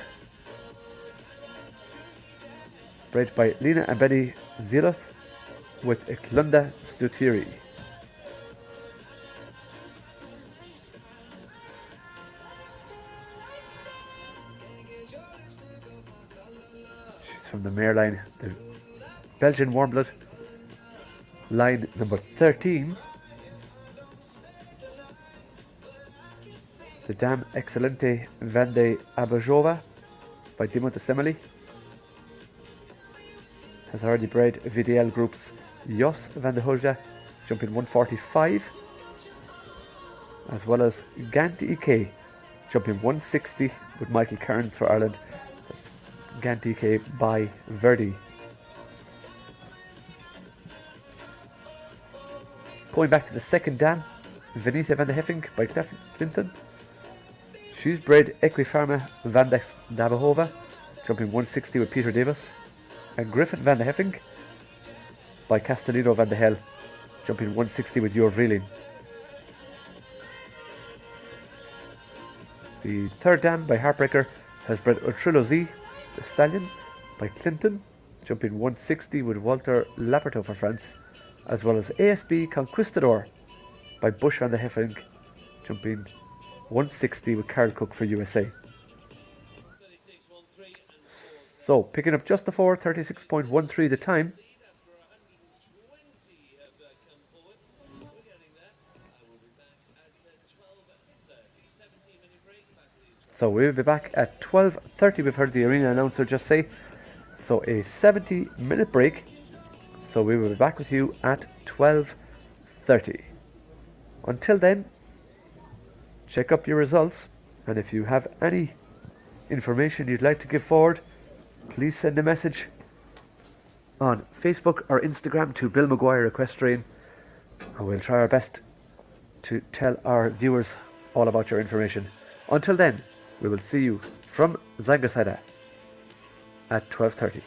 E: bred by Lina and Benny Ziroth with Eklunda Stutiri. From the mare line, the Belgian warm blood, line number 13. the Dame Excelente van de Abajova by Dimon de Semele has already bred VDL Group's Jos van de Hoja, jumping 145, as well as Ganti Ike, jumping 160 with Michael Kearns for Ireland. Ganti Ike by Verdi. Going back to the second dam, Venita van de Heffing by Clinton. She's bred Equifarma van de Dabahova, jumping 160 with Peter Davis. And Griffin van de Heffing by Castellino van de Hel, jumping 160 with Jor Vreeling. The third dam by Heartbreaker has bred Utrillo Z, the stallion, by Clinton, jumping 160 with Walter Laperto for France, as well as AFB Conquistador by Bush van de Heffing, jumping 160 with Carl Cook for USA. So, picking up just before 36.13 the time. So we'll be back at 12:30. We've heard the arena announcer just say. So a 70-minute break. So we will be back with you at 12:30. Until then, check up your results, and if you have any information you'd like to give forward, please send a message on Facebook or Instagram to Bill Maguire Equestrian, and we'll try our best to tell our viewers all about your information. Until then, we will see you from Zangasada at 12:30.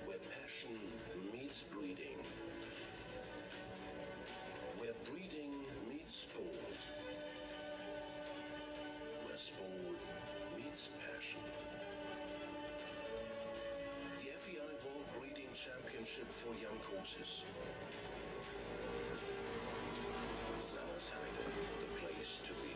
F: Where passion meets breeding. Where breeding meets sport. Where sport meets passion. The FEI World Breeding Championship for young horses. Zangasheide, the place to be.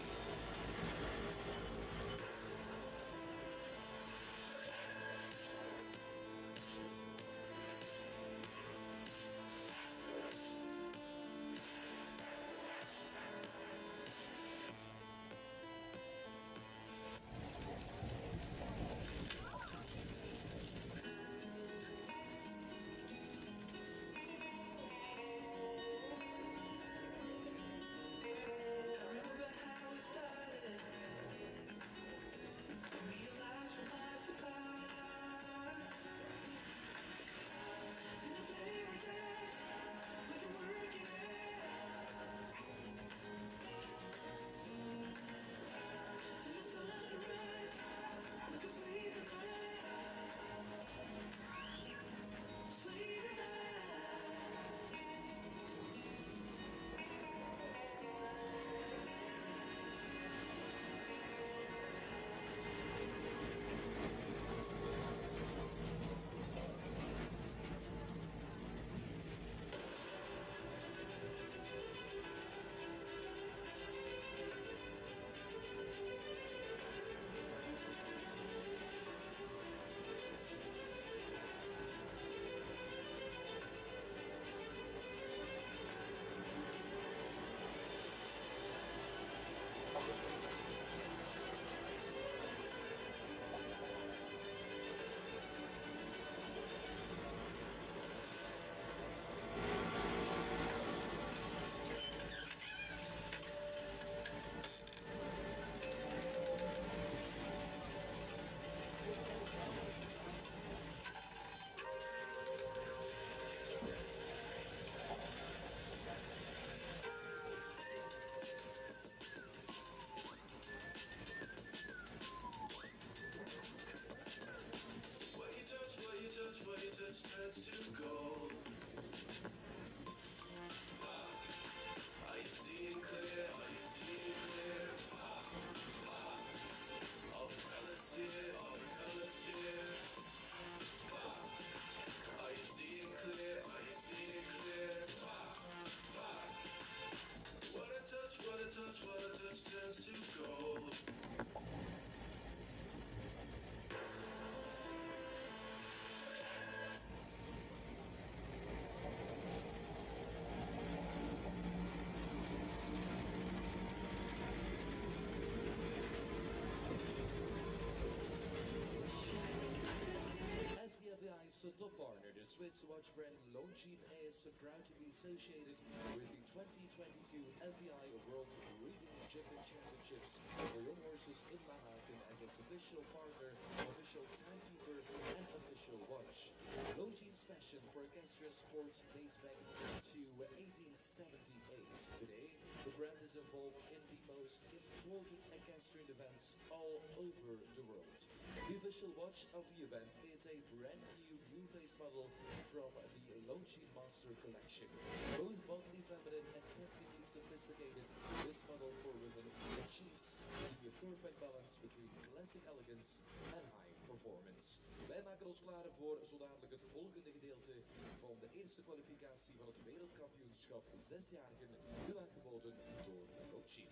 H: top partner, the Swiss watch brand Longines, is proud to be associated with the 2022 FEI World Breeding Championships for young horses in Lanaken as its official partner, official timekeeper, and official watch. Longines' passion for equestrian sports dates back to 1878. Today, the brand is involved in the most important equestrian events all over the world. The official watch of the event is a brand new blue face model from the Longines Master Collection. Both boldly feminine and technically sophisticated, this model for women achieves the perfect balance between classic elegance and high performance. Wij maken ons klaar voor zo dadelijk het volgende gedeelte van de eerste kwalificatie van het wereldkampioenschap 6-jarigen, nu aangeboden door Longines.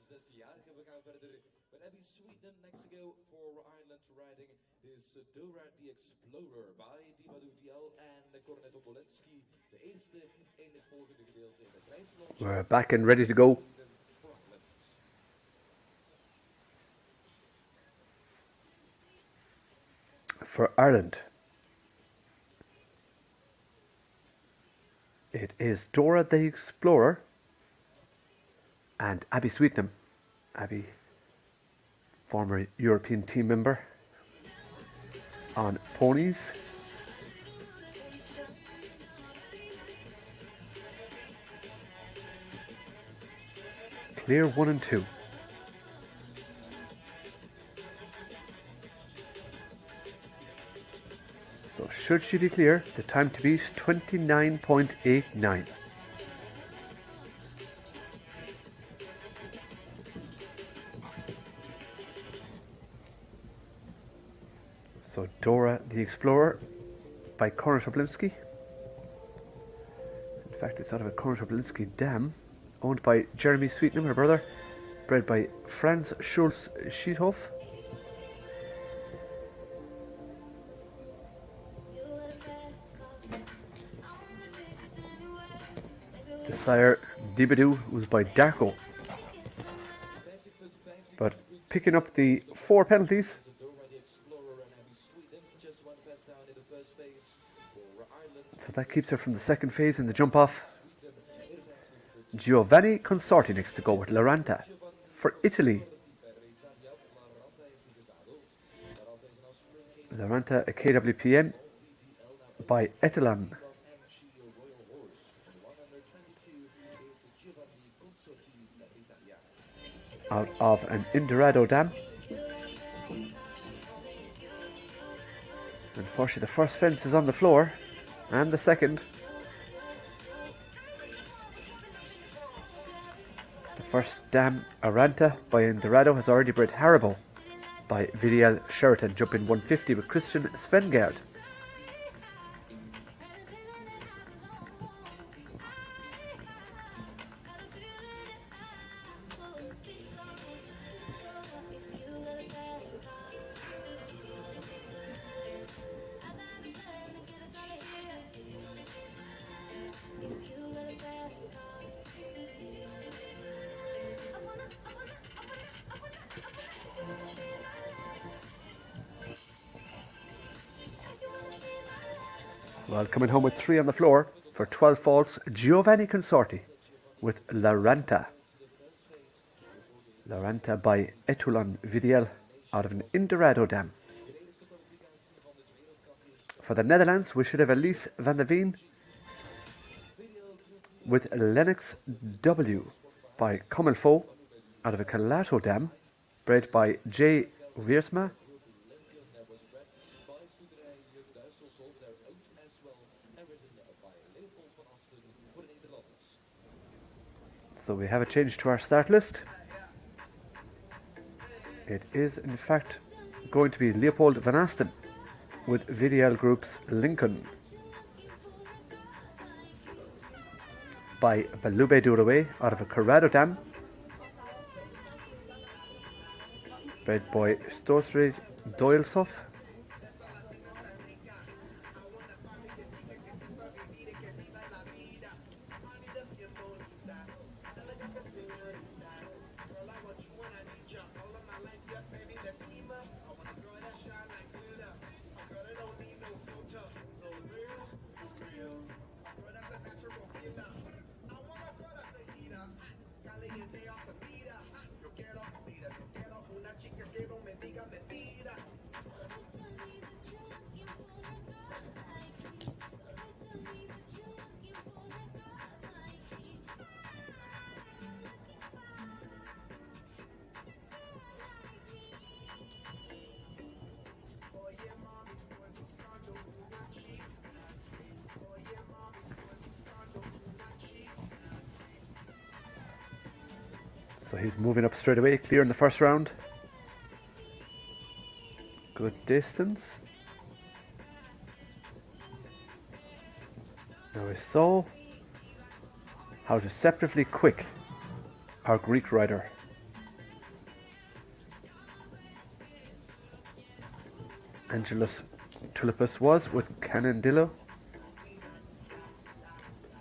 H: 16-jarige. We gaan verder met Abby Sweeten next to go for Ireland riding this Dora the Explorer by Dibadou Dial en Cornetto Poletski. De eerste in het volgende gedeelte in de prijslaunch.
E: We're back and ready to go. For Ireland, it is Dora the Explorer and Abby Sweetenham. Abby, former European team member, on ponies. Clear 1 and 2. So should she be clear, the time to beat 29.89. So Dora the Explorer by Konrad Oblinski. In fact, it's out of a Konrad Oblinski dam, owned by Jeremy Sweetenham, her brother, bred by Franz Schulz Schiedhoff. The sire Dibadou was by Darko. But picking up the 4 penalties, so that keeps her from the second phase in the jump off. Giovanni Consorti next to go with Laranta for Italy. Laranta, a KWPM by Etelan. Out of an Indorado dam. Unfortunately, the first fence is on the floor, and the second. The first dam, Aranta by Indorado, has already bred Haribo by Vidiel Sheraton, jumping 150 with Christian Svengard. Well, coming home with 3 on the floor for 12 faults, Giovanni Consorti with Laranta. Laranta by Etulan Vidiel out of an Indorado dam. For the Netherlands, we should have Elise van der Veen with Lennox W by Comilfo out of a Calato dam, bred by J. Wiersma. So we have a change to our start list. It is in fact going to be Leopold van Asten with VDL Group's Lincoln by Balube Duraway out of a Corrado dam, bred by Storsrid Doylsov. So he's moving up straight away, clear in the first round. Good distance. Now we saw how deceptively quick our Greek rider Angelus Tulipus was with Canandillo.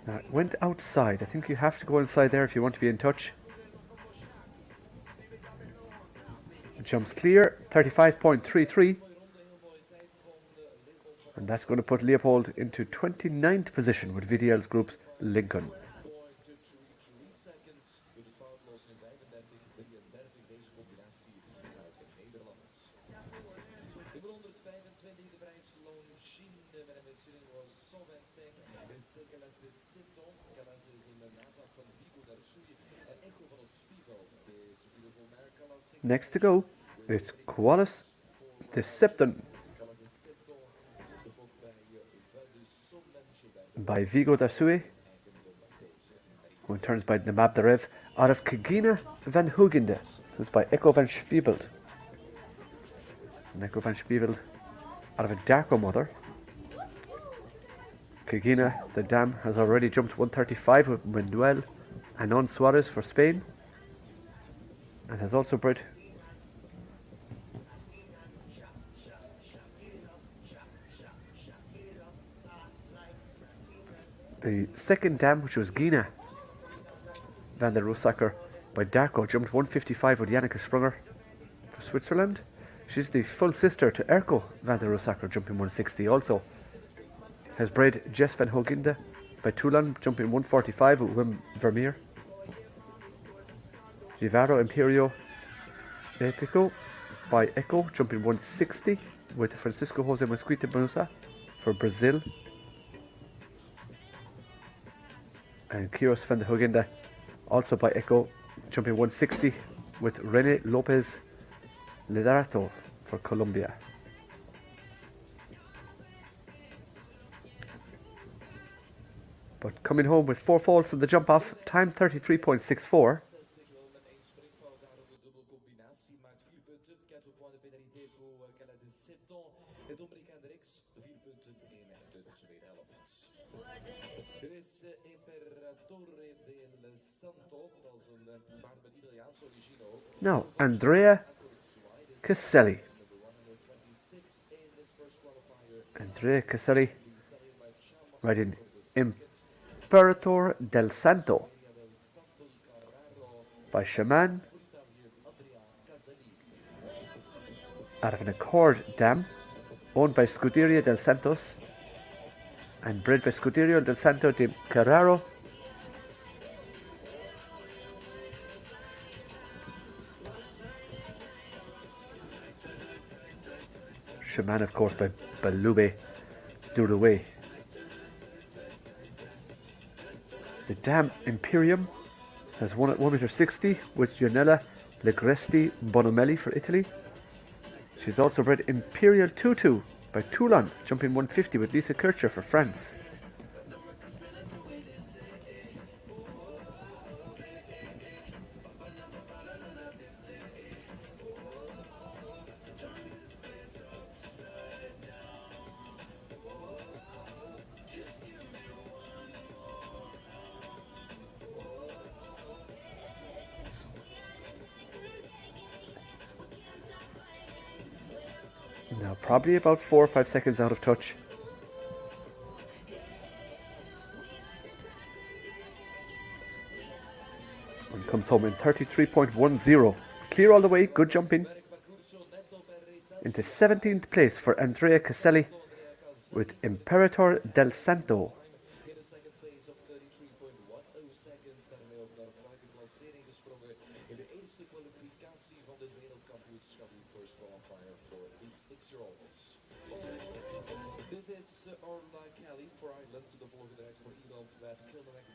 E: Now it went outside. I think you have to go inside there if you want to be in touch. Jumps clear, 35.33. And that's going to put Leopold into 29th position with VDL's group's Lincoln. Next to go, it's Qualis Decepton by Vigo da Sue, who turns by Namab Darev, out of Kagina van Hugende, who's by Echo van Spiebelt. And Echo van Spiebelt out of a Darko mother. Kagina, the dam, has already jumped 135 with Manuel Anon Suarez for Spain, and has also bred the second dam, which was Gina van der Rosacker by Darko, jumped 155 with Janneke Sprunger for Switzerland. She's the full sister to Erko van der Rosacker, jumping 160 also. Has bred Jess van Hoginde by Toulon, jumping 145 with Wim Vermeer. Rivaro Imperio Etico by Echo, jumping 160 with Francisco Jose Mosquita Banusa for Brazil. And Kiros van der Hogende, also by Echo, jumping 160 with Rene Lopez Ledarato for Colombia. But coming home with 4 falls in the jump off, time 33.64. Now, Andrea Caselli. Andrea Caselli riding Imperator del Santo by Shaman out of an Accord dam owned by Scuderia del Santos and bred by Scuderia del Santo de Carraro. Shaman, of course, by Balube Durouet. The dam Imperium has won at 1.60 m with Gianella Legresti Bonomelli for Italy. She's also bred Imperial Tutu by Toulon, jumping 150 with Lisa Kircher for France. Now probably about 4 or 5 seconds out of touch. And comes home in 33.10. Clear all the way, good jumping. Into 17th place for Andrea Caselli with Imperator del Santo.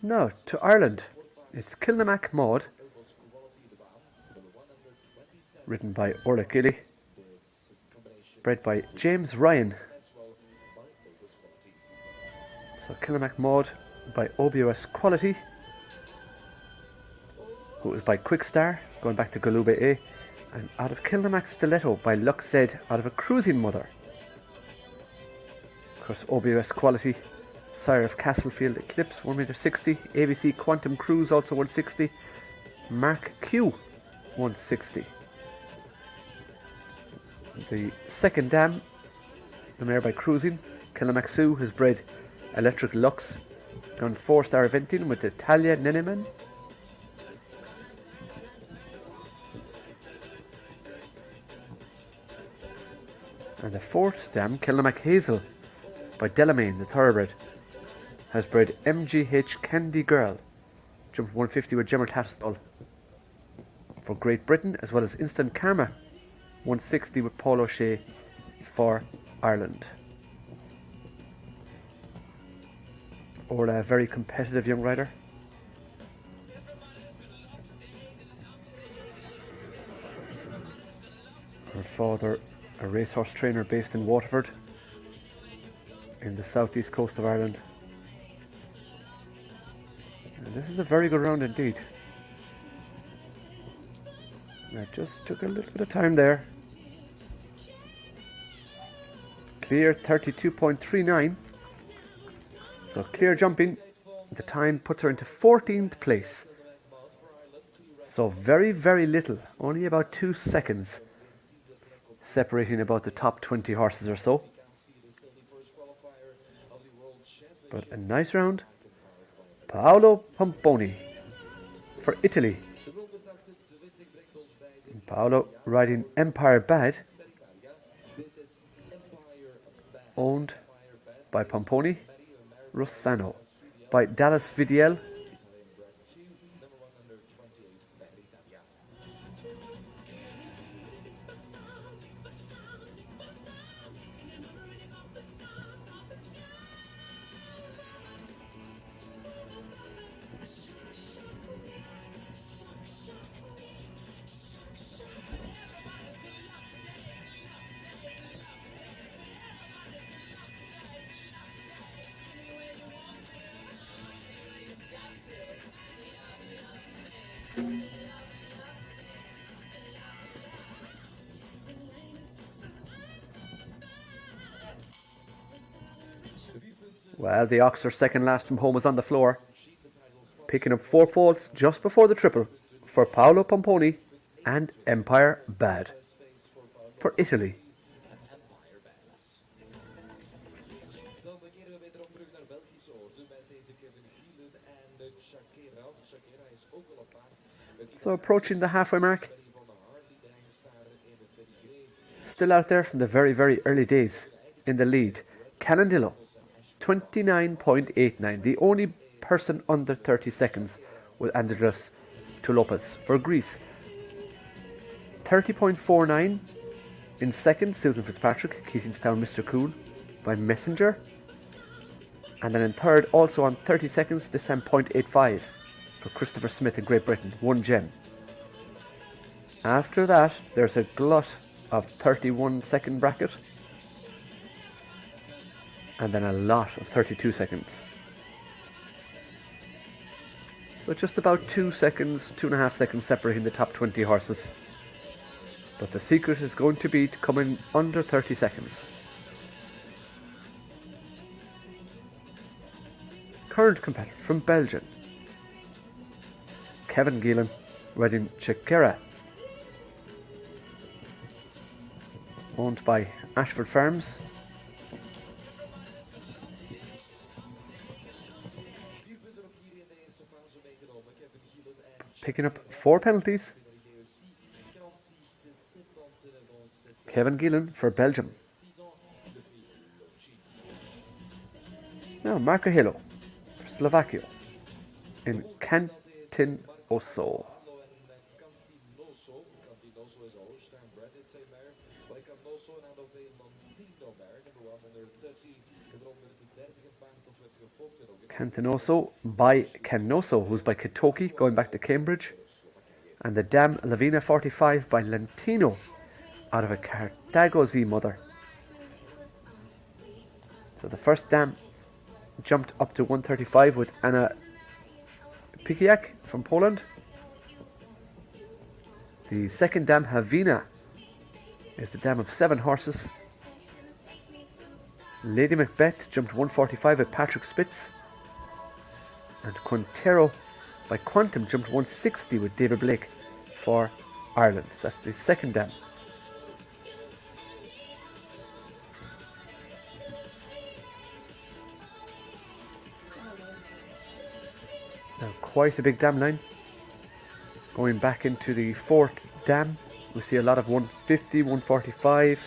E: Now to Ireland. It's Kilnamack Maud, ridden by Orla Gilly, bred by James Ryan. So Kilnamack Maud by OBOS Quality, who is by Quickstar, going back to Galube A, and out of Kilnamack Stiletto by Lux Z, out of a Cruising Mother. Of course, OBOS Quality, sire of Castlefield Eclipse, 1.60 m, ABC Quantum Cruise, also 160, Mark Q, 160. The second dam the mare by cruising. Killimaxu has bred Electric Lux, gone 4-star eventing with Italia Neneman. And the 4th dam, Killimac Hazel by Delamain, the thoroughbred, has bred MGH Candy Girl, jumped 150 with Gemma Tatstall for Great Britain, as well as Instant Karma 160 with Paul O'Shea for Ireland. Orla, a very competitive young rider. Her father, a racehorse trainer based in Waterford in the southeast coast of Ireland. And this is a very good round indeed. That just took a little bit of time there. Clear 32.39. So clear jumping, the time puts her into 14th place. So very, very little, only about 2 seconds separating about the top 20 horses or so. But a nice round. Paolo Pomponi for Italy. And Paolo riding Empire Bad, owned by Pomponi. Rossano by Dallas Vidiel. Well, the Oxer second last from home was on the floor, picking up 4 faults just before the triple for Paolo Pomponi and Empire Bad for Italy. So approaching the halfway mark, still out there from the very, very early days in the lead. Canandillo, 29.89, the only person under 30 seconds with Andres Lopez for Greece. 30.49 in second, Susan Fitzpatrick, Keatingstown Mr. Cool by Messenger. And then in third, also on 30 seconds, this time 0.85 for Christopher Smith in Great Britain, 1 gem. After that, there's a glut of 31 second bracket. And then a lot of 32 seconds. So just about 2 seconds, 2.5 seconds separating the top 20 horses. But the secret is going to be to come in under 30 seconds. Current competitor from Belgium, Kevin Gielan, riding Chekera, owned by Ashford Farms. Picking up 4 penalties. Kevin Gielan for Belgium. Now Marco Hilo for Slovakia in Cantinoso. Cantinoso by Canoso, who's by Kitoki, going back to Cambridge. And the dam Lavina 45 by Lentino, out of a Cartago Z mother. So the first dam jumped up to 135 with Anna Pikiak from Poland. The second dam, Havina, is the dam of 7 horses. Lady Macbeth jumped 145 with Patrick Spitz. And Quintero by Quantum jumped 160 with David Blake for Ireland. That's the second dam. Now quite a big dam line. Going back into the fourth dam, we see a lot of 150, 145,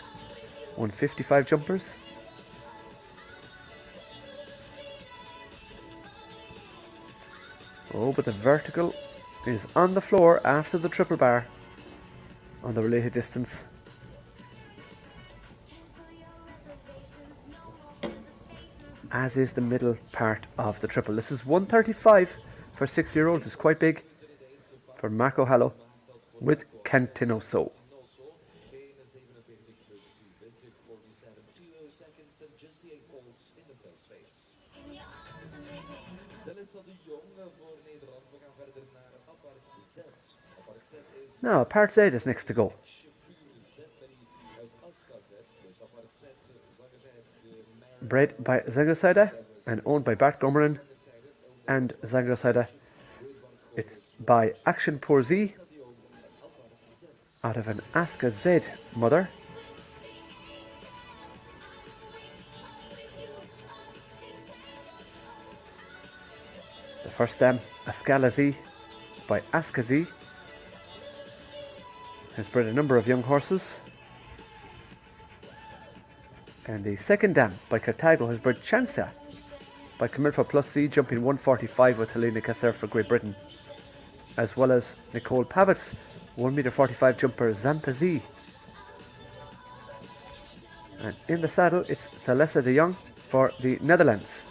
E: 155 jumpers. Oh, but the vertical is on the floor after the triple bar on the related distance. As is the middle part of the triple. This is 135 for 6-year-olds. It's quite big for Marco Hallo with Cantinoso. Now, part Z is next to go. Bred by Zangerside and owned by Bart Gommeren and Zangerside. It's by Action Pour Z out of an Aska Z mother. The first dam, Ascala Z by Aska Z, has bred a number of young horses. And the second dam by Carthago has bred Chansa by Camilfa Plus Z, jumping 145 with Helena Casser for Great Britain, as well as Nicole Pavitt's 1m45 jumper Zampa Z. And in the saddle it's Thalessa de Jong for the Netherlands.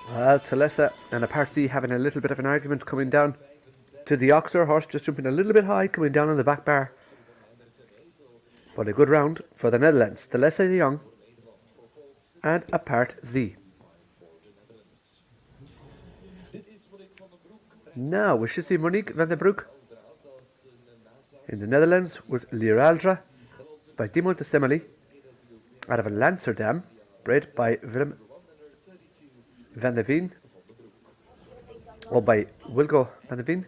E: Well, Thalessa and a Part Z having a little bit of an argument coming down to the Oxer horse, just jumping a little bit high, coming down on the back bar. But a good round for the Netherlands. Thalessa de Jong and a Part Z. Now we should see Monique van den Broek in the Netherlands with Liraldra by Dimon de Semeli out of a Lancer dam, bred by Willem van der Veen, or by Wilco van der Veen.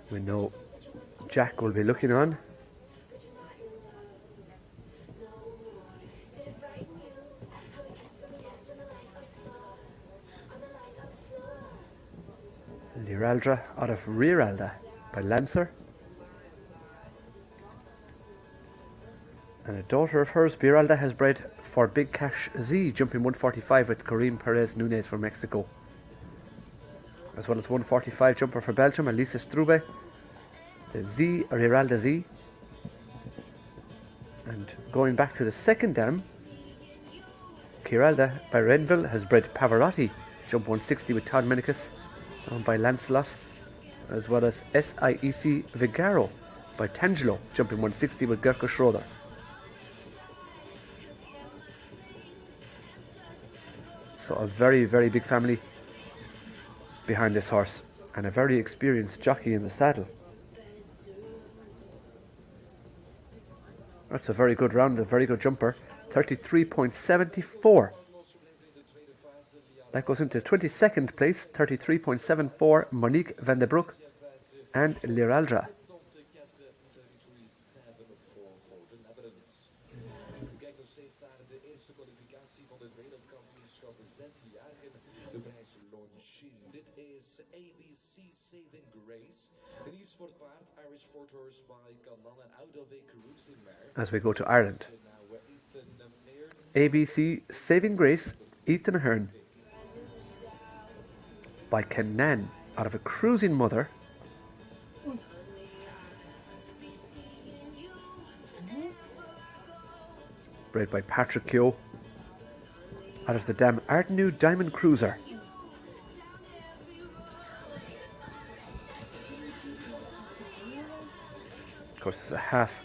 E: We know Jack will be looking on. Liraldra out of Rearalda by Lancer. And a daughter of hers, Biralda, has bred for Big Cash Z, jumping 145 with Karim Perez Nunez from Mexico. As well as 145 jumper for Belgium, Elisa Strube, the Z, Riralda Z. And going back to the second dam, Kiralda by Renville has bred Pavarotti, jump 160 with Todd Menicus, owned by Lancelot. As well as SIEC Vigaro by Tangelo, jumping 160 with Gerko Schroeder. So a very, very big family behind this horse, and a very experienced jockey in the saddle. That's a very good round, a very good jumper. 33.74. That goes into 22nd place, 33.74, Monique van den Broek and Liraldra. As we go to Ireland, ABC Saving Grace, Ethan Ahern. by Kenan out of a cruising mother. Bred by Patrick Keogh out of the dam Artenu Diamond Cruiser. Of course, it's a half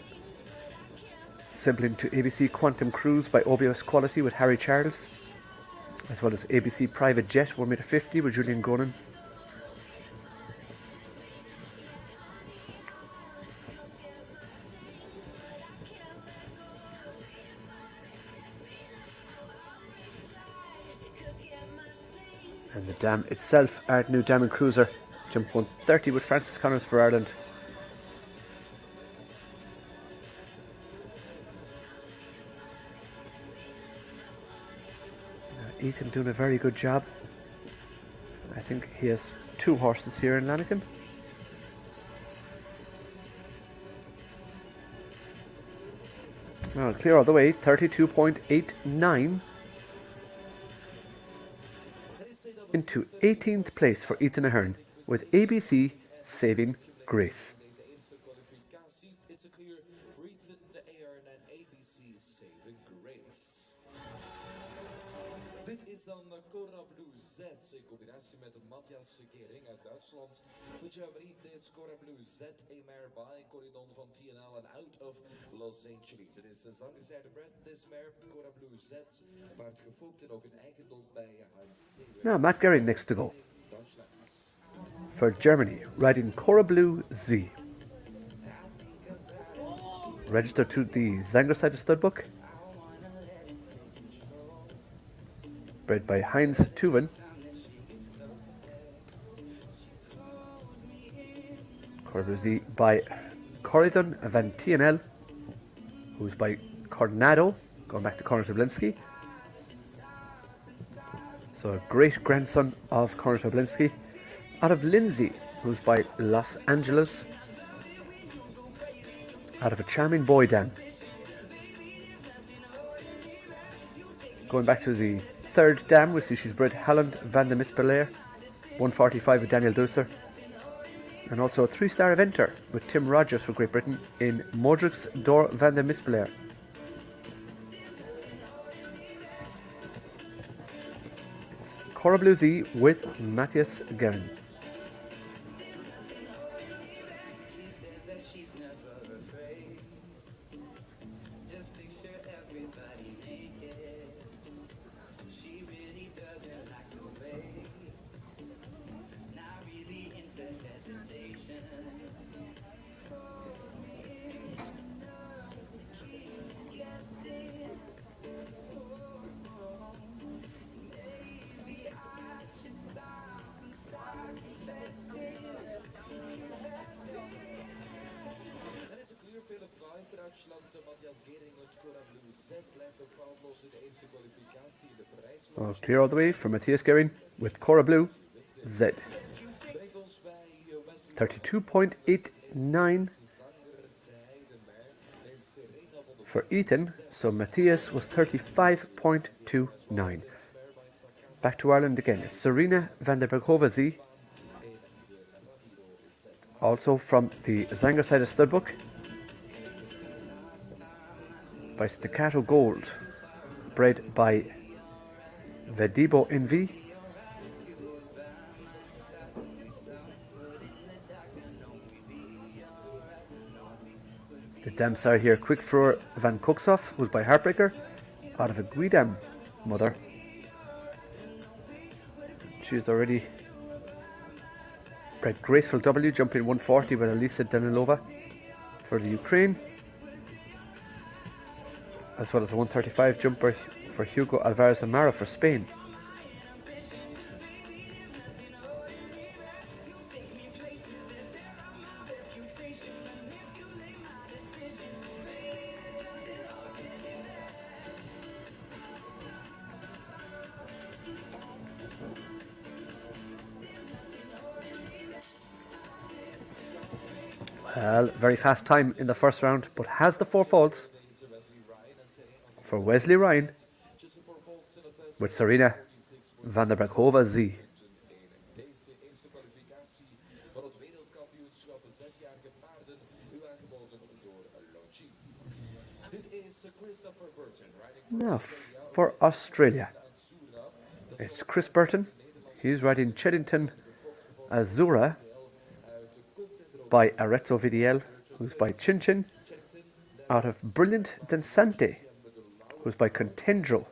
E: sibling to ABC Quantum Cruise by OBS Quality with Harry Charles, as well as ABC Private Jet 1m50 with Julian Gonan. And the dam itself, Artenu Diamond Cruiser, jump 130 with Francis Connors for Ireland. Ethan doing a very good job. I think he has 2 horses here in Lanaken. Now clear all the way, 32.89 into 18th place for Ethan Ahern with ABC Saving Grace.
H: Deze eerste kwalificatie. It's a clear for Ethan de Ahern en ABC Saving Grace. Dit is dan Cora Blue Z in combinatie met Matthias Gering uit Duitsland. Voor Germany, this Cora Blue Z a mare by Corridon van TNL and out of Los Angeles. Het is de zangerzijde Brad, this mare, Cora Blue Z, paard gefookt en ook een eigendom bij Heinz Steven.
E: Now Matt Gering next to go. For Germany, riding Cora Blue Z. Registered to the Zangerside stud book. Bred by Heinz Tuven. Cora Blue Z by Corridon van TNL, who's by Coronado, going back to Conor Tablinski. So a great grandson of Conor Tablinski. Out of Lindsay, who's by Los Angeles. Out of a charming boy dam. Going back to the third dam, we see she's bred Holland van de Mispelair, 145 with Daniel Dusser. And also a 3-star eventer with Tim Rogers for Great Britain in Modrix Dor van de Mispelair. Cora Blue Z with Matthias Gering. Oh, clear all the way for Matthias Gering with Cora Blue Z. 32.89 for Ethan, so Matthias was 35.29. Back to Ireland again, it's Serena van der Berghova Z, also from the Zangerside stud book, by Staccato Gold, bred by Vedibo NV. The dam sire here, Quickfleur van Cooksoff, was by Heartbreaker, out of a Guidam mother. She's already bred Graceful W, jumping 140 with Elisa Danilova for the Ukraine, as well as a 135 jumper for Hugo Alvarez Amaro for Spain. Well, very fast time in the first round, but has the 4 faults for Wesley Ryan with Serena van der Berghova Z. Now, for Australia, it's Chris Burton. He's riding Cheddington Azura by Arezzo VDL, who's by Chin Chin, out of Brilliant Densante, who's by Contendro,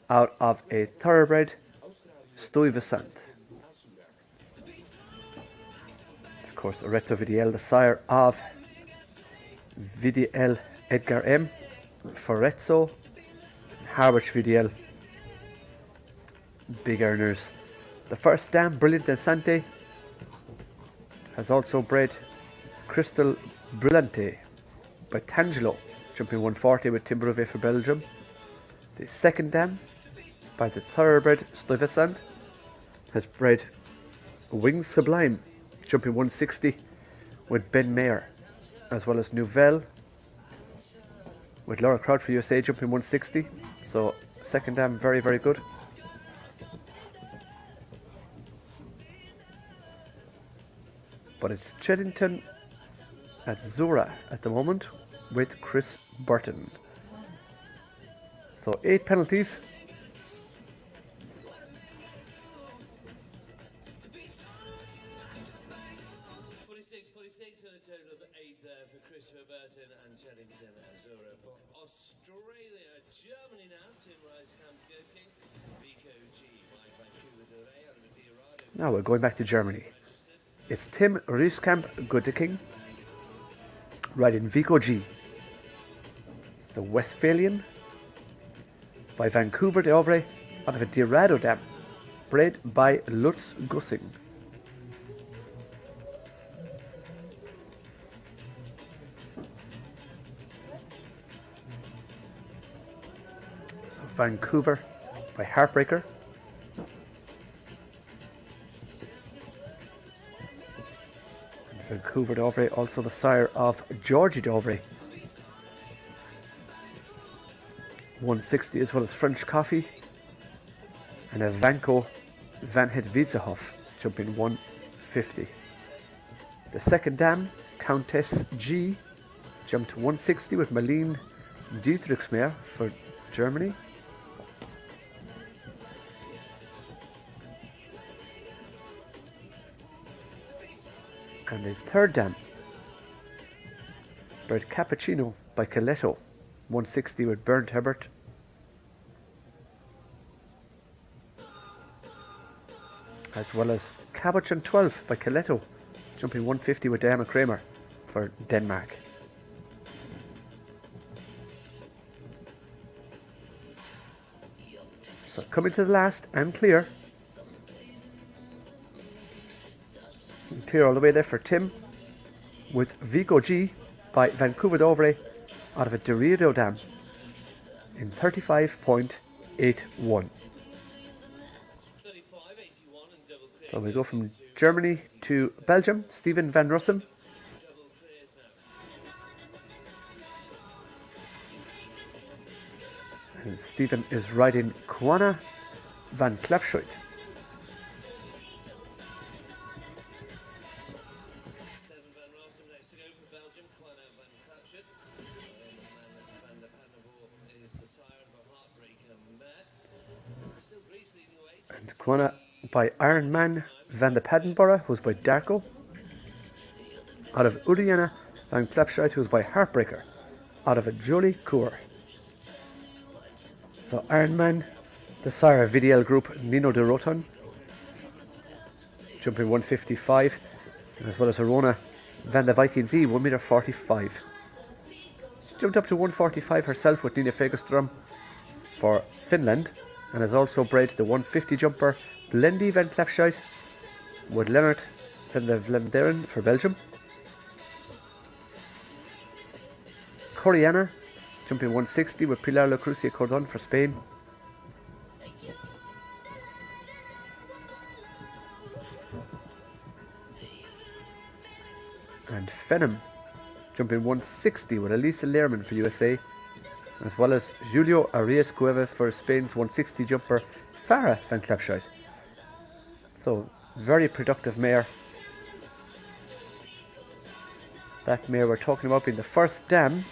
E: out of a thoroughbred Stuyvesant. Of course, Arezzo VDL, the sire of VDL Edgar M, Forezzo, Harwich VDL, big earners. The first dam, Brilliant Densante, has also bred Crystal Brillante by Tangelo, jumping 140 with Timberwolf for Belgium. The second dam, by the thoroughbred Stuyvesant, has bred Wings Sublime, jumping 160 with Ben Mayer, as well as Nouvelle with Laura Crowd for USA, jumping 160. So second dam, very, very good. But it's Cheddington at Zura at the moment with Chris Burton. So 8 penalties.
D: 46 and a total of 8 there for Christopher Burton and Cheddington Azura. For Australia, Germany now, Tim Rice-Camp Goking, Vico G by Vancouver Duray and Diarado.
E: Now we're going back to Germany. It's Tim Rieskamp Goodicking riding Vico G. It's a Westphalian by Vancouver d'Ovray out of a Diarado dam, bred by Lutz Gussing. So Vancouver by Heartbreaker. Vancouver d'Ovray, also the sire of Georgie d'Ovray. 160 as well as French Coffee. And a Vanco Van Het Wiesehof, jumping 150. The second dam, Countess G, jumped 160 with Marlene Dietrichsmeer for Germany. And the third dam, bred Cappuccino by Coletto, 160 with Bernd Herbert. As well as Cabochon 12 by Coletto, jumping 150 with Diana Kramer for Denmark. So coming to the last and clear. Clear all the way there for Tim with Vico G by Vancouver d'Ovray out of a Dorado dam in 35.81. So we go from Germany to Belgium. Stephen van Rossum. And Stephen is riding Kwana van Klapschuit. And Kwana by Iron Man van de Paddenborough, who's by Darko. Out of Udiana van Klapschuit, who's by Heartbreaker. Out of a Jolie Cour. So Iron Man, the sire of VDL Group, Nino de Roton, jumping 155, as well as Arona van de Viking Z, 1.45 m. She jumped up to 145 herself with Nina Fagerström for Finland, and has also bred the 150 jumper Blendi van Klapschuit with Leonard van de Vlaanderen for Belgium. Coriana, jumping 160 with Pilar Lucrucia Cordon for Spain. And Phenom, jumping 160 with Elisa Lehrman for USA, as well as Julio Arias Cuevas for Spain's 160 jumper Farah van Klapschuit. So, very productive mare. That mare we're talking about being the first dam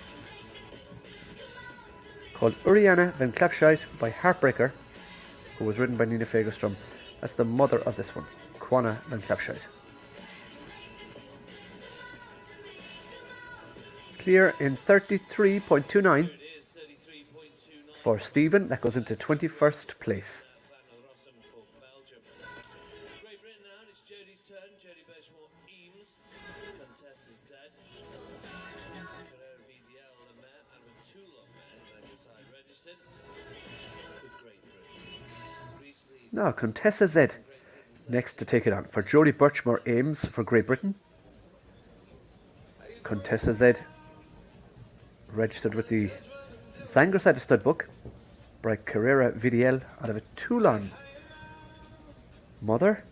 E: called Uriana van Klapscheid by Heartbreaker, who was ridden by Nina Fagerstrom. That's the mother of this one, Quana van Klapscheid. Clear in 33.29 for Stephen. That goes into 21st place.
D: Great Britain now, and it's Jodie's turn. Jodie Birchmore Eames, Contessa Z, Carrera VDL, the mare, and with 2 long mares, either side registered. With Great Britain. Recently,
E: Now, Contessa Z next to take it on for Jodie Birchmore Ames for Great Britain. Contessa Z registered with the Zanger side of stud book by Carrera VDL out of a Toulon mother.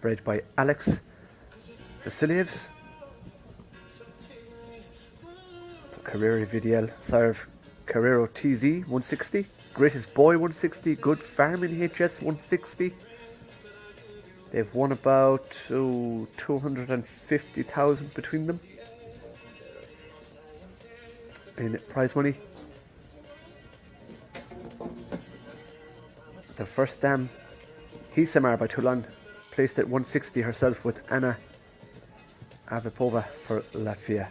E: Bred by Alex Vasilyevs. Carrera VDL, Sarv Carrero TZ 160, Greatest Boy 160, Good Farming HS 160. They've won about 250,000 between them in prize money. The first dam, Hisamar by Toulon, placed at 160 herself with Anna Avipova for Latvia.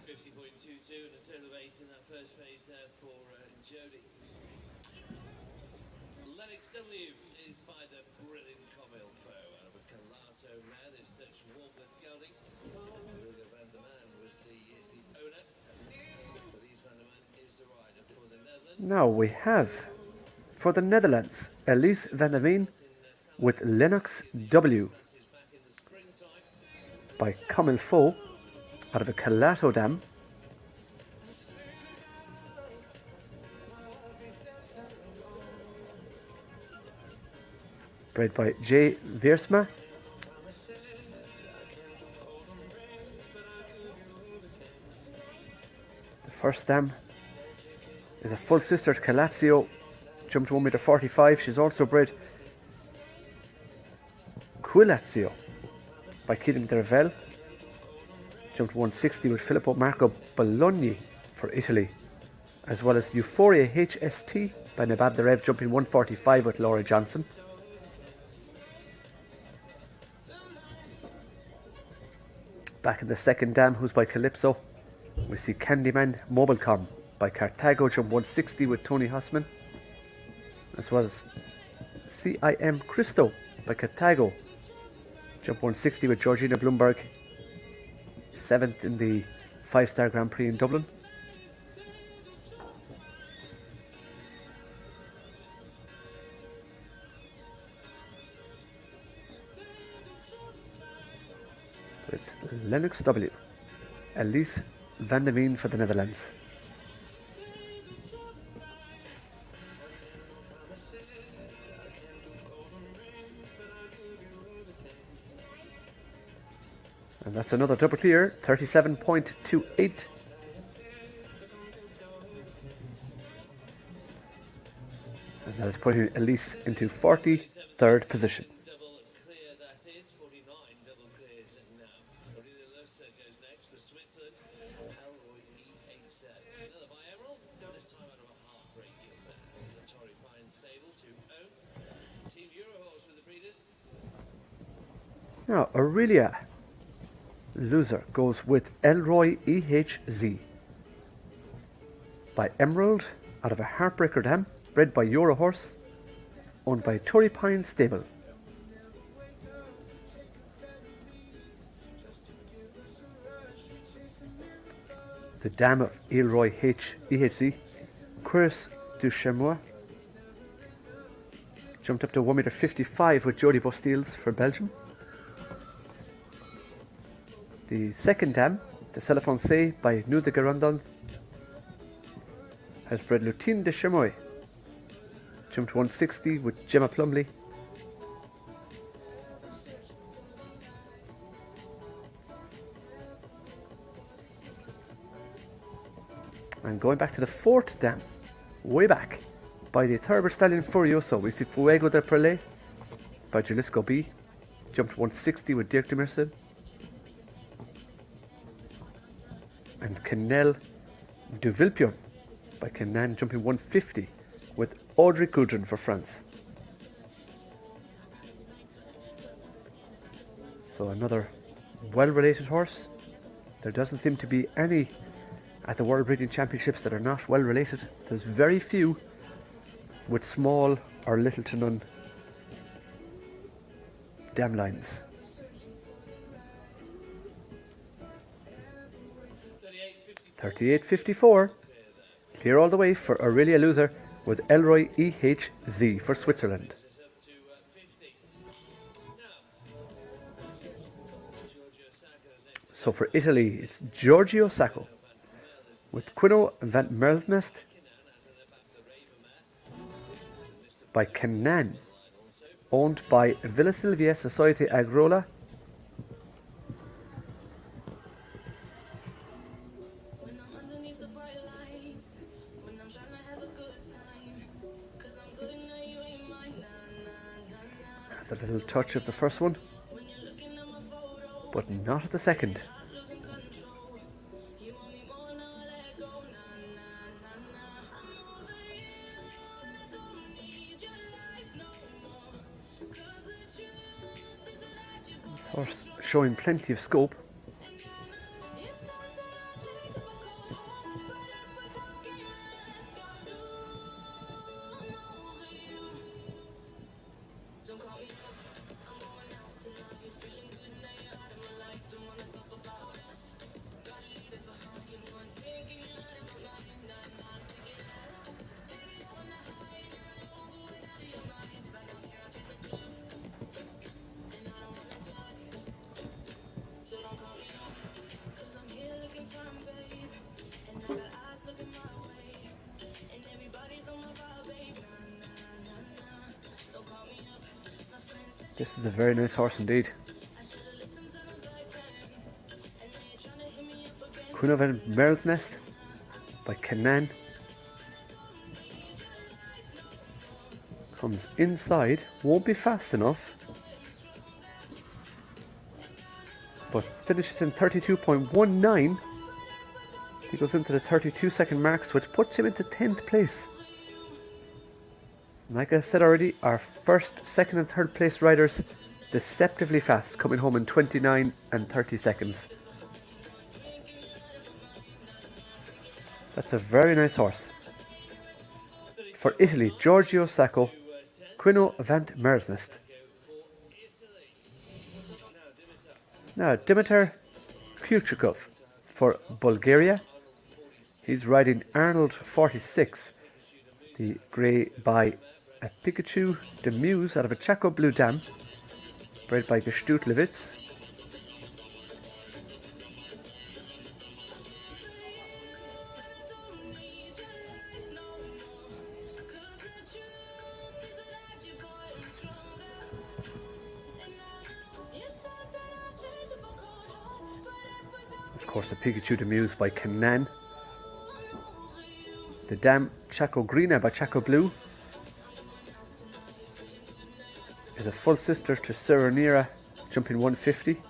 D: 50.22 and a total of 8 in that first phase there for Jodie. Lennox W is by the brilliant Comilfo out of a Calato mare. This Dutch Walbert gelding. Ruger van der Man was the owner. Elise van der Man is the rider for the Netherlands.
E: Now we have for the Netherlands Elise van der Veen with Lennox W by Comilfo out of a Calato dam. Bred by J. Veersma. The first dam is a full sister to Calazio, jumped 1.45 m. She's also bred Quilazio by Keelan Dervel, jumped 160 with Filippo Marco Bologna for Italy, as well as Euphoria HST by Nabab Derev, jumping 145 with Laura Johnson. Back in the second dam, who's by Calypso, we see Candyman Mobilecom by Carthago, jump 160 with Tony Hussman, as well as CIM Cristo by Carthago, jump 160 with Georgina Bloomberg, 7th in the 5-star Grand Prix in Dublin. It's Lennox W, Elise van der Veen for the Netherlands. And that's another double clear, 37.28. And that is putting Elise into 43rd position.
D: Double clear that is, 49 double clears now. Aurelia Losa goes next for Switzerland. Elroy EHZ. Another by Emerald, this time out of a heartbreaking mare. The Torrey Pine stable to own. Team Eurohorse with the breeders.
E: Now, Aurelia Loser goes with Elroy EHZ by Emerald out of a Heartbreaker dam, bred by Eurohorse, owned by Torrey Pine Stable. The dam of Elroy EHZ, Chris Duchamois, jumped up to 1.55 m with Jodie Bostiels for Belgium. The second dam, the Celafonce by Nous de Garandon, has bred Lutine de Chamois, jumped 160 with Gemma Plumley. And going back to the fourth dam, way back, by the Thurber Stallion Furioso, we see Fuego de Perle by Jalisco B. Jumped 160 with Dirk Demerson. And Canel du Vilpion by Canaan jumping 150 with Audrey Coudrin for France. So another well-related horse. There doesn't seem to be any at the World Breeding Championships that are not well-related. There's very few with small or little to none dam lines. 38.54. Clear all the way for Aurelia Luther with Elroy EHZ for Switzerland. So for Italy, it's Giorgio Sacco with Quino van Merlnest by Canaan, owned by Villa Silvia Societe Agrola. A little touch of the first one, but not at the second. This horse showing plenty of scope. This is a very nice horse indeed. Queen of Merle's Nest by Canaan. Comes inside, won't be fast enough, but finishes in 32.19. He goes into the 32-second mark, which puts him into 10th place. Like I said already, our first, second and third place riders deceptively fast, coming home in 29 and 30 seconds. That's a very nice horse. For Italy, Giorgio Sacco, Quino van Merlnest. Now Dimitar Kuchikov for Bulgaria. He's riding Arnold 46, the grey by a Pikachu de Muse out of a Chaco Blue Dam, bred by Gestutlewitz. Of course, the Pikachu de Muse by Canaan. The Dam Chaco Green by Chaco Blue is a full sister to Serenira, jumping 150.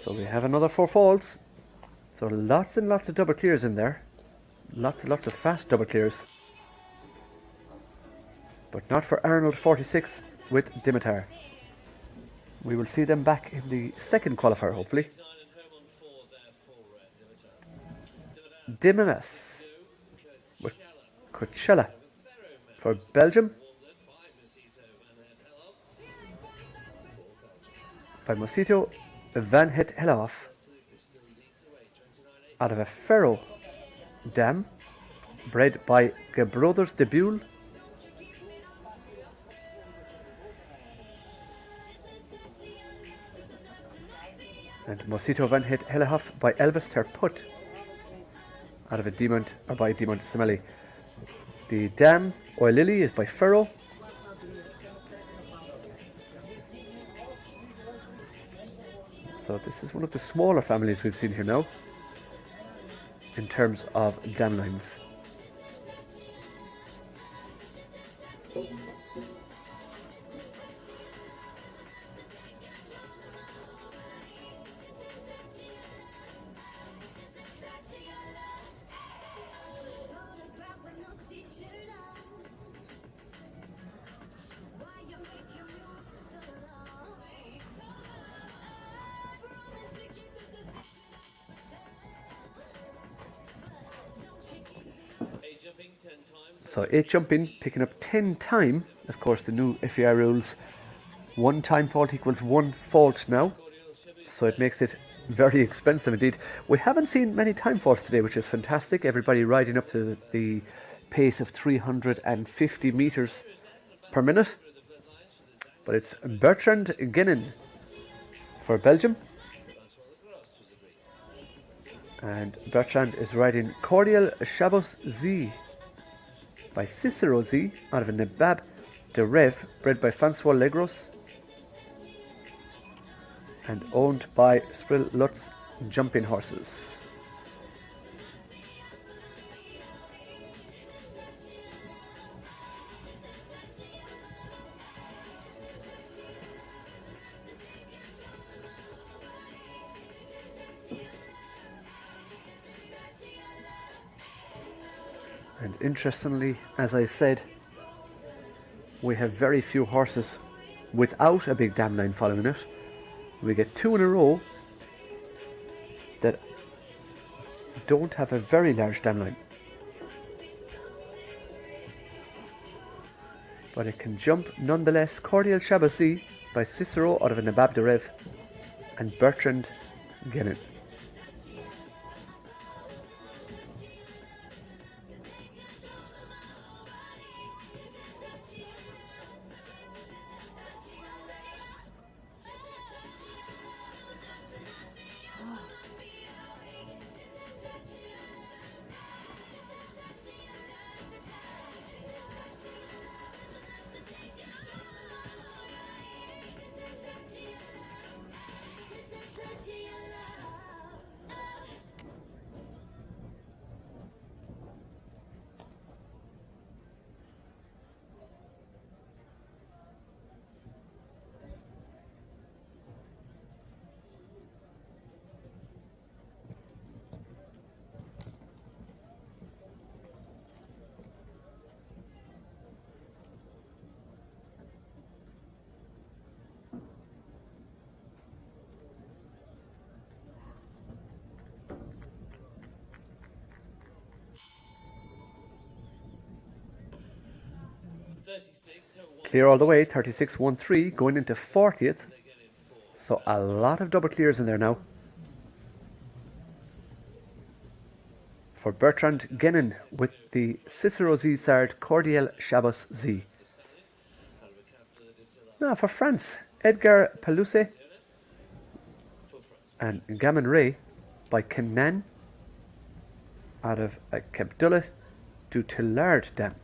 E: So we have another 4 falls. So lots and lots of double clears in there. Lots and lots of fast double clears. But not for Arnold 46 with Dimitar. We will see them back in the second qualifier, hopefully. Dimamas with Coachella for Belgium by Mosito Van Het Hellehoff out of a Ferro Dam, bred by Gebroeders de Buhl. And Mosito Van Het Hellehoff by Elvis Terput out of a Diamond, or by Diamond Semelli. The Dam Oil Lily is by Furrow. So this is one of the smaller families we've seen here now in terms of dam lines. So 8 jumping, picking up 10 time. Of course, the new FEI rules, 1 time fault equals 1 fault now. So it makes it very expensive indeed. We haven't seen many time faults today, which is fantastic. Everybody riding up to the pace of 350 meters per minute. But it's Bertrand Guénin for Belgium. And Bertrand is riding Cordial Chabos Z by Cicero Z out of a Nabab de Rev, bred by Francois Legros and owned by Spril Lutz Jumping Horses. And interestingly, as I said, we have very few horses without a big dam line following it. We get 2 in a row that don't have a very large dam line. But it can jump nonetheless. Cordial Chabasi by Cicero out of a Nabab de Rev and Bertrand Guénin. Clear all the way, 36.13, going into 40th. So a lot of double clears in there now. For Bertrand Guénin with the Cicero Z Sard Cordial Chabos Z. Now for France, Edgar Pelouse and Gamin Ray by Kenan out of Kebdullah du Tillard Dam.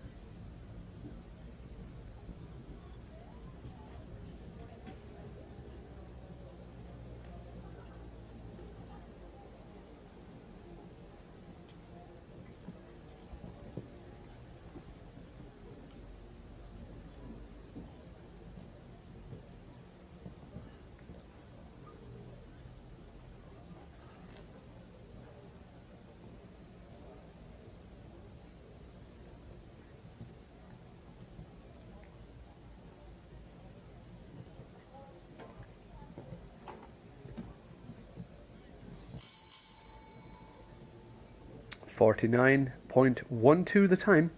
E: .12 the time,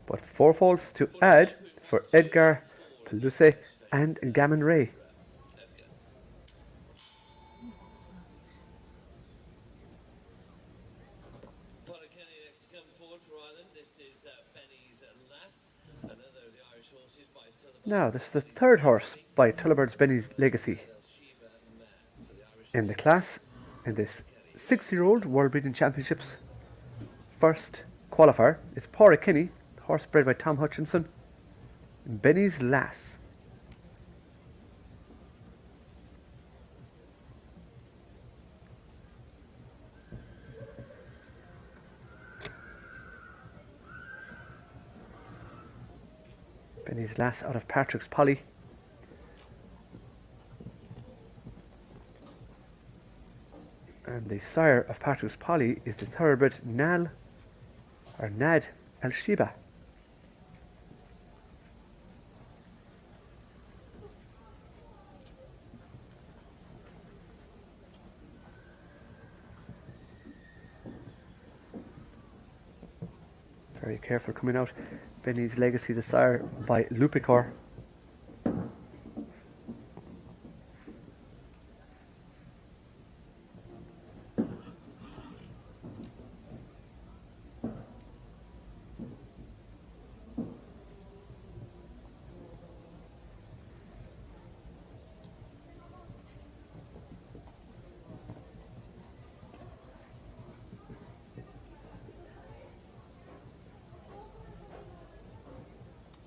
E: but 4 faults to add for Edgar Pelouse and Gamin Ray. Now this is the third horse by Tullibird's Benny's Legacy in the class in this 6-year-old World Breeding Championships first qualifier. It's Pádraig Kenny, Horse bred by Tom Hutchinson. Benny's Lass. Benny's Lass out of Patrick's Polly. And the sire of Patrick's Polly is the thoroughbred Nad El Shiba. Very careful coming out. Benny's Legacy, the sire by Lupicor.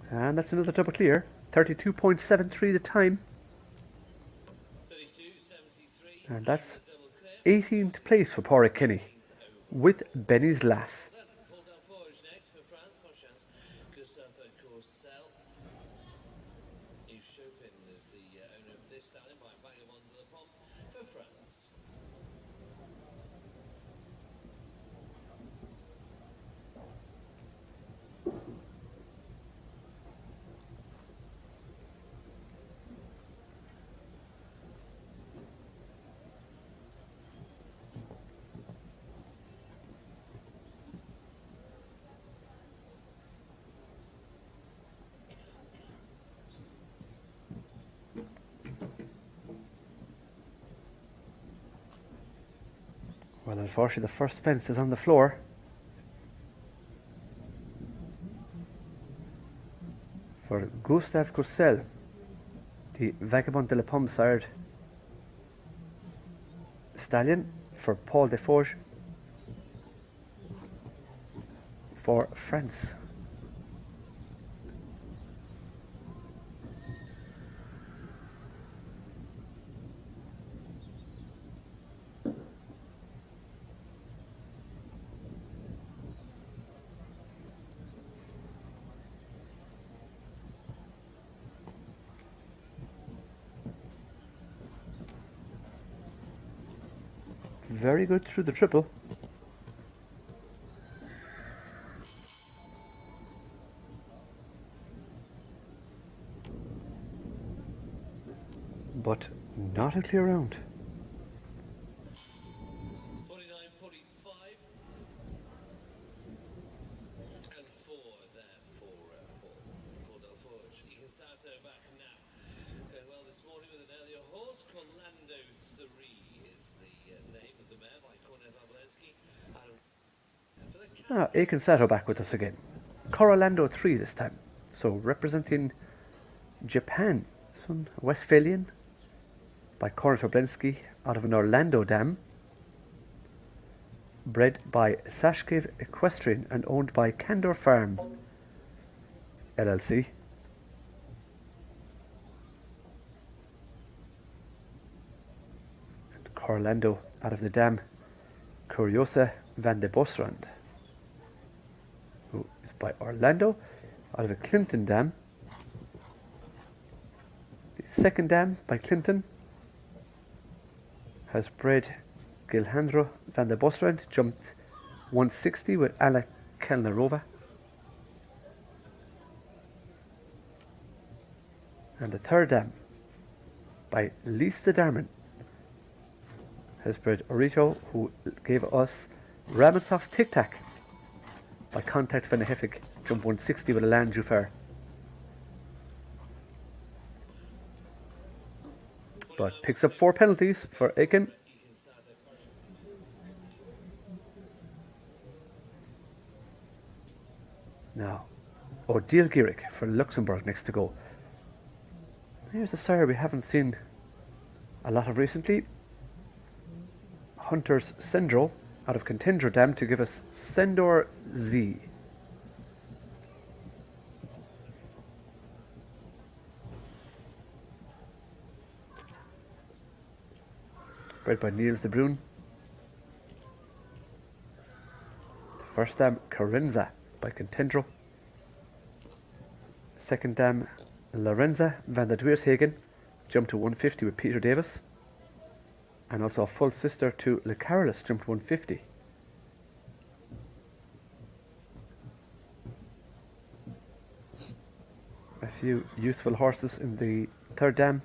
E: And that's another double clear. 32.73 the time.
D: 32.73.
E: And that's 18th place for Porrick Kenny with Benny's Lass.
D: Paul Delforge next for France. Conchance. Christopher Courcelle. Yves Chopin is the owner of this stallion by Vagabond de la Pompe for France.
E: Well, unfortunately, the first fence is on the floor. For Gustave Courcelle, the Vagabond de la Pomme sired stallion for Paul Deforge for France. Very good through the triple. But not a clear round.
D: 49.45 and 4 there for Paul Delforge. You can start her back now. Going well this morning with an earlier horse called Lando 3 is the name of the mare by Cornet Bablensky. And for the
E: Aiken Sato back with us again. Coralando 3 this time. So representing Japan. Son Westphalian by Cornet Bablensky out of an Orlando dam. Bred by Sashkev Equestrian and owned by Candor Farm LLC. And Coralando out of the dam Curiosa van de Bosrand, who is by Orlando out of a Clinton dam. The second dam by Clinton has bred Gilhandro van der Bosrand, jumped 160 with Ala Kelnarova. And the third dam by Lisa Darman has bred Orito, who gave us Ramasoft Tic Tac by Contact Van Heffick, jump 160 with a Land Jufair. But picks up 4 penalties for Aiken. Now, Odile Giric for Luxembourg next to go. Here's a sire we haven't seen a lot of recently. Hunter's Sendro out of Contendra Dam to give us Sendor Z. bred by Niels de Bruin. The first dam, Carenza, by Contendro. Second dam, Lorenza van der Dweershagen, jumped to 150 with Peter Davis. And also a full sister to Le Carolus, jumped 150. A few useful horses in the third dam.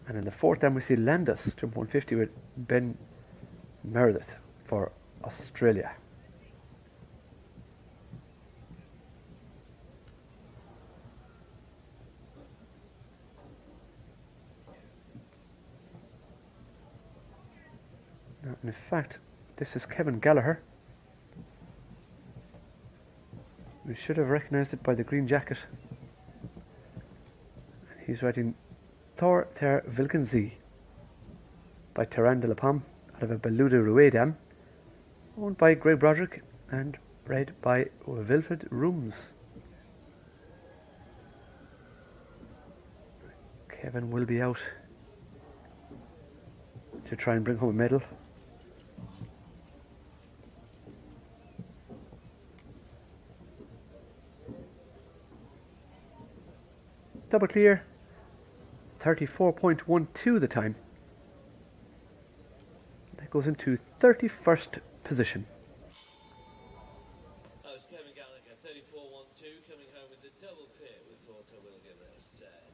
E: And in the fourth dam we see Landis, jump 150 with Ben Meredith for Australia. Now, in fact, this is Kevin Gallagher. We should have recognised it by the green jacket. He's riding Thor ter Vilkensee by Terran de la Pomme out of a Beluda Rouet dam, owned by Greg Broderick and bred by Wilfred Rooms. Kevin will be out to try and bring home a medal. Double clear, 34.12 the time. That goes into 31st position.
D: That was Kevin Gallagher, 34.12, coming home with the double clear with Thorto William there set.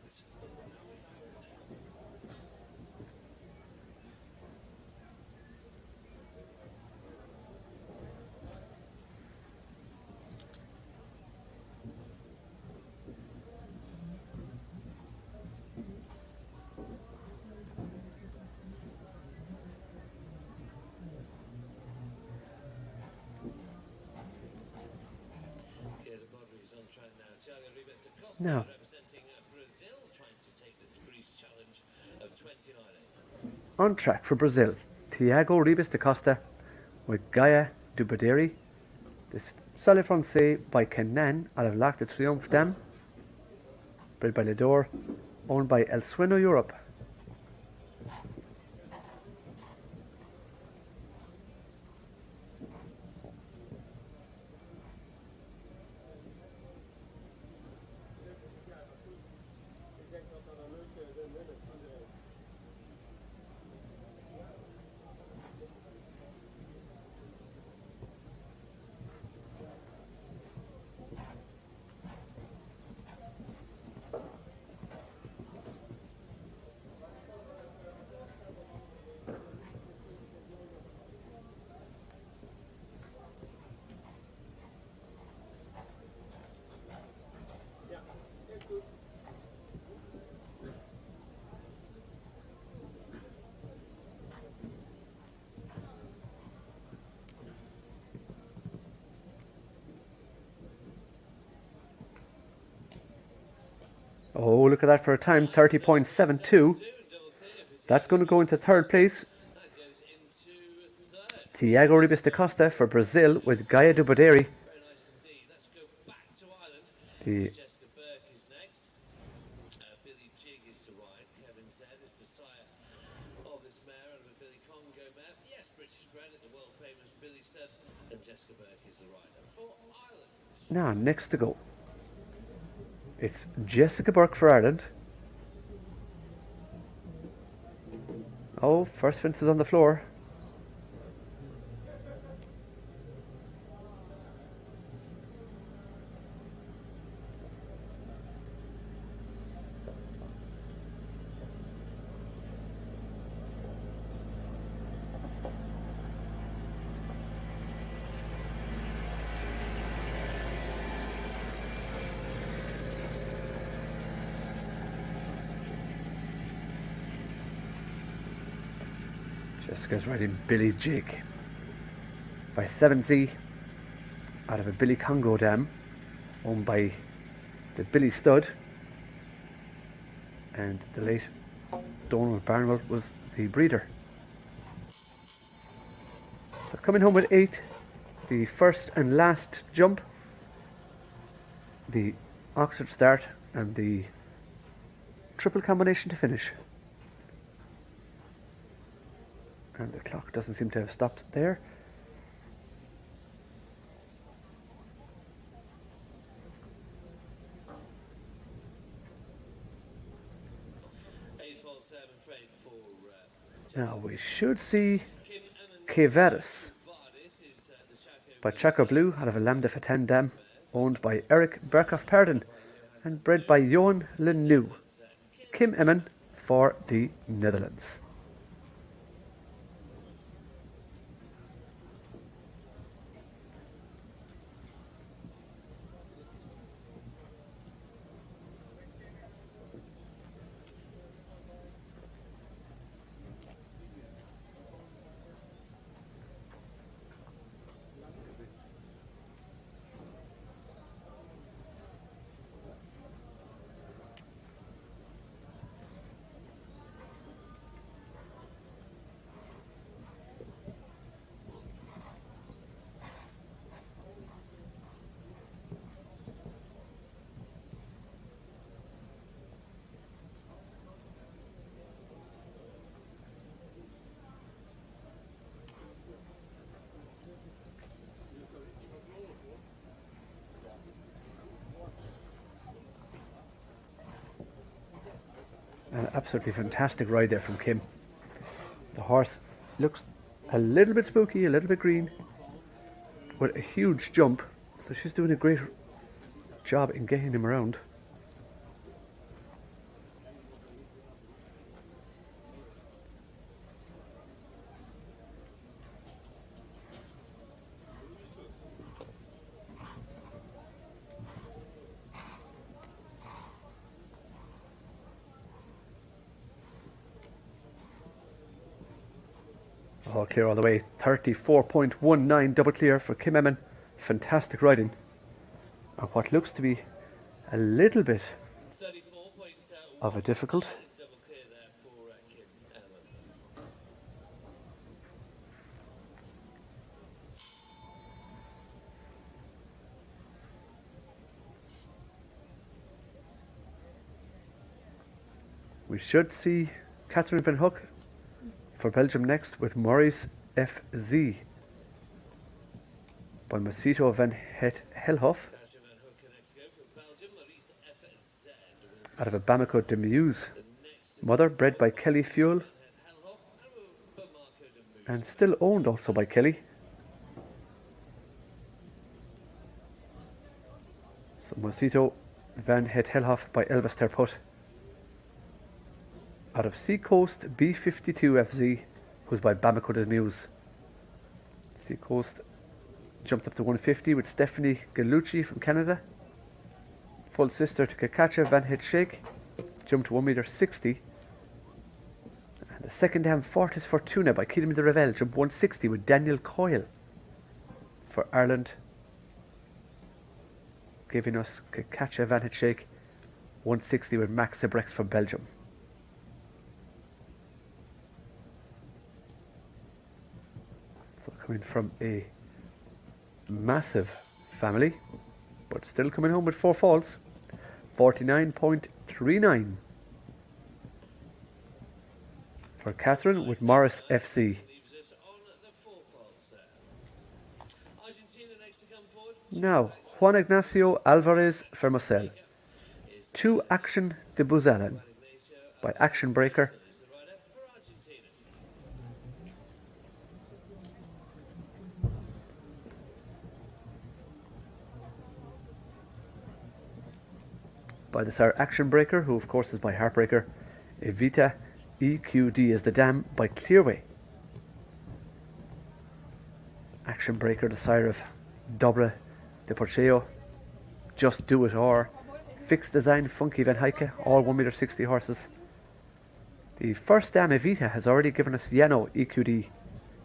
E: Now,
D: Representing Brazil, trying to take the Degrees challenge of 2019.
E: on track for Brazil, Tiago Ribas da Costa with Gaia du Baderi. This Sale Francais by Kenan out of Lac de Triomphe Dam, bred by Ledor, owned by El Sueno Europe. Oh, look at that for a time, 30.72. That's going to go into third place. Tiago Ribas da Costa for Brazil with Gaia du Baderi. The
D: Jessica Burke is next. Billy Jig is to ride. Kevin said is the sire of this mare out of a Billy Congo mare. Yes, British bred at the world famous Billy said, and Jessica Burke is the rider for Ireland.
E: now next to go. It's Jessica Burke for Ireland. Oh, first fence is on the floor. Jessica's riding Billy Jig by 7Z out of a Billy Congo dam owned by the Billy Stud, and the late Donald Barnwell was the breeder. So coming home with 8, the first and last jump, the Oxford start and the triple combination to finish. And the clock doesn't seem to have stopped there. Now we should see Kevaris by Chaco Blue out of a Lambda Fatan dam, owned by Eric Berkhoff-Pardon and bred by Johan Lenu. Kim Emmen for the Netherlands. An absolutely fantastic ride there from Kim. The horse looks a little bit spooky, a little bit green, with a huge jump, so she's doing a great job in getting him around. All clear all the way. 34.19 double clear for Kim Emmen. Fantastic riding. And what looks to be a little bit of a difficult. We should see Catherine Van Hook for Belgium next with Maurice FZ by Masito van Het Helhoff out of a Bamako de Meuse. Mother bred by Kelly Fuel and still owned also by Kelly. So Masito van Het Helhoff by Elvis Terput out of Seacoast B52 FZ, who's by Bamako de Meuse. Seacoast jumped up to 150 with Stephanie Gallucci from Canada. Full sister to Kakacha Van Het Sheikh, jumped to 1.60 m. And the second dam Fortis Fortuna by Kidam de Revel, jumped 160 with Daniel Coyle for Ireland, giving us Kakacha Van Het Sheikh 160 with Max Sebrex from Belgium. So coming from a massive family, but still coming home with 4 falls. 49.39 for Catherine with Morris FC. Now, Juan Ignacio Alvarez Fermosel. 2 Action de Buzelen by Action Breaker. By the Sire Action Breaker, who of course is by Heartbreaker. Evita EQD is the dam by Clearway. Action Breaker, the sire of Doble de Porcheo, Just Do It or Fixed Design Funky Van Heike, all 1.60 m horses. The first dam Evita has already given us Llano EQD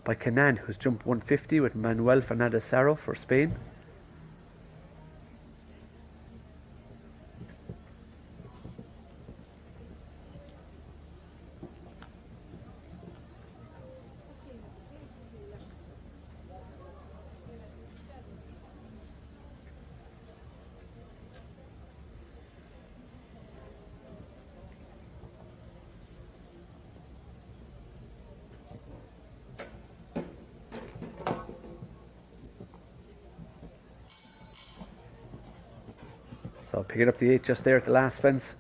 E: by Canan, who's jumped 150 with Manuel Fernandez Saro for Spain. So picking up the 8 just there at the last fence.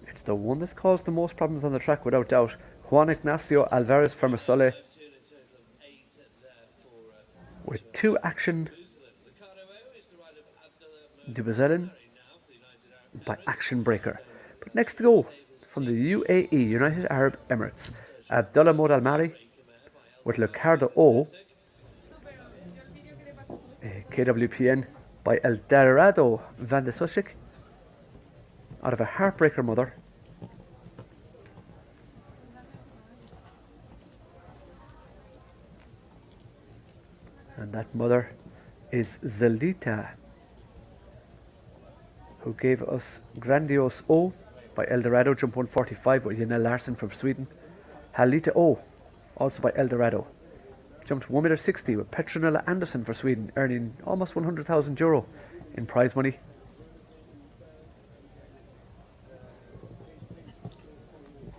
E: It's the one that's caused the most problems on the track without doubt. Juan Ignacio Alvarez Fermasole with 2 action Dubazelin by Action Breaker. But next to go from the UAE, United Arab Emirates, Abdullah Mod Al-Mari with Ricardo O, KWPN by El Dorado Van de Sushik out of a Heartbreaker mother. And that mother is Zelita, who gave us Grandiose O by El Dorado, jump 145 with Janelle Larsen from Sweden. Halita O, also by El Dorado, jumped 1.60 m with Petronella Anderson for Sweden, earning almost €100,000 in prize money.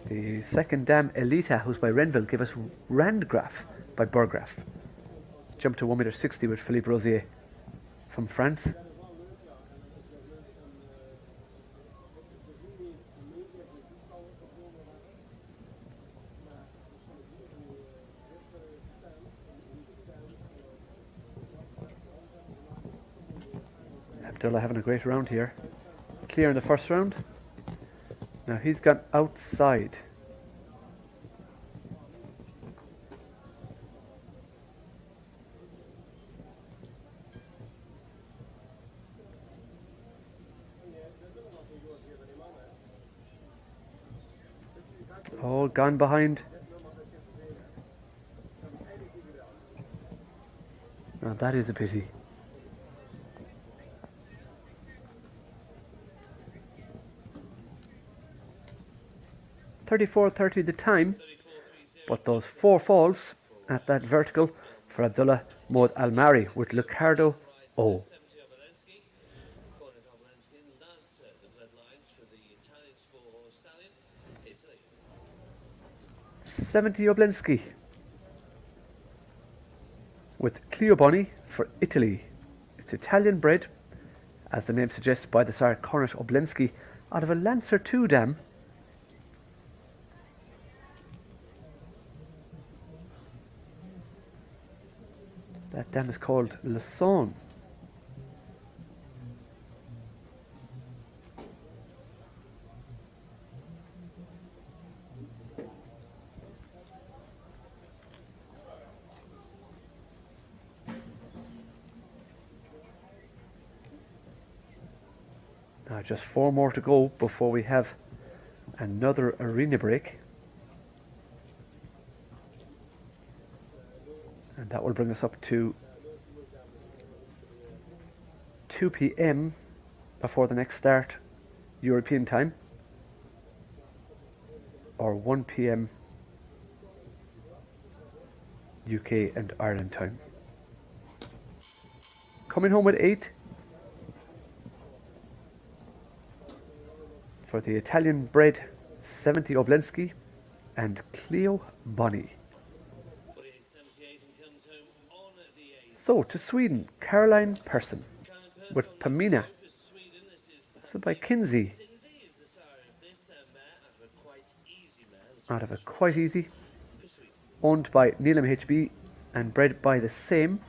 E: The second dam, Elita, who's by Renville, gave us Randgraf by Burgraf. Jumped to 1.60 m with Philippe Rosier from France. Abdullah having a great round here. Clear in the first round. Now he's gone outside. Oh, gone behind. Now that is a pity. 34.30 the time, but those 4 falls at that vertical for Abdullah Mod Al-Mari with Ricardo O. 70 Oblensky with Cleo Bonny for Italy. It's Italian bred, as the name suggests, by the sire Cornet Oblensky out of a Lancer 2 dam. That dam is called Le Son. Now just 4 more to go before we have another arena break. And that will bring us up to 2 p.m. before the next start, European time, or 1 p.m. UK and Ireland time. Coming home with 8 for the Italian bred 70 Oblensky and Cleo Bonny. So to Sweden, Caroline Persson with Pamina, so by Kinsey, out of a Quite Easy, owned by Neelam HB and bred by the same.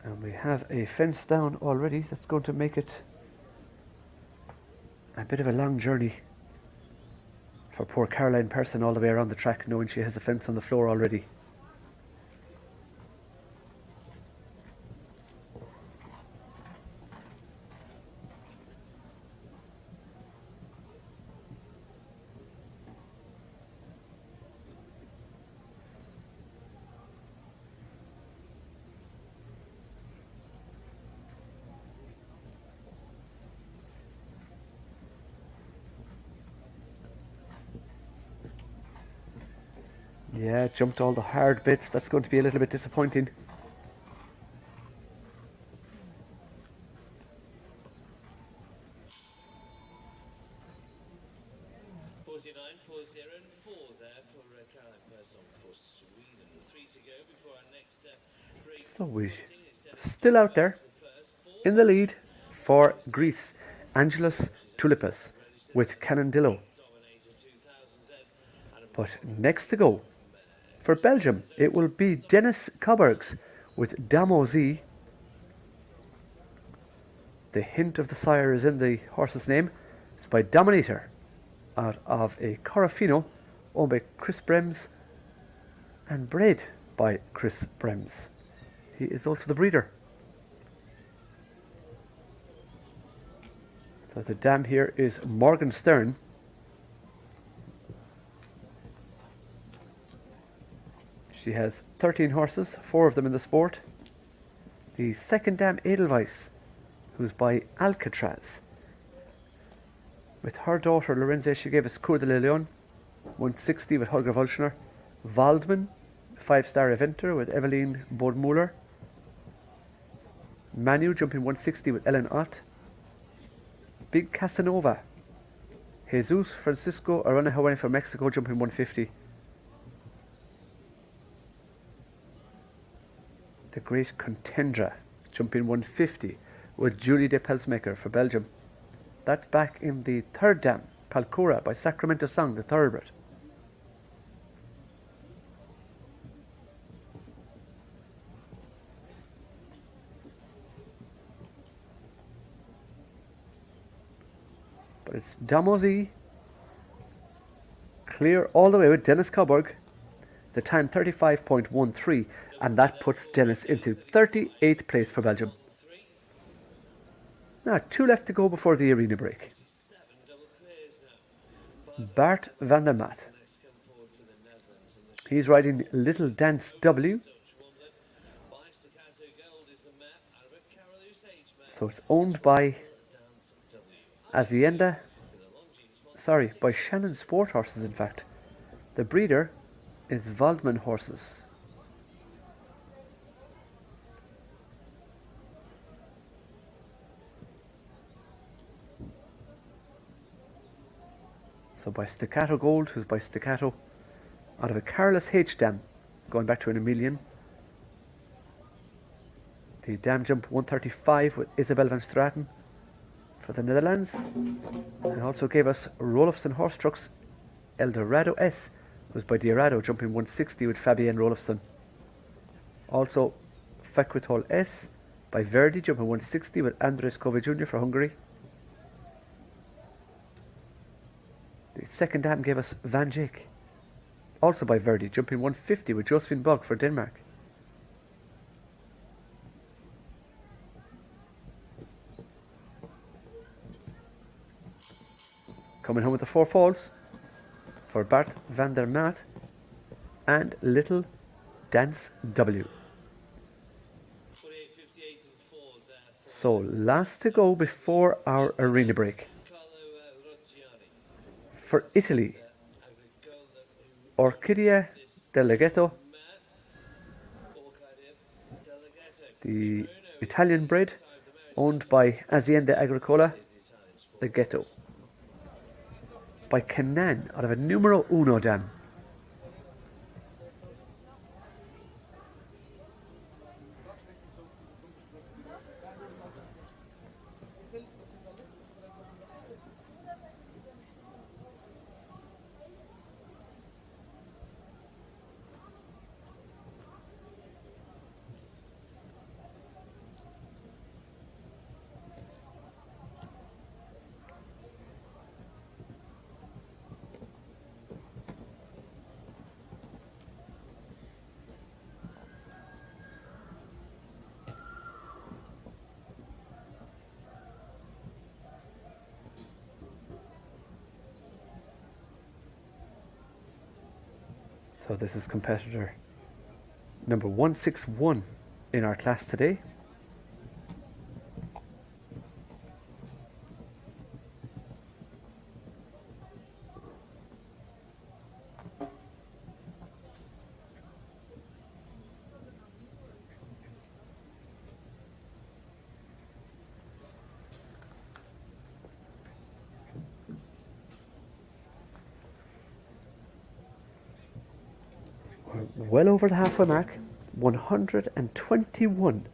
E: And we have a fence down already. That's going to make it a bit of a long journey for poor Caroline Persson all the way around the track, knowing she has a fence on the floor already. Yeah, jumped all the hard bits. That's going to be a little bit disappointing.
D: 49.40 and 4 there for Caroline Persson for Sweden. 3 to go before our next break.
E: So we still out there in the lead for Greece, Angelos Tulipas with Canandillo. But next to go for Belgium, it will be Dennis Coburgs with Damozy. The hint of the sire is in the horse's name. It's by Dominator out of a Corofino owned by Chris Brems and bred by Chris Brems. He is also the breeder. So the dam here is Morgan Stern. She has 13 horses, 4 of them in the sport. The second dam, Edelweiss, who's by Alcatraz. With her daughter Lorenza, she gave us Coeur de Leon, 160 with Holger Volschner. Waldman, 5-star eventer with Eveline Bodmuller. Manu jumping 160 with Ellen Ott. Big Casanova. Jesus Francisco Arana from Mexico jumping 150. The Great Contendra jumping 150 with Julie de Pelsmaker for Belgium. That's back in the third dam, Palcora by Sacramento Song, the thoroughbred. But it's Damozy, clear all the way with Dennis Coburg. The time 35.13, and that puts Dennis into 38th place for Belgium. Now 2 left to go before the arena break. Bart van der Maat. He's riding Little Dance W. So it's owned by Azienda, by Shannon Sport Horses in fact. The breeder is Waldman Horses. So by Staccato Gold, who's by Staccato, out of a Carlos H dam, going back to an Emilian. The dam jump 135 with Isabel van Straten for the Netherlands. And also gave us Rolofsson Horse Trucks Eldorado S, who's by Diarado, jumping 160 with Fabienne Rolofsson. Also Faquitol S by Verdi, jumping 160 with Andres Kove Jr. for Hungary. The second dam gave us Van Jake, also by Verdi, jumping 150 with Josephine Bug for Denmark. Coming home with the 4 falls for Bart van der Maat and Little Dance W. So last to go before our arena break. For Italy, Orchidea del Laghetto, the Italian bred owned by Azienda Agricola Laghetto, by Canaan out of a Numero Uno dam. So this is competitor number 161 in our class today. We're well over the halfway mark. 121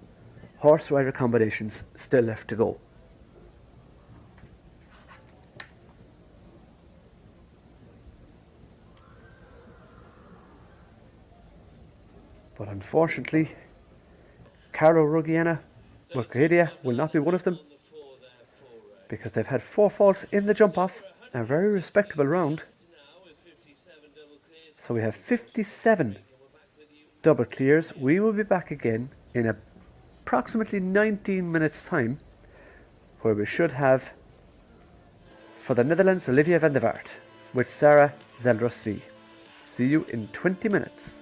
E: horse rider combinations still left to go. But unfortunately, Caro Ruggiana Mercadia will not be one of them, because they've had 4 faults in the jump off, a very respectable round. So we have 57 double clears. We will be back again in approximately 19 minutes time, where we should have, for the Netherlands, Olivia van der Vaart with Sarah Zeldros-C. See you in 20 minutes.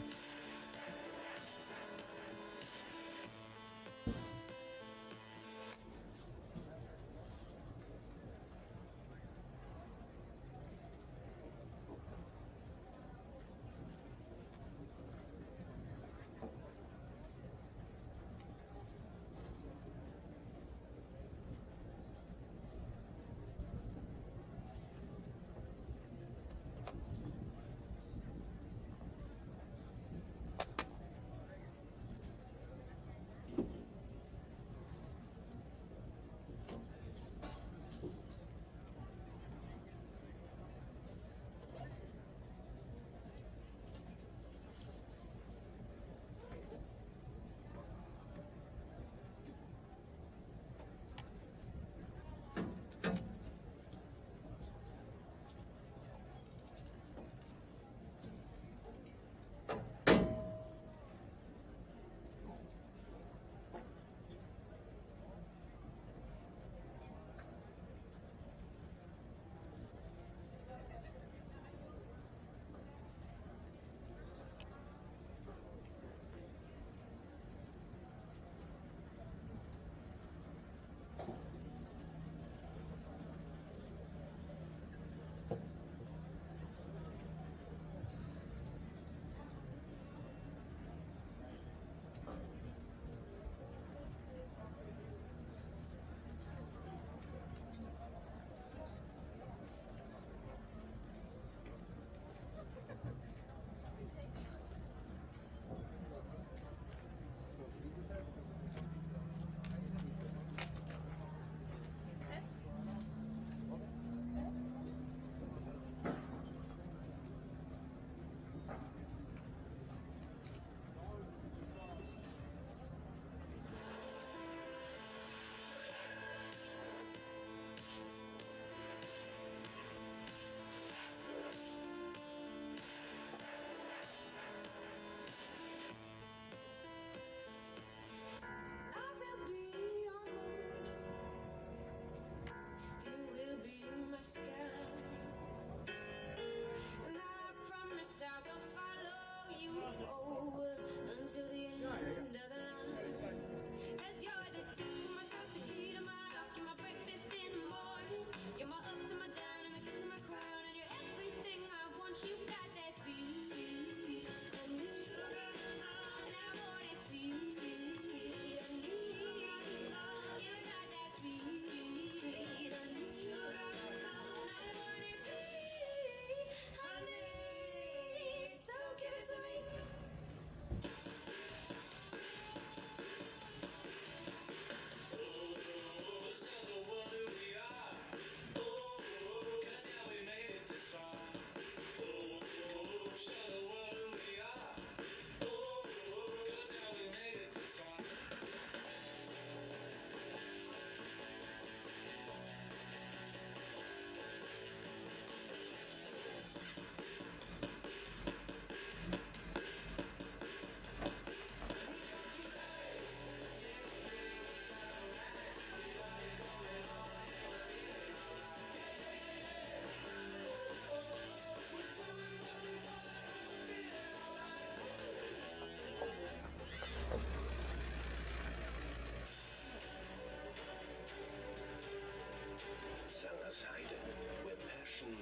I: Where passion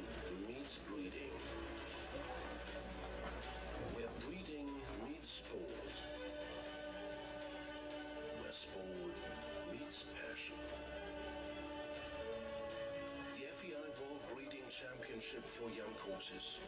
I: meets breeding. Where breeding meets sport. Where sport meets passion. The FEI Bull Breeding Championship for young horses.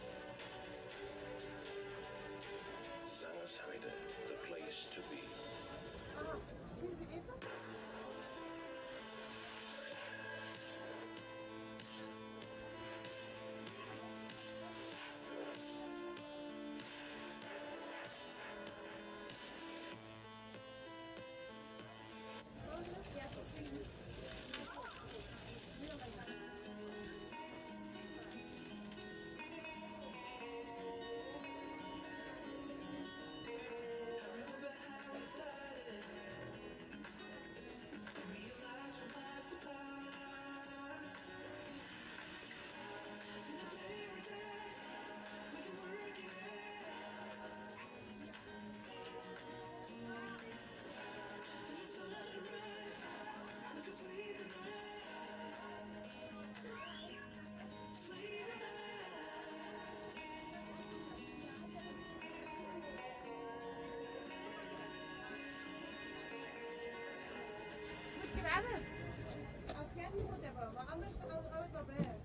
A: wel, maar anders hou het maar bij.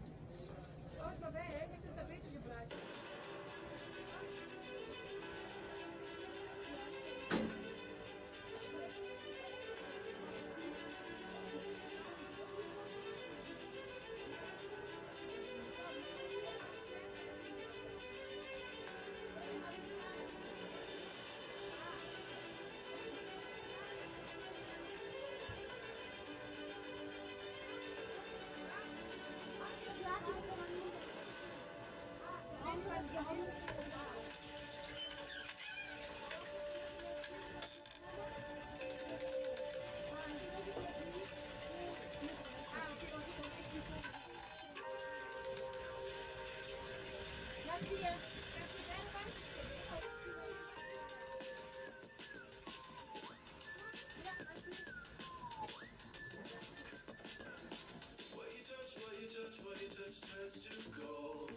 A: Hou het maar bij, hè. Je kunt dat beter gebruiken.
F: What you touch turns to gold.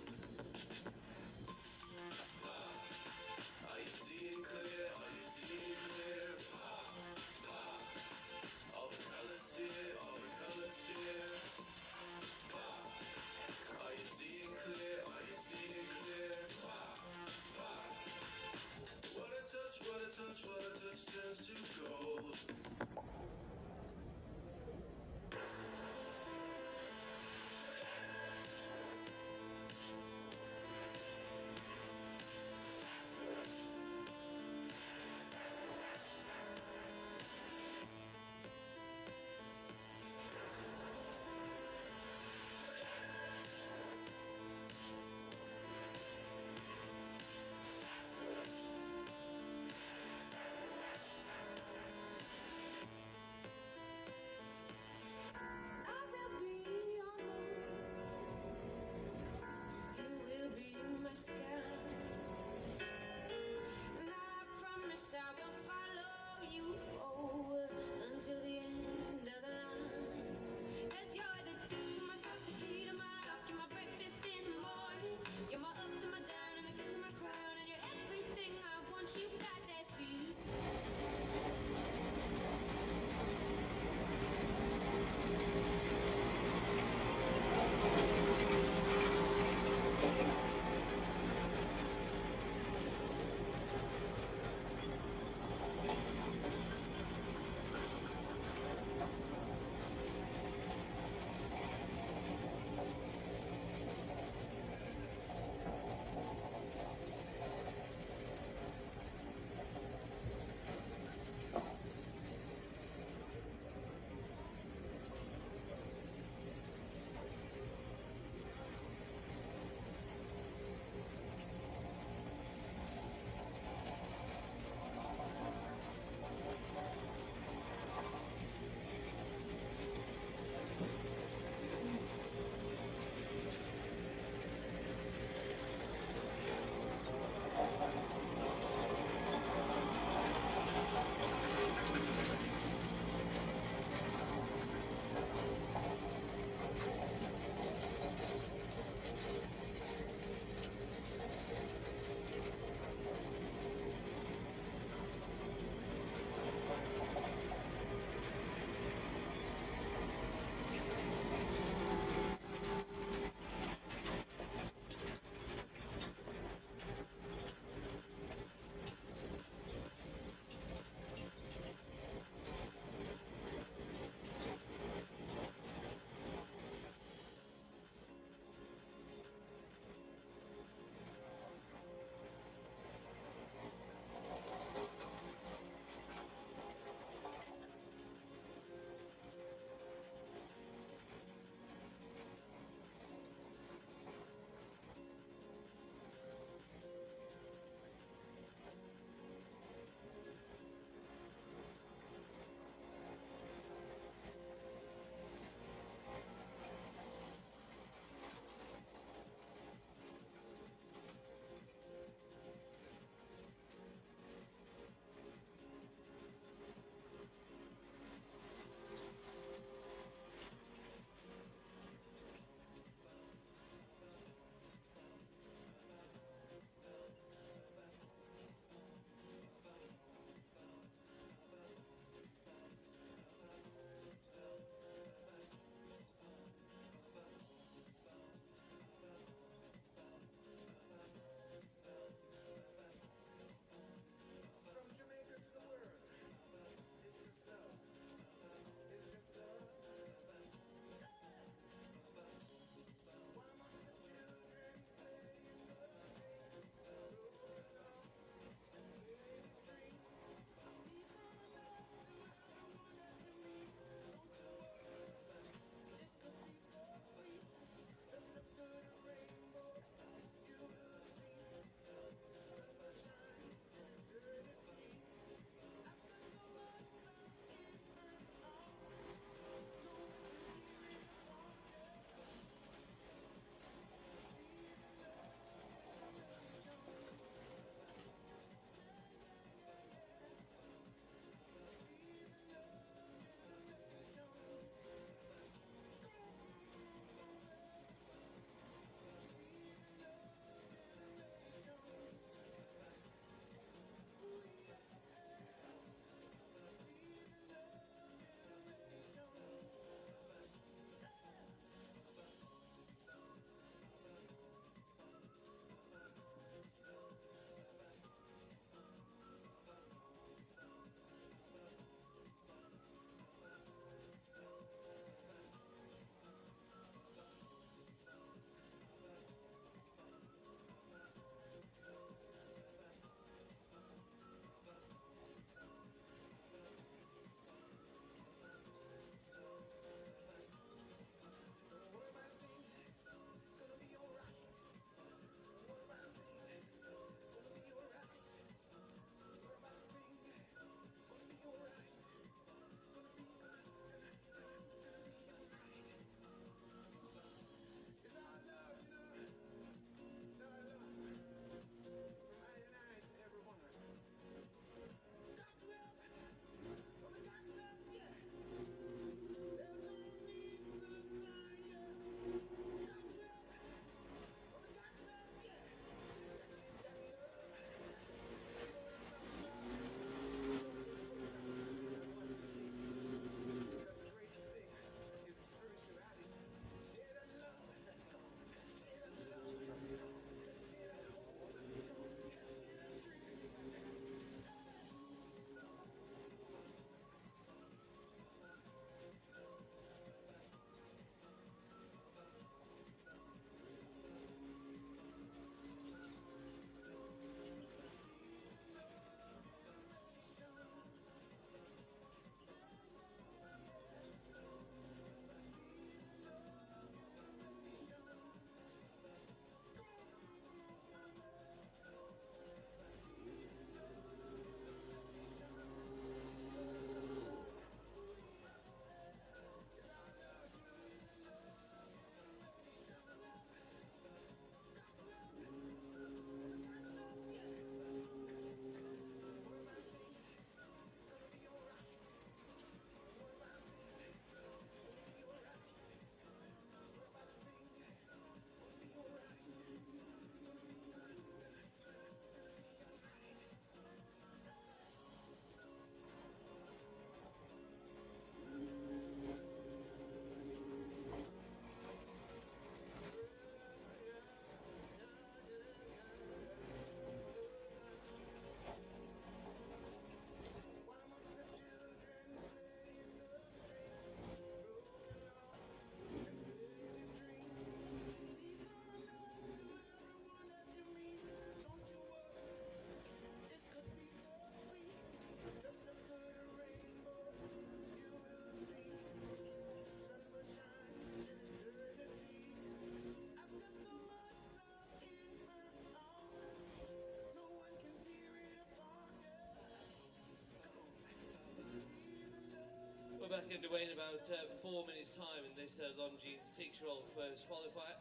D: back underway in about 4 minutes' time in this Longines 6-year-old first qualifier.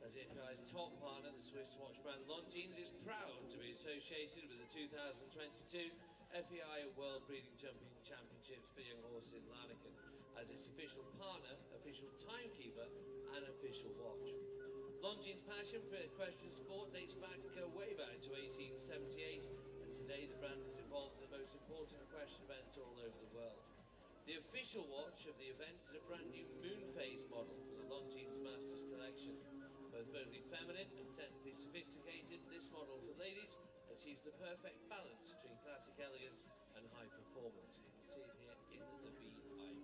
D: As FEI's top partner, the Swiss watch brand Longines, is proud to be associated with the 2022 FEI World Breeding Jumping Championships for young horses in Lanaken as its official partner, official timekeeper and official watch. Longines' passion for equestrian sport dates way back to 1878, and today the brand has evolved in the most important equestrian events all over the world. The official watch of the event is a brand new moon phase model for the Longines Masters collection. Both verbally feminine and technically sophisticated, this model for ladies achieves the perfect balance between classic elegance and high performance. You can see it here in the FEI.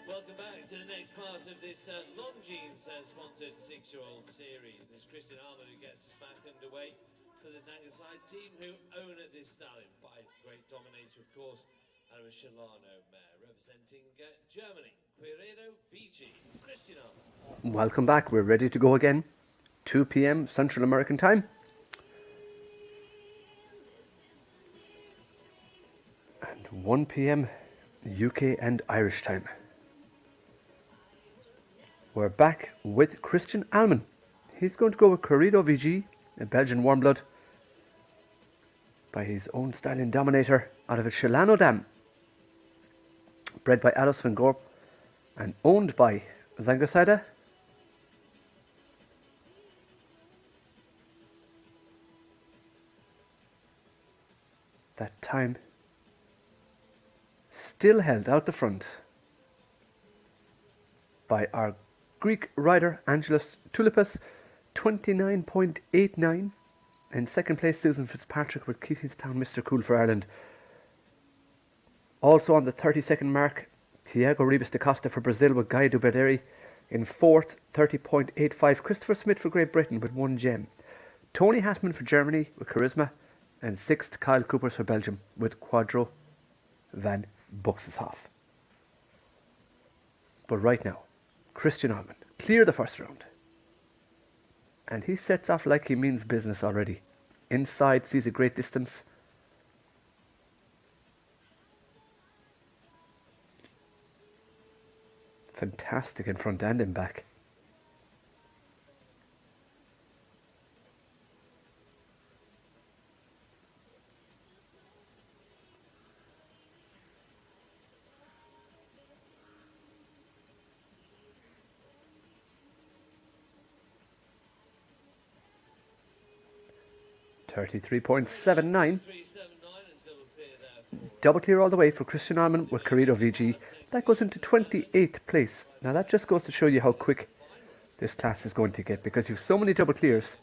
D: Welcome back to the next part of this Longines sponsored 6-year-old series. And it's Christian Almond who gets us back underway for the Zangerside team, who own this stallion by great dominator, of course, and a Shalano mare representing Germany, Qualifier VG. Christian Almond.
E: Welcome back. We're ready to go again. 2 p.m. Central American time. And 1 p.m. UK and Irish time. We're back with Christian Almond. He's going to go with Qualifier VG, a Belgian warm blood, by his own stallion Dominator out of a Shalano dam, bred by Alice van Gorp and owned by Zangerside. That time still held out the front by our Greek rider Angelos Toulipas, 29.89. In second place, Susan Fitzpatrick with Keatingstown Mr. Cool for Ireland. Also on the 30-second mark, Tiago Ribas da Costa for Brazil with Gaia do Berderi. In fourth, 30.85, Christopher Smith for Great Britain with 1 gem. Tony Hatman for Germany with Charisma, and 6th Kyle Coopers for Belgium with Quadro van Buxenhof. But right now, Christian Allman clear the first round. And he sets off like he means business already. Inside, sees a great distance. Fantastic in front and in back. .33.79. Double clear all the way for Christian Allman with Corrido VG. That goes into 28th place. Now that just goes to show you how quick this class is going to get, because you have so many double clears.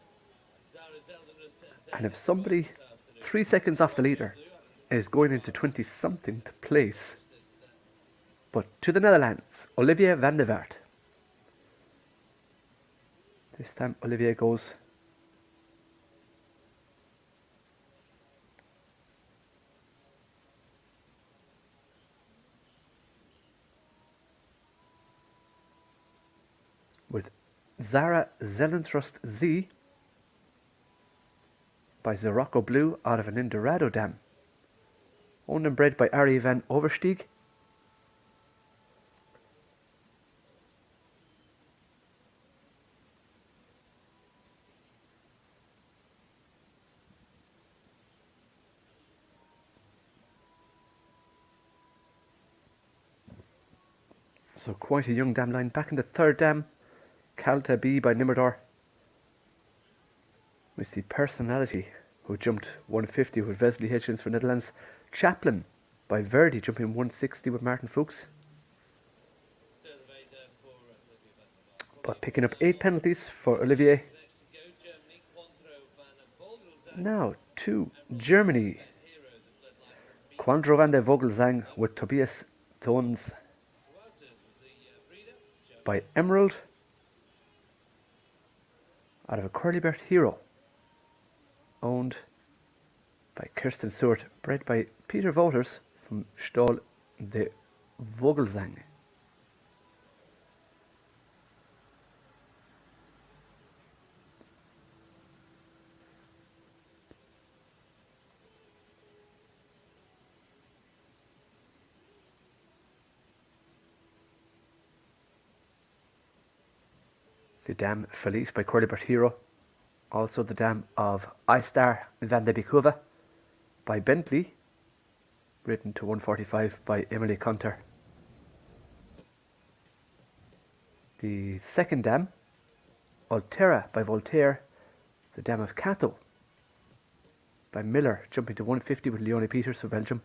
E: And if somebody 3 seconds off the leader is going into 20-something place. But to the Netherlands, Olivier van der Vaart. This time Olivier goes with Zara Zellentrust Z by Zorocco Blue out of an Indorado dam. Owned and bred by Arie van Oversteeg. So quite a young dam line. Back in the third dam, Calta B by Nimmerdor. We see Personality, who jumped 150 with Wesley Hitchens for Netherlands. Chaplin by Verdi, jumping 160 with Martin Fuchs. But picking up 8 penalties for Olivier. Now to Germany. Quandro van der Vogelsang with Tobias Tons by Emerald out of a Curlybert Hero, owned by Kirsten Stewart, bred by Peter Voters from Stall de Vogelsang. The Dam Felice by Curlybert Hero. Also the Dam of iStar Van de Bikuva by Bentley, written to 145 by Emily Conter. The second Dam, Altera by Voltaire. The Dam of Cato by Miller, jumping to 150 with Leonie Peters for Belgium.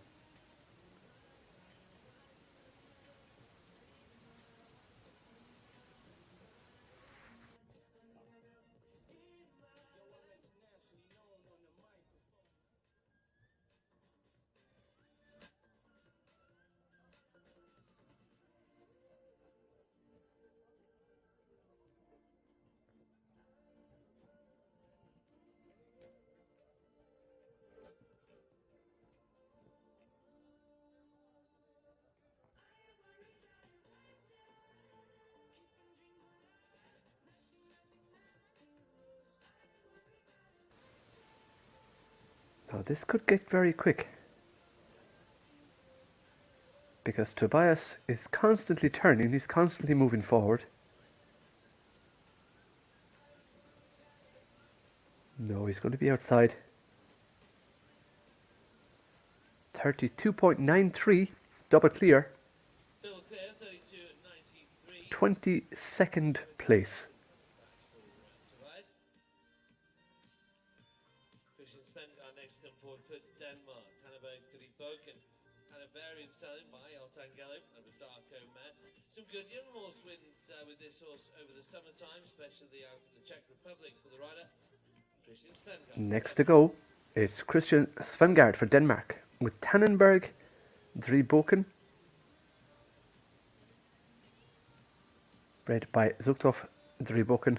E: Now this could get very quick, because Tobias is constantly turning, he's constantly moving forward. No, he's going to be outside. 32.93, double clear. 22nd place.
D: Some good young horse wins with this horse over the summertime, especially out in the Czech Republic for the rider, Christian Svengard.
E: Next to go, it's Christian Svengard for Denmark with Tannenberg, Drieboken, bred by Zuchthof Drieboken.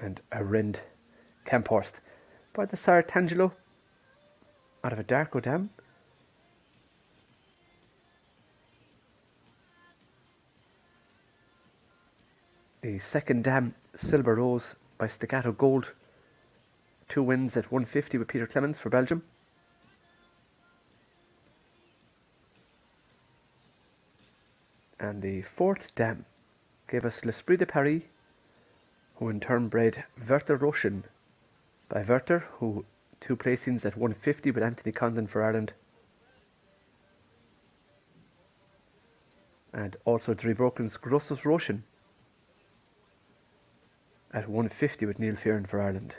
E: and a Rind Camphorst by the Sartangelo out of a Darko Dam. The second dam, Silver Rose by Staccato Gold. 2 wins at 150 with Peter Clemens for Belgium. And the fourth dam gave us L'Esprit de Paris, who in turn bred Werther Roshan by Werther, who 2 placings at 150 with Anthony Condon for Ireland. And also Dribroken's Grossos Roshan at 150 with Neil Fearon for Ireland.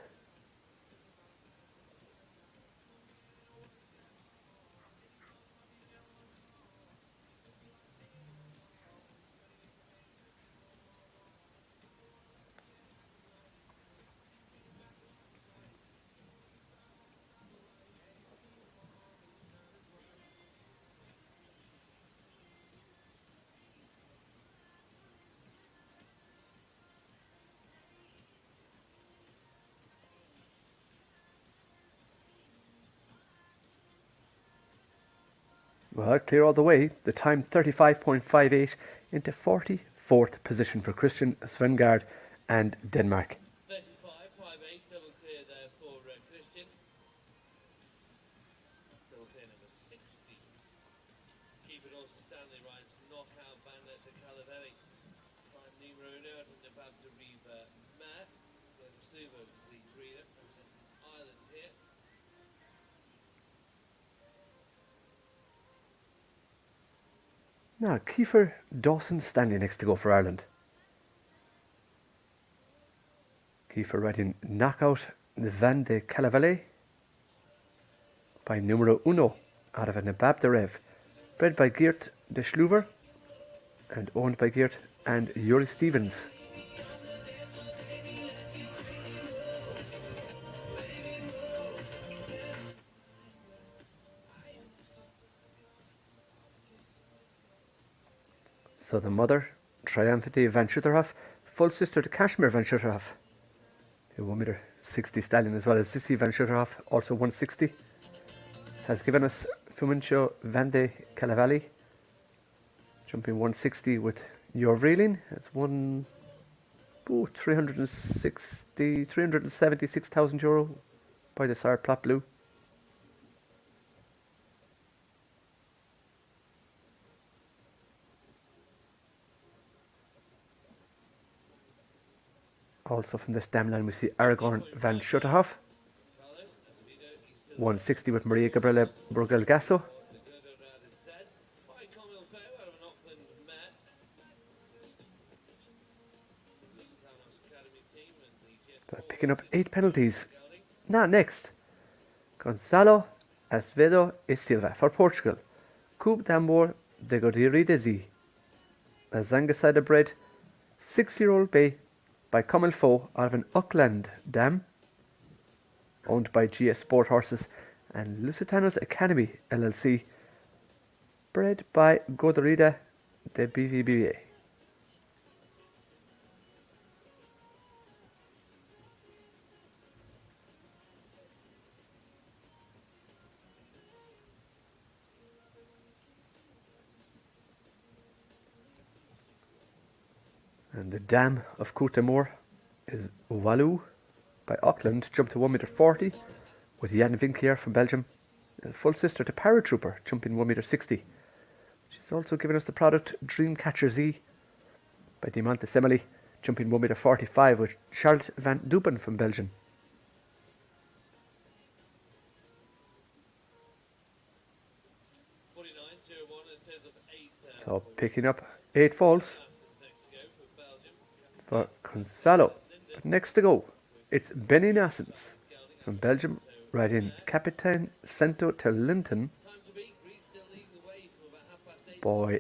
E: Well, clear all the way. The time 35.58 into 44th position for Christian Svengard and Denmark.
D: 35.58, double clear there for Christian. Double clear number 60. Keep it also Stanley Ryan's knockout Bandit de Calavelli. Prime numero uno at the Bab de Riva Matt. Then Sluber was the breeder representing Ireland here.
E: Now, Kiefer Dawson Stanley next to go for Ireland. Kiefer riding Knockout Van de Calavelli by numero uno out of a Nabab de Rev, bred by Geert de Schluver and owned by Geert and Yuri Stevens. So the mother, Triumphante Van Schutterhoff, full sister to Kashmir Van Schutterhoff, a 1.60 stallion, as well as Sissy Van Schutterhoff, also 160, has given us Fumincho Van de Calavelli, jumping 160 with Your Reeling. It's 376,000 euro by the Sire Plot Blue. Also from this dam line we see Aragorn Van Schutterhoff, 160 with Maria Gabriela Burgelgasso. But picking up 8 penalties. Now next, Gonzalo Azevedo e Silva for Portugal. Coupe d'Amour de Godiri de Z. A Zangasida bred 6-year-old bay by Comilfo out of an Auckland dam, owned by GS Sport Horses and Lusitanos Academy LLC, bred by Godorida de BVBA. And the dam of Côte d'Amour is Walou by Auckland, jumped to 1.40 m with Jan Vinkier from Belgium, a full sister to Paratrooper, jumping 1.60 m. She's also given us the product Dreamcatcher Z by Diamante Semele, jumping 1.45 m with Charlotte Van Dupen from Belgium. So picking up 8 falls for Gonzalo. But next to go, it's Benny Nassens from Belgium, riding Capitaine Cento Terlinton by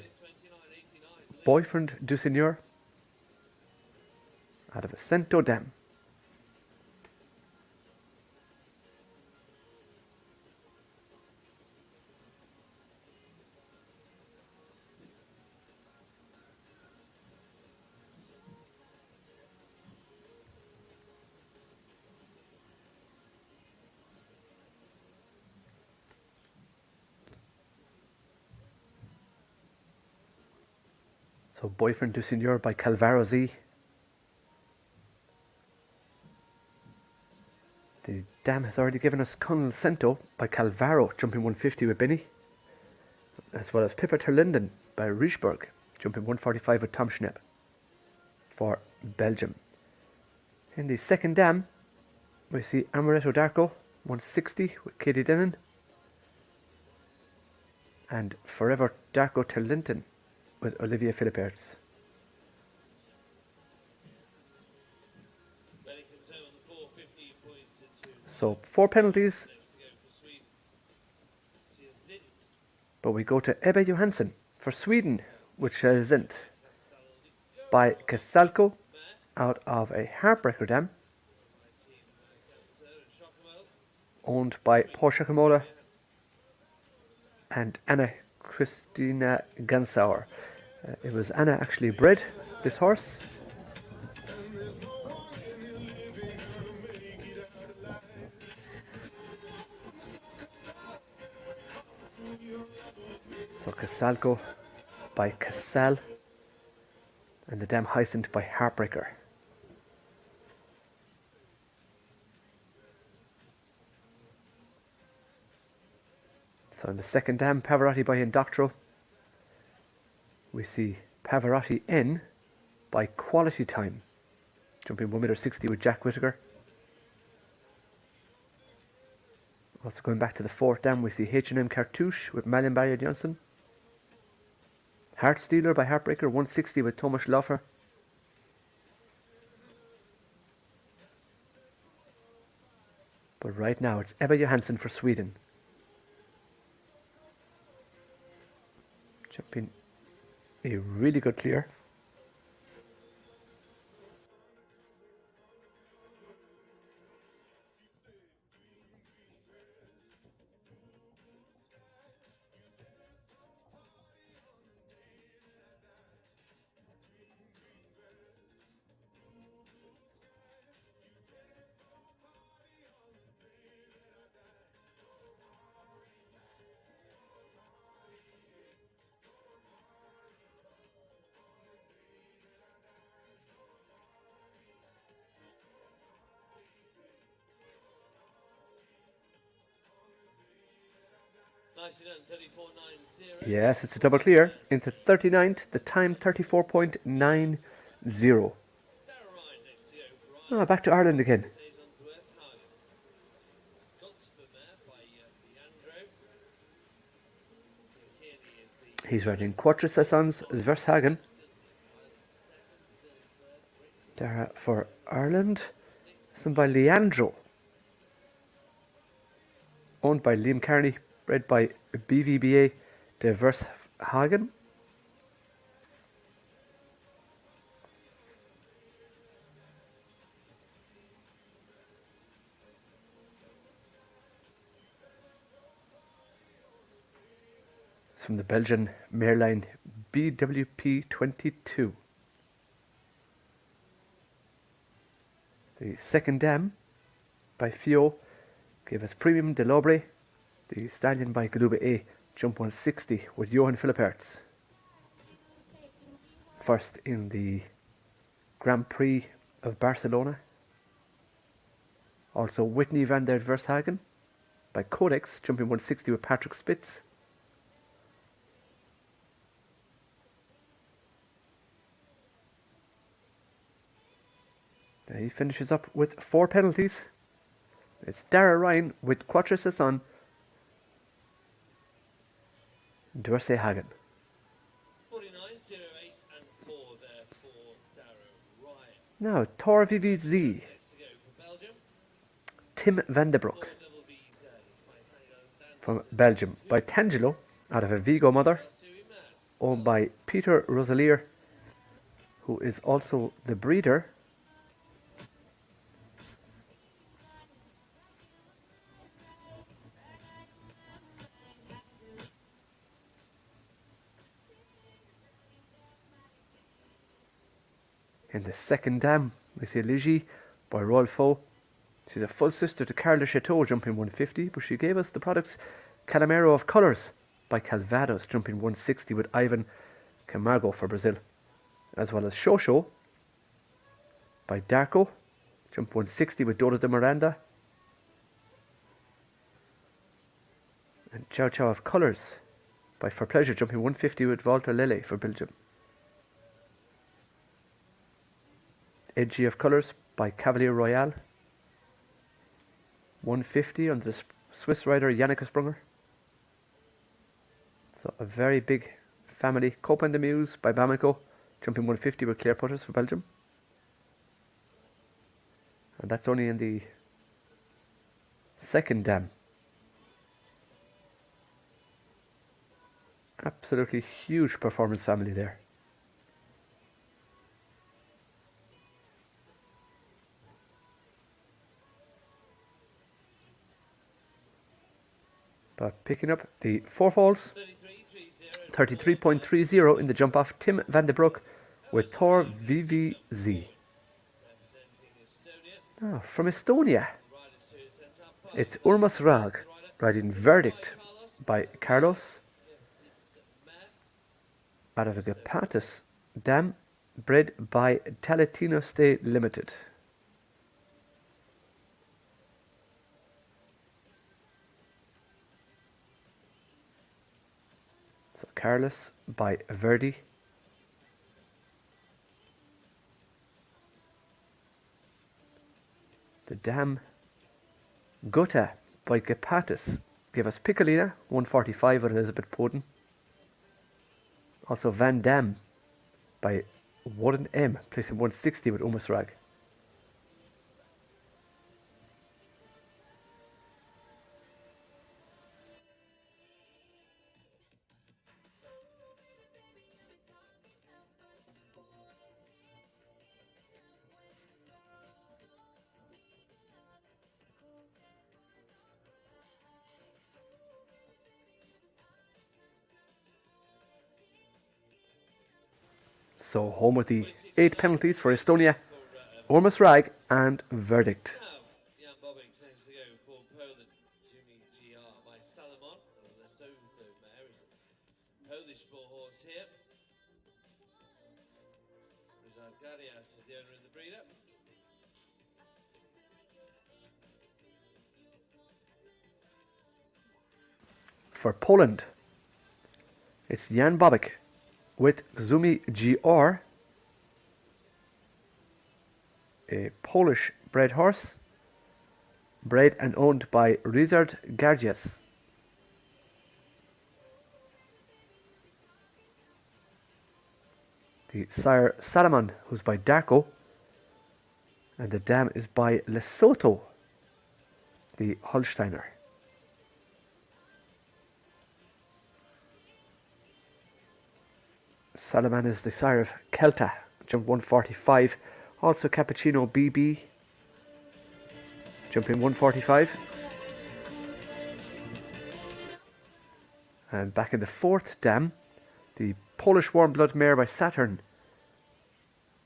E: Boyfriend du Seigneur out of a Cento dam. So Boyfriend du Seigneur by Calvaro Z. The dam has already given us Conal Cento by Calvaro, jumping 150 with Benny. As well as Pippa Terlinden by Riesberg, jumping 145 with Tom Schnepp for Belgium. In the second dam, we see Amaretto d'Arco, 160 with Katie Denon. And Forever Darko Terlinden with Olivia Philipperts. So 4 penalties. But we go to Ebba Johansson for Sweden, which is Zint by Kasalko out of a heartbreaker dam, owned by Porsche Kamola and Anna Christina Gansauer. It was Anna actually bred this horse. So Casalco by Casal and the dam Hyacinth by Heartbreaker. So in the second dam, Pavarotti by Indoctro, we see Pavarotti N by Quality Time, jumping 1.60 m with Jack Whittaker. Also going back to the fourth dam, we see H&M Cartouche with Malin Barrier Johnson. Heart Stealer by Heartbreaker, 160 with Thomas Laufer. But right now it's Ebba Johansson for Sweden. Jumping a really good clear. Yes, it's a double clear into 39th, the time 34.90. Back to Ireland again. He's riding Quatre Saisons Vershagen. There for Ireland, some by Leandro, owned by Liam Carney, bred by BVBA de Vershagen. It's from the Belgian mare line BWP 22. The second dam by Fio gave us Premium de Lobre. The stallion by Galube A, jump 160 with Johan Philipperts. First in the Grand Prix of Barcelona. Also Whitney van der Vershagen by Codex, jumping 160 with Patrick Spitz. Now he finishes up with 4 penalties. It's Dara Ryan with Quatre Saisons Dursey Hagen.
D: 49.08 and 4 there for Darrow Ryan.
E: Now, Tor VVZ.
D: Next to go for Belgium.
E: Tim van der Broek from Belgium by Tangelo out of a Vigo mother, owned by Peter Rosalier, who is also the breeder. In the second dam, we see Ligie by Rolfo. She's a full sister to Carla Chateau, jumping 150, but she gave us the products Calamero of Colours by Calvados, jumping 160 with Ivan Camargo for Brazil. as well as Shosho by Darko, jump 160 with Dora de Miranda, and Chow Chow of Colours by For Pleasure, jumping 150 with Walter Lele for Belgium. Edgy of Colours by Cavalier Royale, 150 under the Swiss rider Janneke Sprunger. So a very big family. Cope and the Muse by Bamako, jumping 150 with Claire Putters for Belgium. And that's only in the second dam. Absolutely huge performance family there. But picking up the four falls, 33.30 in the jump off, Tim van den Broek with Thor VVZ. Oh, from Estonia, it's Urmas Rag riding Verdict by Carlos out of a Gapatis dam, bred by Talatino State Limited. So Carlos by Verdi. The dam Gota by Gapatis gave us Piccolina, 145 with Elizabeth Poden. Also Van Dam by Warren M, placing 160 with Umas Rag. So home with the 8 penalties for Estonia, Urmas Rag and Verdict.
D: Jan Bobic thanks to go for Poland. Jimmy GR by Salomon. The Southo mare is a Polish bull horse here. Rizal Garias is the owner of the breeder.
E: For Poland, it's Jan Bobic with Zumi GR, a Polish bred horse, bred and owned by Ryszard Gardzias. The sire Salomon, who's by Darko, and the dam is by Lesotho, the Holsteiner. Salomon is the sire of Kelta, jump 145. Also Cappuccino BB, jumping 145. And back in the fourth dam, the Polish warm blood mare by Saturn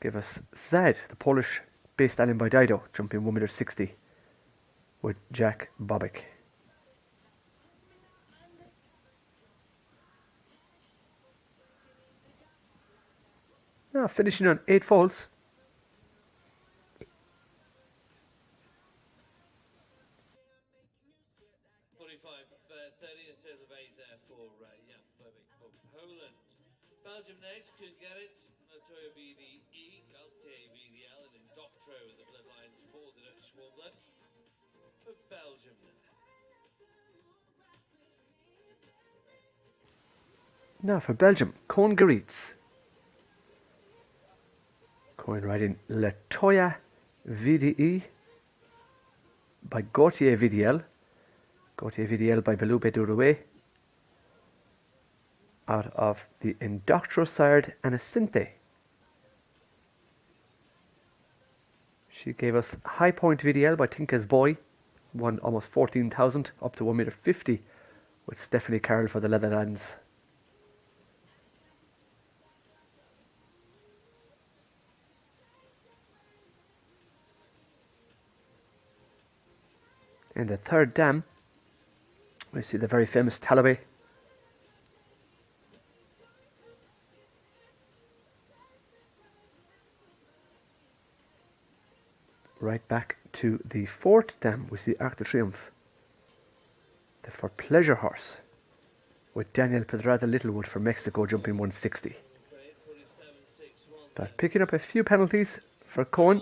E: gave us Zed, the Polish bay stallion by Dido, jumping 1.60 m with Jack Bobic. Now finishing on 8 foals.
D: Belgium next, could get it. Notoya BDE, Galte BDL, and in Doctro, the bloodlines for the Dutch warm blood. For Belgium
E: Now for Belgium, Coen Geritz. Coen riding Latoya VDE by Gautier VDL. Gautier VDL by Belube Durouet. Out of the Indoctro sired Anacinte. She gave us High Point VDL by Tinka's Boy, won almost 14,000 up to 1.50 m with Stephanie Carroll for the Leatherlands. In the third dam, we see the very famous Talabay. Right back to the fourth dam with the Arc de Triomphe. The For Pleasure horse with Daniel Pedraza Littlewood for Mexico jumping 160. But picking up a few penalties for Cohen.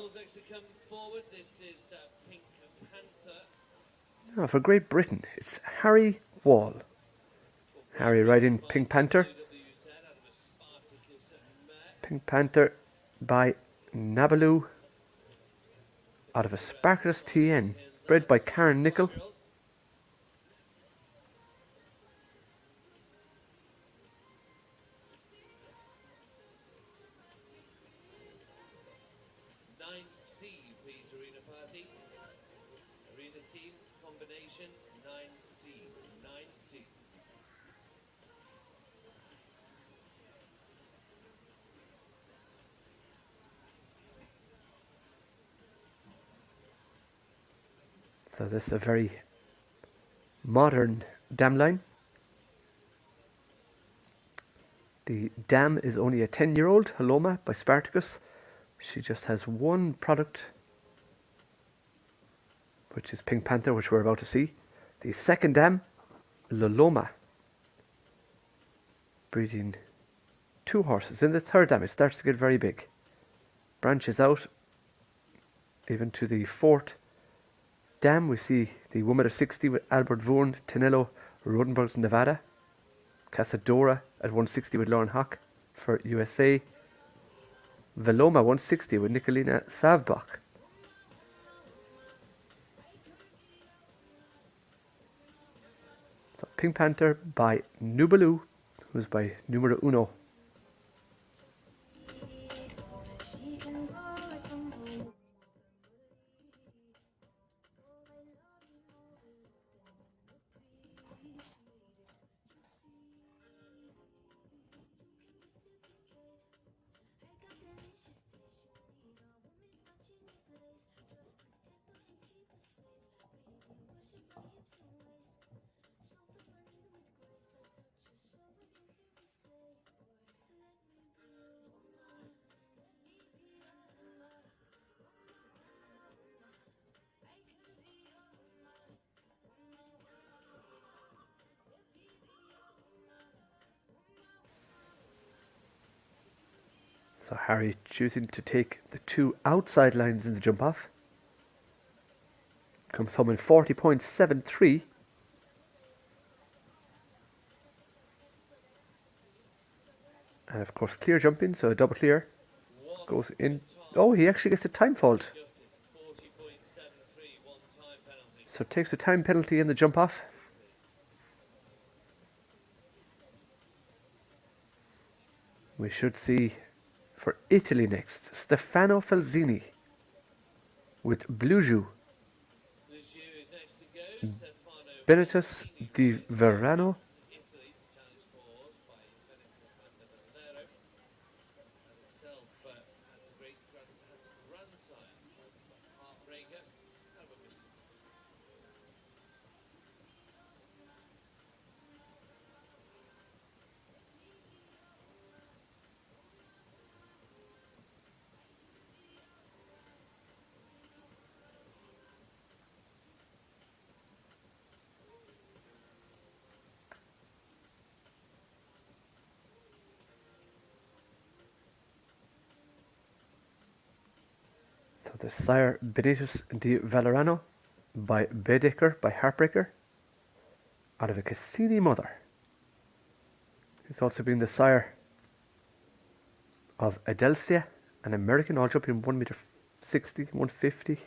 E: Oh, for Great Britain, it's Harry Wall. Harry riding Pink Panther. Pink Panther by Nabaloo out of a Sparkles TN, bred by Karen Nickel. So this is a very modern dam line. The dam is only a 10-year-old, Haloma by Spartacus. She just has one product, which is Pink Panther, which we're about to see. The second dam, Loloma, breeding 2 horses. In the third dam, it starts to get very big. Branches out, even to the fourth dam. We see the Woman of 60 with Albert Vaughan, Tonello, Rodenburgs, Nevada. Casadora at 160 with Lauren Hock for USA. Veloma 160 with Nicolina Savbach. So Pink Panther by Nubaloo, who's by Numero Uno. So Harry choosing to take the 2 outside lines in the jump off. Comes home in 40.73. And of course clear jumping, so a double clear. Goes in. Oh, he actually gets a time fault. So takes a time penalty in the jump off. We should see for Italy next, Stefano Falzini with Bluju, Benetus di Verano, the sire Benitez di Valorano by Baedeker by Heartbreaker out of a Cassini mother. He's also been the sire of Adelcia, an American, all jumping 1m60, 150.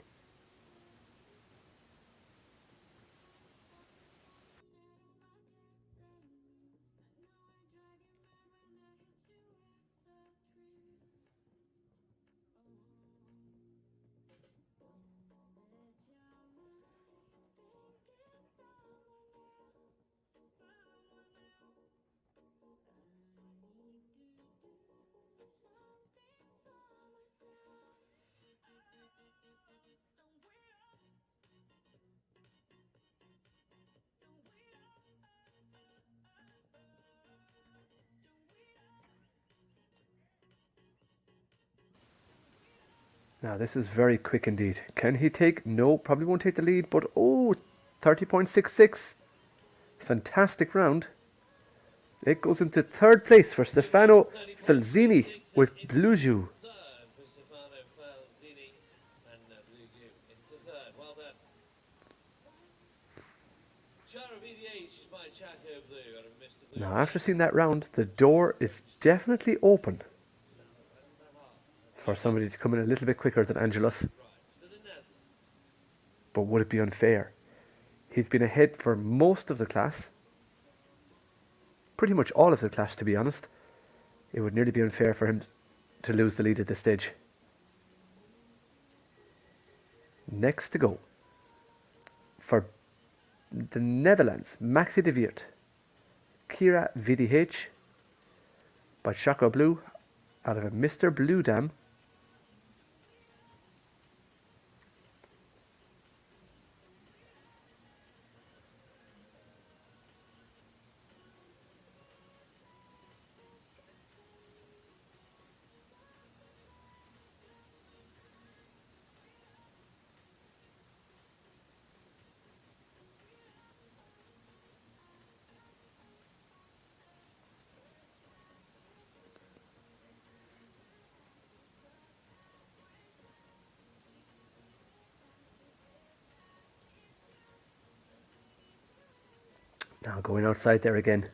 E: Now this is very quick indeed. Can he take? No, probably won't take the lead, but oh, 30.66. Fantastic round. It goes into third place for Stefano Felzini with Blue Jew.
D: Third for Stefano Falzini and Blue Jew into third. Well done. Chara VDH is by Chaco Blue and Mr. Blue.
E: Now after seeing that round, the door is definitely open for somebody to come in a little bit quicker than Angelus. But would it be unfair? He's been ahead for most of the class. Pretty much all of the class, to be honest. It would nearly be unfair for him to lose the lead at this stage. Next to go for the Netherlands, Maxi de Weert, Kira VDH by Chaco Blue out of a Mr. Blue Dam. Now going outside there again.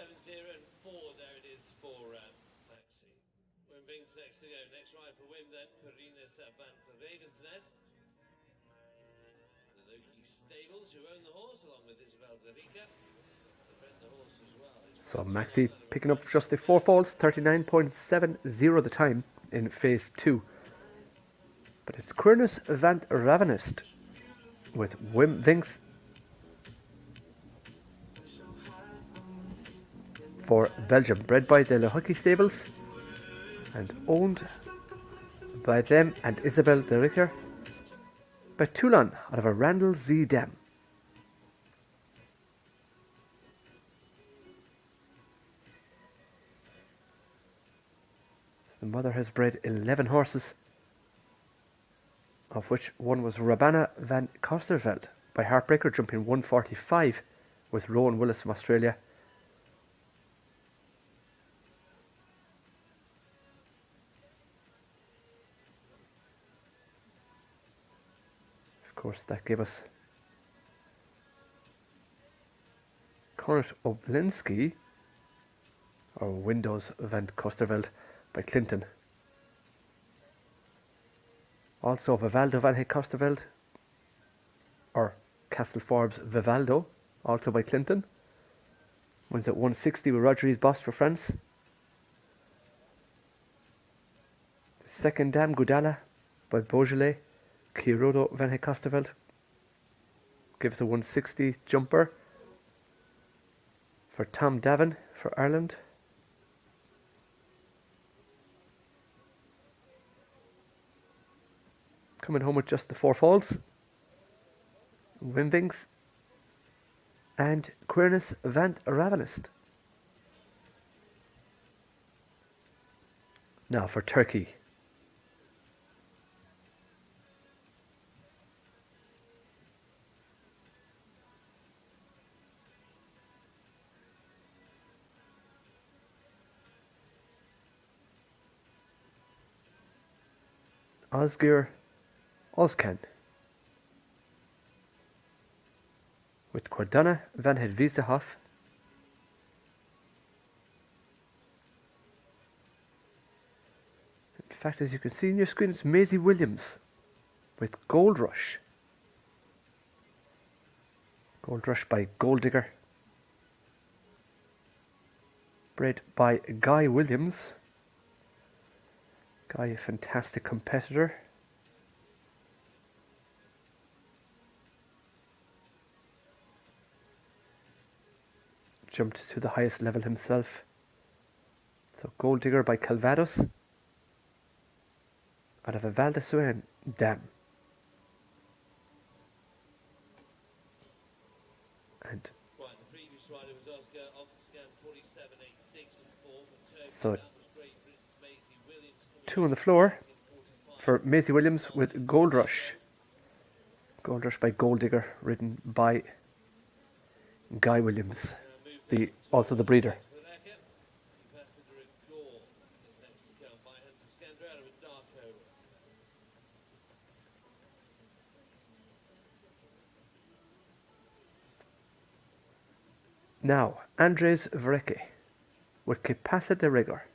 D: And 4, there it is for Maxi. Wim Binks next to go. Next ride for Wim then, Carina's van Ravensnest. The Loki Stables, who own the horse, along with Isabel de Rica. The horse as well.
E: So Maxi picking up just the 4 falls, 39.70 the time in phase 2. But it's Quirnus van Ravenist with Wim Vinks for Belgium, bred by the Le Hockey Stables and owned by them and Isabel de Ricker by Toulon out of a Randall Z Dam. The mother has bred 11 horses, of which one was Rabana van Kosterveld by Heartbreaker, jumping 145 with Rowan Willis from Australia. Of course, that gave us Conrad Oblinski, or Windows van Kosterveld by Clinton. Also Vivaldo van Kosterveld, or Castle Forbes Vivaldo, also by Clinton. Wins at 160 with Roger Boss for France. Second Dame Gudala by Beaujolais, Kirodo van Kosterveld. Gives a 160 jumper for Tom Davin for Ireland. Coming home with just the 4 falls. Wimbings and Quirnus van Ravenist. Now for Turkey. Osgir Oskan with Cordana van het Wiesehof fact, as you can see on your screen, it's Maisie Williams with Gold Rush. Gold Rush by Gold Digger. Bred by Guy Williams. Guy, a fantastic competitor. Jumped to the highest level himself. So Gold Digger by Calvados. Out of a Val de Suin dam. And
D: Right, the previous rider was Oscar off the scan 47.86 and 4 for Turkey.
E: so
D: That was Great Britain's Maisie Williams.
E: 2 on the floor for Maisie Williams with Gold Rush. Gold Rush by Gold Digger, ridden by Guy Williams, also the breeder.
D: Lanaken, Ambassador of Gore is next to come by Hunter Scandrella with Dark Over.
E: Now, Andres Verrecke with Que Pasa de Rigor.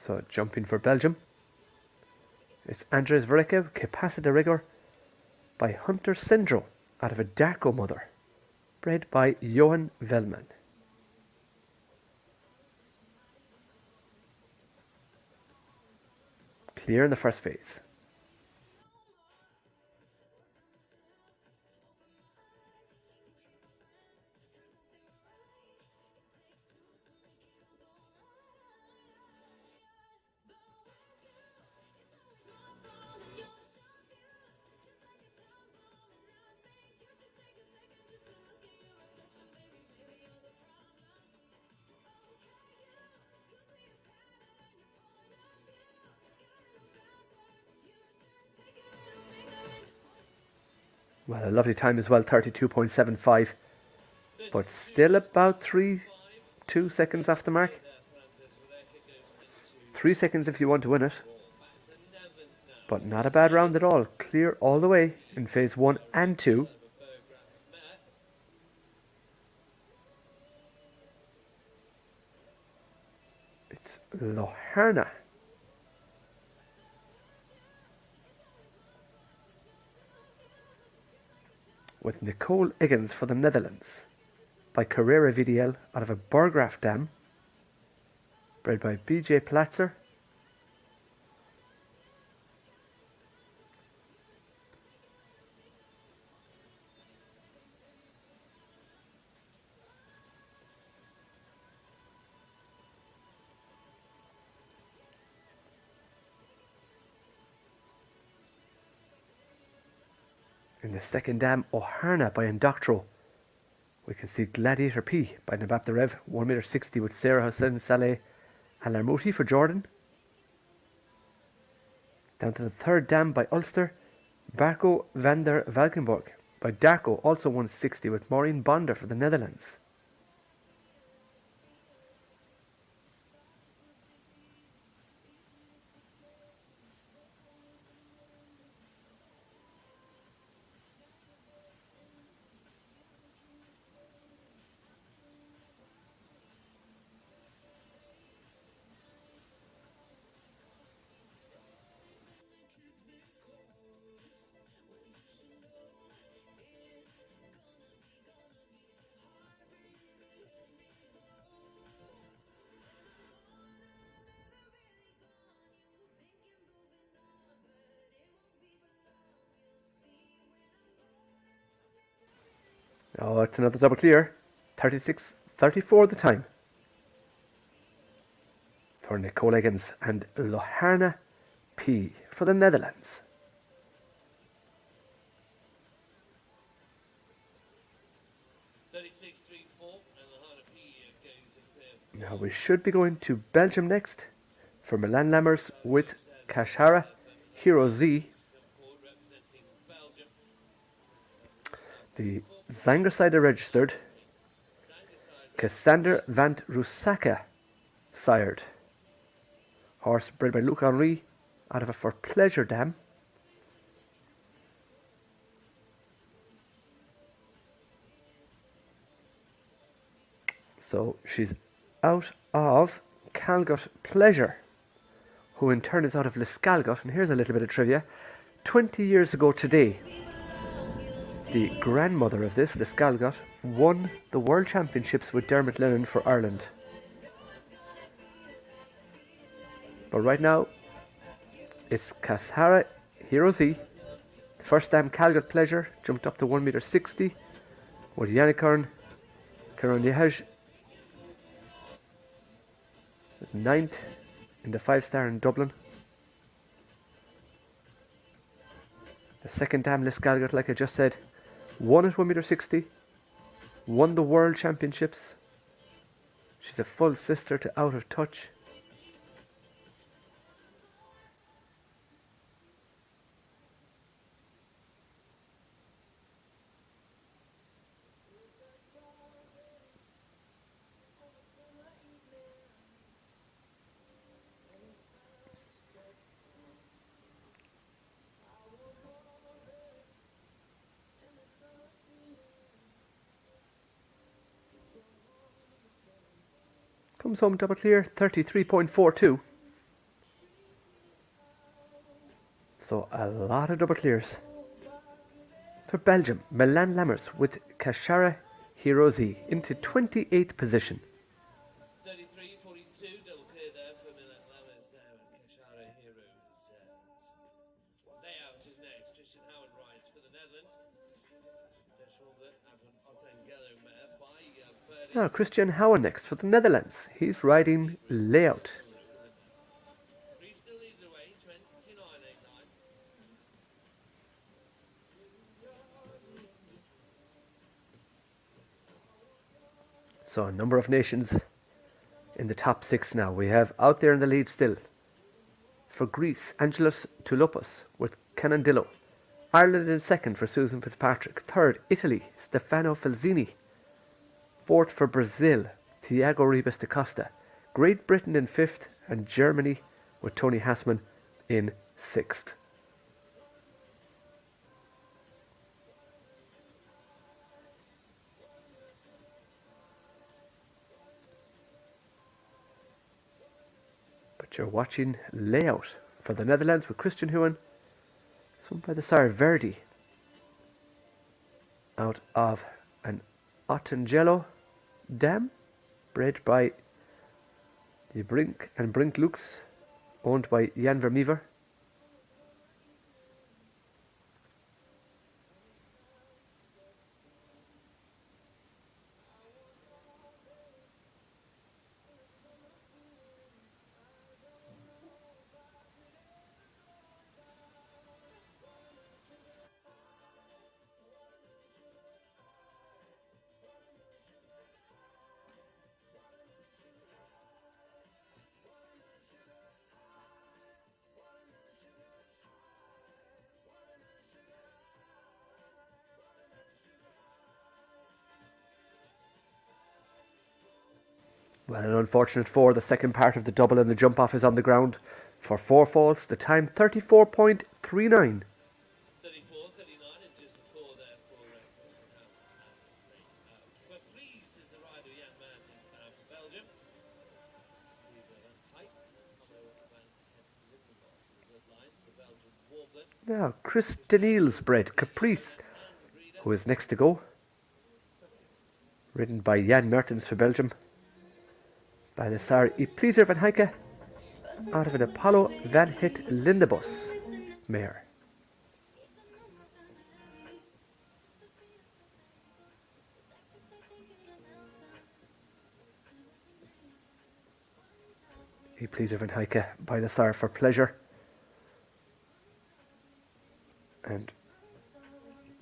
E: So jumping for Belgium. It's Andres Verrecke, Que Pasa de Rigor by Hunter Sendro out of a Darko mother. Bred by Johan Vellman. Clear in the first phase. Well, a lovely time as well, 32.75, but still about 2 seconds off the mark. 3 seconds if you want to win it, but not a bad round at all. Clear all the way in phase 1 and 2. It's Loharna. With Nicole Higgins for the Netherlands by Carrera VDL out of a Burgraaf dam, bred by BJ Platzer. In the second dam, Oharna by Indoctro. We can see Gladiator P by Nabab the Rev, 1m60 with Sarah Hussein Saleh and Larmouti for Jordan. Down to the third dam by Ulster, Barco van der Valkenburg by Darko, also 160 with Maureen Bonder for the Netherlands. Oh, it's another double clear. 36.34 the time for Nicole Higgins and Loharna P for the Netherlands. Now we should be going to Belgium next. for Milan Lammers with Kashara Hero Z. The Zanger side are registered. Cassander van Rusaka sired. Horse bred by Luc Henri out of a For Pleasure dam. So she's out of Calgot Pleasure, who in turn is out of Liscalgot. And here's a little bit of trivia. 20 years ago today, the grandmother of this, Liscalgot, won the World Championships with Dermot Lennon for Ireland. But right now, it's Kashara Hero Z. First dam Calgot Pleasure jumped up to 1.60 m with Yannick Caron ninth in the 5-star in Dublin. The second dam Liscalgot, like I just said, won at 1.60 m, won the World Championships. She's a full sister to Out of Touch. Comes home double clear, 33.42. So a lot of double clears. For Belgium, Milan Lammers with Kashara Hero Z into 28th position.
D: 33.42, double clear there for Milan Lammers and Kashara Hero Z. Layout is next, Christian Howard rides for the Netherlands.
E: Now Christian Howard next for the Netherlands. He's riding Layout. So a number of nations in the top 6 now. We have out there in the lead still. For Greece, Angelos Toulopos with Canandillo. Ireland in second for Susan Fitzpatrick. Third, Italy, Stefano Falzini. Fourth for Brazil, Tiago Ribas da Costa. Great Britain in fifth, and Germany with Tony Hassman in sixth. But you're watching Layout for the Netherlands with Christian Huon, swum by the sire Verdi, out of an Ottangelo dam, bred by the Brink and Brink Lukes, owned by Jan Vermeer. Well, an unfortunate 4. The second part of the double and the jump off is on the ground for 4 falls. The time 34.39.
D: 34.39 and just a 4 there for but please is the rider Jan Martin for Belgium.
E: Now, Chris Daniels bred Caprice, who is next to go. Ridden by Jan Mertens for Belgium. By the Sar Pleaser van Heike, out of an Apollo Van Hit Lindebus mare. Pleaser van Heike by the Sar for Pleasure. And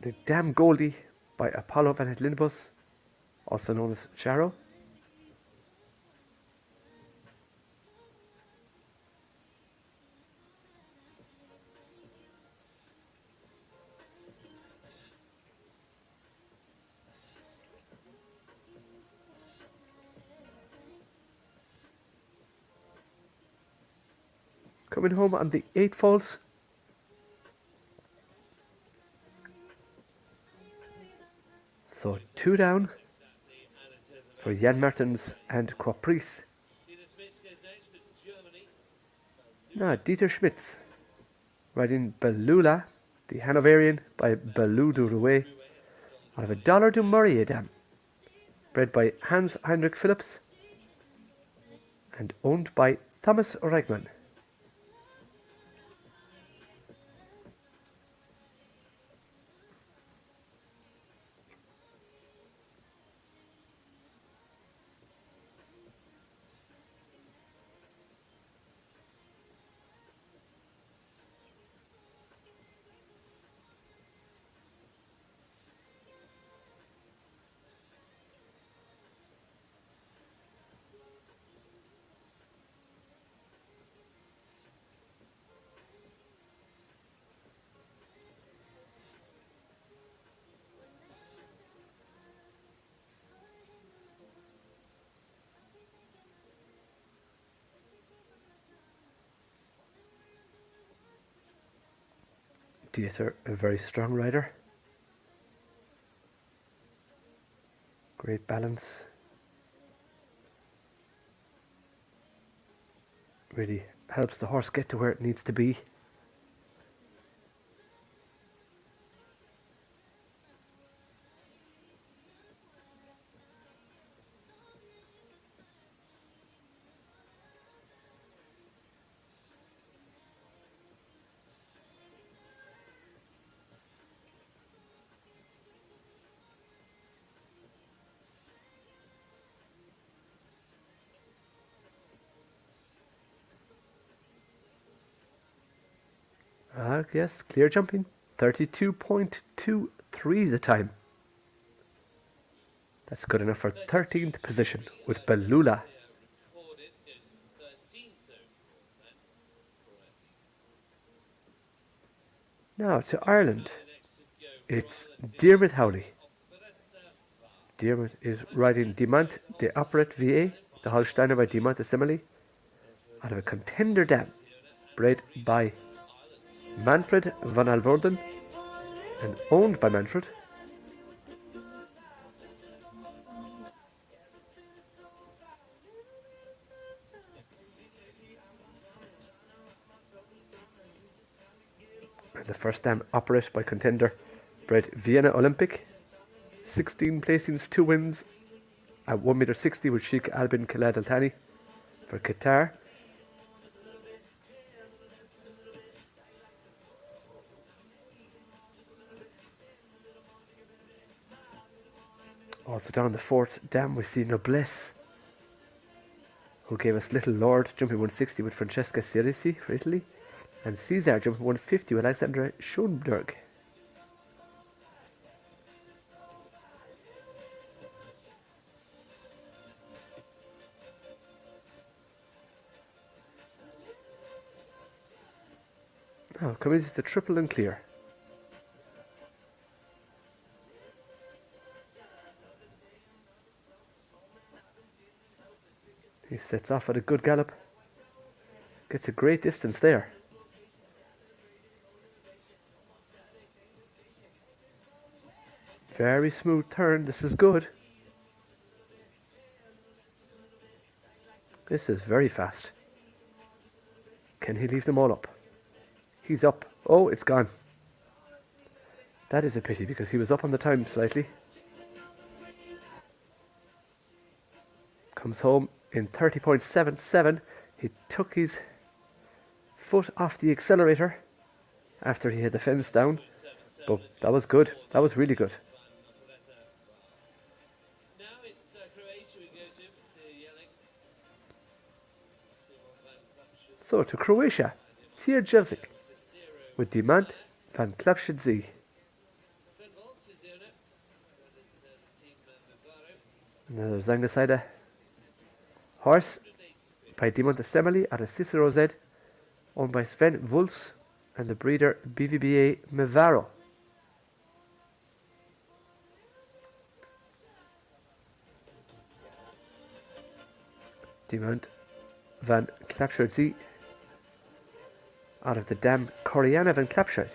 E: the Dam Goldie by Apollo Van Hit Lindebus, also known as Charo. coming home on the 8 faults. So 2 down for Jan Martens and Caprice. Now Dieter Schmitz riding Belula, the Hanoverian by Belou du Rouet, out of a Dollar du Maurier dam, bred by Hans Heinrich Phillips and owned by Thomas Regman. Dieter, a very strong rider. Great balance. Really helps the horse get to where it needs to be. Yes, clear jumping. 32.23 the time. That's good enough for 13th position with Belula. Now to Ireland. It's Diarmuid Howley. Diarmuid is riding Dimant de Operet VA, the Holsteiner by Dimant Assembly, out of a Contender dam, bred by Manfred van Alvorden and owned by Manfred. And the first dam operated by Contender, bred Vienna Olympic. 16 placings, 2 wins at 1.60 m with Sheikh Albin Khaled Al Thani for Qatar. Also down the 4th dam we see Noblesse, who gave us Little Lord jumping 160 with Francesca Cirisi for Italy, and Caesar jumping 150 with Alexandra Schoenberg. Now coming to the triple and clear. He sets off at a good gallop. Gets a great distance there. Very smooth turn. This is good. This is very fast. Can he leave them all up? He's up. Oh, it's gone. That is a pity because he was up on the time slightly. Comes home in 30.77. He took his foot off the accelerator after he had the fence down. But that was good. That was really good. So to Croatia, Tia Jelzik with Dimant van Klapshidzi. Another Zangasida horse by Dimant Assembly at a Cicero Z, owned by Sven Wulfs and the breeder BVBA Mevaro. Dimant van Klapshidzi out of the dam Koriana van Klapscheid.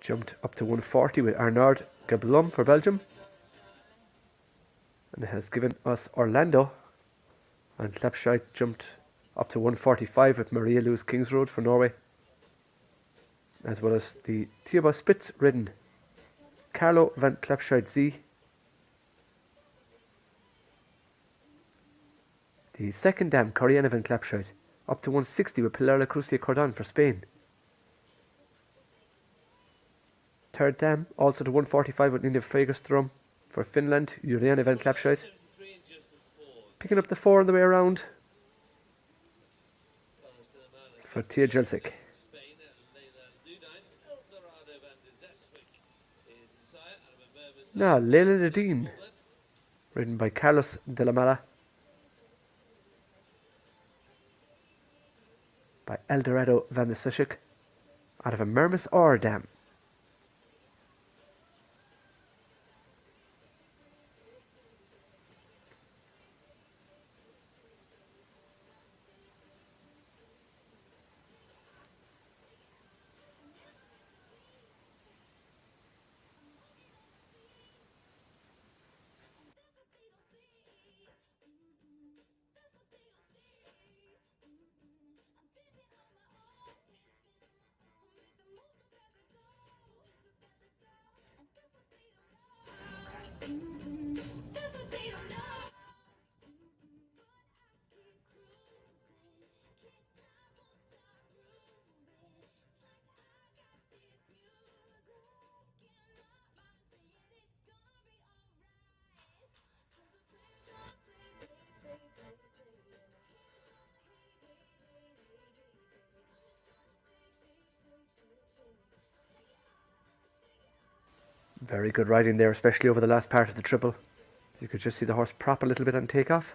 E: Jumped up to 140 with Arnaud Gablum for Belgium. And it has given us Orlando. And Klapscheid jumped up to 145 with Maria Louise Kingsroad for Norway. As well as the Theobald Spitz ridden Carlo van Klapscheid Z. The second dam, Koriana van Klapscheid, up to 160 with Pilar La Crucia Cordon for Spain. Third dam, also to 145 with Nina Fagerström for Finland, Uriana van Klapscheid. Picking up the 4 on the way around for Tia Jelcik. Now, Leila Ledeen, ridden by Carlos de la Mala. By Eldorado van de Sushik, out of a Mermis Ore dam. Very good riding there, especially over the last part of the triple. You could just see the horse prop a little bit on takeoff.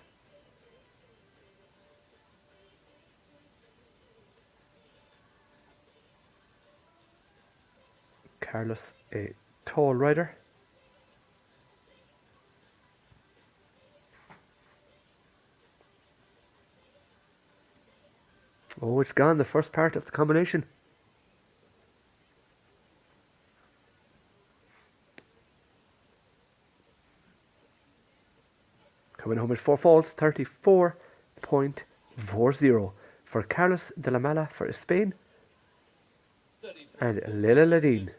E: Carlos, a tall rider. Oh, it's gone, the first part of the combination. Coming home with 4 falls, 34.40 for Carlos de la Mala for Spain and Leila Ledeen.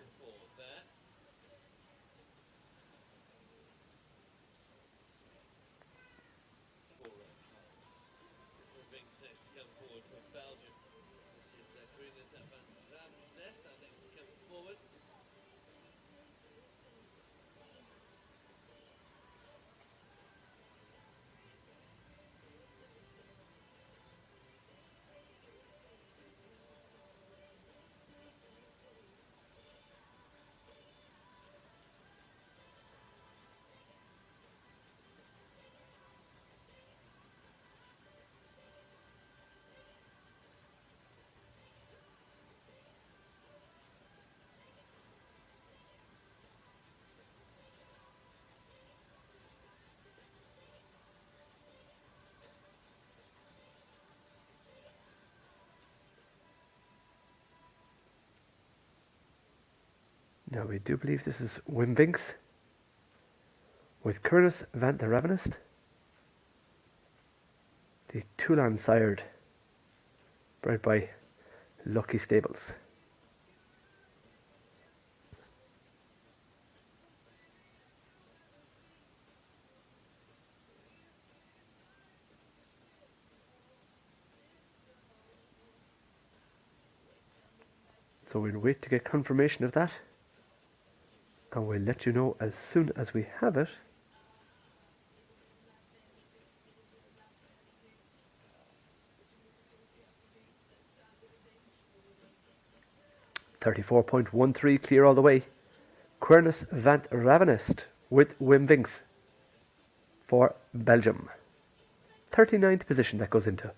E: Now we do believe this is Wim Vinks with Curtis van der Ravenist, the Toulon sired, bred by Lucky Stables. So we'll wait to get confirmation of that, and we'll let you know as soon as we have it. .34.13 clear all the way. Quernus van Ravenist with Wim Vinks for Belgium. 39th position that goes into.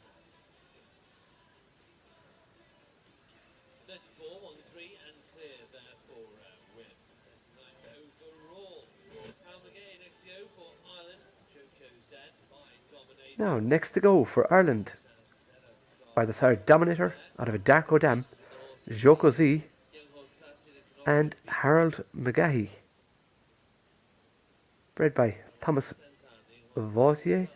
E: Now, next to go for Ireland, by the sire Dominator out of a Darko Dam, Joko Z, and Harold McGahey, bred by Thomas Vautier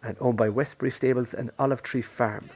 E: and owned by Westbury Stables and Olive Tree Farm.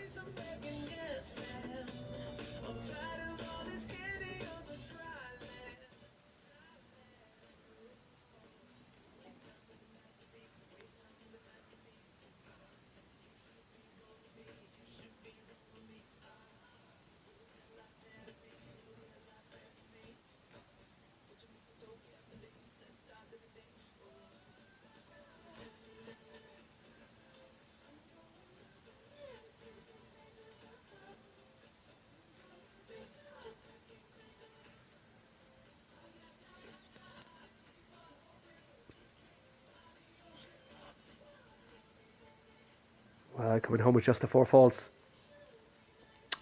E: Well, coming home with just the 4 falls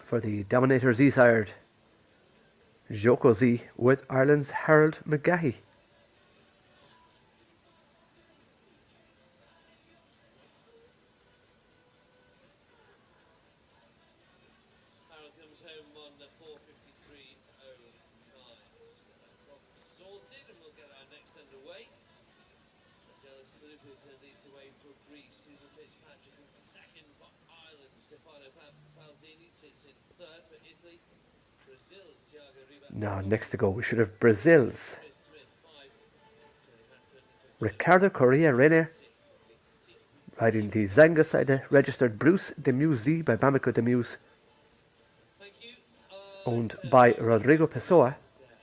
E: for the Dominator Z-sired Joko Z with Ireland's Harold McGahey.
D: Harold comes home on the 4:53.09. Sorted, and we'll get our next underway. Dallas Philippines leads away for Greece. Susan Fitzpatrick in second for Ireland. Stefano Falzini sits in third for Italy. Brazil's Thiago Ribas.
E: Now, next to go, we should have Brazil's Ricardo Correa Reina riding the Zanga side, registered Bruce Demuse Z by Bamako Demuse, owned by Rodrigo Pessoa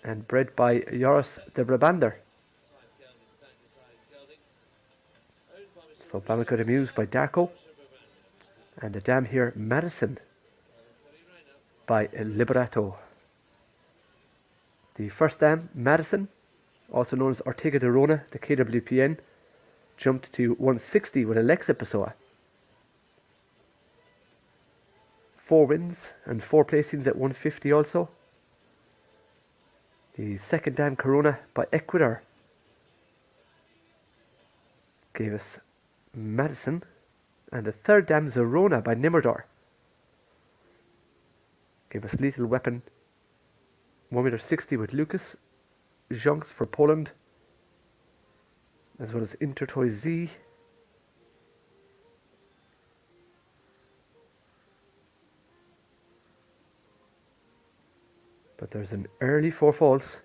E: and bred by Joris de Brabander. So Bamako Demuse by Darko, and the dam here Madison by Liberato. The first dam, Madison, also known as Ortega de Rona, the KWPN, jumped to 160 with Alexa Pessoa. 4 wins and 4 placings at 150 also. The second dam, Corona by Ecuador, gave us Madison, and the third dam, Zorona by Nimerdor, gave us Lethal Weapon, 1.60 m with Lucas Jonks for Poland, as well as Intertoy Z. But there's an early 4 falls.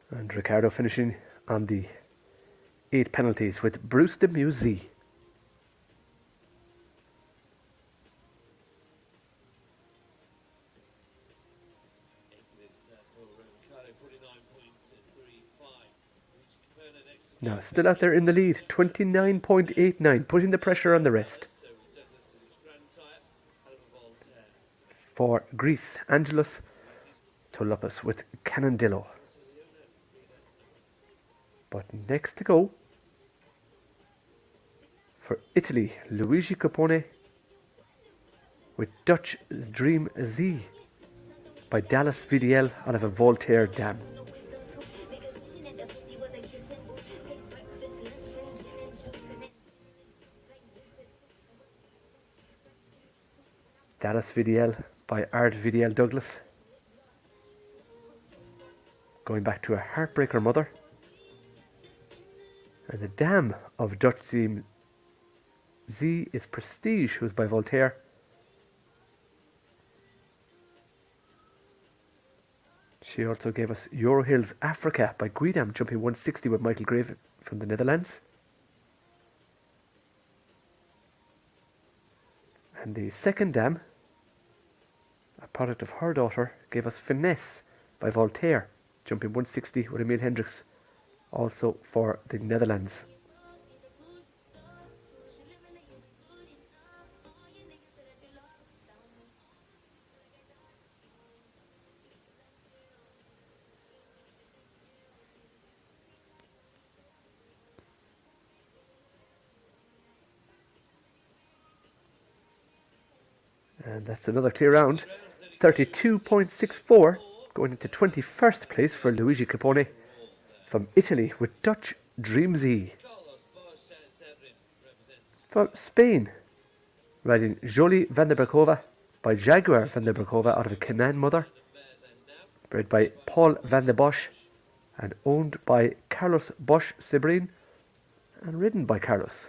E: And Ricardo finishing on the 8 penalties with Bruce Demuse Z. Now still out there in the lead, 29.89, putting the pressure on the rest. For Greece, Angelos Tolopoulos with Cannondillo. But next to go, for Italy, Luigi Capone with Dutch Dream Z by Dallas VDL out of a Voltaire dam. Dallas VDL by Art VDL Douglas, going back to a heartbreaker mother. And the dam of Dutch Dream Z is Prestige, who's by Voltaire. She also gave us Euro Hills Africa by Guidam, jumping 160 with Michael Grave from the Netherlands. And the second dam, a product of her daughter, gave us Finesse by Voltaire, jumping 160 with Emile Hendricks, also for the Netherlands. And that's another clear round. 32.64 going into 21st place for Luigi Capone from Italy with Dutch Dreamsy. From Spain, riding Jolie van der Berkova by Jaguar van der Berkova out of a Canaan mother, bred by Paul van der Bosch and owned by Carlos Bosch Sebrin and ridden by Carlos.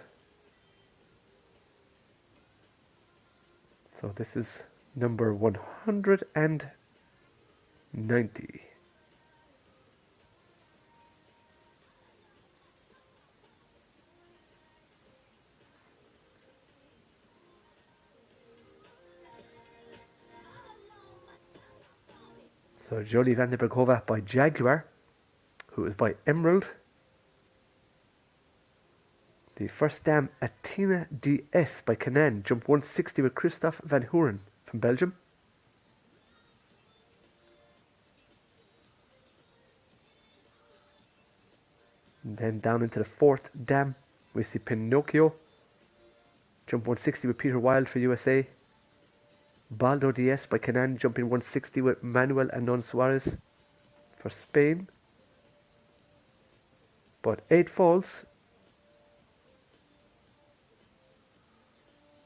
E: So this is number 190. So Jolie van der Berkova by Jaguar, who is by Emerald. The first dam, Athena DS by Canaan, jump 160 with Christophe van Hoorn from Belgium. And then down into the fourth dam, we see Pinocchio, jump 160 with Peter Wilde for USA. Baldo DS by Canaan, jumping 160 with Manuel Anon Suarez for Spain. But 8 falls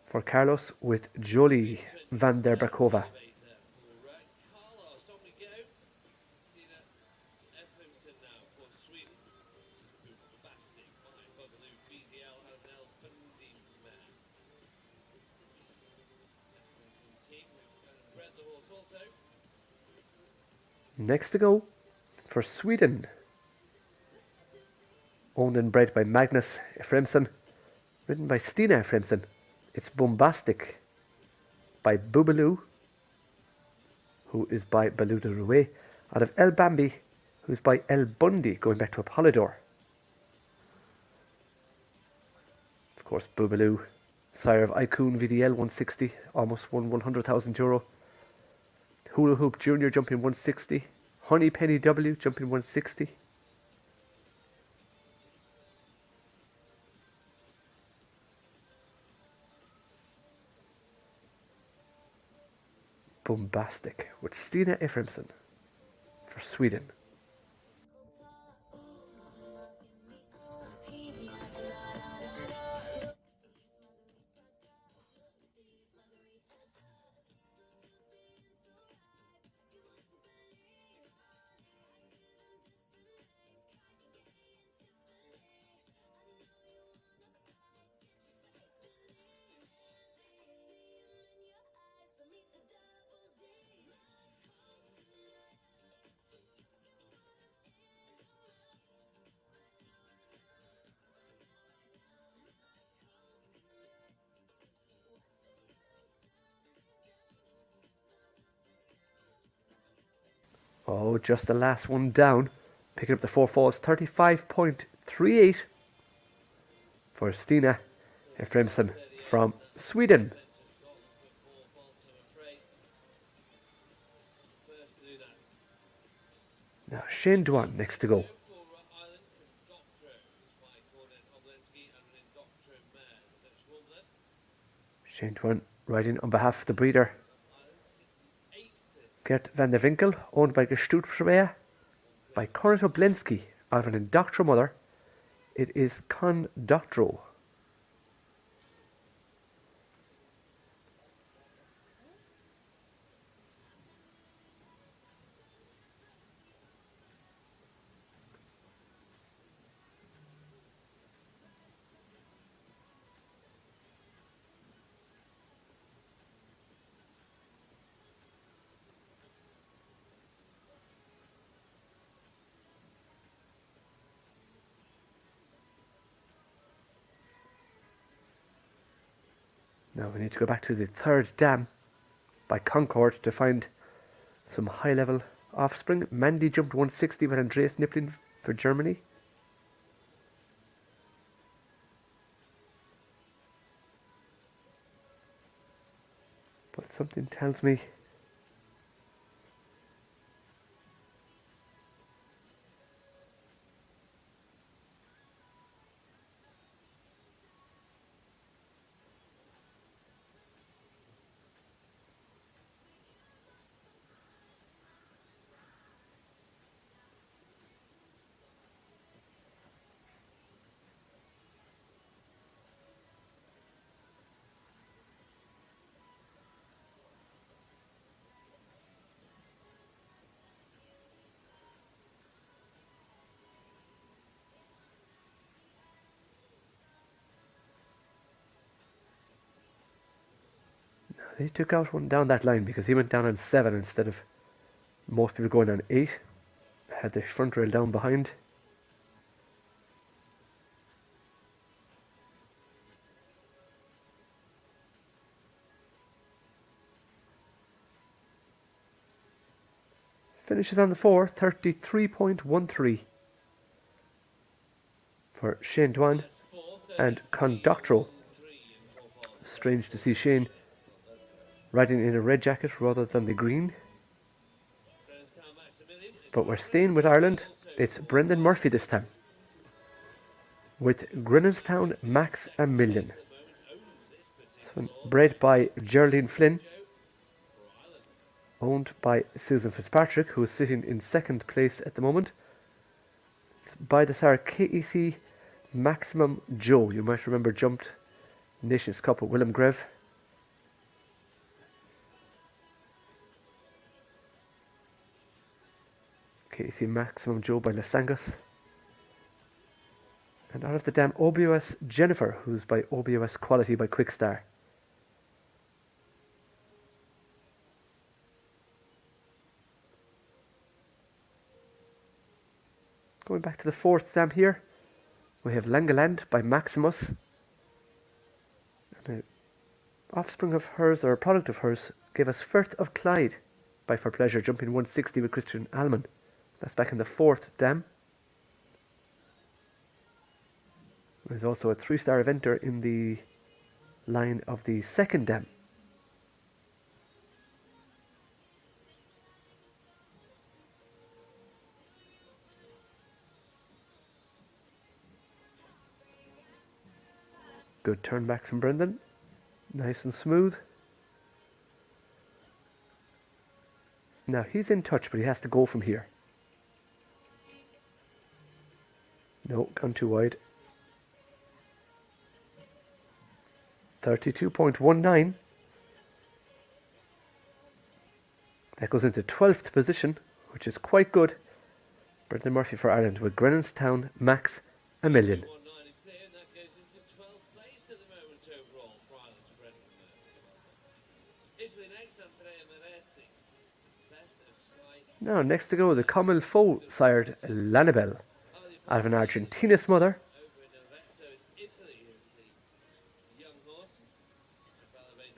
E: for Carlos with Jolie van der Berkova. Next to go for Sweden, owned and bred by Magnus Efremsson, ridden by Stina Efremsson. It's Bombastic by Boobaloo, who is by Baloo de Rouet, out of El Bambi, who's by El Bundy, going back to a Polydor. Of course, Boobaloo, sire of Icon VDL 160, almost won €100,000. Hula Hoop Junior jumping 160. Honey Penny W jumping 160. Bombastic with Stina Efremsson for Sweden. Oh, just the last one down. Picking up the 4 falls, 35.38 for Stina Efremsson from Sweden. Now Shane Dwan next to go. Shane Dwan riding on behalf of the breeder Gert van der Winkel, owned by Gestoetschweier, by Cornet Oblensky, out of an Indoctro mother. It is Condoctro. Now we need to go back to the third dam by Concord to find some high-level offspring. Mandy jumped 160 with Andreas Nippling for Germany. But something tells me He took out one down that line because he went down on 7 instead of most people going on 8. Had the front rail down behind. Finishes on the 4, 33.13 for Shane Dwan and Conductro. Strange to see Shane riding in a red jacket rather than the green. But we're staying with Ireland. It's Brendan Murphy this time, with Grennanstown Max a Million. This one bred by Geraldine Flynn, owned by Susan Fitzpatrick, who is sitting in 2nd place at the moment. It's by the sire KEC Maximum Joe. You might remember jumped Nations Cup with Willem Greve. KEC Maximum Joe by Lasangas. And out of the dam, OBOS Jennifer, who's by OBOS Quality by Quickstar. Going back to the 4th dam here, we have Langeland by Maximus. And an offspring of hers, or a product of hers, gave us Firth of Clyde by For Pleasure, jumping 160 with Christian Alman. That's back in the 4th dam. There's also a 3-star eventer in the line of the 2nd dam. Good turn back from Brendan. Nice and smooth. Now he's in touch, but he has to go from here. No, gone too wide. 32.19. That goes into 12th position, which is quite good. Brendan Murphy for Ireland with Grennanstown Max a Million. Now, next to go, the Common Foe sired Lanabel, out of an Argentina's mother.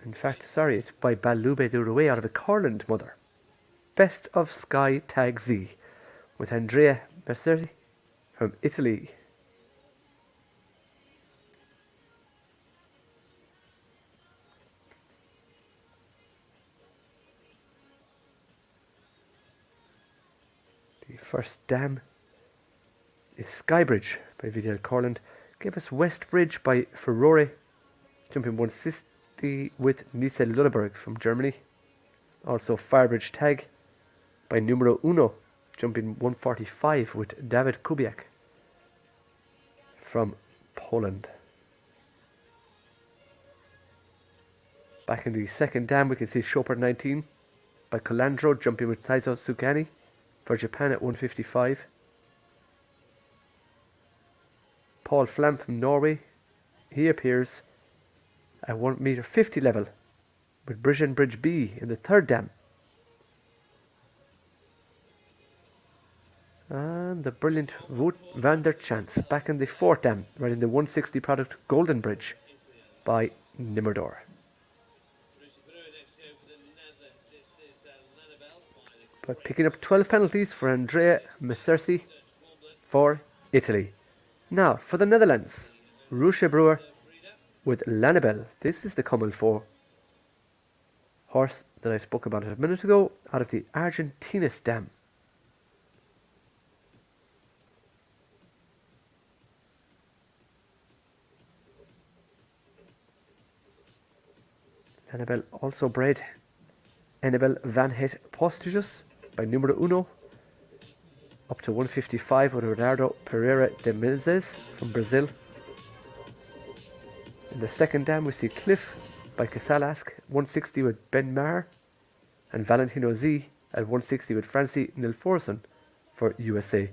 E: In fact, sorry, it's by Balube de Uruguay, out of a Corland mother. Best of Sky Tag Z, with Andrea Merceri from Italy. The first dam is Skybridge by VDL Corland. Gave us Westbridge by Ferrari, jumping 160 with Nisse Lulleberg from Germany. Also Firebridge Tag by Numero Uno, jumping 145 with David Kubiak from Poland. Back in the 2nd dam, we can see Chopper 19 by Colandro, jumping with Taizo Sugani for Japan at 155. Paul Flam from Norway, he appears at 1m50 level with Bridgen Bridge B in the 3rd dam. And the brilliant Wout van der Chance back in the 4th dam, riding the 160 product Golden Bridge by Nimmerdor. But picking up 12 penalties for Andrea Messersi for Italy. Now, for the Netherlands, Roosje Brewer with Lanabel. This is the Common 4 horse that I spoke about a minute ago, out of the Argentinas dam. Lanabel also bred Annabel Van Het Postigus by Numero Uno, up to 155 with Eduardo Pereira de Menezes from Brazil. In the 2nd dam, we see Cliff by Casalask, 160 with Ben Maher, and Valentino Z at 160 with Francie Nilforsen for USA.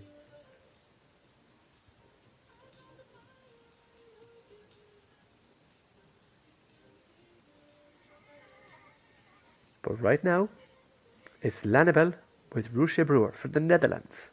E: But right now, it's Lanaken with Roosje Brewer for the Netherlands.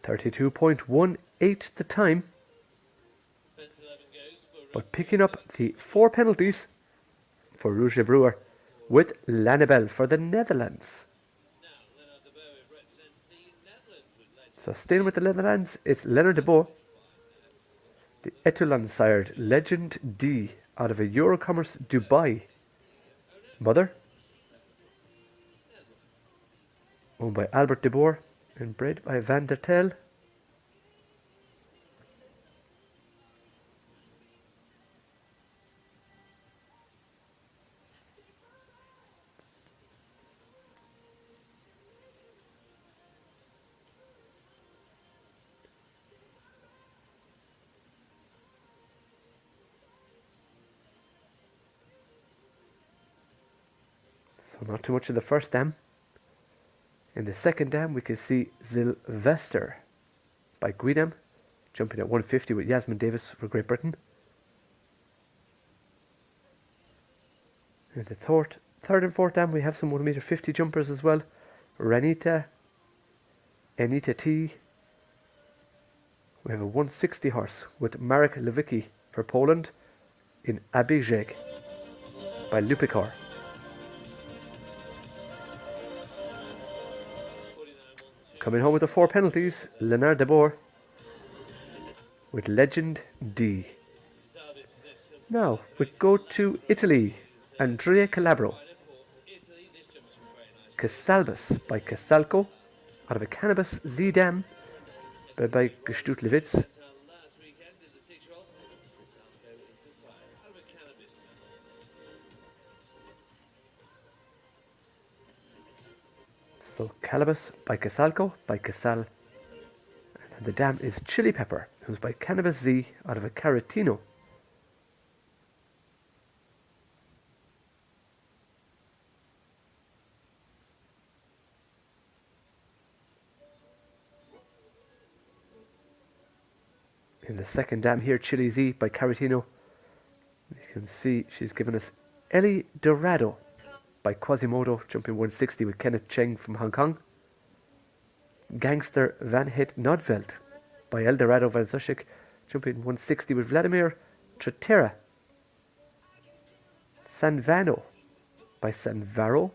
E: .32.18 the time. But picking up the 4 penalties for Roosje Brewer with Lanaken for the Netherlands. So staying with the Netherlands, it's Leonard de Boer, the Etulan-sired Legend D out of a Eurocommerce Dubai mother, owned by Albert de Boer and bred by Van der Tel. So not too much in the first dam. In the second dam, we can see Sylvester by Guidam, jumping at 150 with Yasmin Davis for Great Britain. In the third and fourth dam, we have some 1m50 jumpers as well. Ranita, Anita T. We have a 160 horse with Marek Lewicki for Poland in Abijeg by Lupikor. Coming home with the 4 penalties, Leonard de Boer with Legend D. Now we go to Italy. Andrea Calabro. Casalbus by Casalco out of a Cannabis Z Dam by Gestutlewitz. So Calabus by Casalco by Casal. And the dam is Chili Pepper, who's by Cannabis Z out of a Caratino. In the second dam here, Chili Z by Caratino. You can see she's given us Ellie Dorado by Quasimodo, jumping 160 with Kenneth Cheng from Hong Kong. Gangster Van Het Nodveld by Eldorado Van Zushik, jumping 160 with Vladimir Tretera. Sanvano by Sanvaro,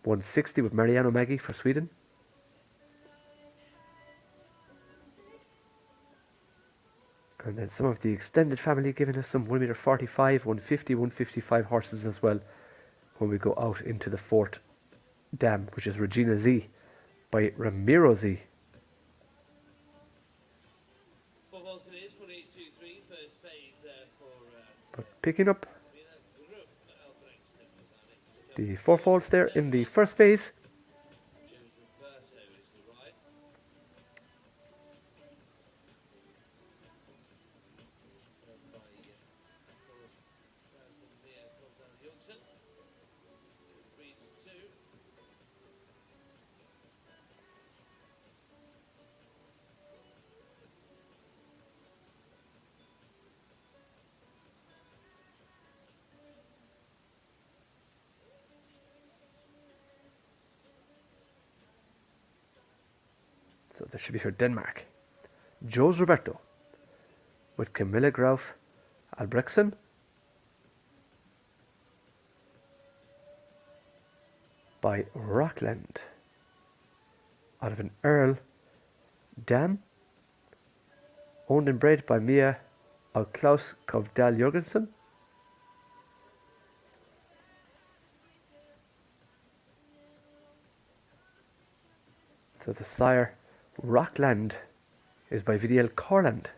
E: 160 with Mariano Maggi for Sweden. And then some of the extended family giving us some 1m45, 150, 155 horses as well when we go out into the fourth dam, which is Regina Z by Ramiro Z. But picking up the 4 faults there in the first phase. So this should be for Denmark. Jose Roberto with Camilla Grauf Albrechtsen. By Rockland out of an Earl Dam, owned and bred by Mia of Klaus Kovdal Jorgensen. So the sire Rockland is by VDL Corland.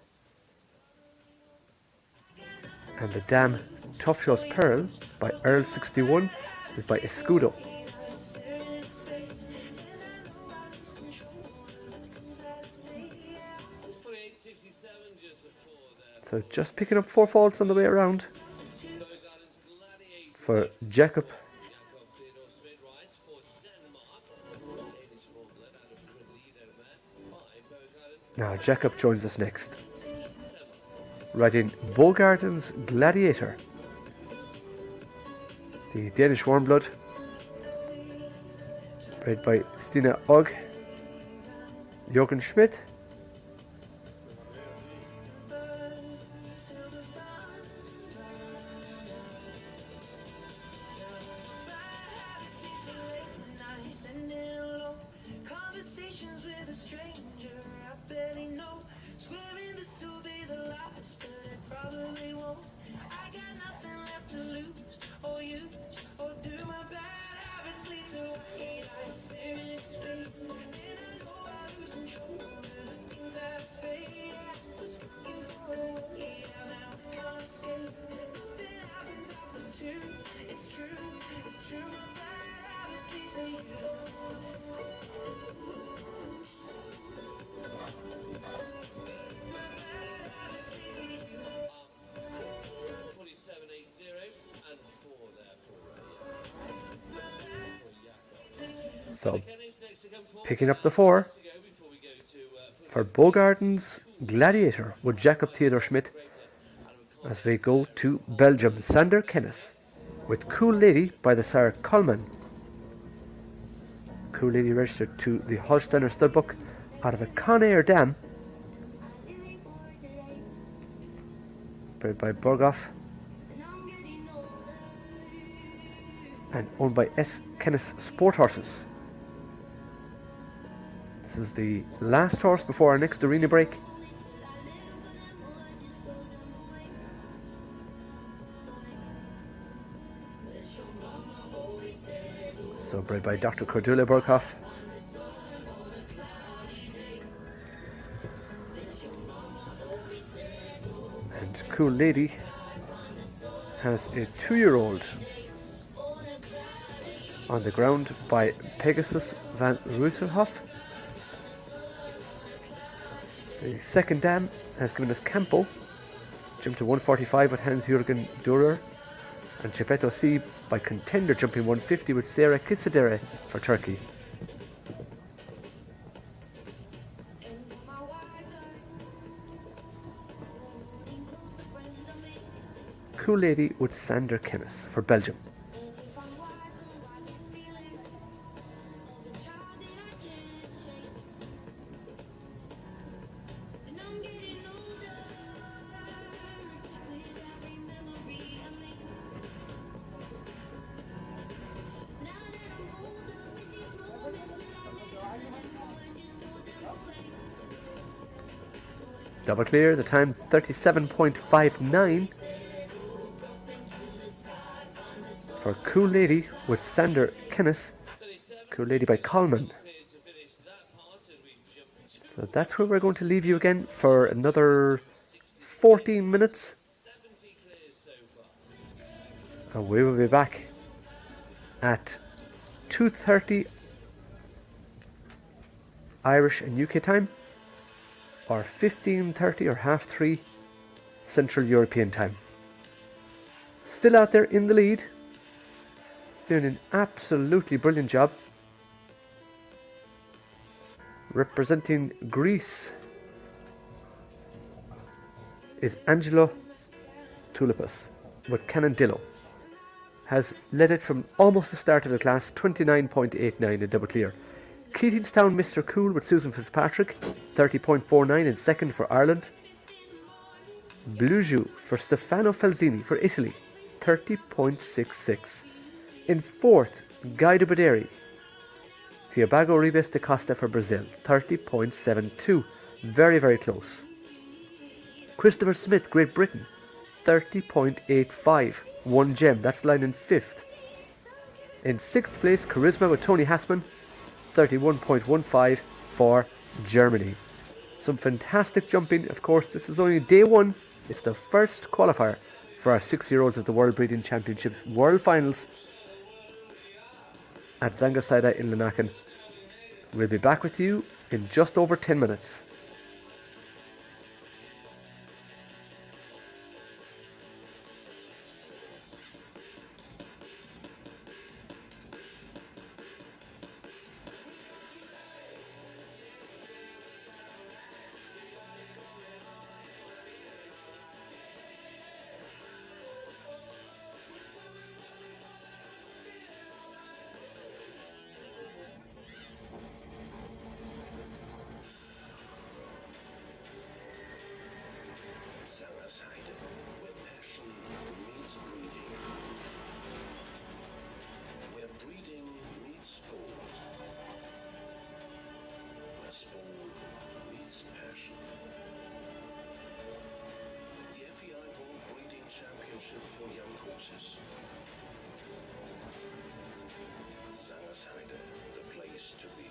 E: And the dam Tough Show's Pearl by Earl 61 is by Escudo.
D: 28.67, just a 4 there.
E: So just picking up 4 faults on the way around
D: Beaugarden's Gladiator.
E: for Jacob.
D: Jakob Theodor Smith rides for Denmark. Danish Warbler out of Ridley, there, by Beaugarden.
E: Now Jacob joins us next. Riding Beaugarden's Gladiator. The Danish Warmblood. Bred by Stina Ogg. Jürgen Schmidt. So, picking up the 4 for Beaugarden's Gladiator with Jacob Theodor Schmidt as we go to Belgium. Sander Kenneth with Cool Lady by the sire Coleman. Cool Lady registered to the Holsteiner Studbook out of a Conair dam bred by Berghoff and owned by S. Kenneth Sport Horses. This is the last horse before our next arena break. So bred by Dr. Cordula Berghoff. And Cool Lady has a 2-year-old on the ground by Pegasus van Ruyterhof. The second dam has given us Campo, jumped to 145 with Hans-Jürgen Dürer, and Chepetto C by Contender jumping 150 with Sarah Kisadere for Turkey. Cool Lady with Sander Kenneth for Belgium. Double clear, the time 37.59 for Cool Lady with Sander Kenneth. Cool Lady by Coleman. So that's where we're going to leave you again for another 14 minutes. And we will be back at 2:30 Irish and UK time, or 15:30 or 3:30 Central European time. Still out there in the lead, doing an absolutely brilliant job. Representing Greece is Angelo Touloupas with Canandillo. Has led it from almost the start of the class, 29.89 in double clear. Keatingstown Mr. Cool with Susan Fitzpatrick, 30.49 in second for Ireland. Bluejou for Stefano Falzini for Italy, 30.66. In fourth, Guido Baderi. Tiago Ribes de Costa for Brazil, 30.72. Very, very close. Christopher Smith, Great Britain, 30.85. One gem, that's lying in fifth. In sixth place, Charisma with Tony Hassman, 31.15 for Germany. Some fantastic jumping. Of course, this is only day one. It's the first qualifier for our 6-year-olds at the World Breeding Championships World Finals at Zangasada in Lanaken. We'll be back with you in just over 10 minutes.
I: Championship for young horses. Zangasheide, the place to be.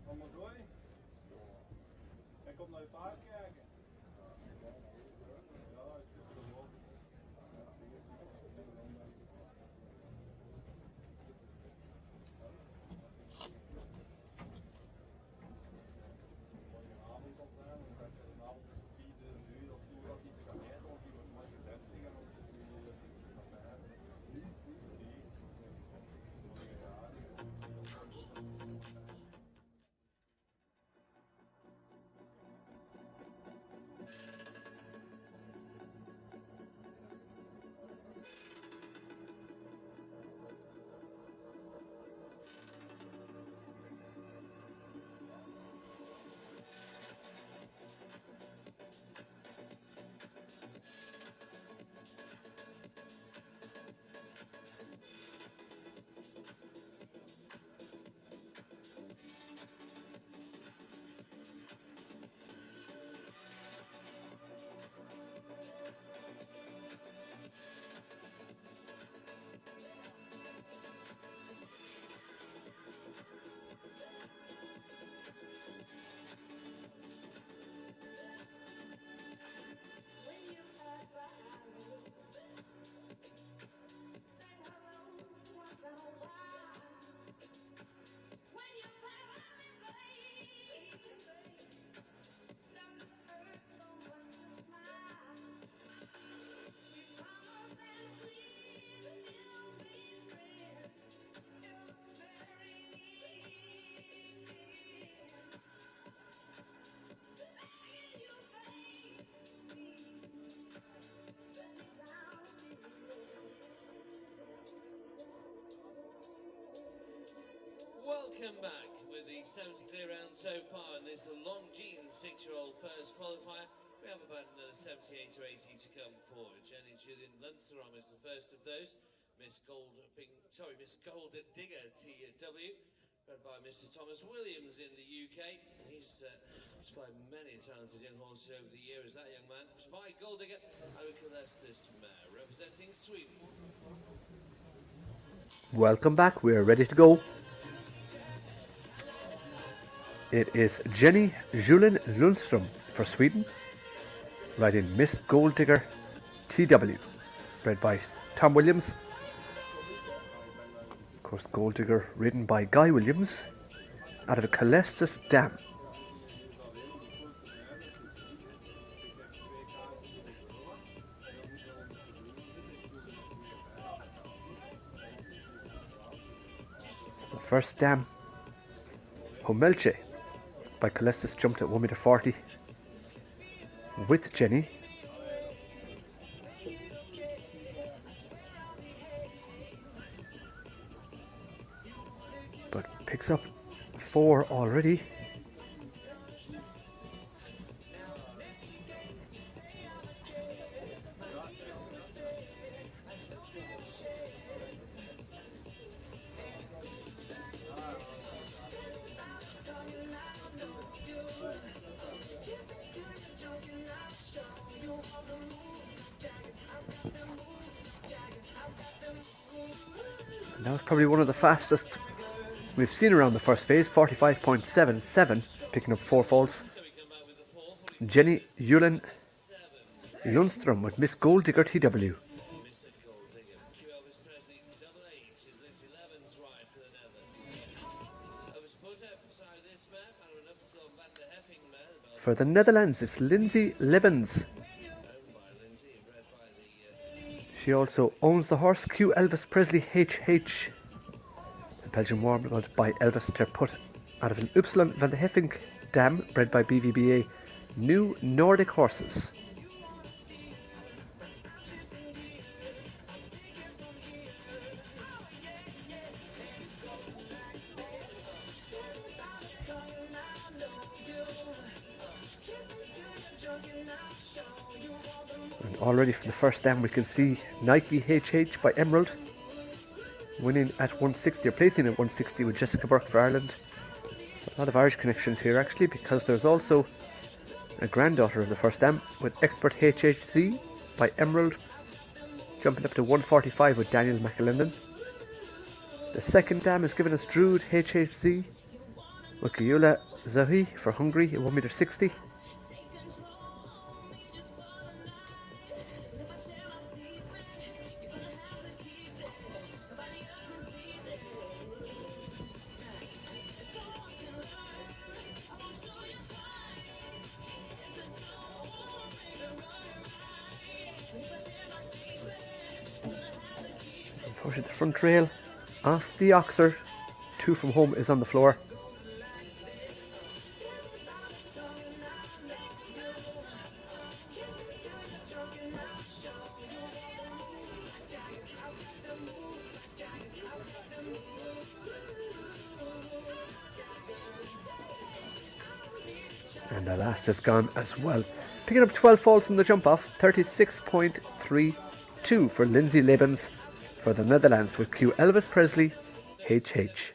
C: Kom maar door. Hij komt naar je paard kijken. Ja, ik zit er wel.
D: Welcome back with the 70 clear round so far in this Longines 6-year-old first qualifier. We have about another 78 or 80 to come forward. Jenny Julian Lundstrom is the first of those. Miss Gold Digger TW, bred by Mr. Thomas Williams in the UK. He's supplied many talented young horses over the years, that young man. It's by Gold Digger, Erica Lestis mare, representing Sweden.
E: Welcome back, we're ready to go. It is Jenny Julian Lundstrom for Sweden, riding Miss Gold Digger TW, bred by Tom Williams. Of course, Gold Digger ridden by Guy Williams out of a Calestis Dam. So the first dam, Homelche by Calestis, jumped at 1.40 m with Jenny. But picks up 4 already. And that was probably one of the fastest we've seen around the first phase, 45.77, picking up 4 faults. Jenny Julian Lundstrom with Miss Gold Digger TW. For the Netherlands, it's Lindsay Libbens. She also owns the horse Q Elvis Presley HH. The Belgian warm blood by Elvis Ter Put out of an Upsilon van de Heffink dam, bred by BVBA New Nordic Horses. And already from the first dam we can see Nike HH by Emerald winning at 160, or placing at 160 with Jessica Burke for Ireland. A lot of Irish connections here actually, because there's also a granddaughter of the first dam with Expert HHC by Emerald jumping up to 145 with Daniel McAlinden. The second dam is given us Druid HHC Wakayula Zahi for Hungary at 1m60. Unfortunately, the front rail off the Oxer, 2 from home, is on the floor. And the last is gone as well. Picking up 12 faults from the jump off, 36.32 for Lindsay Lebens for the Netherlands with Q Elvis Presley, HH.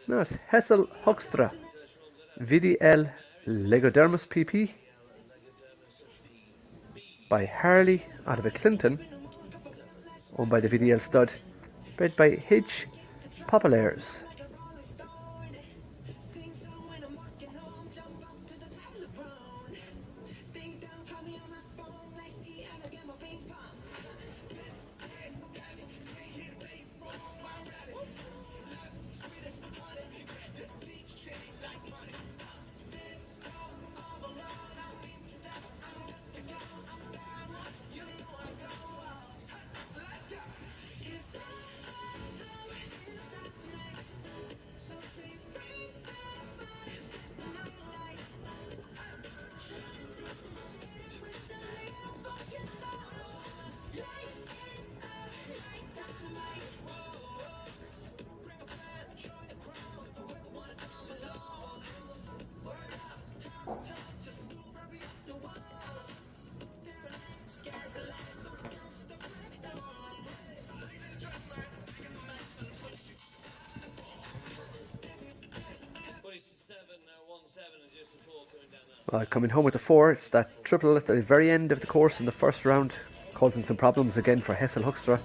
E: Now it's Hessel Hoekstra, VDL Legodermus PP by Harley out of a Clinton, owned by the VDL stud, bred by H. Populaires. Coming home with the 4, it's that triple at the very end of the course in the first round, causing some problems again for Hessel Hoekstra.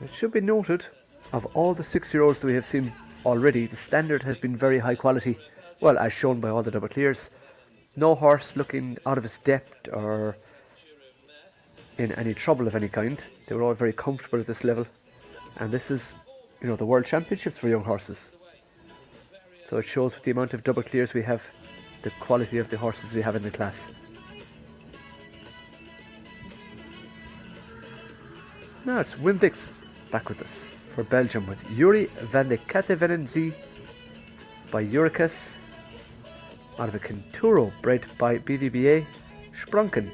E: It should be noted, of all the 6-year-olds that we have seen already, the standard has been very high quality, well, as shown by all the double clears. No horse looking out of its depth or in any trouble of any kind. They were all very comfortable at this level, and this is, you know, the World Championships for young horses. So it shows with the amount of double clears we have, the quality of the horses we have in the class. Now it's Wimvix back with us for Belgium with Yuri van de Kattevenenzie by Euricus out of a Kenturo bred by BVBA Sprunken.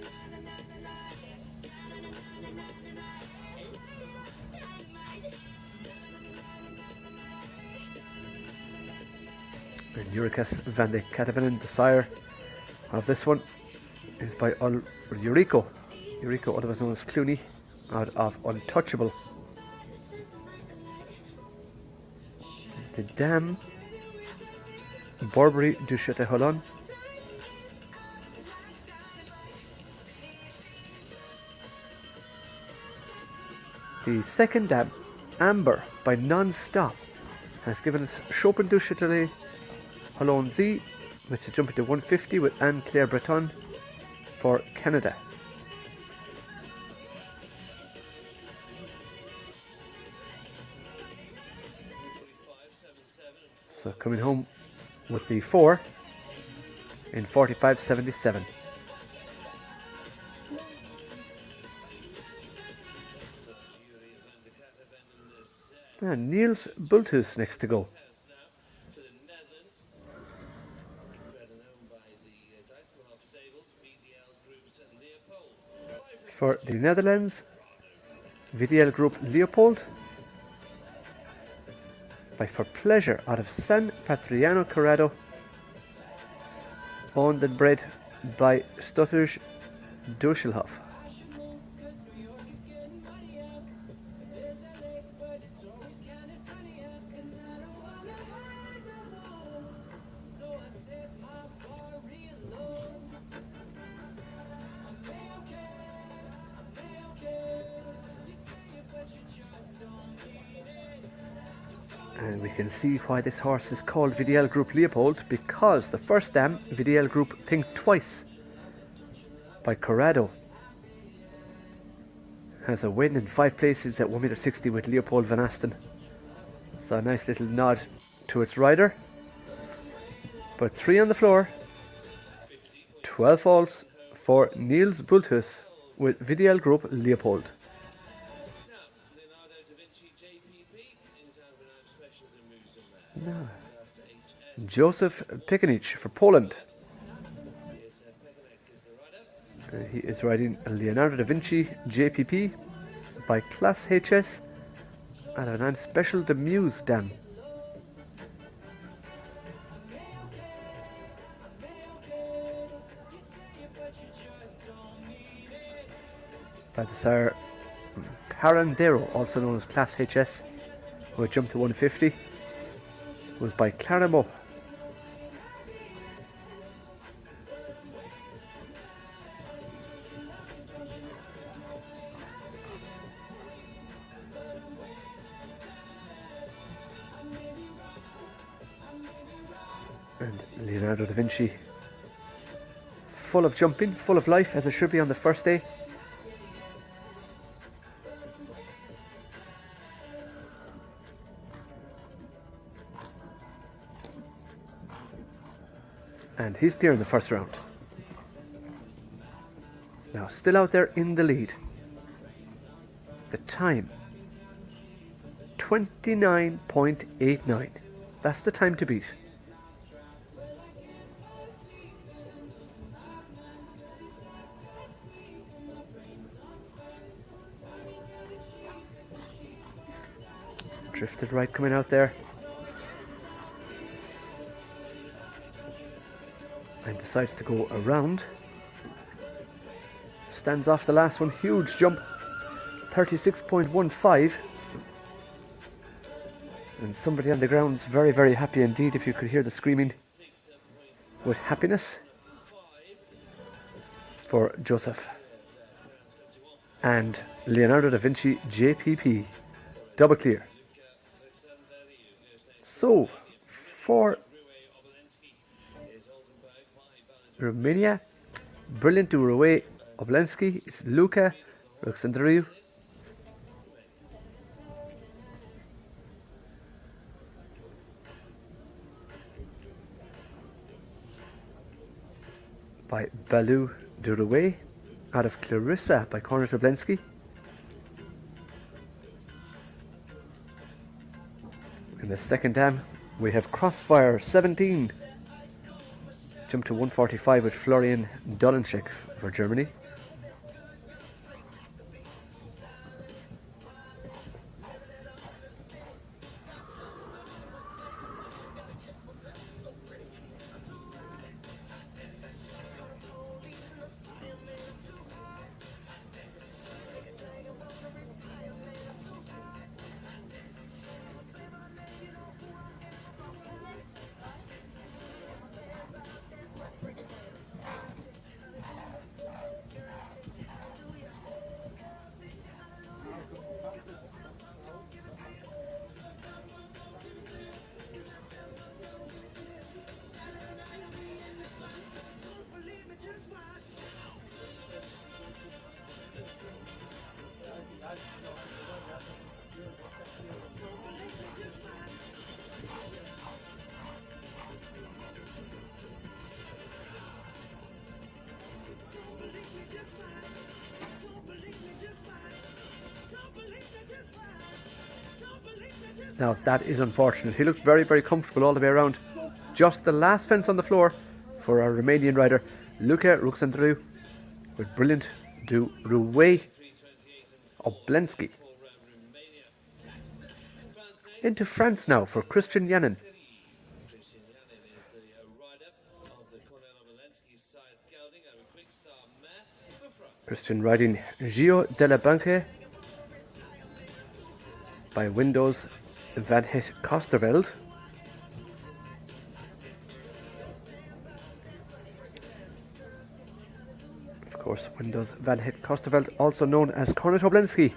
E: And Euricus van de Kattevenenzie, the sire of this one, is by Eurico otherwise known as Clooney, out of Untouchable. The dam Burberry du Château-Holon. The second dam, Amber by Non-Stop, has given us Chopin du Château-Holon Z, which is jumping to 150 with Anne-Claire Breton for Canada. So coming home with the 4 in 45.77. And Niels Bulthus next to go. For the Netherlands, VDL Group Leopold by For Pleasure out of San Patriano Corrado, owned and bred by Stutter's Dusselhoff. And we can see why this horse is called VDL Group Leopold, because the first dam, VDL Group Think Twice by Corrado, has a win in 5 places at 1.60 m with Leopold Van Asten. So a nice little nod to its rider. But 3 on the floor, 12 falls for Niels Bulthus with VDL Group Leopold. No. Joseph Pekanich for Poland. He is riding a Leonardo da Vinci JPP by Class HS at a 9 Special de Muse dam. By the sire Parandero, also known as Class HS, who had jumped to 150, was by Claramo. And Leonardo da Vinci, full of jumping, full of life, as it should be on the first day. And he's clear in the first round. Now still out there in the lead. The time, 29.89. That's the time to beat. Drifted right coming out there. And decides to go around. Stands off the last one, huge jump, 36.15. And somebody on the ground's very, very happy indeed, if you could hear the screaming with happiness for Joseph. And Leonardo da Vinci JPP, double clear. So, for Romania, brilliant to Uruguay, Oblensky, it's Luca Ruxandriu. By Balu d'Uruguay, out of Clarissa by Konrad Oblensky. In the second dam, we have Crossfire 17. Jump to 145 with Florian Dolenschek for Germany. Now that is unfortunate. He looked very, very comfortable all the way around. Just the last fence on the floor for our Romanian rider, Luca Ruxandriu, with brilliant do Ruwei Oblensky. Into France now for Christian Janin. Christian riding Gio della Banque by Windows Van Het Kosterveld. Of course, Windows Van Het Kosterveld, also known as Konrad Oblensky.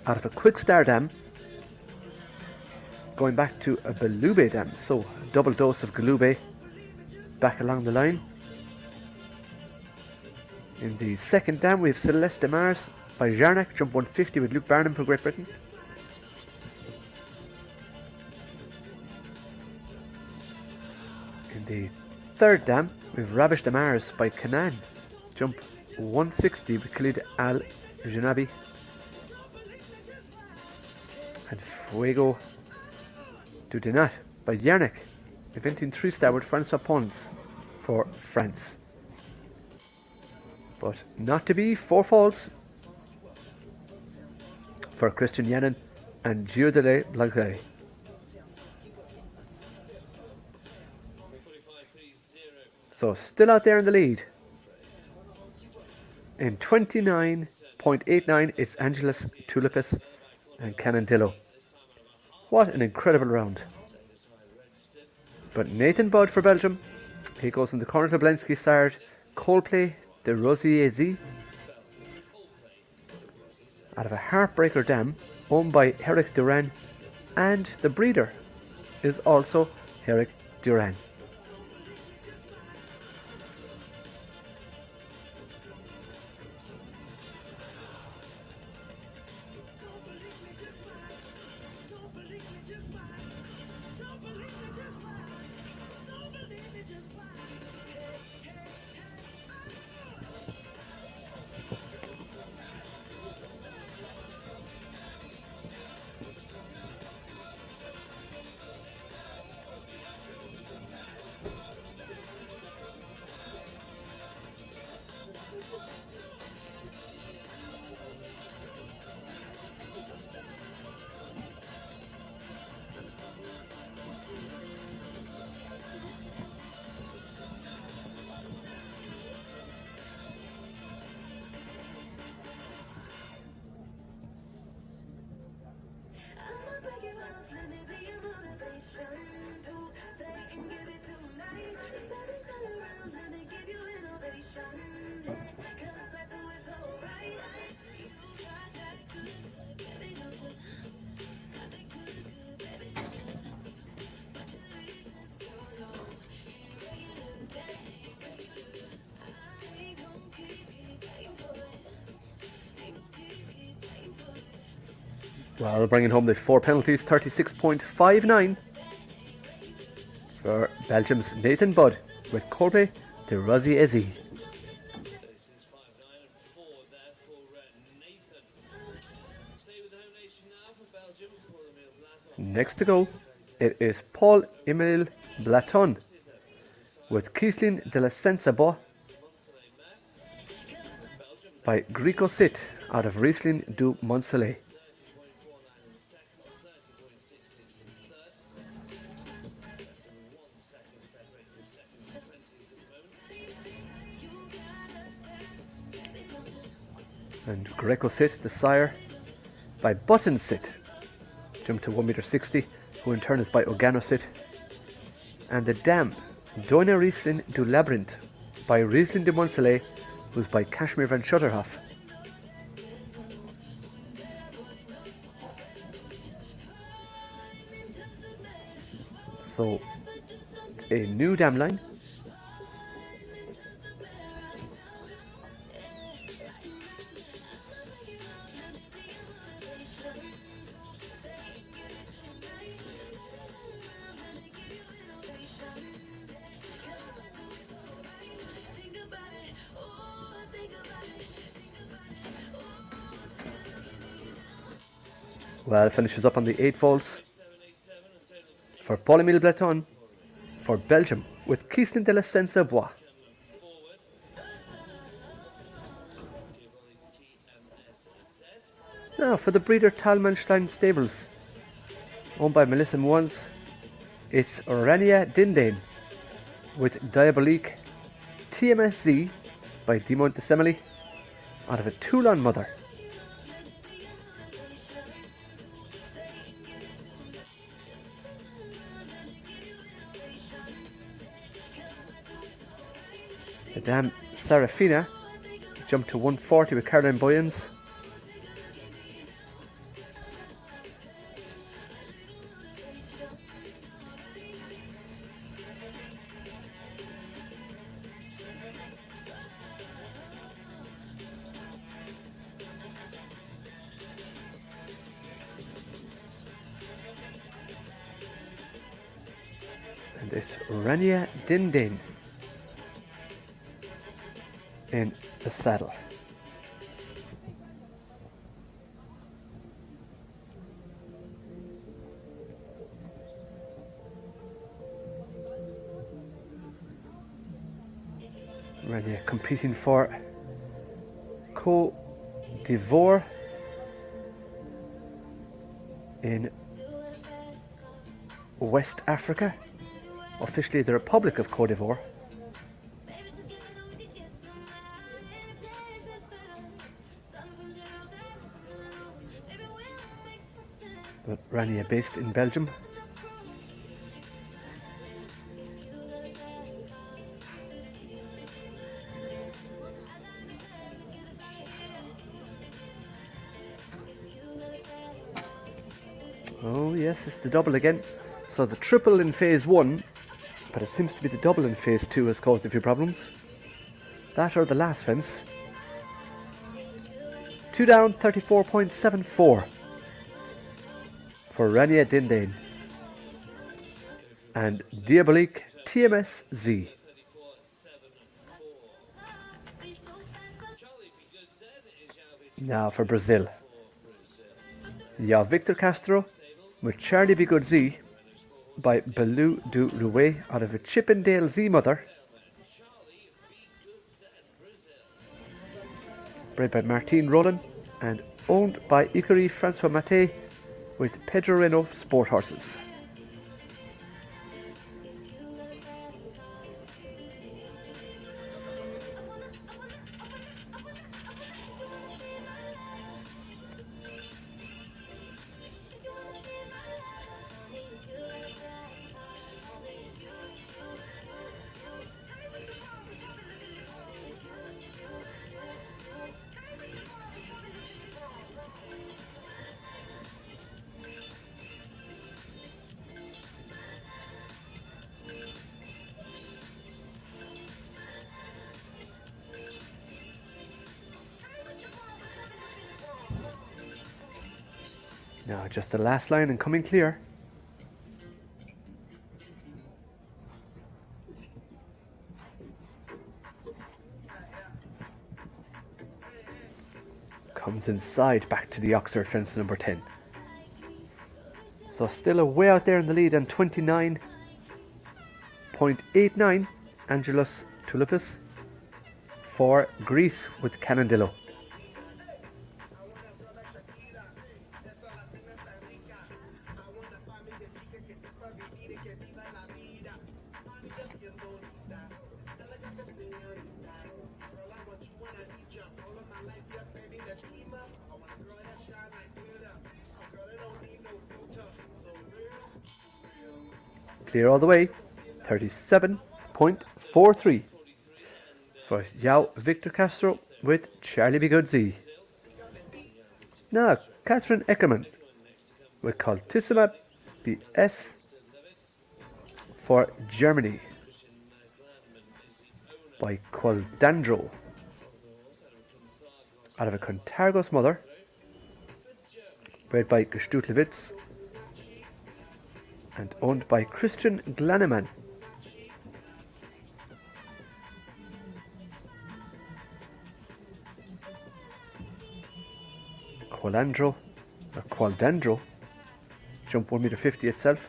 E: out of a Quick Star dam, going back to a Galube dam. So a double dose of Galube back along the line. In the second dam we have Celeste de Mars by Jarnac, jump 150 with Luke Barnum for Great Britain. In the third dam we have Rabish de Mars by Canaan, jump 160 with Khalid Al Janabi. And Fuego du Dinat by Jarnac, eventing 3-star with Francois Pons for France. But not to be, 4 falls for Christian Yannon and Giudele Blanchet. So still out there in the lead. In 29.89 it's Angelus Tulipis and Canandillo. What an incredible round. But Nathan Budd for Belgium, he goes in the corner to Blensky Sard, Coldplay de Rosier out of a heartbreaker dam owned by Eric Duran, and the breeder is also Eric Duran. Well, bringing home the 4 penalties, 36.59 for Belgium's Nathan Budd with Corbe de Rosier. Next to go, it is Paul-Emile Blaton with Kiesling de la Sensabois by Grico Sit out of Riesling du Montsoleil. And Greco Sit, the sire, by Button Sit, jumped to 1.60 m, who in turn is by Ogano Sit. And the dam, Doina Riesling du Labyrinth, by Riesling de Montsoleil, who's by Kashmir van Schutterhoff. So, a new dam line. Well, finishes up on the 8 falls for Paul-Emile Blaton for Belgium with Kiesling de la Sensabois. Now for the breeder Talmanstein Stables, owned by Melissa Mwans, it's Rania Dindane with Diabolique TMSZ by Dimon de Semele out of a Toulon mother. The dam Serafina jumped to 140 with Caroline Boyens. it's Rania Dindin in the saddle. Rania competing for Côte d'Ivoire in West Africa, officially the Republic of Côte d'Ivoire. But Rania based in Belgium. Oh yes, it's the double again. So the triple in phase 1, but it seems to be the double in phase 2 has caused a few problems. That or the last fence. 2 down, 34.74 for Rania Dindin and Diabolique TMS Z. Now for Brazil. Victor Castro with Charlie Be Good Z by Belou du Louet out of a Chippendale Z mother. Bred by Martine Rollin and owned by Icari Francois Maté with Pedro Reno Sport Horses. Now just the last line and coming clear. Comes inside back to the Oxford fence number 10. So still a way out there in the lead on 29.89 Angelos Tulipis for Greece with Canandillo. Clear all the way, 37.43 for Victor Castro with Charlie Be Good Z. Now, Catherine Eckermann with Cultissima BS for Germany by Qualdandro out of a Contargos mother, bred by Gestutlewitz and owned by Christian Glaneman. Qualdandro, jump 1.50 m itself,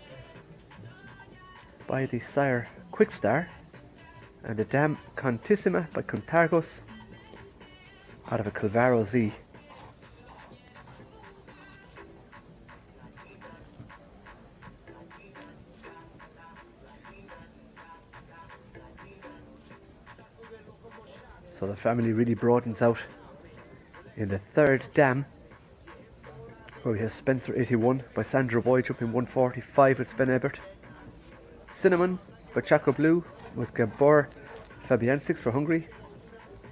E: by the sire Quickstar, and the dam Contissima by Contargos out of a Calvaro Z. So the family really broadens out in the third dam, where we have Spencer 81 by Sandra Boy jumping 145 with Sven Ebert. Cinnamon by Chaco Blue with Gabor Fabiansics for Hungary.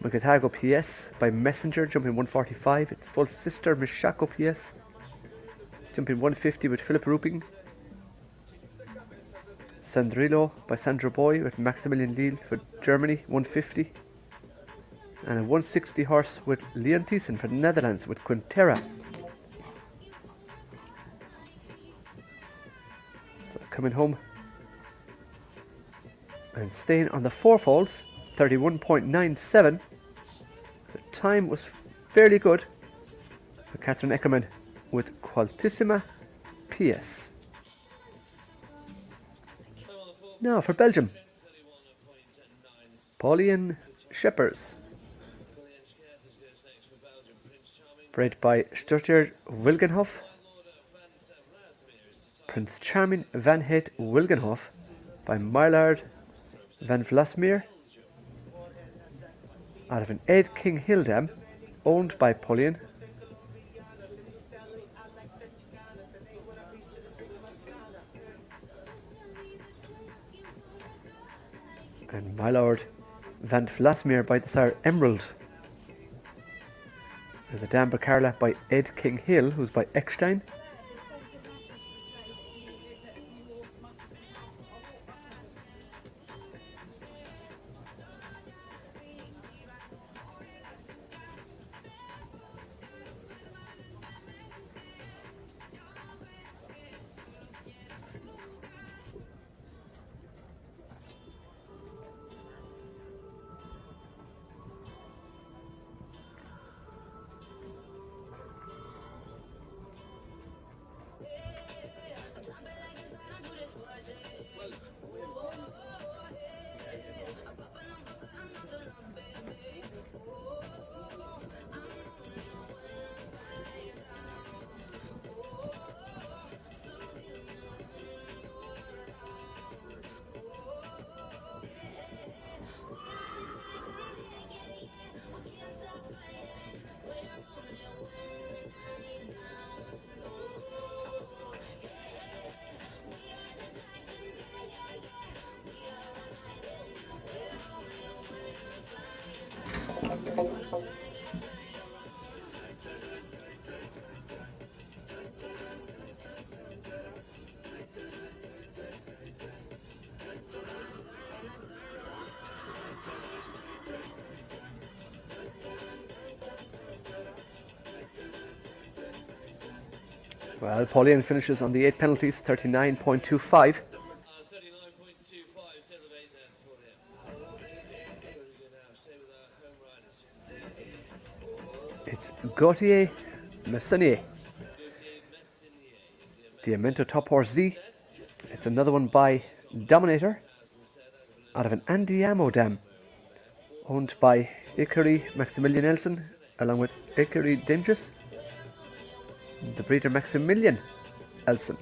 E: Magatago PS by Messenger jumping 145. Its full sister Mishako PS jumping 150 with Philip Ruping. Sandrillo by Sandra Boy with Maximilian Lille for Germany 150. And a 160 horse with Leon Thiessen for the Netherlands with Quintera. So coming home And staying on the 4 faults, 31.97. The time was fairly good for Catherine Eckermann with Qualtissima PS. Now for Belgium, Pauline Scheppers, bred by Sturger Wilgenhof, Prince Charming Van Het Wilgenhof by Mylard Van Vlasmeer, out of an Ed King Hill dam, owned by Pauline. And Mylord Van Vlasmeer by the Sire Emerald. And the dam Bacarla by Ed King Hill, who's by Eckstein. Well, Pauline finishes on the 8 penalties, 39.25. It's Gautier Messonnier, Diamento Top Horse Z. It's another one by Dominator, out of an Andiamo dam, owned by Ikari Maximilian Nelson, along with Ikari Dangerous, the breeder Maximilian Elson.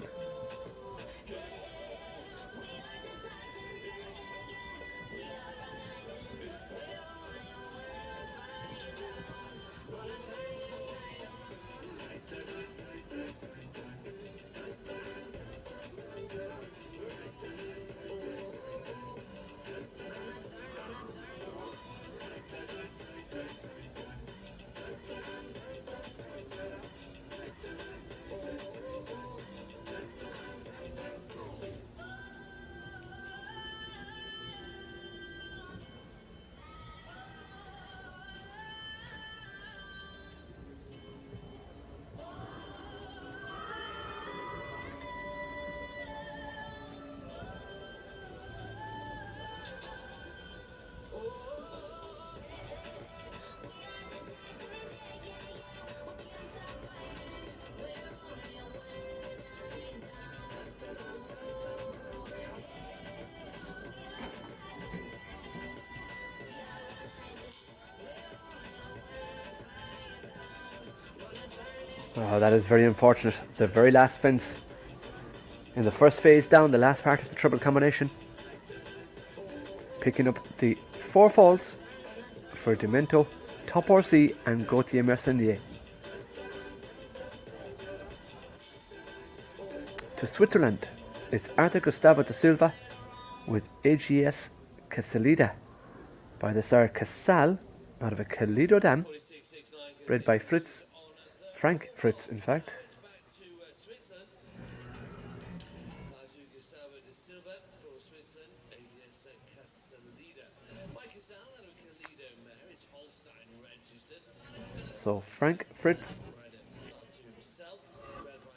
E: Oh, that is very unfortunate. The very last fence in the first phase down, the last part of the triple combination. Picking up the 4 falls for Demento, Top RC and Gautier Mercendier. To Switzerland, it's Arthur Gustavo da Silva with AGS Casalida by the Sire Casal out of a Calido dam, bred by Fritz. Frank Fritz, in fact. So Frank Fritz,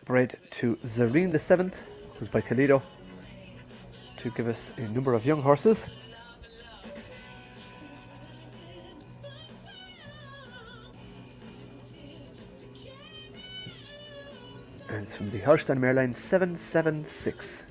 E: bred to Zareen the 7th, who's by Calido, to give us a number of young horses. And it's from the Holstein Airline 776.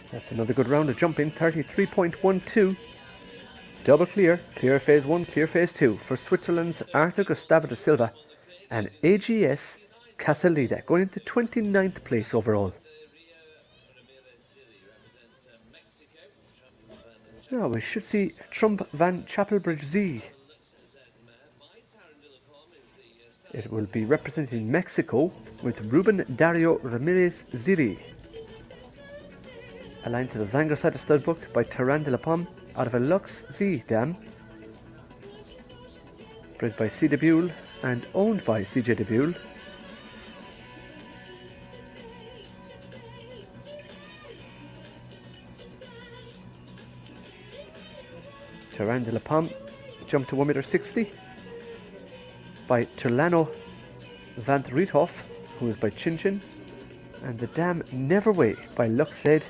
E: That's another good round of jumping, 33.12. Double clear, clear phase 1, clear phase 2 for Switzerland's Arthur Gustavo da Silva and AGS Casalida, going into 29th place overall. Now we should see Trump Van Chapelbridge Z. It will be representing Mexico with Ruben Dario Ramirez Ziri. Aligned to the Zanger side of stud book by Terran de la Pomme out of a Lux Z dam. Bred by C. de Buell and owned by CJ de Buell. Terran de la Pomme jumped to 1.60 by Terlano van Riethoff, who is by Chin Chin, and the dam Neverway by Lux Z.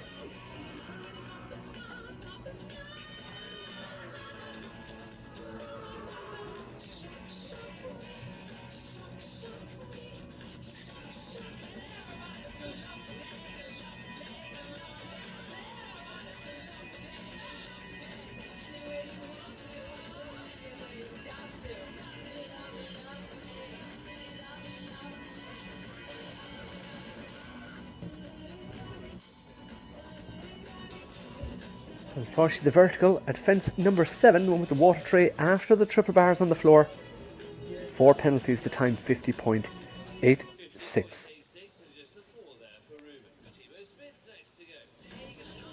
E: Unfortunately, the vertical at fence number 7, one with the water tray after the triple bars on the floor. 4 penalties to time 50.86.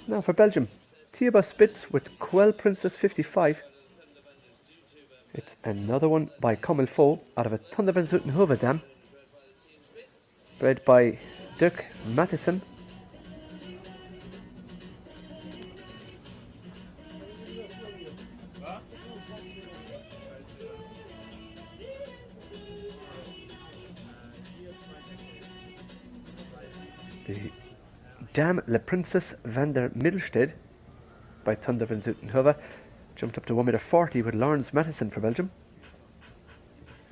E: Now for Belgium, Thibaut Spitz with Quell Princess 55. It's another one by Comme Il Faut out of a Thunder van Zoetenhoven dam. Bred by Dirk Matheson. The Dame La Princess van der Middelstedt by Thunder van Zoetenhoven jumped up to 1.40 with Lawrence Matheson for Belgium.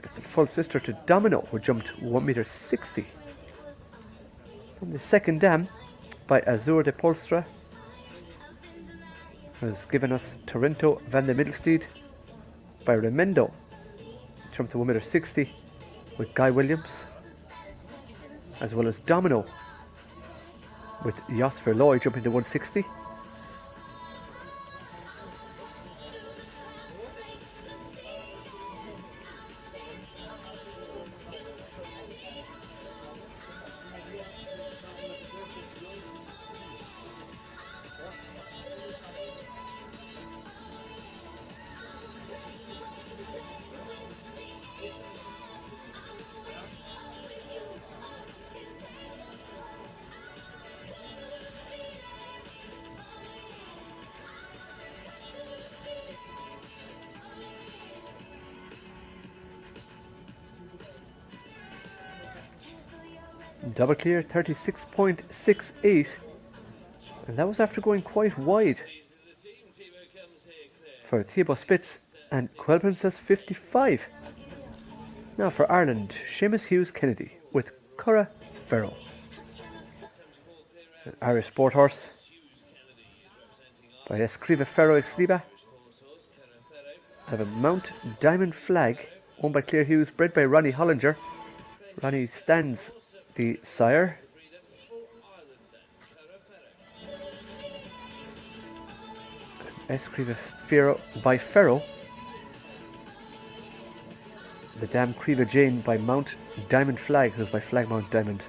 E: It's a full sister to Domino, who jumped 1.60. And the second dam by Azur de Polstra has given us Torrento van der Middelstedt by Remendo, jumped to 1.60 with Guy Williams, as well as Domino with Jos Verlooy jumping to 160. Double clear, 36.68, and that was after going quite wide for Thibaut Spitz and Quell Princess 55. Now for Ireland, Seamus Hughes Kennedy with Curra Ferro, an Irish sport horse by Escriva Ferro Exliba, have a Mount Diamond Flag owned by Claire Hughes, bred by Ronnie Hollinger. Ronnie stands the sire. Qualifier by Ferro. The Dam Creva Jane by Mount Diamond Flag, who's by Flag Mount Diamond.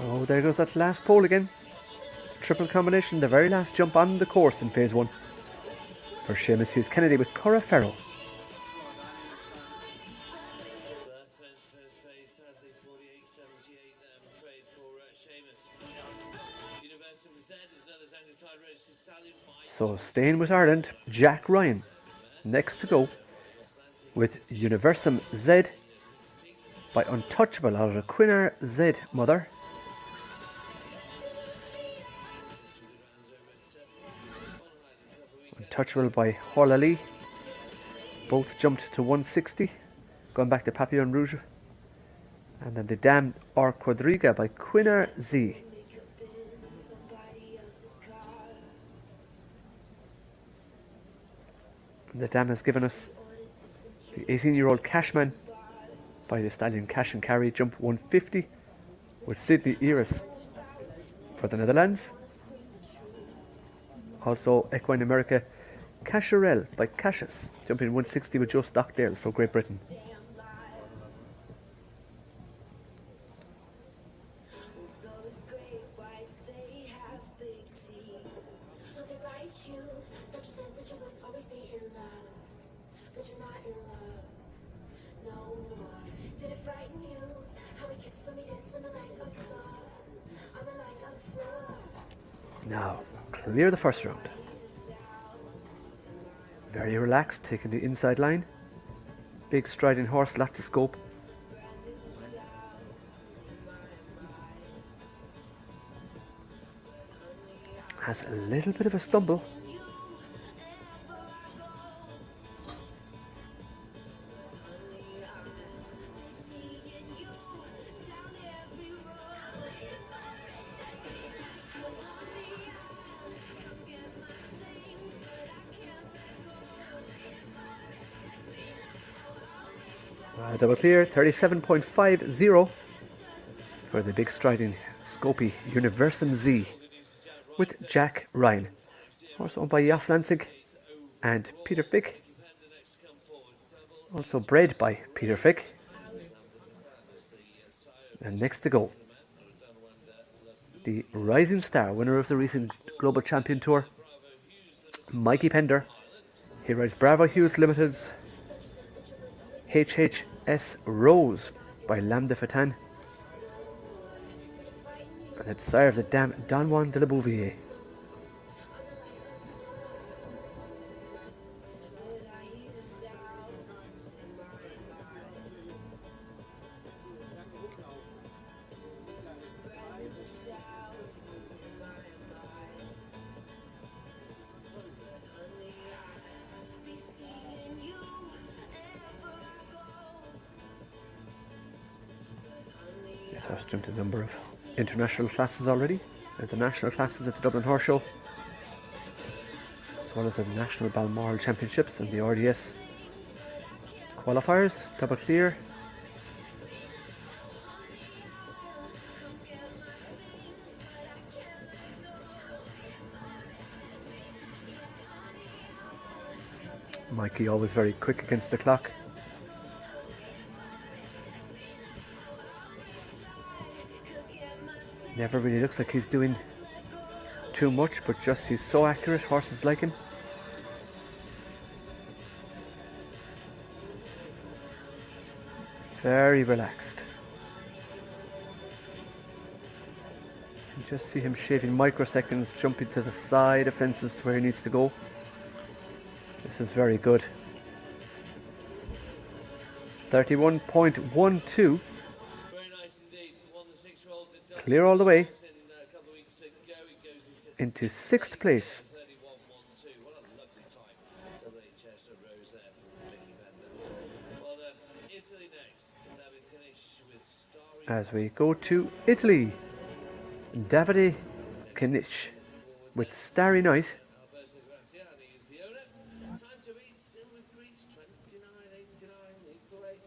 E: Oh, there goes that last pole again. Triple combination, the very last jump on the course in phase 1. For Seamus Hughes Kennedy with Cora Ferro. So staying with Ireland, Jack Ryan next to go with Universum Z by Untouchable out of the Quinner Z mother. Untouchable by Horlali. Both jumped to 160, going back to Papillon Rouge. And then the Dam or Quadriga by Quinner Z. The Dam has given us the 18-year-old Cashman by the Stallion Cash and Carry, jump 150 with Sydney Iris for the Netherlands. Also Equine America Casherel by Cassius, jumping 160 with Joe Stockdale for Great Britain. Now, clear the first round. Very relaxed, taking the inside line. Big striding horse, lots of scope. Has a little bit of a stumble. Double clear, 37.50 for the big striding scopy Universum Z with Jack Ryan. Also owned by Jos Lansing and Peter Fick. Also bred by Peter Fick. And next to go, the rising star, winner of the recent Global Champion Tour, Mikey Pender. He rides Bravo Hughes Limited's HHS Rose by Lambda Fatan. And it serves a Dam Don Juan de la Bouvier. I've jumped a number of international classes already. The national classes at the Dublin Horse Show, as well as the National Balmoral Championships and the RDS qualifiers. Double clear. Mikey always very quick against the clock. Never really looks like he's doing too much, but just he's so accurate, horses like him. very relaxed. You just see him shaving microseconds, jumping to the side of fences to where he needs to go. This is very good. 31.12.
D: Very nice indeed. Won the 6-year-old at Dublin
E: Clear all the way
D: a couple of weeks ago. It goes
E: into 6th place.
D: 31.12. What a lovely time. WHS rose there from Vicky Bender. Well, Italy next. David Kanish with starry
E: As we go to Italy, Davide Kanish with Starry Night.
D: Alberto Graziani is the owner. Time to beat still with Greece. 29.89 leads the way.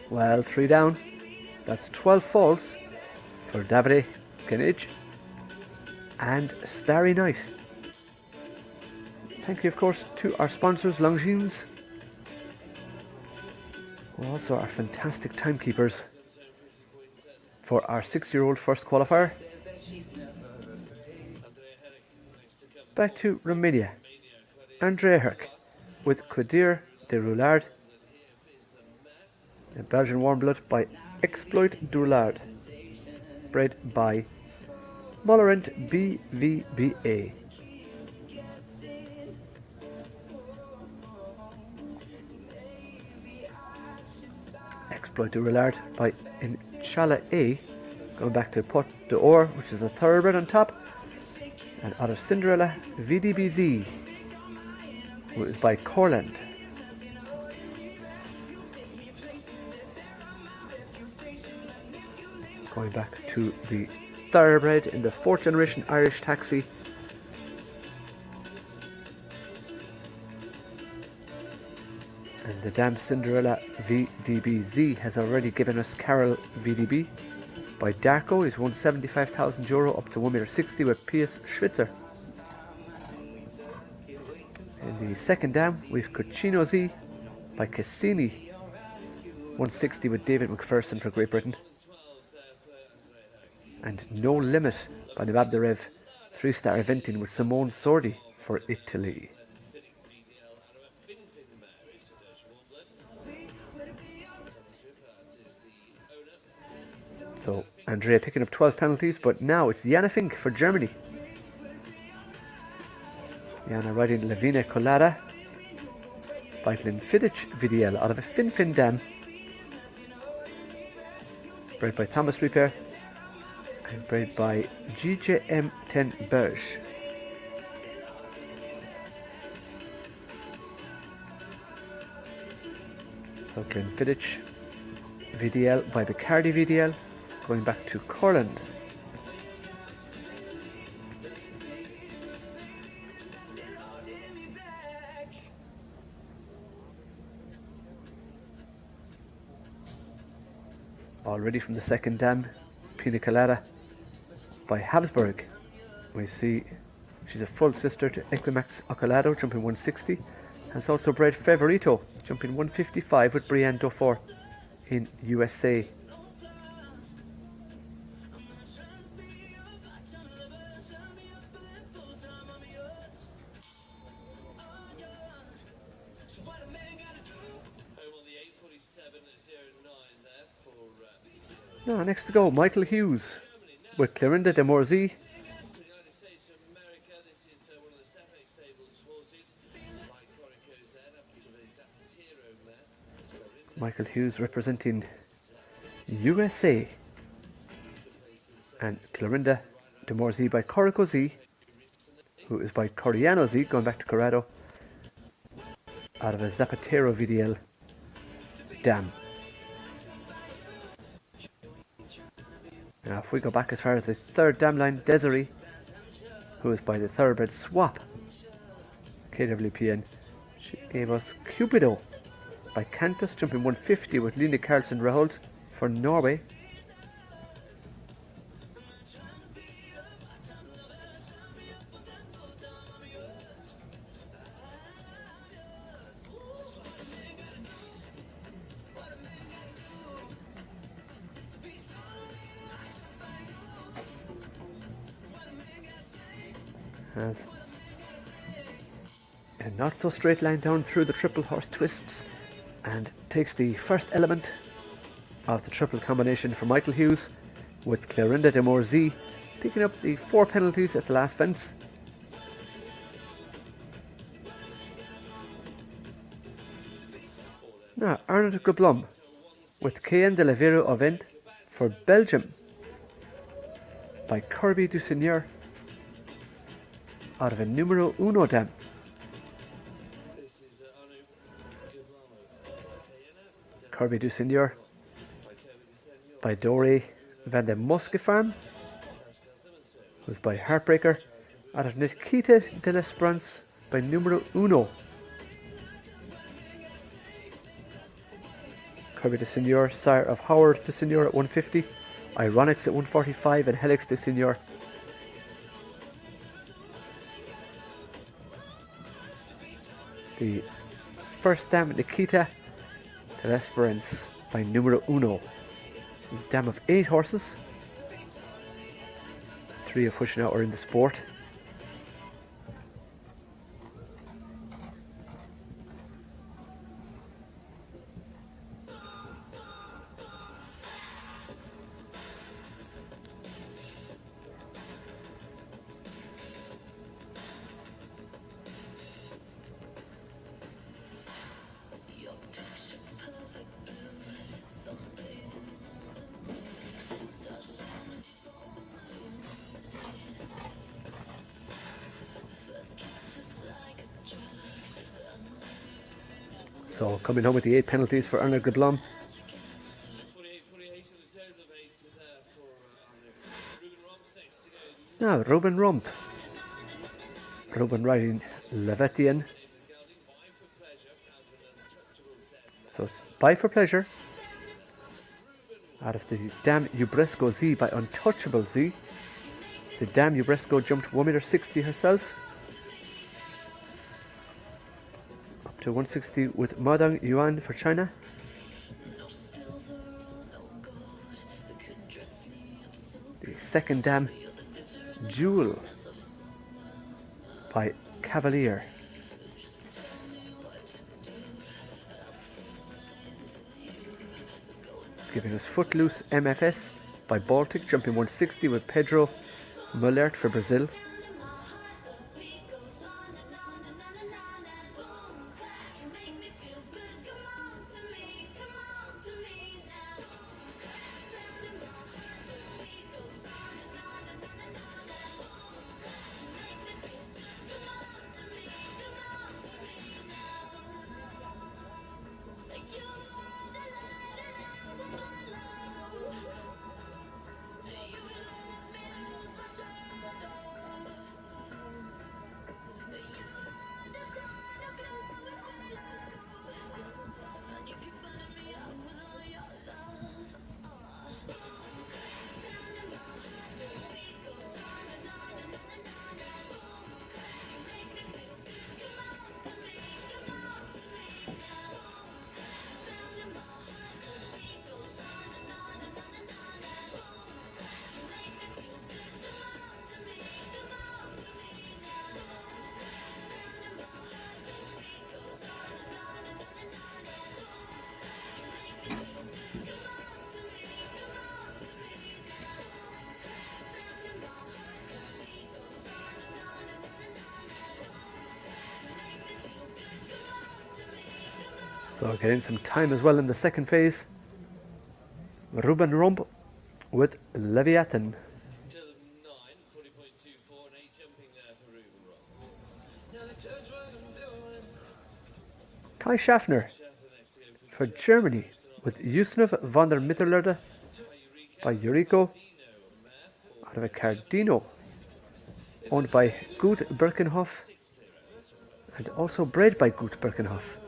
E: Well, 3 down. That's 12 falls for Davide Kanish and Starry Night. Thank you, of course, to our sponsors, Longines, who also are fantastic timekeepers for our 6-year-old first qualifier. Back to Romania. Andrea Herc with Qualifier de Roulard. A Belgian warm blood by Exploit Roulard. Bred by Mollerant BVBA. Exploit Roulard by Inshallah A. Going back to Pot d'Or, which is a thoroughbred on top. And out of Cinderella, VDBZ, who is by Corland. Going back to the thoroughbred in the 4th generation Irish taxi. And the Dam Cinderella VDBZ has already given us Carol VDB. By Darko is won €75,000 up to 1.60 m with Piers Schwitzer. In the second dam we've Cucino Z by Cassini, 160 with David McPherson for Great Britain. And No Limit by Nabab Derev, 3-star eventing with Simone Sordi for Italy. So Andrea picking up 12 penalties, but now it's Jana Fink for Germany. Jana riding Lavina Colada by Glenfiddich VDL out of a Fin dam. Bred by Thomas Repair and bred by GJM10 Berge. So Glenfiddich VDL by Bacardi VDL. Going back to Corland. Already from the second dam, Pina Colada by Habsburg. We see she's a full sister to Equimax Ocolado, jumping 160. Has also bred Favorito, jumping 155 with Brienne Dauphin in USA. Now, next to go, Michael Hughes with Clorinda de Morzy. Michael Hughes representing USA. And Clorinda de Morzy by Corico Z, who is by Coriano Z, going back to Corrado. out of a Zapatero VDL dam. Now if we go back as far as the third dam line, Desiree, who is by the thoroughbred Swap KWPN, she gave us Cupido by Cantus, jumping 150 with Line Carlsen Raholt for Norway. Has a not so straight line down through the triple horse twists and takes the first element of the triple combination for Michael Hughes, with Clarinda de Morzy picking up the 4 penalties at the last fence. Now Arnold Goblum with Caen de la Vero Ovent for Belgium by Kirby du Seigneur out of a numero uno dam. Kirby du Seigneur by Dore van de Moskefarm, was by Heartbreaker out of Nikita de l'Esperance by numero uno. Kirby du Seigneur, sire of Howard du Seigneur at 150, Ironics at 145 and Helix du Seigneur. The first dam, Nikita de l'Esperance by numero uno. This is a dam of 8 horses, 3 of which now are in the sport. So coming home with the 8 penalties for Arnold Goblum. Now Ruben Rump. Ruben riding Levetian. So it's Buy for Pleasure out of the Dam Ubresco Z by Untouchable Z. The Dam Ubresco jumped 1.60 m herself. To 160 with Madang Yuan for China. The second dam, Jewel by Cavalier. Giving us Footloose MFS by Baltic, jumping 160 with Pedro Mullert for Brazil. So getting some time as well in the second phase. Ruben Rump with Leviathan. Kai Schaffner for Germany with Yusuf van der Mittelerde by Yuriko out of a Cardino, owned by Gut Birkenhoff and also bred by Gut Birkenhoff.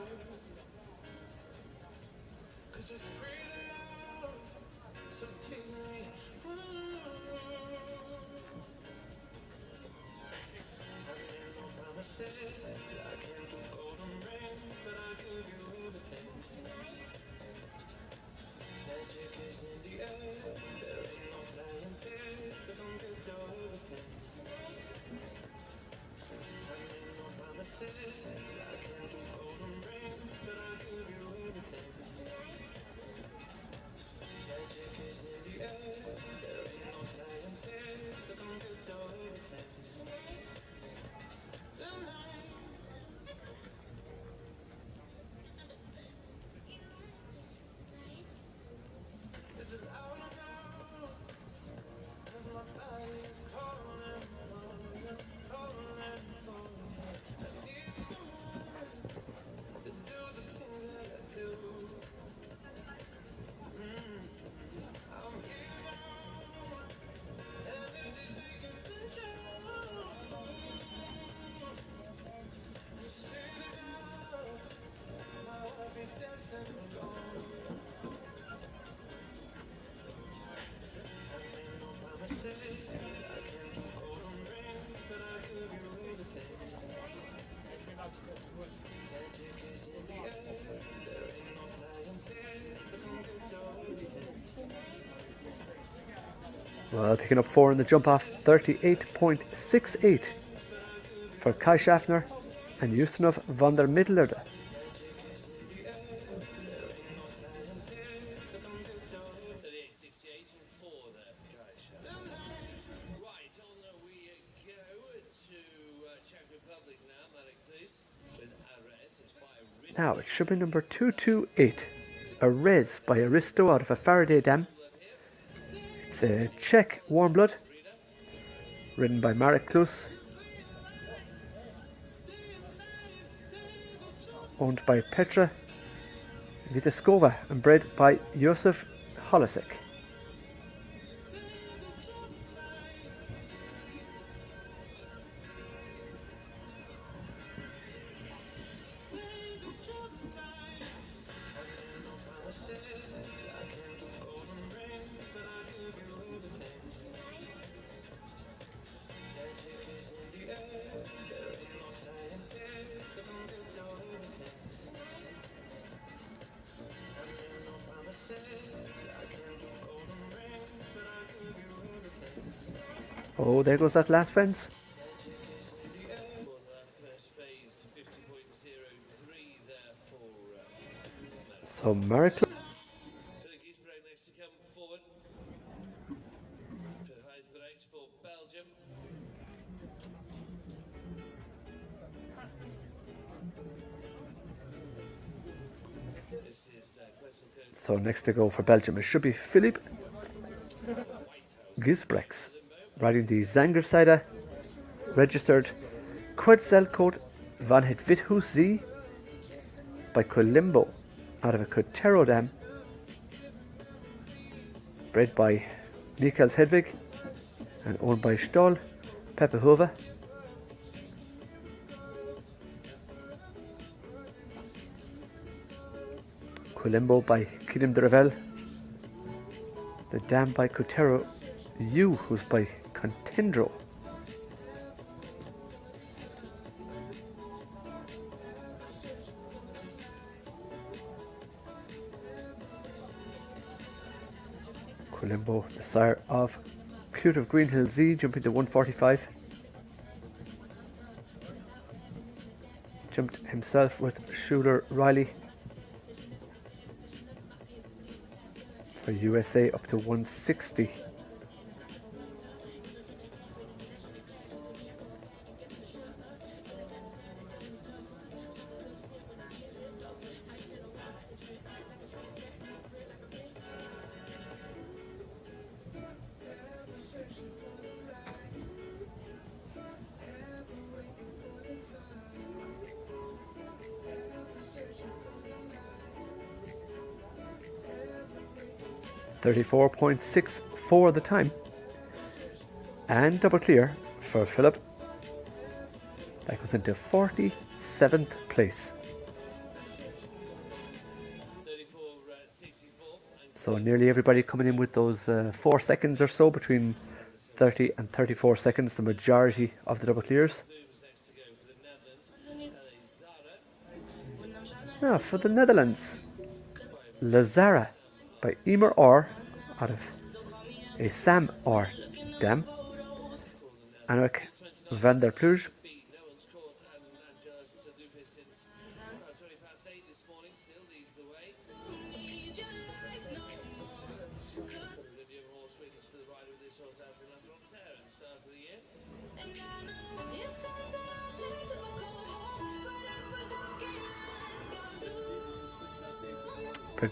E: Well, picking up 4 in the jump off, 38.68 for Kai Schaffner and Yusuf van der Mittelerde. Now it should be number 228, a Res by Aristo out of a Faraday Dam. It's a Czech warm blood, ridden by Marek Klus, owned by Petra Vitaskova and bred by Josef Holasek. Oh, there goes that last fence. So Marek. So next to go for Belgium, it should be Philippe Gisbrechts, riding the Zangerside, registered Quetzalcoatl van het Withoes Z by Colimbo out of a Cotero Dam, bred by Michaels Hedvig and owned by Stoll Peppehove. Colimbo by Kilim de Revel, the dam by Cotero U, who's by Contendro. Colimbo, the sire of Cute of Greenhill Z, jumping to 145. Jumped himself with Schuler Riley for USA up to 160. 34.64 the time. And double clear for Philip. That goes into 47th place. So nearly everybody coming in with those 4 seconds or so, between 30 and 34 seconds, the majority of the double clears. Now for the Netherlands, Lazara by Emer Or out of a Sam Or Dam. Anouk van der Pluge.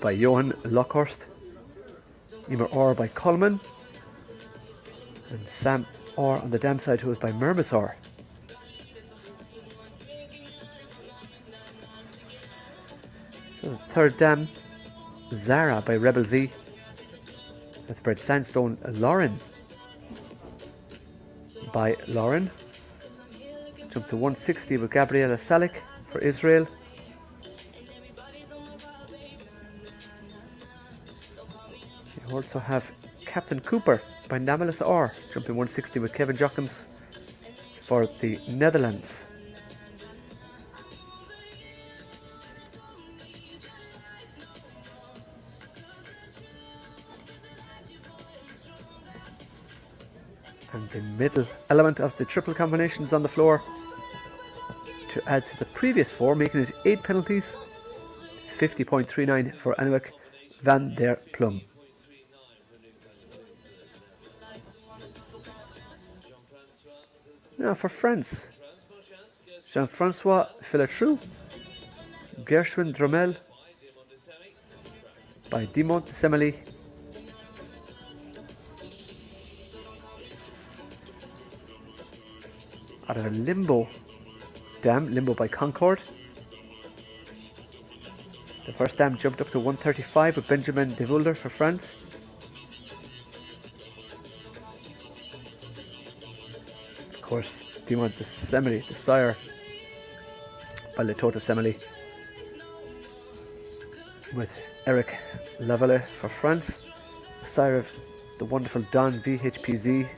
E: By Johan Lockhorst, Emer Or by Coleman, and Sam Or on the dam side, who was by Mermisor. So the third dam, Zara by Rebel Z. That's spread Sandstone Lauren by Lauren. Jump to 160 with Gabriela Salik for Israel. You also have Captain Cooper by Namilis Or, jumping 160 with Kevin Jochems for the Netherlands. And the middle element of the triple combinations on the floor to add to the previous 4, making it 8 penalties. 50.39 for Anouk van der Plum. Now for France, Jean-Francois Filatrou, Gershwin Dromel by Dimont Semeli. Out of a Limbo dam, Limbo by Concord. The first dam jumped up to 135 with Benjamin de Vulder for France. Of course, Dimont de Semeli, the sire by Letota Semeli, with Eric Lavelle for France, the sire of the wonderful Don VHPZ,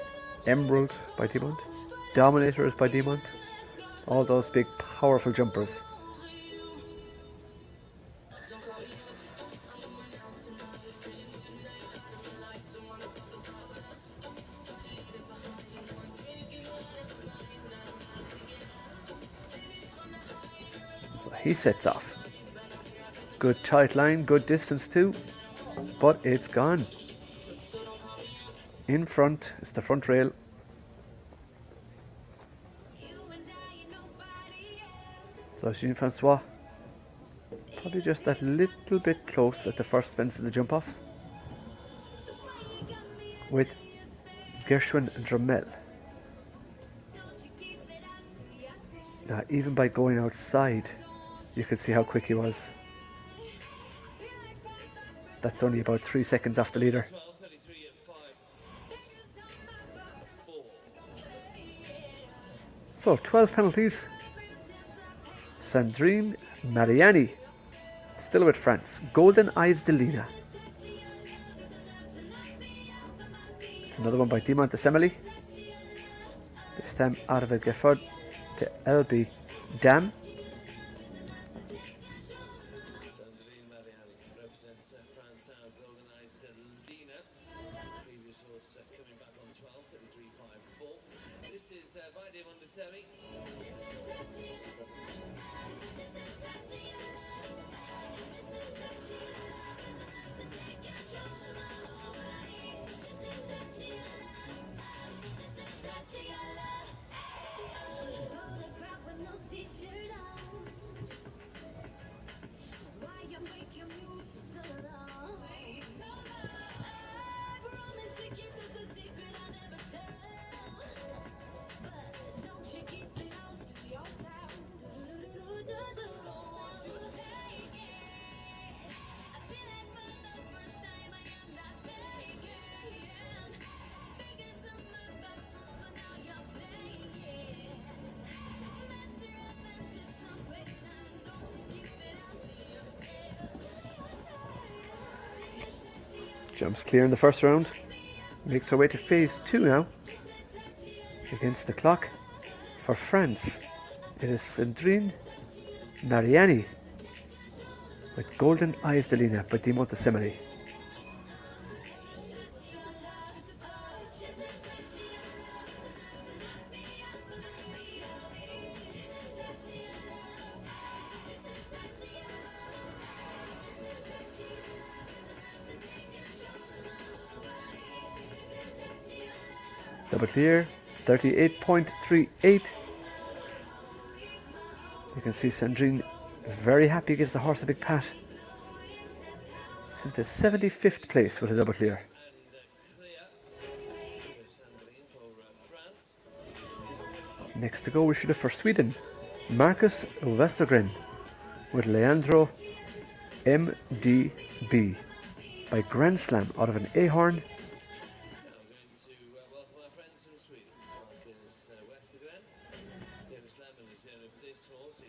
E: Emerald by Dimont, Dominators by Dimont, all those big powerful jumpers. So he sets off. Good tight line, good distance too, but it's gone. In front is the front rail. So Jean-Francois, probably just that little bit close at the first fence of the jump off, with Gershwin Dromel. Now even by going outside, you can see how quick he was. That's only about 3 seconds off the leader. So 12 penalties. Sandrine Mariani, still with France. Golden Eyes de Lina. It's another one by Dimont de Semeli. This time out of a Gifford to LB Dam.
D: Sandrine Mariani represents France now. Golden Eyes de Lina. Previous horse coming back on 12, 33.54. This is by Dimont de Semeli.
E: Jumps clear in the first round. Makes her way to phase 2 now. Against the clock for France. It is Sandrine Mariani with Golden Eyes Delina by Dimo Semele. Double clear, 38.38. You can see Sandrine very happy, gives the horse a big pat. It's into 75th place with a double clear. Next to go we should have for Sweden, Marcus Westergren with Leandro MDB by Grand Slam out of an Ahorn.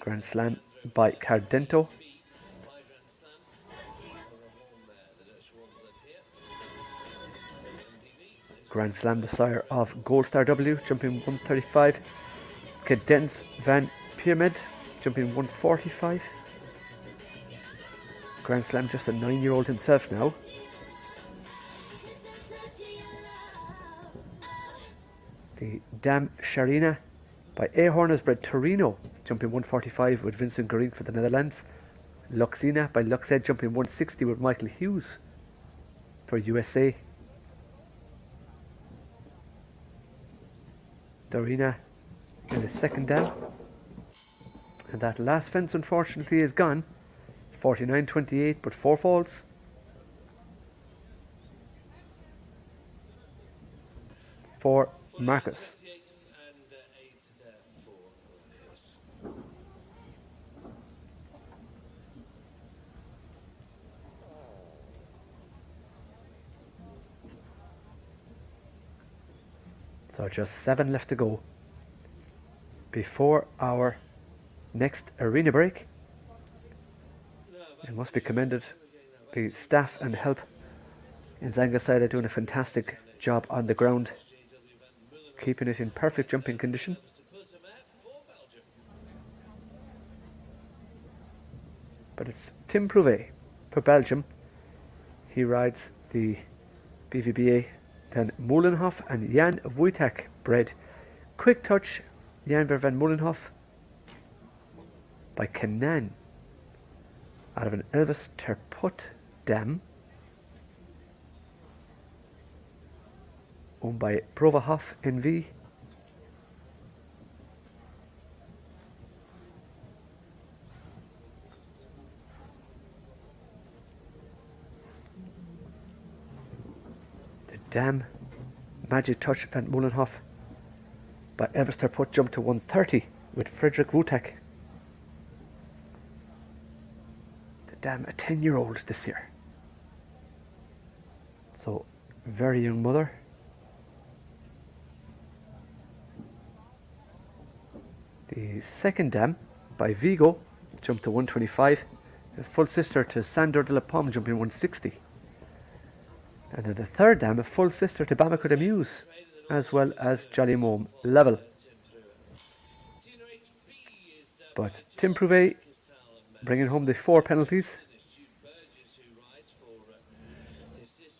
E: Grand Slam by Cardento. Grand Slam, the sire of Gold Star W, jumping 135. Cadence Van Pyramid, jumping 145. Grand Slam, just a 9-year-old himself now. The Dam Sharina by Ahorn has bred Torino, jumping 145 with Vincent Goring for the Netherlands. Luxina by Luxed, jumping 160 with Michael Hughes for USA. Dorina in the second dam. And that last fence unfortunately is gone. 49.28 but 4 falls. For Marcus. So just 7 left to go before our next arena break. It must be commended, the staff and help in Zanga's side are doing a fantastic job on the ground, keeping it in perfect jumping condition. But it's Tim Prouvé for Belgium. He rides the BVBA. Then Molenhof and Jan Wojtek bred Quick Touch Jan van Molenhof by Kenan out of an Elvis Terput dam owned by Provahof NV. Dam Magic Touch Van Molenhof by Elvis Terput jumped to 130 with Frederick Wutek. The dam a 10-year-old this year. So very young mother. The second dam by Vigo jumped to 125. A full sister to Sandor de la Pomme jumping 160. And then the third dam, a full sister to Bamako de Muse, as well as Jolly Mome level. But Tim Prouvé bringing home the 4 penalties.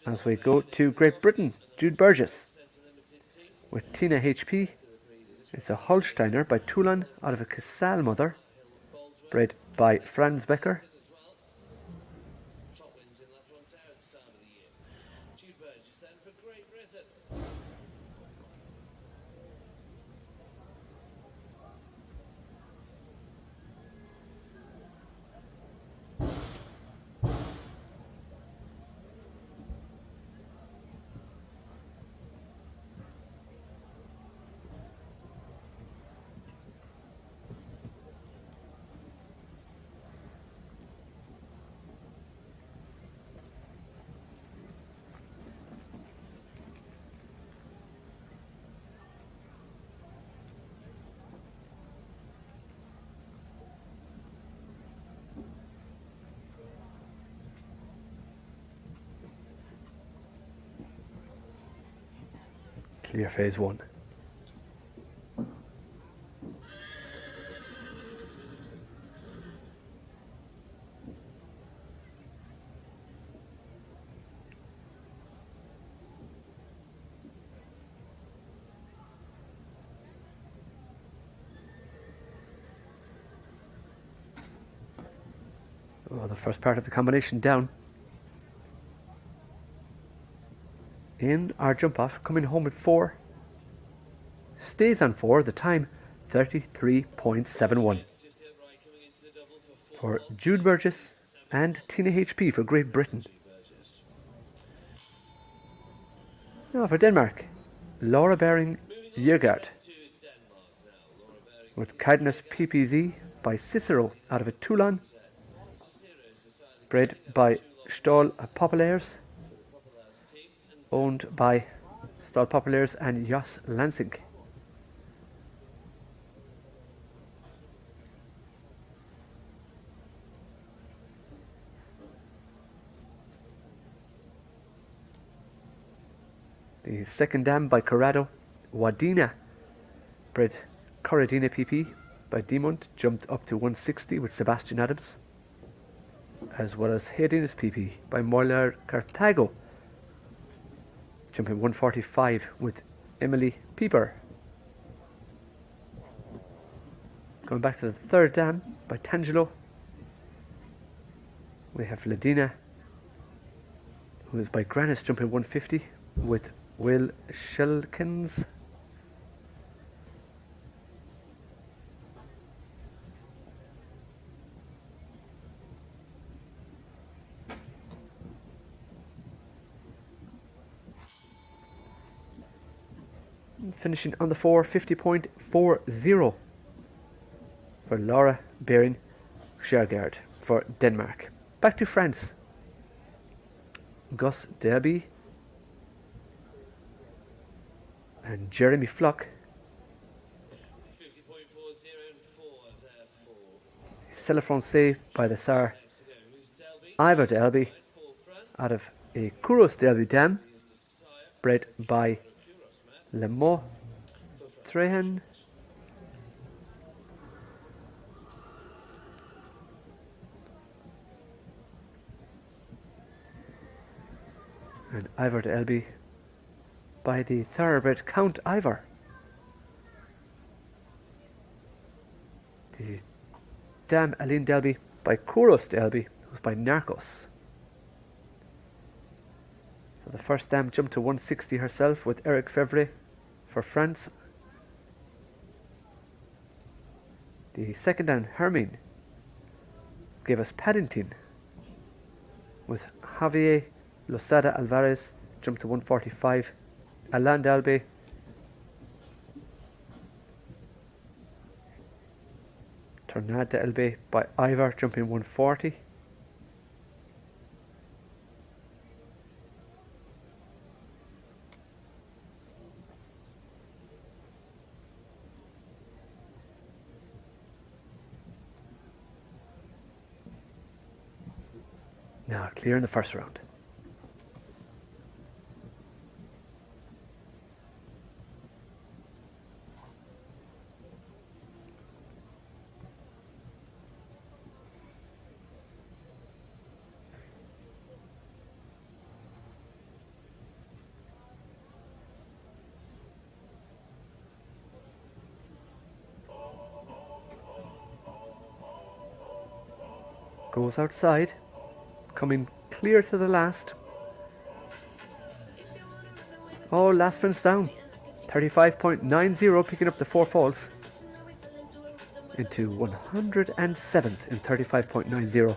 E: As we go to Great Britain, Jude Burgess with Tina HP. It's a Holsteiner by Toulon out of a Casal mother, bred by Franz Becker. Clear phase 1. Oh, the first part of the combination down. In our jump off, coming home at 4. Stays on 4, the time 33.71. For Jude Burgess and Tina HP for Great Britain. Now for Denmark, Laura Bering Jørgaard with Kindness PPZ by Cicero out of a Toulon. Bred by Stahl Populaires, owned by Stahl Populaires and Jos Lansing. The second dam by Corrado Wadena, bred Corradina PP by Dimond, jumped up to 160 with Sebastian Adams, as well as Hayden's PP by Moller Carthago, jumping 145 with Emily Pieper. Going back to the third dam by Tangelo, we have Ladina, who is by Granis, jumping 150 with Will Shilkins. Finishing on the 4, 50.40 for Laura Bering Jørgaard for Denmark. Back to France. Gus Derby and Jeremy Flock.
D: 50.404
E: Stella Francais by the Tsar Ivor Delby out of a Kouros Delby dam, bred by Le Mans Trehan. And Ivor Delby by the thoroughbred Count Ivor. The dam Aline Delby by Kouros Delby, who's by Narcos. So the first dam jumped to 160 herself with Eric Fevre for France. The second dam, Hermine, gave us Paddington with Javier Losada Alvarez, jumped to 145. Alain Delby, Tornade Delby by Ivor, jumping 140. Now clear in the first round. Goes outside, coming clear to the last. Oh, last fence down. 35.90, picking up the 4 falls into 107th in 35.90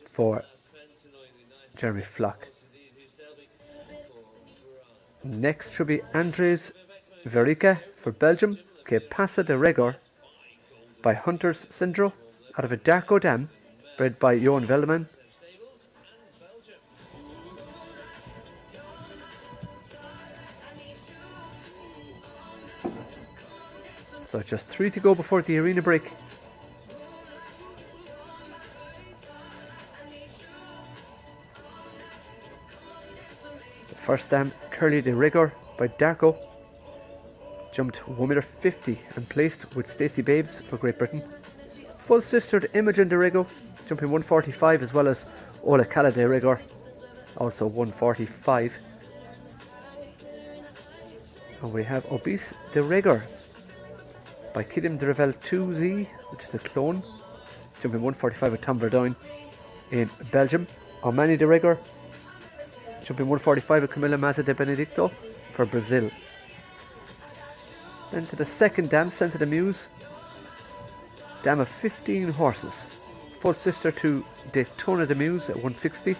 E: for Jeremy Flock. Next should be Andres Verica for Belgium, que pasa de rigor by Hunters Syndro out of a Darko dam, bred by Johan Velleman. So just 3 to go before the arena break. The first dam, Curly de Rigor by Darko. Jumped 1.50 m and placed with Stacey Babes for Great Britain. Full sister to Imogen de Rigo, jumping 145, as well as Ola Cala de Rigor, also 145. And we have Obese de Rigor by Kidim de Revel 2Z, which is a clone, jumping 145 with Tom Verdun in Belgium. Armani de Rigor, jumping 145 with Camila Maza de Benedicto for Brazil. Then to the second dam, Sense of the Muse, dam of 15 horses. Full sister to Daytona de Muse at 160.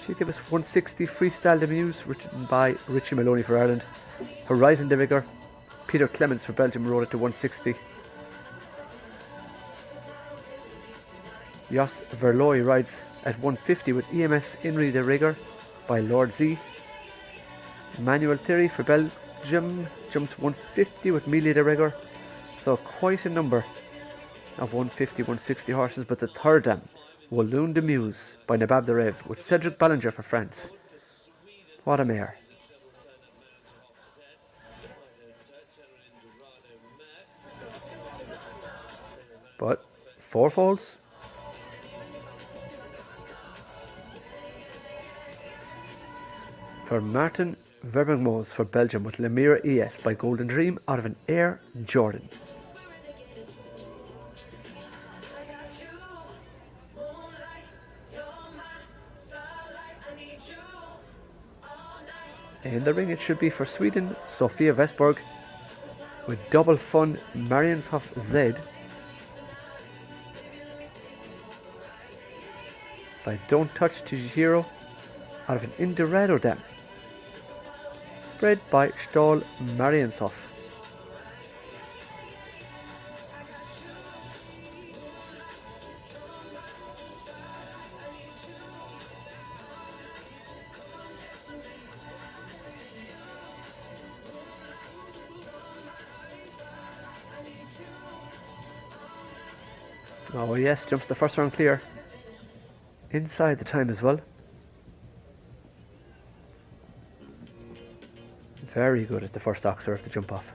E: She gave us 160 Freestyle de Muse, written by Richie Maloney for Ireland. Horizon de Rigor, Peter Clements for Belgium rode it to 160. Jos Verlooy rides at 150 with EMS Inri de Rigor by Lord Z. Manuel Thierry for Belgium jumped 150 with Mili de Rigor. So quite a number of 150, 160 horses. But the third dam, Walloon de Muse by Nabab de Rev with Cedric Ballinger for France. What a mare. But 4 foals. For Martin Verbergmoos for Belgium with Lemire ES by Golden Dream out of an Air Jordan. In the ring it should be for Sweden, Sofia Westberg with Double Fun Marienshof Z by Don't Touch Tijiro out of an Indorado dam, bred by Stahl Marienshof. Oh yes, jumps the first round clear. Inside the time as well. Very good at the first oxer of the jump off.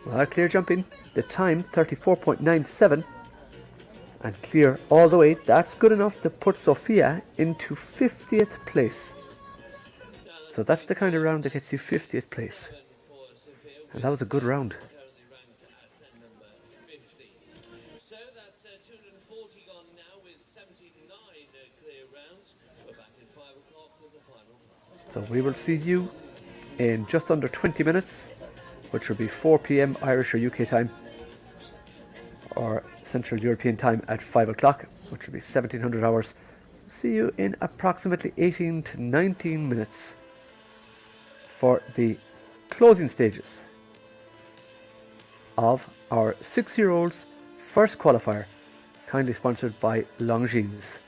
E: Well, clear jumping. The time 34.97. And clear all the way. That's good enough to put Sofia into 50th place. So that's the kind of round that gets you 50th place. And that was a good round.
D: So that's 240 gone now with 79 clear rounds. We're back at 5 o'clock with the final.
E: So we will see you in just under 20 minutes, which will be 4 p.m. Irish or UK time, or Central European time at 5 o'clock, which will be 1700 hours. See you in approximately 18 to 19 minutes for the closing stages of our 6-year-old's first qualifier, kindly sponsored by Longines.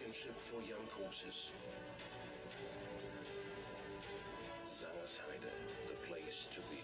I: championship for young horses. Sangersheide, the place to be.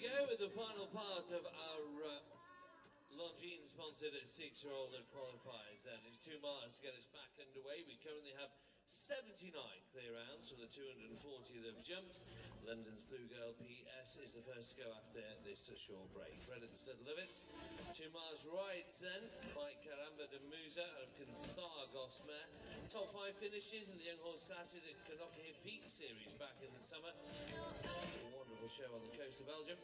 D: go with the final part of our Longines-sponsored 6-year-old qualifiers. Then it's 2 miles to get us back underway. We currently have 79 clear rounds from the 240 that have jumped. London's Blue Girl PS is the first to go after this short break. Right at the stud limits. 2 miles right then by Caramba de Musa of Gosmer. Top 5 finishes in the young horse classes at Canocchia Peak Series back in the summer. A wonderful show on the coast of Belgium.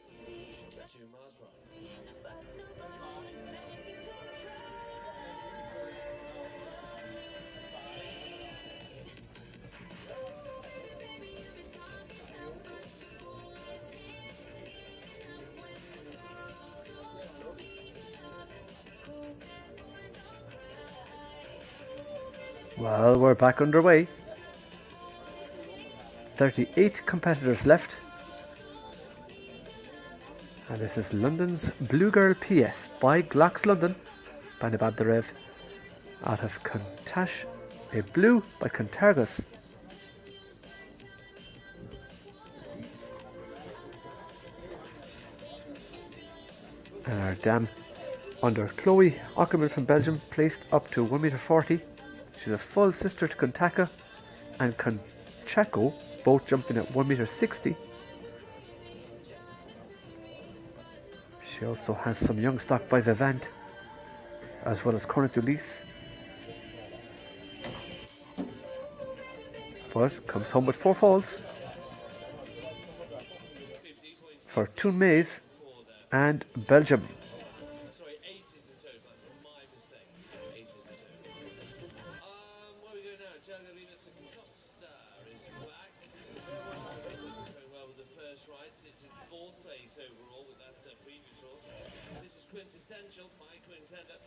D: 2 miles right.
E: Well, we're back underway. 38 competitors left. And this is London's Blue Girl PS by Glocks London by Nabab the Rev. Out of Contash, a blue by Contargus. And our dam under Chloe Ackerman from Belgium, placed up to 1.40 m. She's a full sister to Contaka and Conchaco, both jumping at 1.60 m. She also has some young stock by Vivant, as well as Cornet Ulysse. But comes home with 4 falls for Toon Maze and Belgium.
D: Sorry, 8 is the total. That's my mistake. 8 is the total. Where we go now? Thiago Rivas Costa is back. Going well with the first rides. It's in 4th place overall with that previous horse. This is Quintessential by Quintenda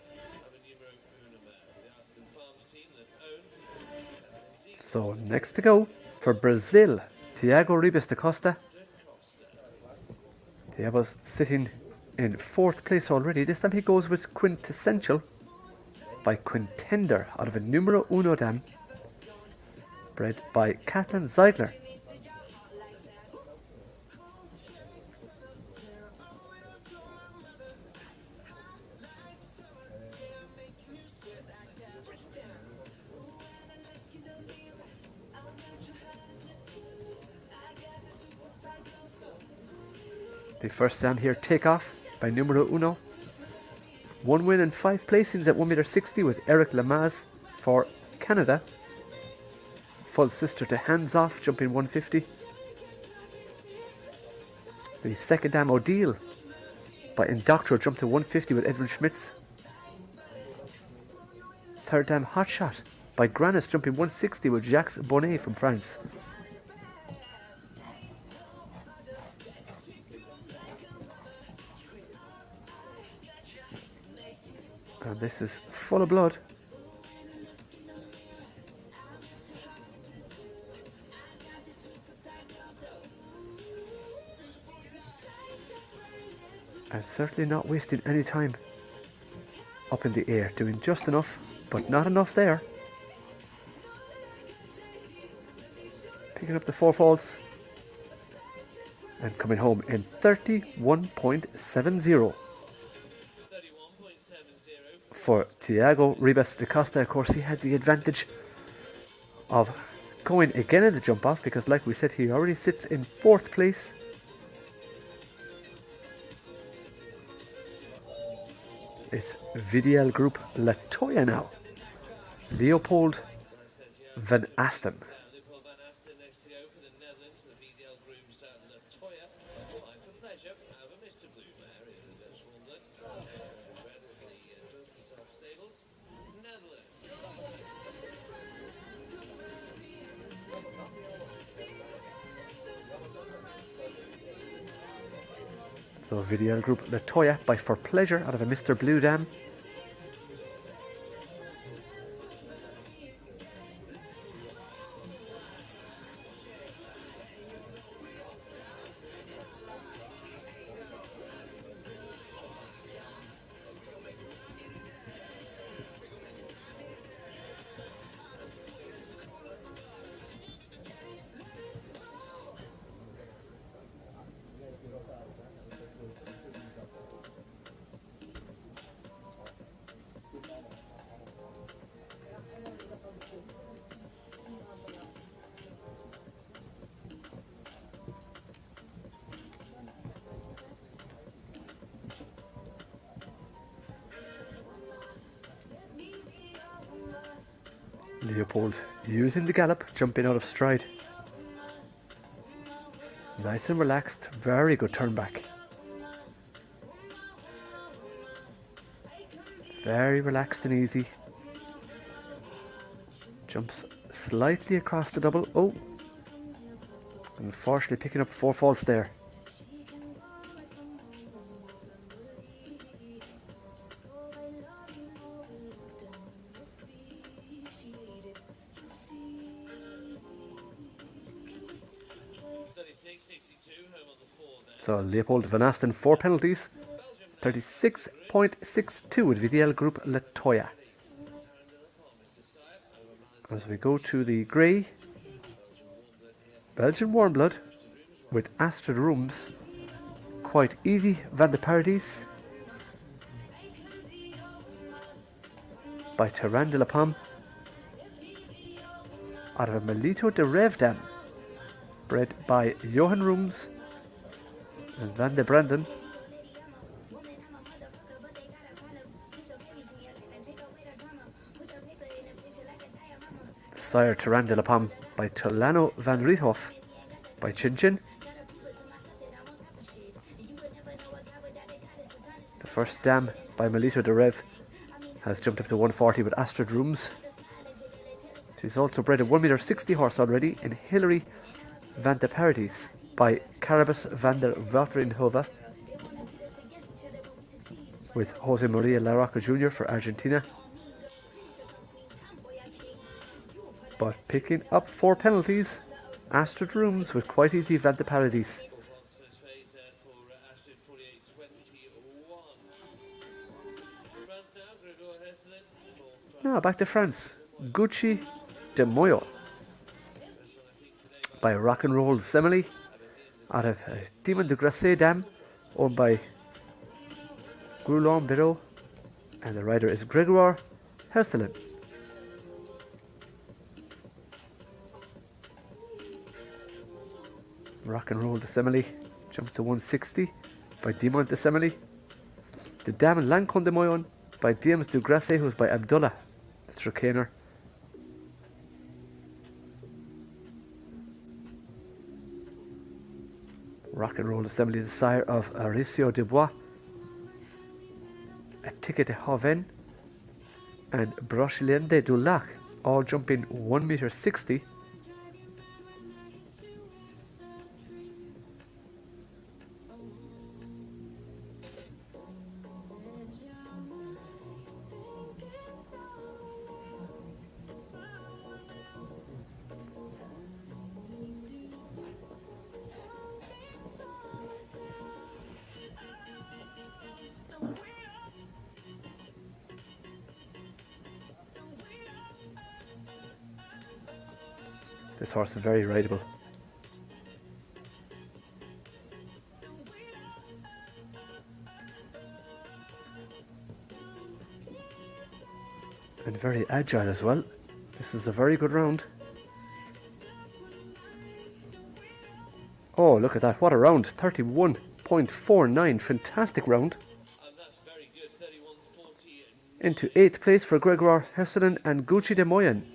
D: of a numero uno mare. The Artisan Farms team that own.
E: So next to go for Brazil, Thiago Ribas da Costa. Thiago's sitting in 4th place already. This time he goes with Quintessential by Quintender out of a numero uno dam, bred by Kathleen Zeidler. The first dam here, Take Off by Numero Uno. 1 win and 5 placings at 1.60 m with Eric Lamaze for Canada. Full sister to Hands Off, jumping 150. The second dam, Odile by Indoctro, jumped to 150 with Edwin Schmitz. Third dam, Hot Shot by Granis, jumping 160 with Jacques Bonnet from France. And this is full of blood. And certainly not wasting any time up in the air, doing just enough, but not enough there. Picking up the 4 falls and coming home in 31.70. For Thiago Ribas da Costa. Of course, he had the advantage of going again in the jump off, because like we said, he already sits in 4th place. It's VDL Group Latoya now. Leopold Van Asten. So VDL Group Latoya by For Pleasure out of a Mr. Blue Dam. Leopold using the gallop, jumping out of stride. Nice and relaxed, very good turn back. Very relaxed and easy. Jumps slightly across the double. Oh! Unfortunately picking up 4 faults there. So Leopold Van Asten 4 penalties. 36.62 with VDL Group Latoya. As we go to the grey, Belgian Warm Blood with Astrid Rooms. Quite easy Van de Paradis by Terran de la Pomme. Out of a Melito de Rev Dam, bred by Johan Rooms and Van de Branden. Sire Terran de la Pomme by Tolano van Riethoff by Chin Chin. The first dam by Melito de Rev has jumped up to 140 with Astrid Rooms. She's also bred a 1m60 horse already in Hilary van de Paradis by Carabas van der Waterinhove with Jose Maria Larroca Jr. for Argentina. But picking up 4 penalties, Astrid Rooms with quite easy Van de Paradis. Now back to France. Gucci de Moyo by Rock and Roll Semele out of Demon de Grasse Dam, owned by Groulon Biro, and the rider is Gregoire Herselin. Rock and Roll de Semele jumped to 160 by Demon de Semele. The Dam Lancon de Moyon by Diams de Grasse, who's by Abdullah, the Tricaner. Rock and Roll Assembly, the sire of Aricio de Bois, a Ticket de Hoven, and Brochilende du Lac, all jumping 1m60. This horse is very rideable. And very agile as well. This is a very good round. Oh, look at that. What a round. 31.49. Fantastic round. Into 8th place for Gregoire Herselin and Gucci de Moyen.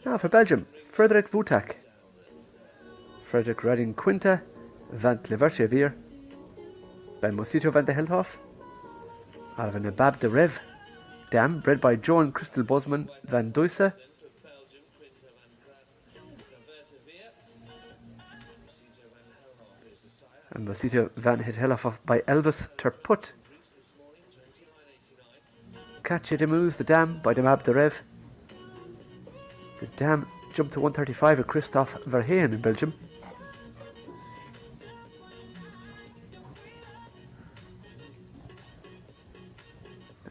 E: Now for Belgium, Frederik Vutak, Frederik Redding Quinta, Van Leverchevier, by Mosito van de Helthoff, out of a Nabab de Rev Dam, bred by Joan Christel Bosman van Duyse. And Mosito van het Helthoff by Elvis Terput. Catche de Moose, the Dam, by Nabab de Rev. The Dam jumped to 135 with Christophe Verheyen in Belgium.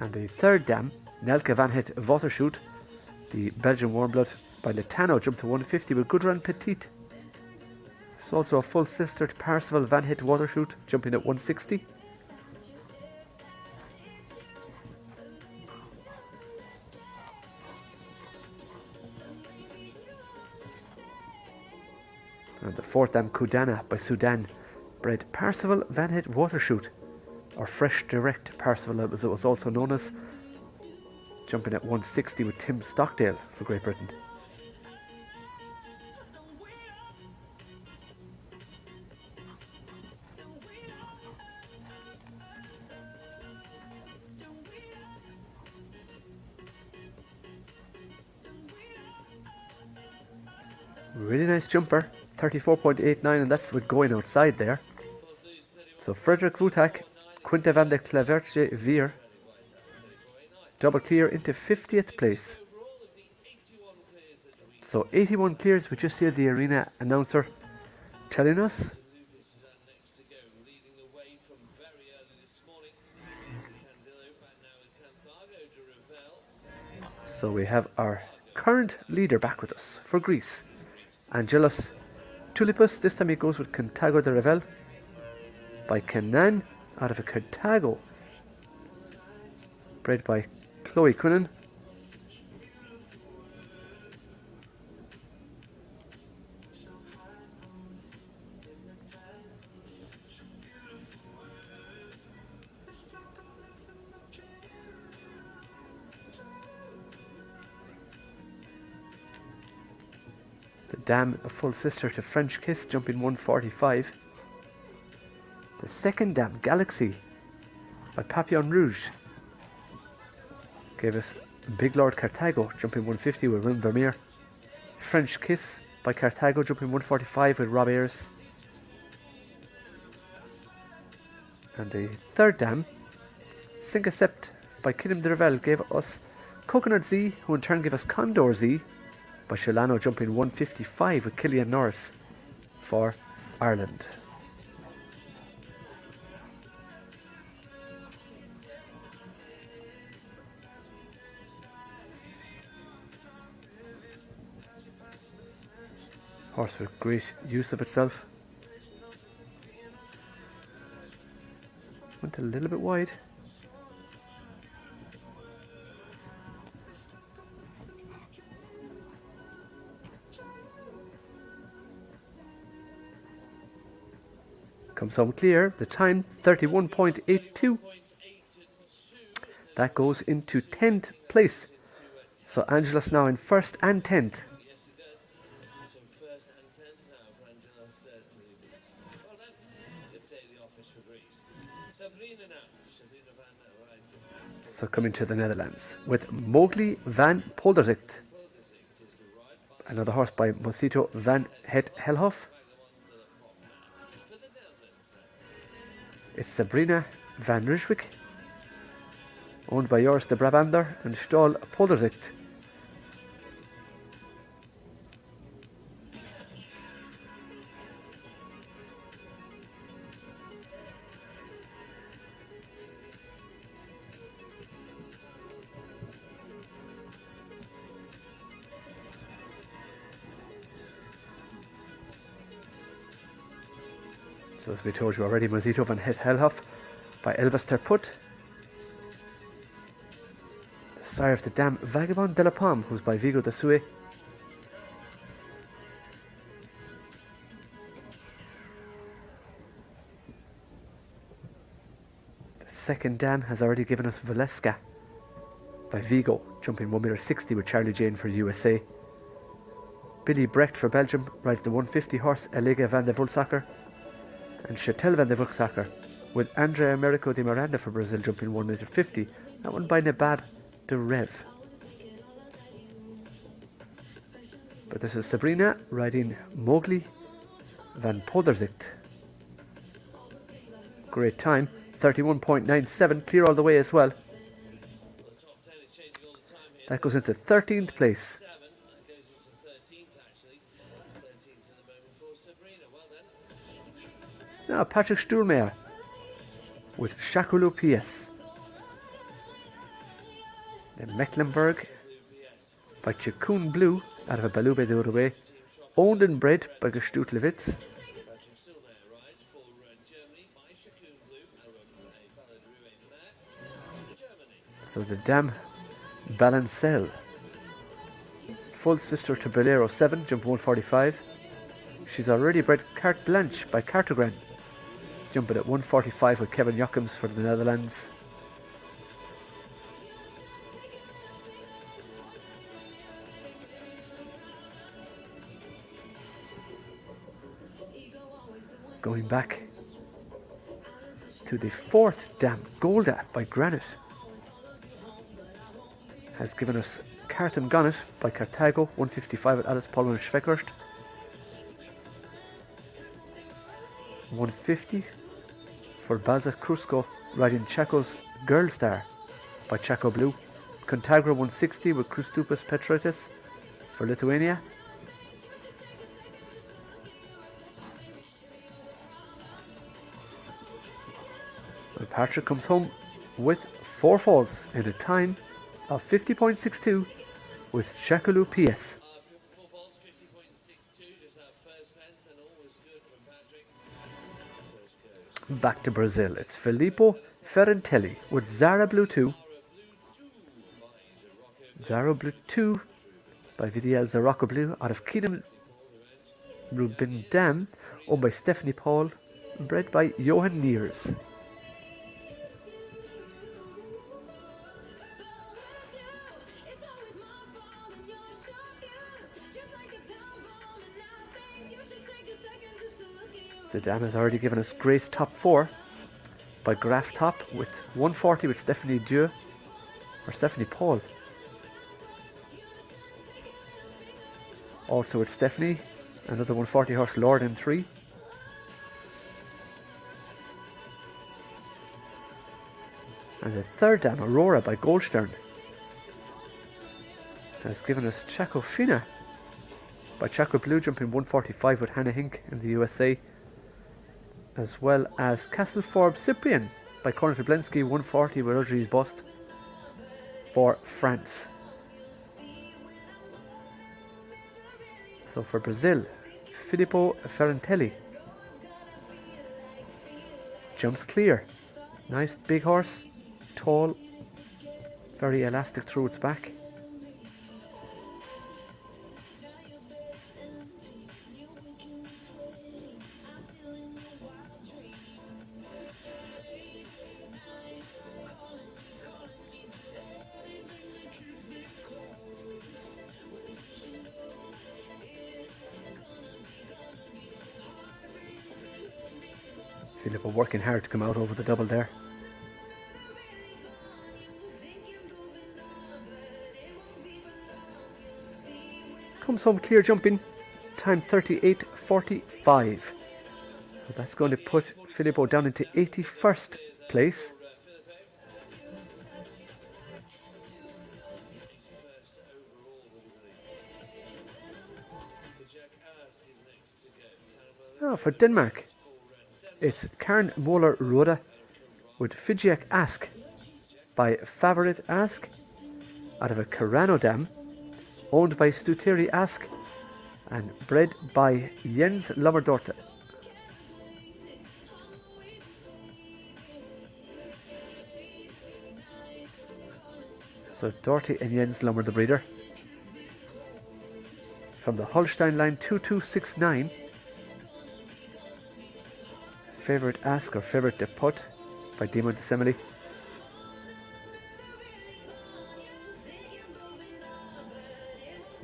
E: And the third Dam, Nelke van het Watershoot, the Belgian Warm Blood by Letano, jumped to 150 with Gudrun Petit. There's also a full sister to Parsival van het Watershoot, jumping at 160. And the fourth dam, Kudana by Sudan, bred Percival Van Het Watershoot, or Fresh Direct Percival as it was also known as, jumping at 160 with Tim Stockdale for Great Britain. Really nice jumper, 34.89, and that's with going outside there. So Frederick Vutak, Quinte van der Clavertje Veer, double clear into 50th place. So 81 clears. We just hear the arena announcer telling us. So we have our current leader back with us for Greece, Angelos Tulipus. This time he goes with Cantago de Revel by Kenan out of a Cartago, bred by Chloe Quinnen. The dam, a full sister to French Kiss, jumping 145. The second dam, Galaxy by Papillon Rouge, gave us Big Lord Cartago, jumping 150 with Wim Vermeer. French Kiss by Cartago, jumping 145 with Rob Ayres. And the third dam, Syncocept by Kidam de Revel, gave us Coconut Z, who in turn gave us Condor Z by Sholano, jumping 155 with Killian Norris for Ireland. Horse with great use of itself. Went a little bit wide. Comes home clear. The time 31.82. That goes into 10th place. So Angelos now in first and 10th. So coming to the Netherlands with Mowgli van Polderzicht, another horse by Mosito van Het Helhoff. It's Sabrina van Rijswijk, owned by Joris de Brabander and Stal Polderzicht. So as we told you already, Mosito van Het Helhoff by Elvis Terput. The sire of the dam, Vagabond de la Pomme, who's by Vigo de Sue. The second dam has already given us Valeska by Vigo, jumping 1.60 m with Charlie Jane for USA. Billy Brecht for Belgium rides the 150 horse Elega van de Vulsacker. And Chatel van de Vulsacker with Andrea Americo de Miranda for Brazil, jumping 1.50 m. That one by Nabab de Rev. But this is Sabrina riding Mowgli van Polderzicht. Great time, 31.97, clear all the way as well. That goes into 13th place. Now Patrick Stuhlmeier with Shakulu PS. Then Mecklenburg by Chikun Blue out of a Balube de Uruguay, owned and bred by Gestutlewitz. So the dam Balancel, full sister to Bolero 7, jump 145. she's already bred Carte Blanche by Cartogran, jumping at 145 with Kevin Jochems for the Netherlands. Going back to the 4th dam, Golda by Granite, has given us Carton Gonnet by Carthago, 155 at Alice Paul and Schweckhurst. 150 for Baza Krusko riding Chaco's Girl Star by Chaco Blue. Contagra 160 with Krustupus Petroitis for Lithuania. And Patrick comes home with 4 falls in a time of 50.62 with Chacalou PS.
D: 4 balls, 50.62, just our first fence, and always good from Patrick. First goes.
E: Back to Brazil, it's Filippo Ferrantelli with Zara Blue 2. Zara Blue 2 by Vidiel Zarocco Blue out of Kingdom Rubin Dam, owned by Stephanie Paul, bred by Johan Neers. The dam has already given us Grace Top 4 by Graf Top with 140 with Stephanie Dieu or Stephanie Paul. Also with Stephanie, another 140 horse Lord in 3. And the 3rd dam, Aurora by Goldstern, has given us Chaco Fina by Chaco Blue, jumping 145 with Hannah Hink in the USA, as well as Castle Forbes Cyprian by Conor Trablinski, 140 with Audrey's Bust for France. So for Brazil, Filippo Ferrantelli jumps clear. Nice big horse, tall, very elastic through its back. Filippo working hard to come out over the double there. Comes home clear jumping, time 38.45. So that's going to put Filippo down into 81st place. Oh, for Denmark, it's Karen Moller Roda with Fijiak Ask by Favorite Ask out of a Carano dam, owned by Stuteri Ask and bred by Jens Lommerdorte. So Dorte and Jens Lommer the breeder. From the Holstein line 2269. Favorite Ask or Favorite Depot by Demon Dissemily.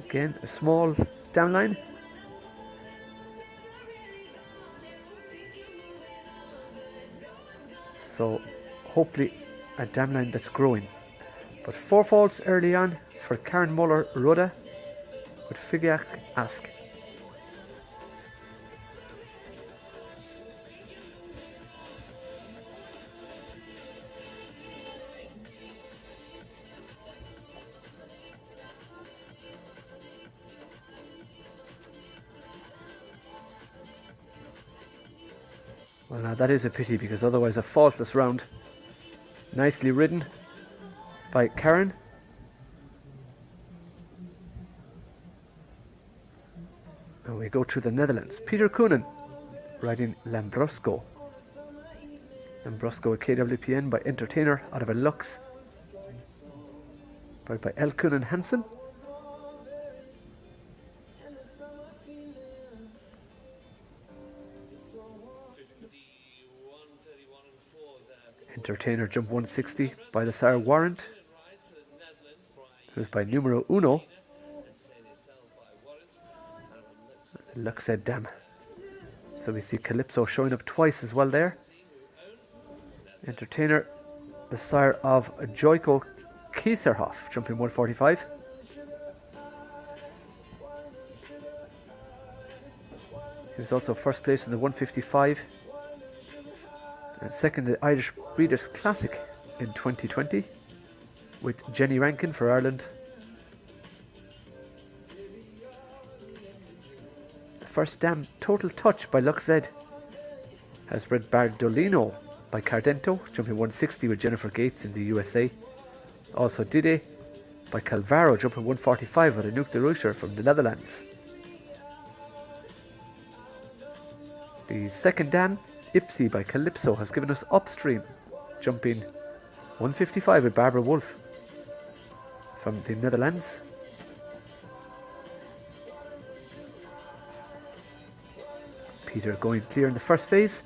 E: Again, a small downline. So hopefully a downline that's growing. But 4 falls early on for Karen Moller Roda with Figiak Ask. Well, now that is a pity because otherwise a faultless round. Nicely ridden by Karen. And we go to the Netherlands. Peter Koonen riding Lambrosco. Lambrosco, a KWPN by Entertainer out of a Lux. Bred by El Koonen Hansen. Entertainer jump 160 by the sire Warrant, who's by numero uno. Luxed Dam. So we see Calypso showing up twice as well there. Entertainer, the sire of Joiko Kieserhoff, jumping 145. He was also first place in the 155 and second in the Irish Breeders' Classic in 2020 with Jenny Rankin for Ireland. The first dam, Total Touch by Lux Z, has bred Bardolino by Cardento, jumping 160 with Jennifer Gates in the USA. Also Dide by Calvaro, jumping 145 with Anouk de Roosher from the Netherlands. The second dam, Ipsy by Calypso, has given us Upstream, jumping 155 with Barbara Wolf from the Netherlands. Peter going clear in the first phase,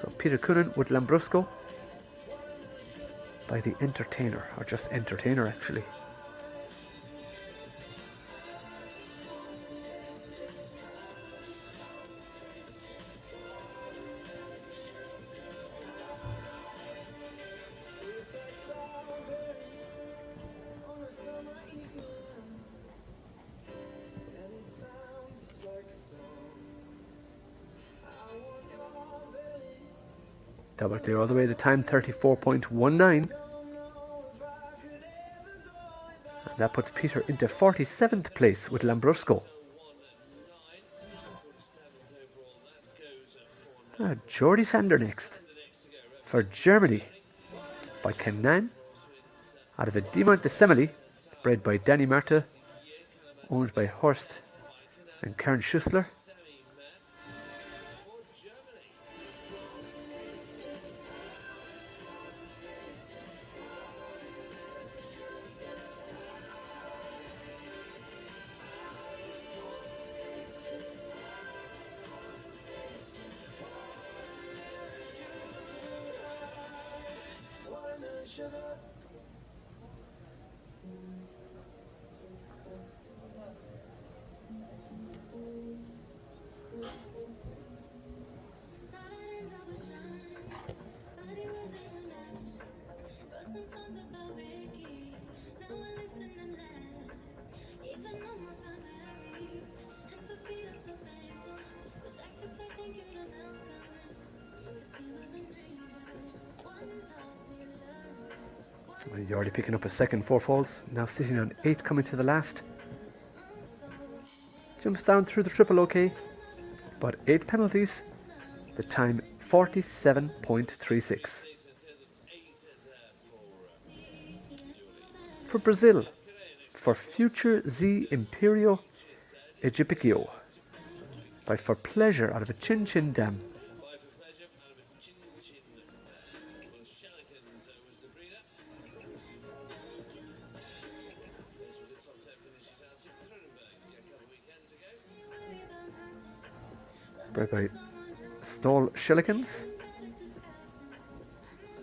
E: so Peter Coonan with Lambrusco by the Entertainer, or just Entertainer actually. Double clear all the way to time 34.19. And that puts Peter into 47th place with Lambrusco. Jordi Sander next for Germany by Kenan out of a Dimont de Semele, bred by Danny Marta, owned by Horst and Karen Schussler. You're already picking up a second four falls, now sitting on 8 coming to the last. Jumps down through the triple OK, but 8 penalties, the time 47.36. For Brazil, for Future Z Imperio Egipcio, by For Pleasure out of a Chin Chin Dam. Bred by Stall Shillikens.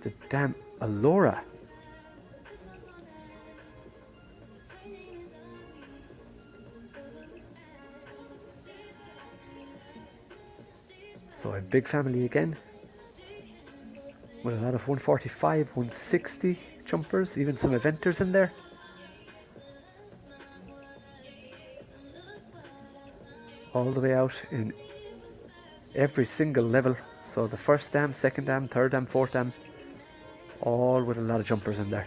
E: The Dam Alora. So a big family again, with a lot of 145, 160 jumpers, even some eventers in there. All the way out in every single level, so the first dam, second dam, third dam, fourth dam, all with a lot of jumpers in there.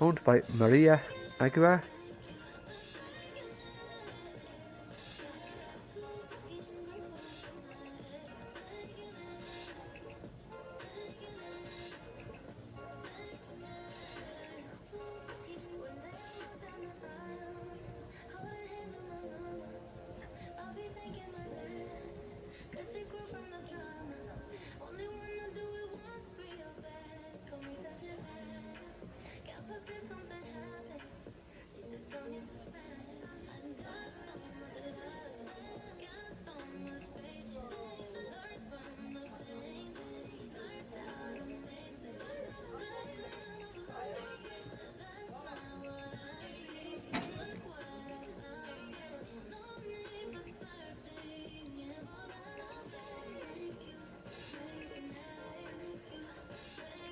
E: Owned by Maria Aguiar.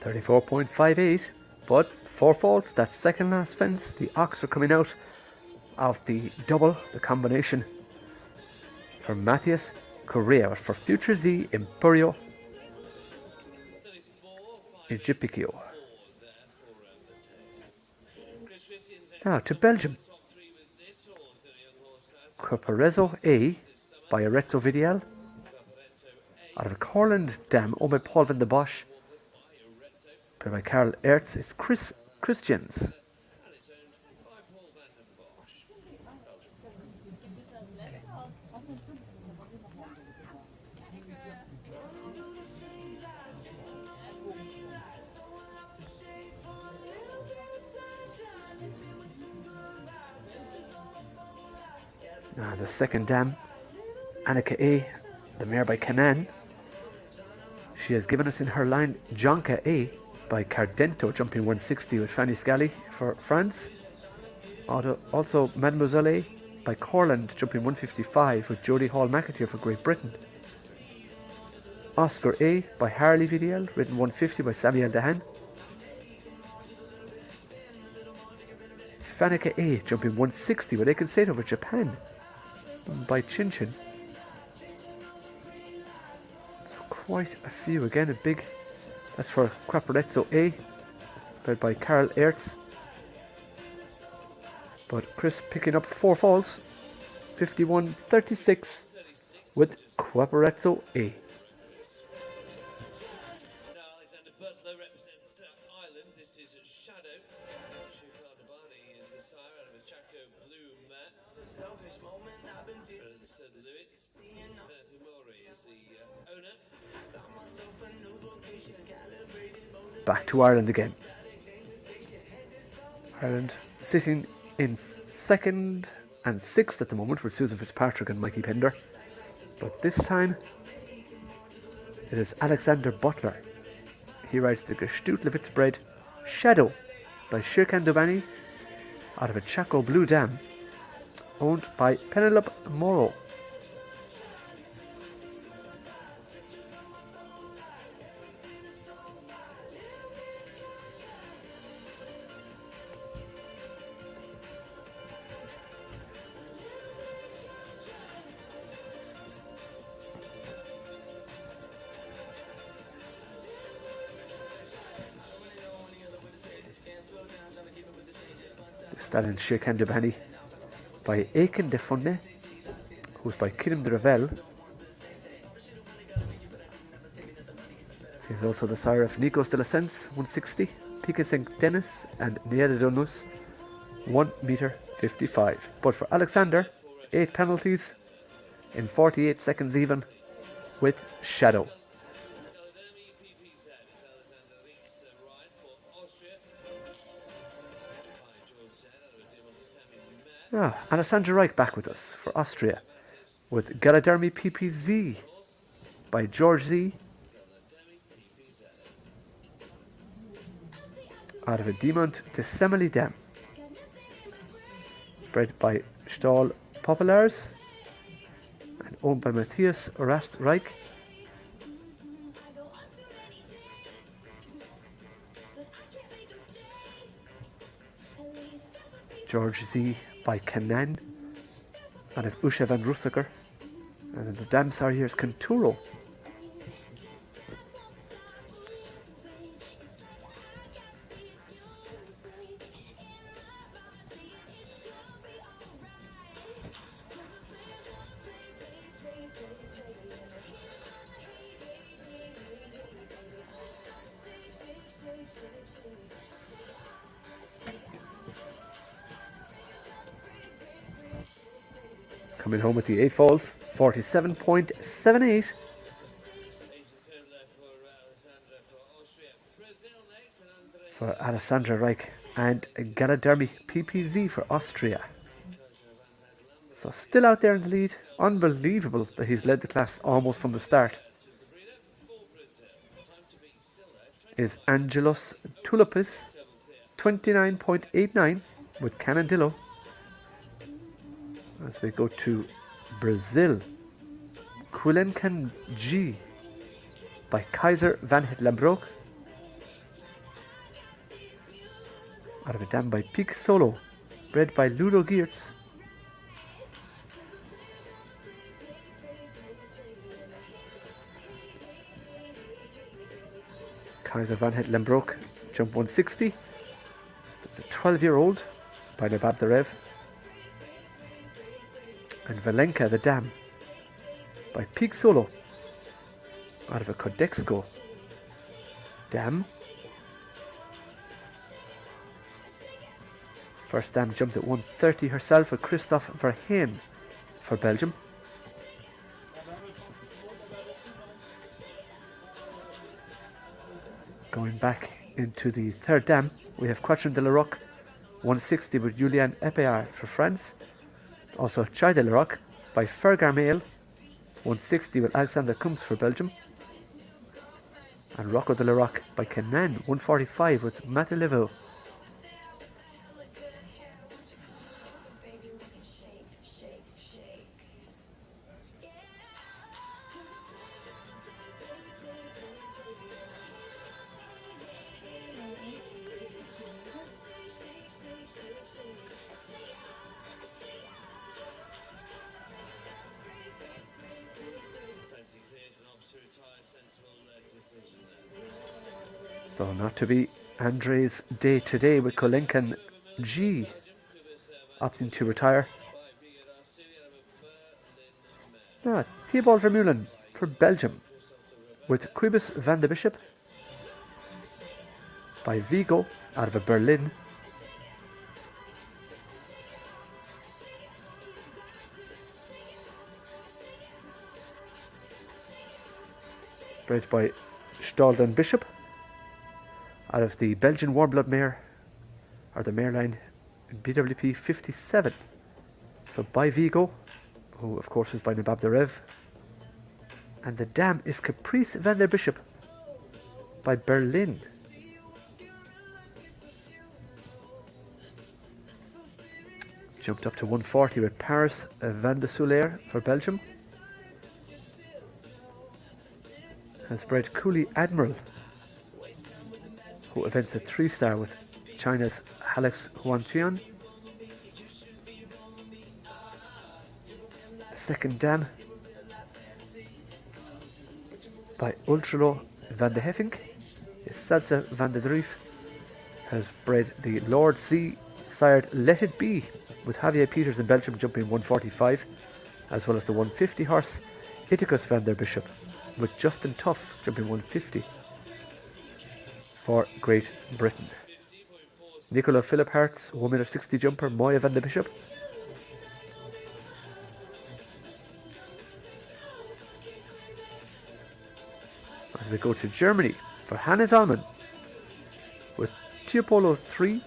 E: 34.58, but 4 faults, that second last fence. The Ox are coming out of the double, the combination for Matthias Correa, for Future Z Imperio Egipcio. Now to Belgium. Corporezzo A by Arezzo Vidiel. Out of a Corland Dam, owned by Paul van der Bosch. Played by Karl Ertz. It's Chris Christians. The second dam, Annika A, the mare by Canan. She has given us in her line Jonka A by Cardento, jumping 160 with Fanny Scally for France. Also Mademoiselle A by Corland, jumping 155 with Jodie Hall McAteer for Great Britain. Oscar A by Harley VDL, ridden 150 by Samuel Dehan. Fanica A jumping 160 with Aiken Sato over Japan by Chin Chin. So quite a few. Again, a big. That's for Quaparezzo A, led by Karl Ertz. But Chris picking up 4 falls, 51.36 with Quaparezzo A. Back to Ireland again. Ireland sitting in 2nd and 6th at the moment with Susan Fitzpatrick and Mikey Pender. But this time it is Alexander Butler. He rides the Gestüt-Levitz bred Shadow by Shirkan Dobani out of a Chaco Blue Dam, owned by Penelope Morrow. Stallion Shirkan Dobani by Aiken de Fonne, who's by Kirim de Revel. He's also the sire of Nikos de la Sense, 160, Pika St. Denis, and Nieda Donus, 1 meter 55. But for Alexander, 8 penalties in 48 seconds even with Shadow. Alessandra Reich back with us for Austria with Galadermi PPZ by George Z out of a Demont de Semeli Dam, bred by Stahl Populars and owned by Matthias Rast Reich. George Z by Canan out of Usha van Russaker, and the dam sire here is Canturo. Coming home with the 8 falls, 47.78. For Alessandra Reich and Galadermi PPZ for Austria. So still out there in the lead. Unbelievable that he's led the class almost from the start. Is Angelos Tulipis, 29.89 with Canandillo. As we go to Brazil, Quilencan G by Kaiser Van Het Lambroek out of a dam by Peak Solo, bred by Ludo Geertz. Kaiser Van Het Lembroek, jump 160. It's a 12-year-old by Nabab the Rev. And Valenka the Dam by Peak Solo, out of a Codexco dam. First dam jumped at 130 herself with Christophe Verheyen for Belgium. Going back into the third dam, we have Quatrin de la Roque, 160 with Julien Epéard for France. Also Chai de la Roque by Fergarmail, 160 with Alexander Kumps for Belgium. And Rocco de la Roque by Kenan, 145 with Matelevo. So not to be Andre's day today with Kolenkan G opting to retire. Thibault Vermeulen for Belgium with Quibus van de Bishop by Vigo out of a Berlin. Bred by Stalden Bishop out of the Belgian Warmblood mare, or the mare line in BWP 57. So by Vigo, who of course is by Nabab the Rev. And the dam is Caprice van der Bishop by Berlin. Jumped up to 140 with Paris van de Soulaire for Belgium. Has bred Cooley Admiral, who events a 3-star with China's Alex Huantian. The second dam by Ultralo van de Heffink is Salsa van de Drief, has bred the Lord Z sired Let It Be with Javier Peters in Belgium, jumping 145, as well as the 150 horse Iticus van der Bishop with Justin Tuff jumping 150 for Great Britain. Nicola Philip Hart's 1m60 jumper Moya van der Bishop. As we go to Germany for Hannes Alman with Tiopolo 3.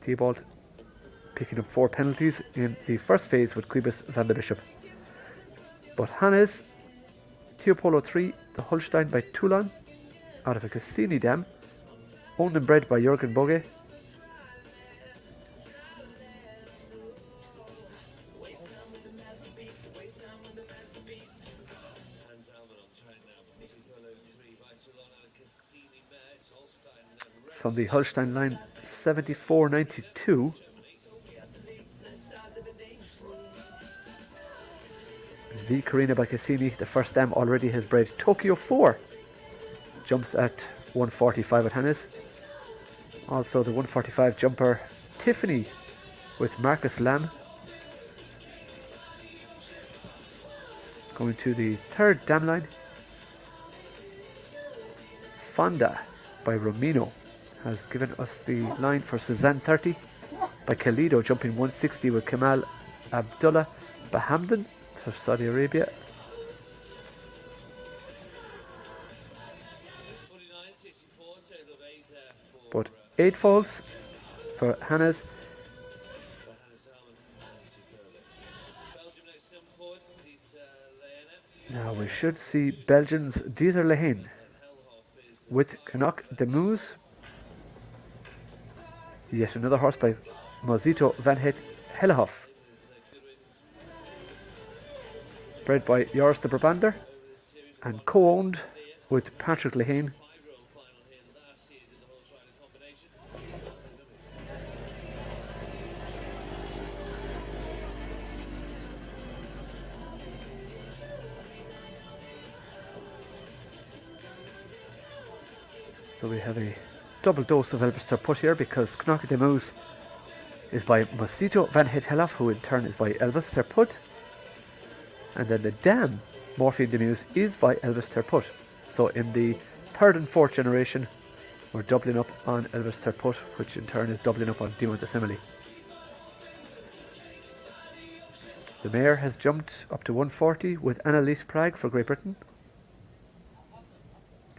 E: Theobald picking up 4 penalties in the first phase with Quibus van der Bishop. But Hannes, Tiopolo 3, the Holstein by Toulon, out of a Cassini dam, owned and bred by Jürgen Boge. From the Holstein line, 74.92. V Carina by Cassini, the first dam already has bred Tokyo 4. Jumps at 145 at Hannes. Also the 145 jumper Tiffany with Marcus Lamb. Going to the third dam line. Fonda by Romino has given us the line for Suzanne 30 by Kalido, jumping 160 with Kamal Abdullah Bahamdan of Saudi Arabia. But 8 falls for Hannes. Now we should see Belgians Dieter Lehane with Canuck de Moose. Yet another horse by Mozito van Het Hellehoff, bred by Joris de Brabander and co-owned with Patrick Lehane. So we have a double dose of Elvis ter Put here, because Knocker de Moose is by Mosito van Het Helaf, who in turn is by Elvis ter Put. And then the Dam, Morphine de Muse, is by Elvis ter Put. So in the third and fourth generation, we're doubling up on Elvis ter Put, which in turn is doubling up on Dimon de Simile. The mare has jumped up to 140 with Annalise Prague for Great Britain.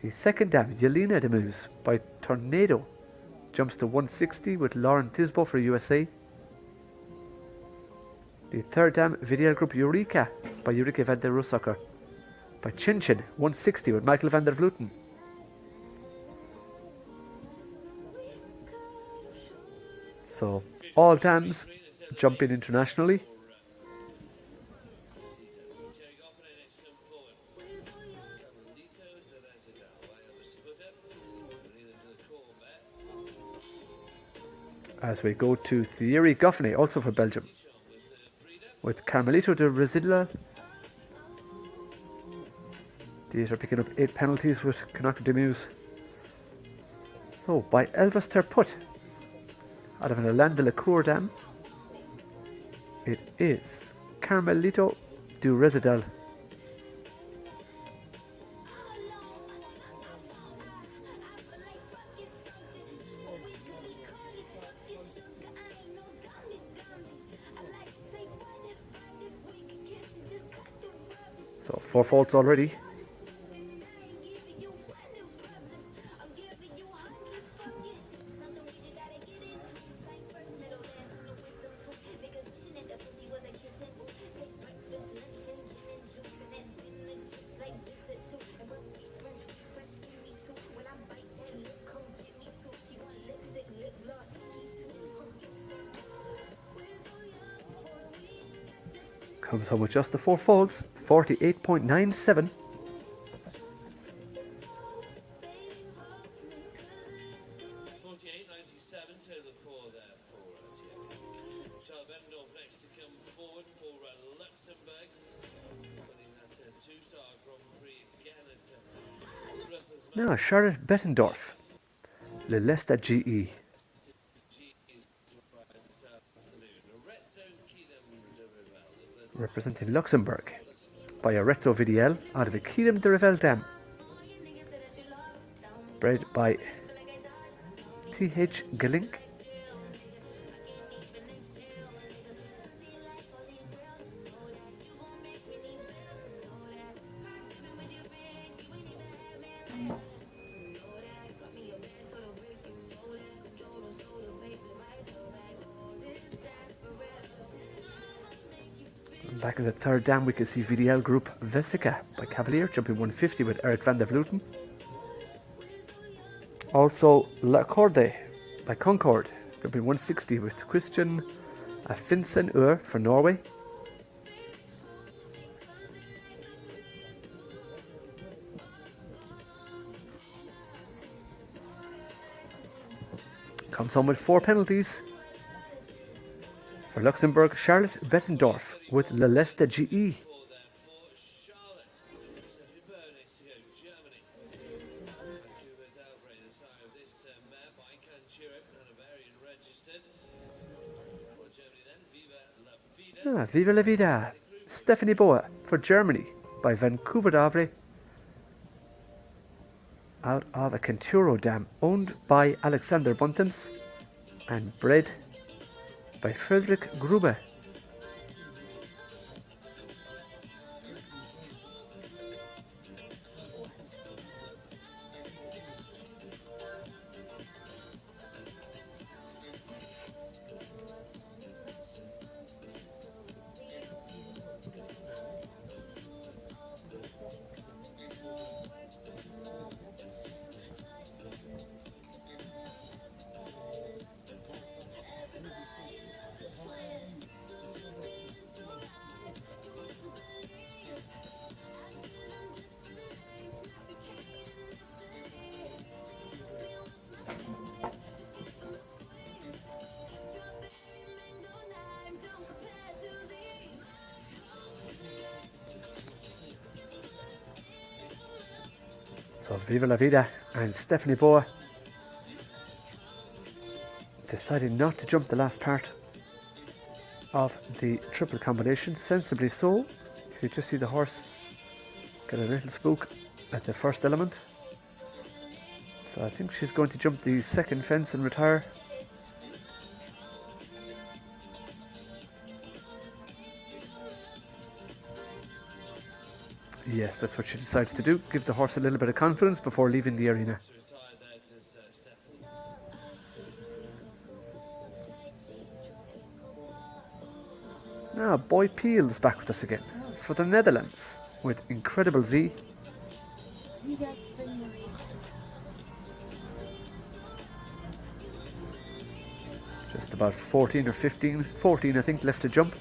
E: The second dam, Yelena de Muse by Tornado, jumps to 160 with Lauren Tisbo for USA. The third dam, Vidal Group Eureka by Eureka van der Rosacker. By Chin Chin, 160 with Michael van der Vleuten. So, all dams jumping internationally. As we go to Thierry Goffney, also for Belgium, with Carmelito de Residla. These are picking up 8 penalties with Knocker de Muse. So, by Elvis ter Put, out of an Alain de la Cour dam, it is Carmelito du Residal. So 4 faults already. Comes home with just the 4 faults, 48.97. Now, Charlotte Bettendorf, Le Lesta GE. Representing Luxembourg by Arezzo VDL out of the Quidem de Revel Dam. Bred by T.H. Gelink. Back in the third dam, we can see VDL Group Vesica by Cavalier jumping 150 with Eric van der Vleuten. Also L'Accorde by Concord jumping 160 with Christian Finsen Ur for Norway. Comes home with 4 penalties. For Luxembourg, Charlotte Bettendorf with Le Lesta GE. Viva la Vida. Stephanie Boa for Germany by Vancouver d'Avre. Out of a Canturo dam owned by Alexander Buntens and bred by Frederick Gruber. So Viva La Vida and Stephanie Boa deciding not to jump the last part of the triple combination. Sensibly so. You just see the horse get a little spook at the first element. So I think she's going to jump the second fence and retire. Yes, that's what she decides to do. Give the horse a little bit of confidence before leaving the arena. Now, Boy Peel is back with us again for the Netherlands with Incredible Z. Just about 14 or 15, 14 I think left to jump.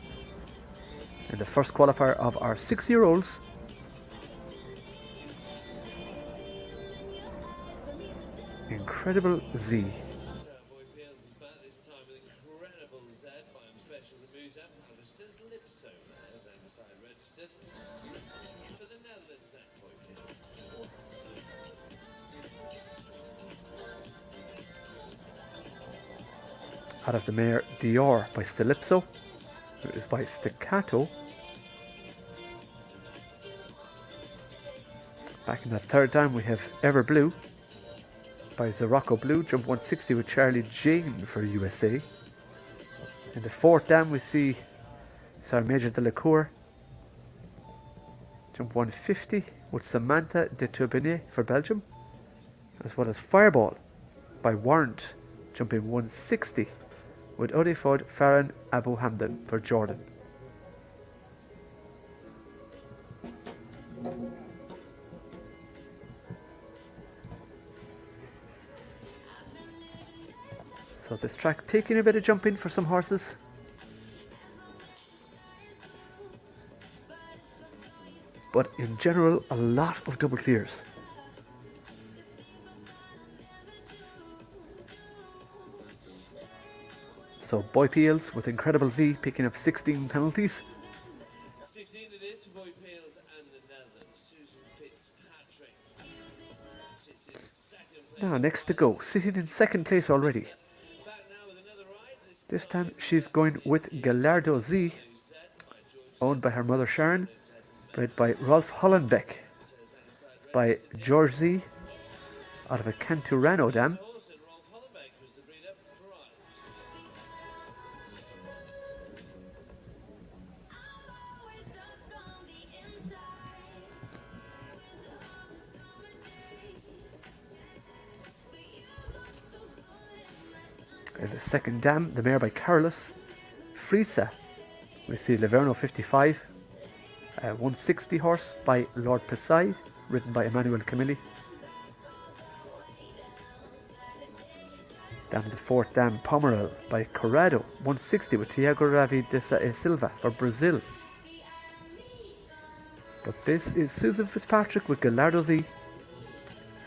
E: And the first qualifier of our 6-year-olds. Incredible Z. Out of the mare Dior by Stilipso. It is by Staccato. Back in that third dam we have Ever Blue by Zorocco Blue, jump 160 with Charlie Jane for USA. In the fourth dam we see Sarmeja de la Cour, jump 150 with Samantha de Turbinet for Belgium, as well as Fireball by Warrant, jumping 160 with Odefod Farhan Abu Hamdan for Jordan. So this track taking a bit of jumping for some horses. But in general, a lot of double clears. So Boy Peels with Incredible Z picking up 16 penalties.
D: 16 it is for Boy Peels and the Netherlands. Susan Fitzpatrick sits in second place.
E: Now next to go, sitting in second place already. This time she's going with Gallardo Z, owned by her mother Sharon, bred by Rolf Hollenbeck, by George Z, out of a Canturano dam. In the second dam, the mare by Carolus, Frisa. We see Laverno 55, a 160 horse by Lord Pesai, ridden by Emmanuel Camilli. Down to the fourth dam, Pomerol by Corrado, 160 with Tiago Ravi de Silva for Brazil. But this is Susan Fitzpatrick with Gallardo Z,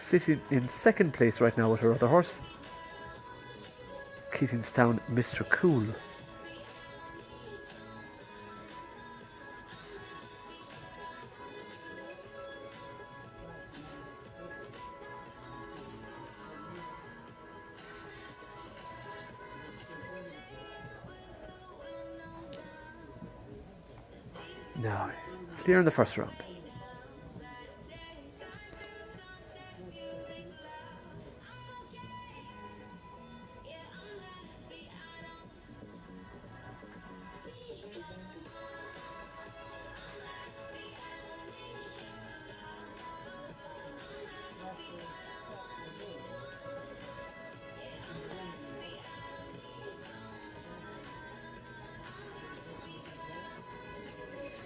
E: sitting in second place right now with her other horse, Keatingstown Mr. Cool. Now, clear in the first round.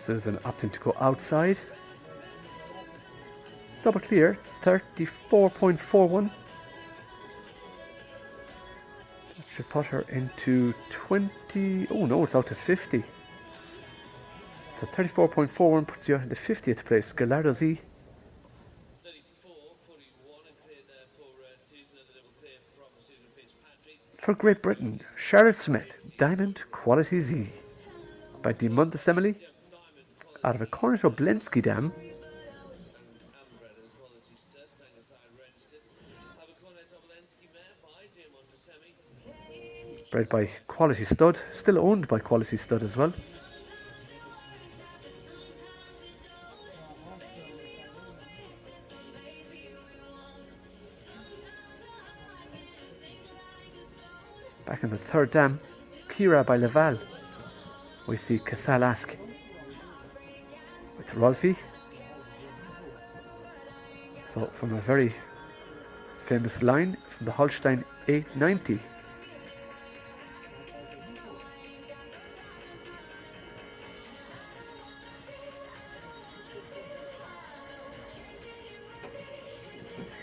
E: Susan opting to go outside. Double clear, 34.41. That should put her into 20. Oh no, it's out to 50. So 34.41 puts you in the 50th place. Gallardo Z.
D: 34.41 and cleared there for Susan, and the double clear from Susan Fitzpatrick.
E: For Great Britain, Charlotte Smith, Diamond Quality Z by Dimontis Emily, out of a Cornish Oblensky dam. bred by Quality Stud, still owned by Quality Stud as well. Back in the third dam, Kira by Laval, we see Casalask with Rolfie. So from a very famous line from the Holstein 890.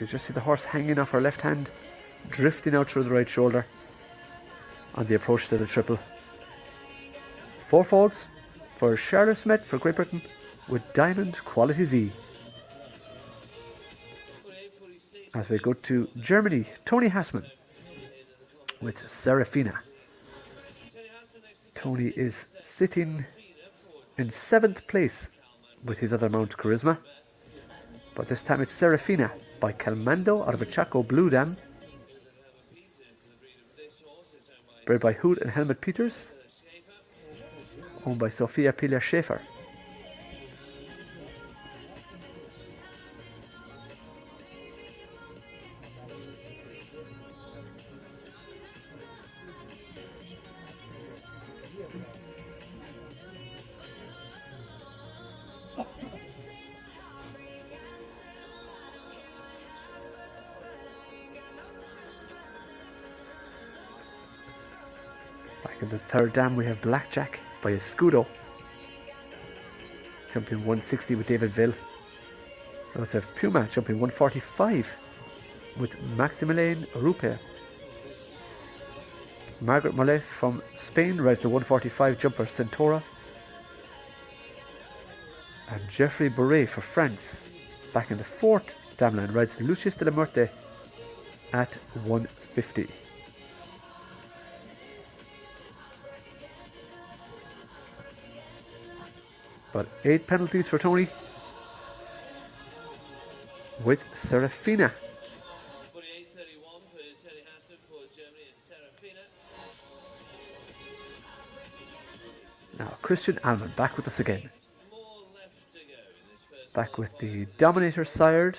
E: You just see the horse hanging off her left hand, drifting out through the right shoulder on the approach to the triple. 4 faults for Charlotte Smith for Great Britain with Diamond Quality Z. As we go to Germany, Tony Hassman with Serafina. Tony is sitting in 7th place with his other mount Charisma, but this time it's Serafina by Calmando out of a Chaco Blue Dam, bred by Hood and Helmut Peters, owned by Sophia Pilar Schaefer. In the third dam we have Blackjack by Escudo, jumping 160 with David Ville. We also have Puma jumping 145 with Maximilian Rupe. Margaret Mollet from Spain rides the 145 jumper Centaura. And Geoffrey Bourret for France, back in the 4th dam line, rides the Lucius de la Muerte at 150. But 8 penalties for Tony with Serafina. Now Christian Alman back with us again. Back with the Dominator sired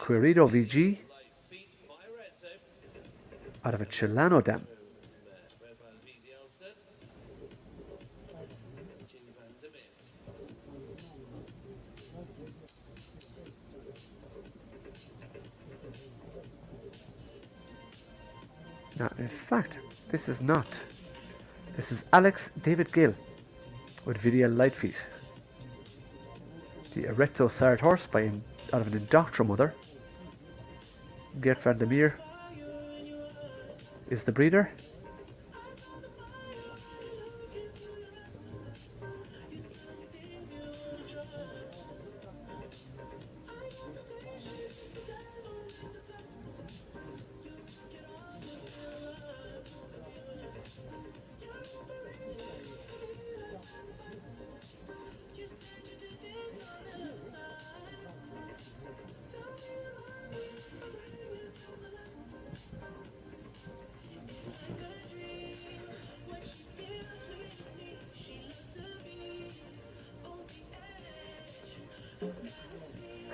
E: Querido VG out of a Chilano dam. Now, in fact, this is not. This is Alex David Gill with Vidiel Lightfeet. The Arezzo sired horse out of an Indoctro mother. Gert van der Meer is the breeder.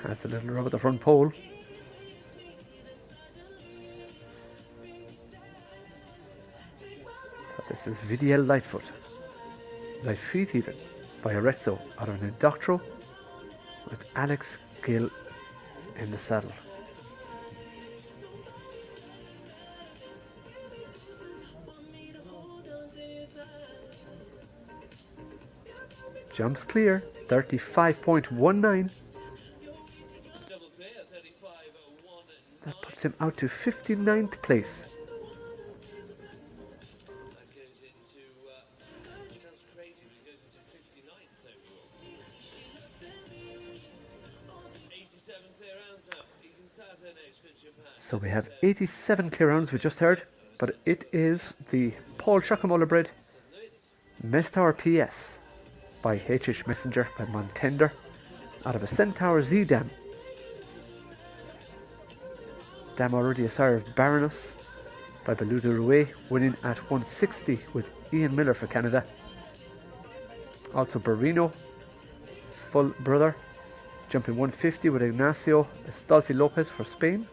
E: Has a little rub at the front pole. So this is Vidiel Lightfoot. Lightfeet even, by Arezzo out of an Indoctro with Alex Gill in the saddle. Jumps clear, 35.19. That puts him out to 59th place. So we have 87 clear rounds we just heard, but it is the Paul Schockemöller bred Mestaur PS by HH Messenger by Montender out of a Centaur Z dam. Dam already a sire of Baroness by Beluda Rouet, winning at 160 with Ian Miller for Canada. Also Barrino, his full brother, jumping 150 with Ignacio Estolfi Lopez for Spain.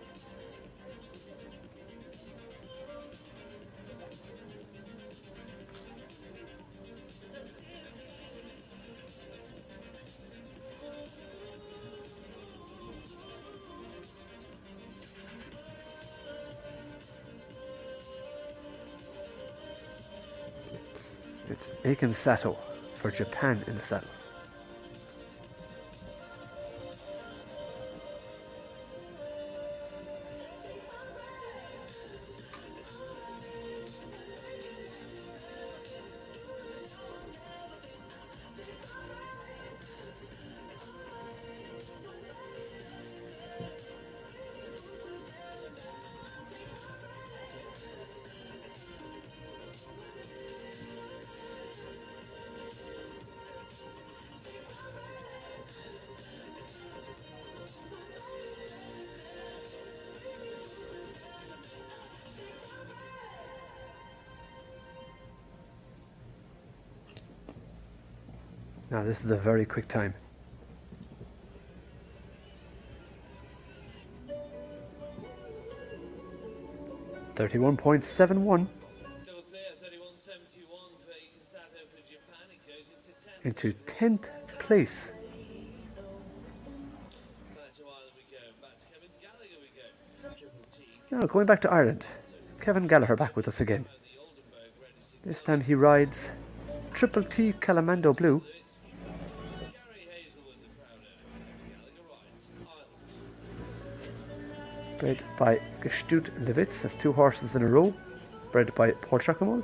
E: It's Aiken Sato for Japan in the saddle. Now this is a very quick time. .31.71.
D: Double clear, 31.71 for Aiken Sato for Japan. It goes into 10th.
E: Into 10th place.
D: Back to Ireland we go. Back to Kevin Gallagher we go. Triple T.
E: Now going back to Ireland. Kevin Gallagher back with us again. This time he rides Triple T Calamando Blue. Bred by Gestut Levitz, that's 2 horses in a row. Bred by Paul Chacamol.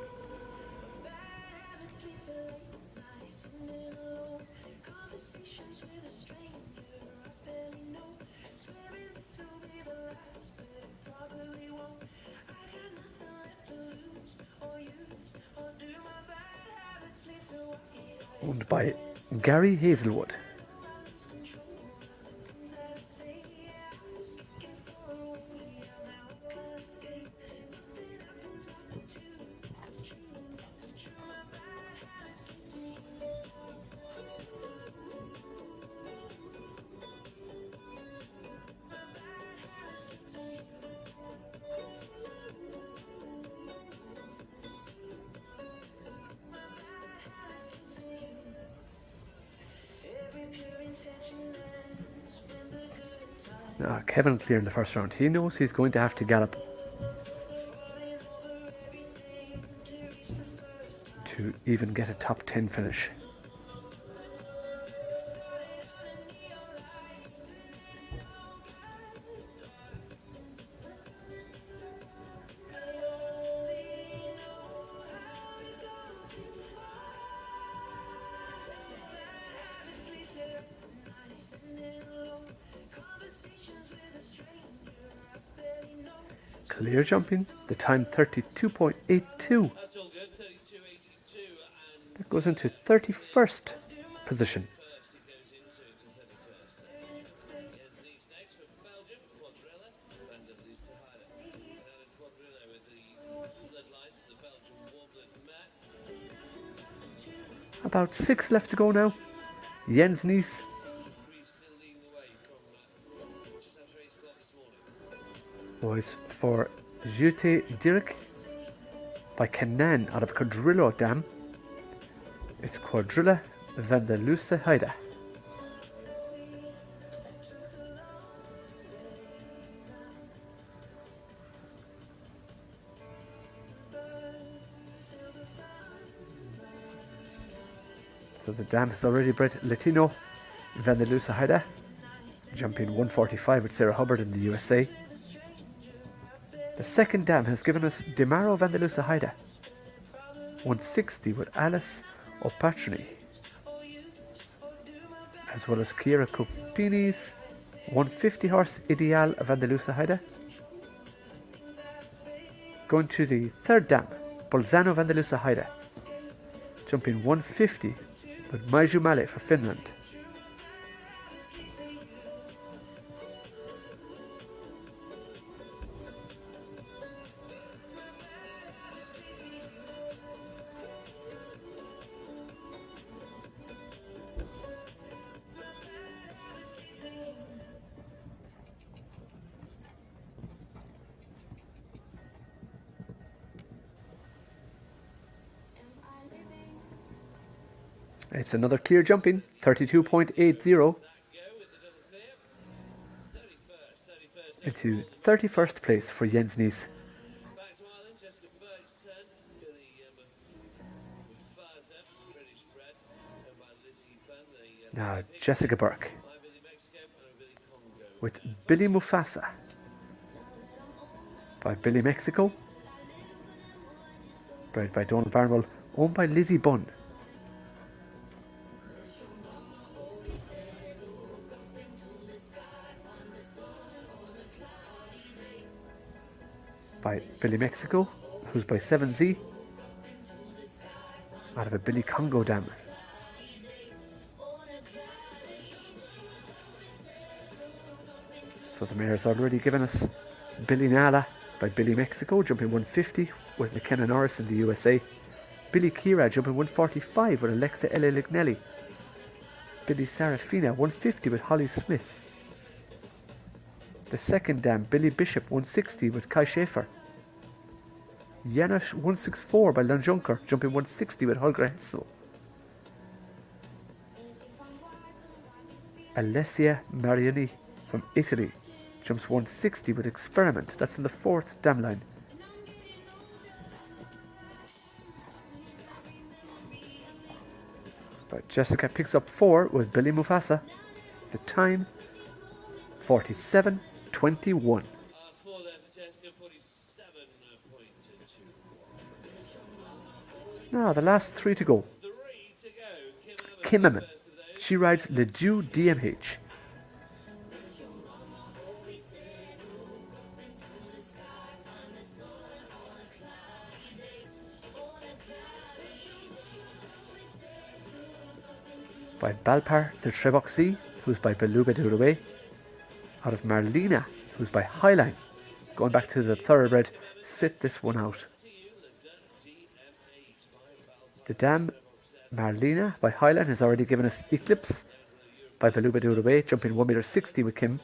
E: Owned by Gary Hazelwood. Kevin clear in the first round. He knows he's going to have to gallop to even get a top 10 finish. Clear jumping, the time 32.82.
D: That's all good, 32.82.
E: That goes into 31st position.
D: First it goes into 31st. Jens next for Belgium, Quadrilla, and Lisa Hyder. And Quadrilla with the bloodlines, the Belgian Warbler mare.
E: About 6 left to go now. Jens Nies.
D: Still leading the way from just after 8 o'clock this morning.
E: Was for Jute Dirk by Kenan out of Quadrillo Dam. It's Quadrilla van der Luce Heide. So the dam has already bred Latino van der Luce Heide, jumping 145 with Sarah Hubbard in the USA. The second dam has given us Demaro van der Luce Heide, 160 with Alice Opatrny, as well as Kiera Copini's 150 horse Ideal van der Luce Heide. Going to the third dam, Bolzano van der Luce Heide, jumping 150 with Maiju Male for Finland. It's another clear jumping, 32.80 into 31st place for Jens Nies.
D: Back to Ireland, Jessica Burke's turn. Billy Mufasa, British bred, owned by Lizzie Bunn.
E: Now Jessica Burke
D: By Billy Mexico and Billy Congo.
E: with Billy Mufasa by Billy Mexico, bred by Donald Barnwell, owned by Lizzie Bunn. By Billy Mexico, who's by 7Z, out of a Billy Congo dam. So the mayor's already given us Billy Nala by Billy Mexico, jumping 150 with McKenna Norris in the USA. Billy Kira jumping 145 with Alexa Ella Lignelli. Billy Serafina 150 with Holly Smith. The second dam, Billy Bishop 160 with Kai Schaefer. Janusz 164 by Lunjunker, jumping 160 with Holger Hessel. Alessia Mariani from Italy jumps 160 with Experiment. That's in the fourth dam line. But Jessica picks up 4 with Billy Mufasa. The time 47.21.
D: For them, Jessica, 47.2.
E: Now the last 3 to go.
D: 3 to go.
E: Kim Emin. She rides Le Dieu DMH. By Balpar de Treboxy, who's by Beluga Duraway. Out of Marlena, who's by Highline. Going back to the thoroughbred, sit this one out. The dam Marlena by Highline has already given us Eclipse by Beluga Duraway, jumping 1.60 m with Kim.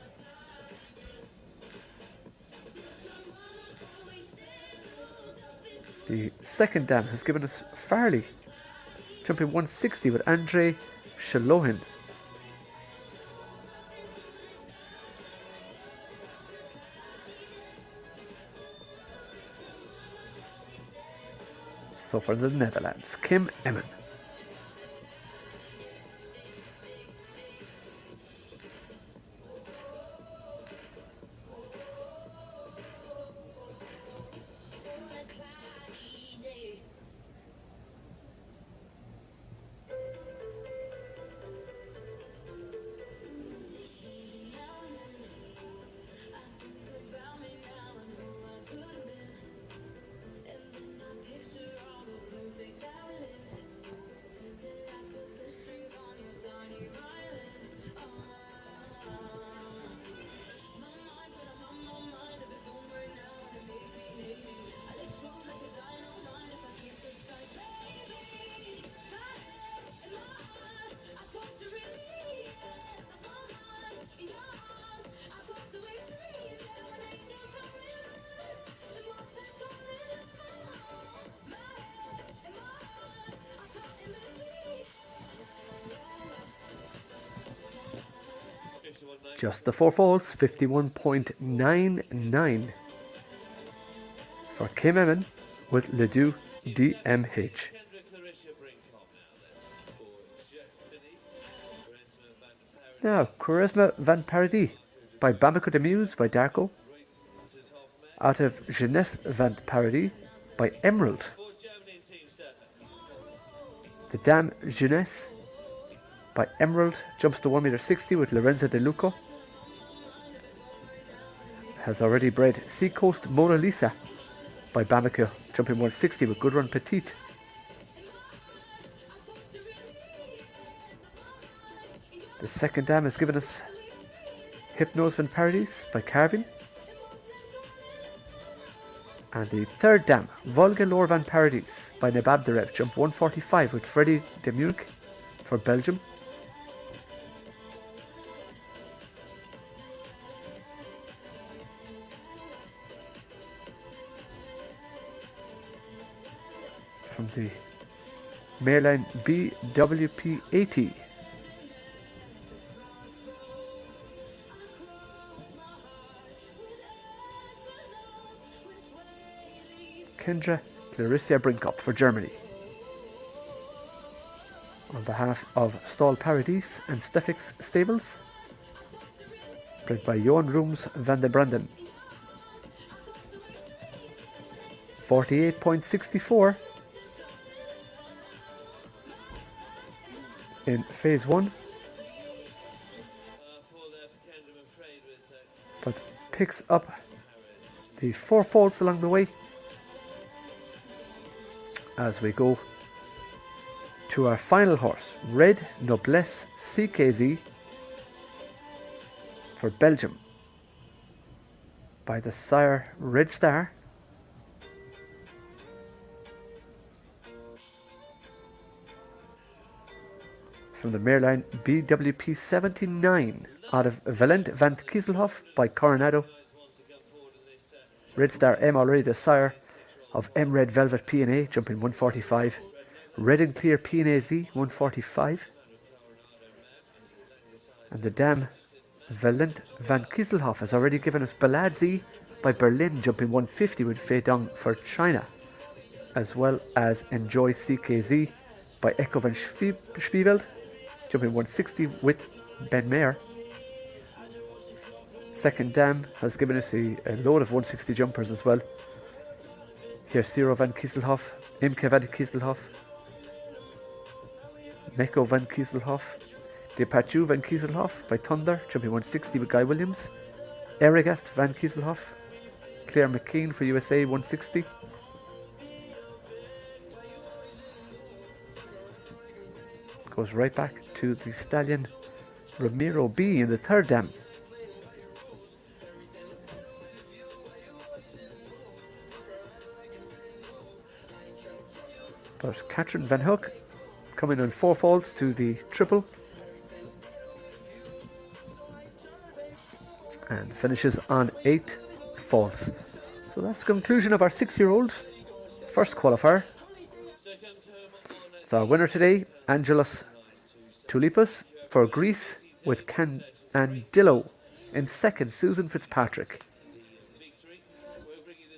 E: The second dam has given us Farley, jumping 160 with Andre Shalohin. So for the Netherlands, Kim Emmen. Just the 4 falls, 51.99 for Kim Emmen with Le Dieu DMH. Now, Charisma Van Paradis by Bamako de Muse by Darko. Out of Jeunesse Van Paradis by Emerald. The Dame Jeunesse by Emerald jumps to 1.60 m with Lorenza De Luco. Has already bred Seacoast Mona Lisa by Bamako, jumping 160 with Good Run Petite. The second dam has given us Hypnose Van Paradis by Carvin. And the third dam, Volga Lore Van Paradis by Nebabderev, jump 145 with Freddie de Munich for Belgium. From the Mareline BWP 80. Kendra Clarissa Brinkup for Germany. On behalf of Stall Paradise and Steffix Stables, bred by Johan Rooms van der Branden. 48.64 in phase 1, but picks up the 4 faults along the way as we go to our final horse, Red Noblesse CKZ for Belgium, by the sire Red Star. From the Mareline BWP 79 out of Valent van Kieselhof by Coronado. Red Star M already the sire of M Red Velvet P&A, jumping 145. Red and Clear P&A Z 145. And the dam Valent van Kieselhof has already given us Ballad Z by Berlin, jumping 150 with Fei Dong for China, as well as Enjoy CKZ by Echo van Spieveld, jumping 160 with Ben Mayer. Second dam has given us a load of 160 jumpers as well. Here's Ciro van Kieselhof, Imke van Kieselhof, Meko van Kieselhof, Departure van Kieselhof by Thunder, jumping 160 with Guy Williams. Erigast van Kieselhof, Claire McKean for USA 160. Goes right back to the stallion Ramiro B in the third dam. But Katrin Van Hook coming on 4 faults to the triple and finishes on 8 faults. So that's the conclusion of our 6-year-old first qualifier. So our winner today, Angelos Tulipas for Greece, with Andillo in second, Susan Fitzpatrick.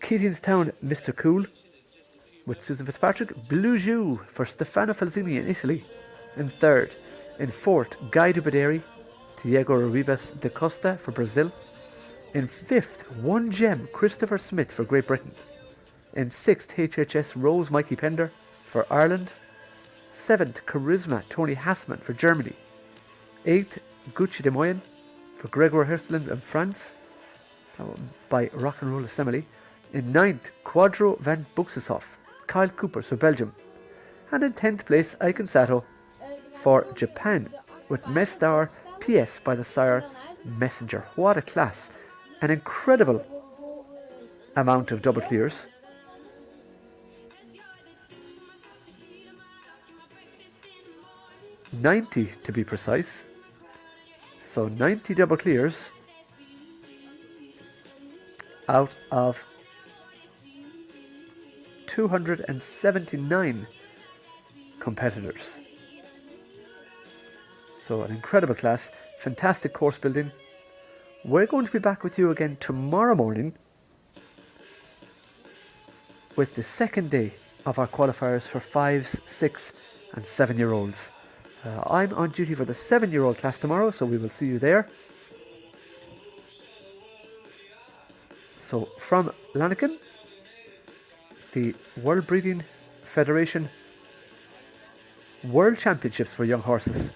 E: Keatingstown, Mr. Cool with Susan Fitzpatrick. Blue Jou for Stefano Falzini in Italy in third. In fourth, Guy Dubaderi, Diego Ribas da Costa for Brazil. In fifth, One Gem, Christopher Smith for Great Britain. In sixth, HHS Rose Mikey Pender for Ireland. Seventh, Charisma Tony Hassman for Germany. Eighth, Gucci de Moyen for Gregor Hirsteland in France by Rock and Roll Assembly. In ninth, Quadro van Buxeshoff, Kyle Cooper for Belgium. And in 10th place, Aiken Sato for Japan with Mestar PS by the sire Messenger. What a class! An incredible amount of double clears. $90 to be precise. So 90 double clears out of 279 competitors. So an incredible class, fantastic course building. We're going to be back with you again tomorrow morning with the second day of our qualifiers for 5s, 6 and 7-year-olds. I'm on duty for the 7-year-old class tomorrow, so we will see you there. So from Lanaken, the World Breeding Federation World Championships for Young Horses.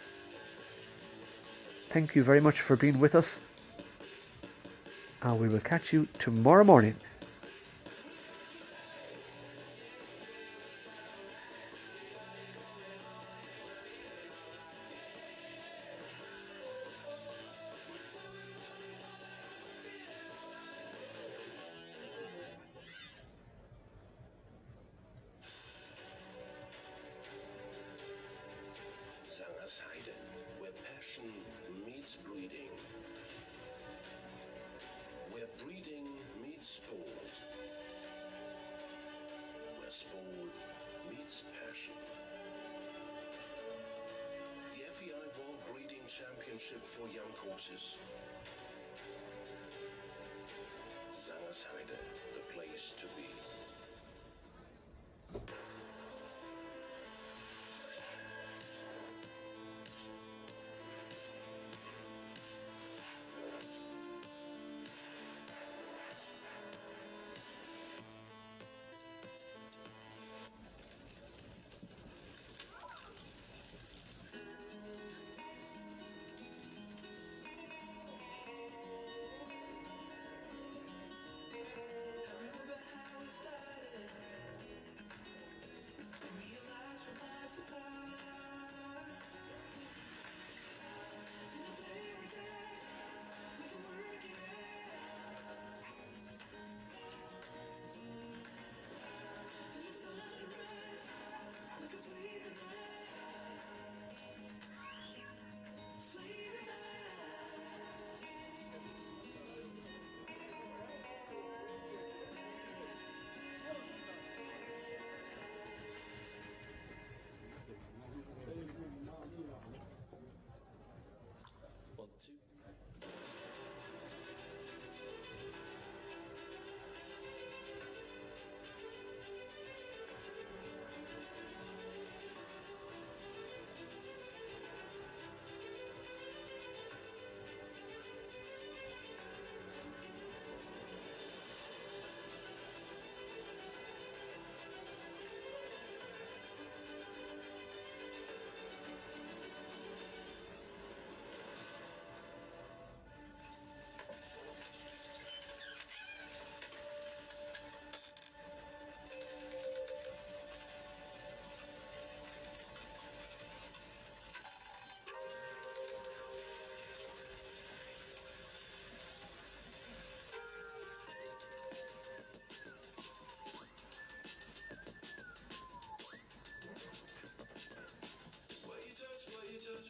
E: Thank you very much for being with us, and we will catch you tomorrow morning.
I: Where passion meets breeding. Where breeding meets sport. championship for young horses. Zangersheide, the place to be.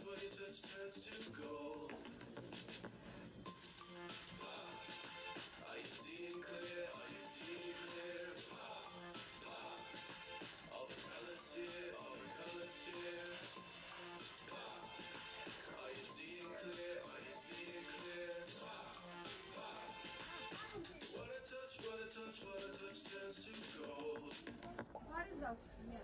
F: What you touch turns to gold. Are you seeing clear? Are you seeing clear? All the colors here, all the colors here. Are you seeing clear? Are you seeing clear? What a touch, what a touch, what a touch turns to gold.
A: Waar is dat? Ja.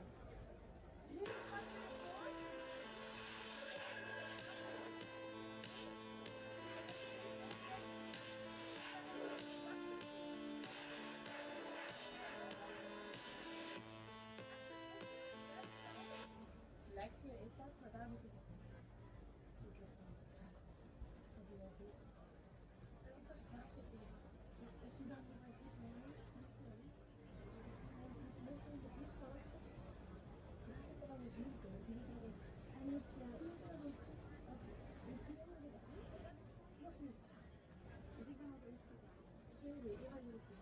A: Lijkt hier in plaats, maar daar moet ik microfoon. Want die was niet. Ik was graag op die. Is u dan nog maar zit, maar eerst niet. Want die mensen in de buurt van achter. Die zitten dan dus niet kunnen. Die hebben ook. En ik nog niet. Dus ik ben ook even. Geen idee, ik ga jullie zien.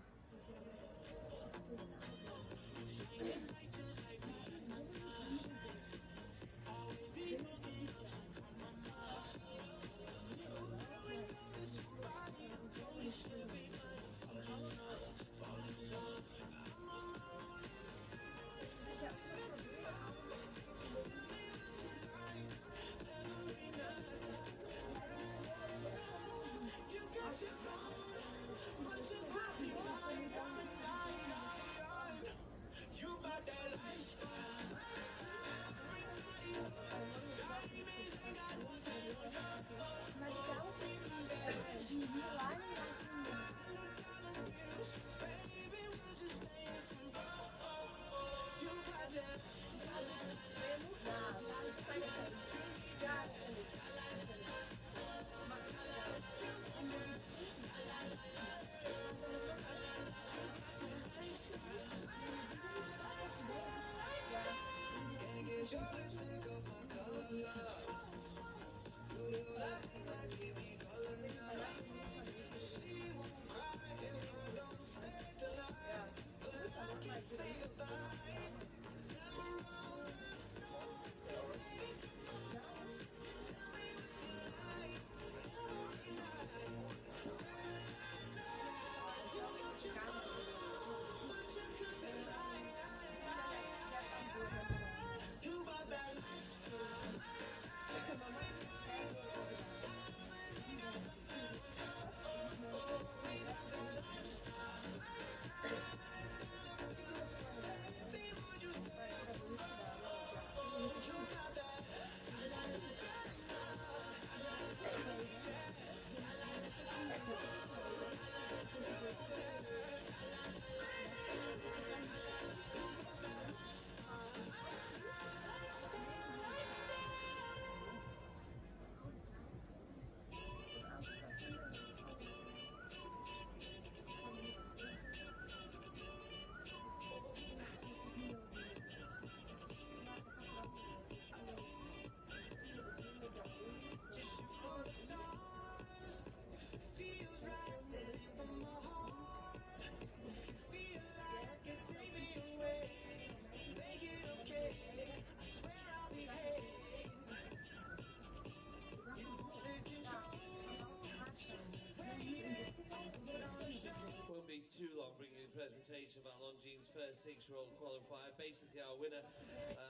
D: natural qualifier. Basically, our winner,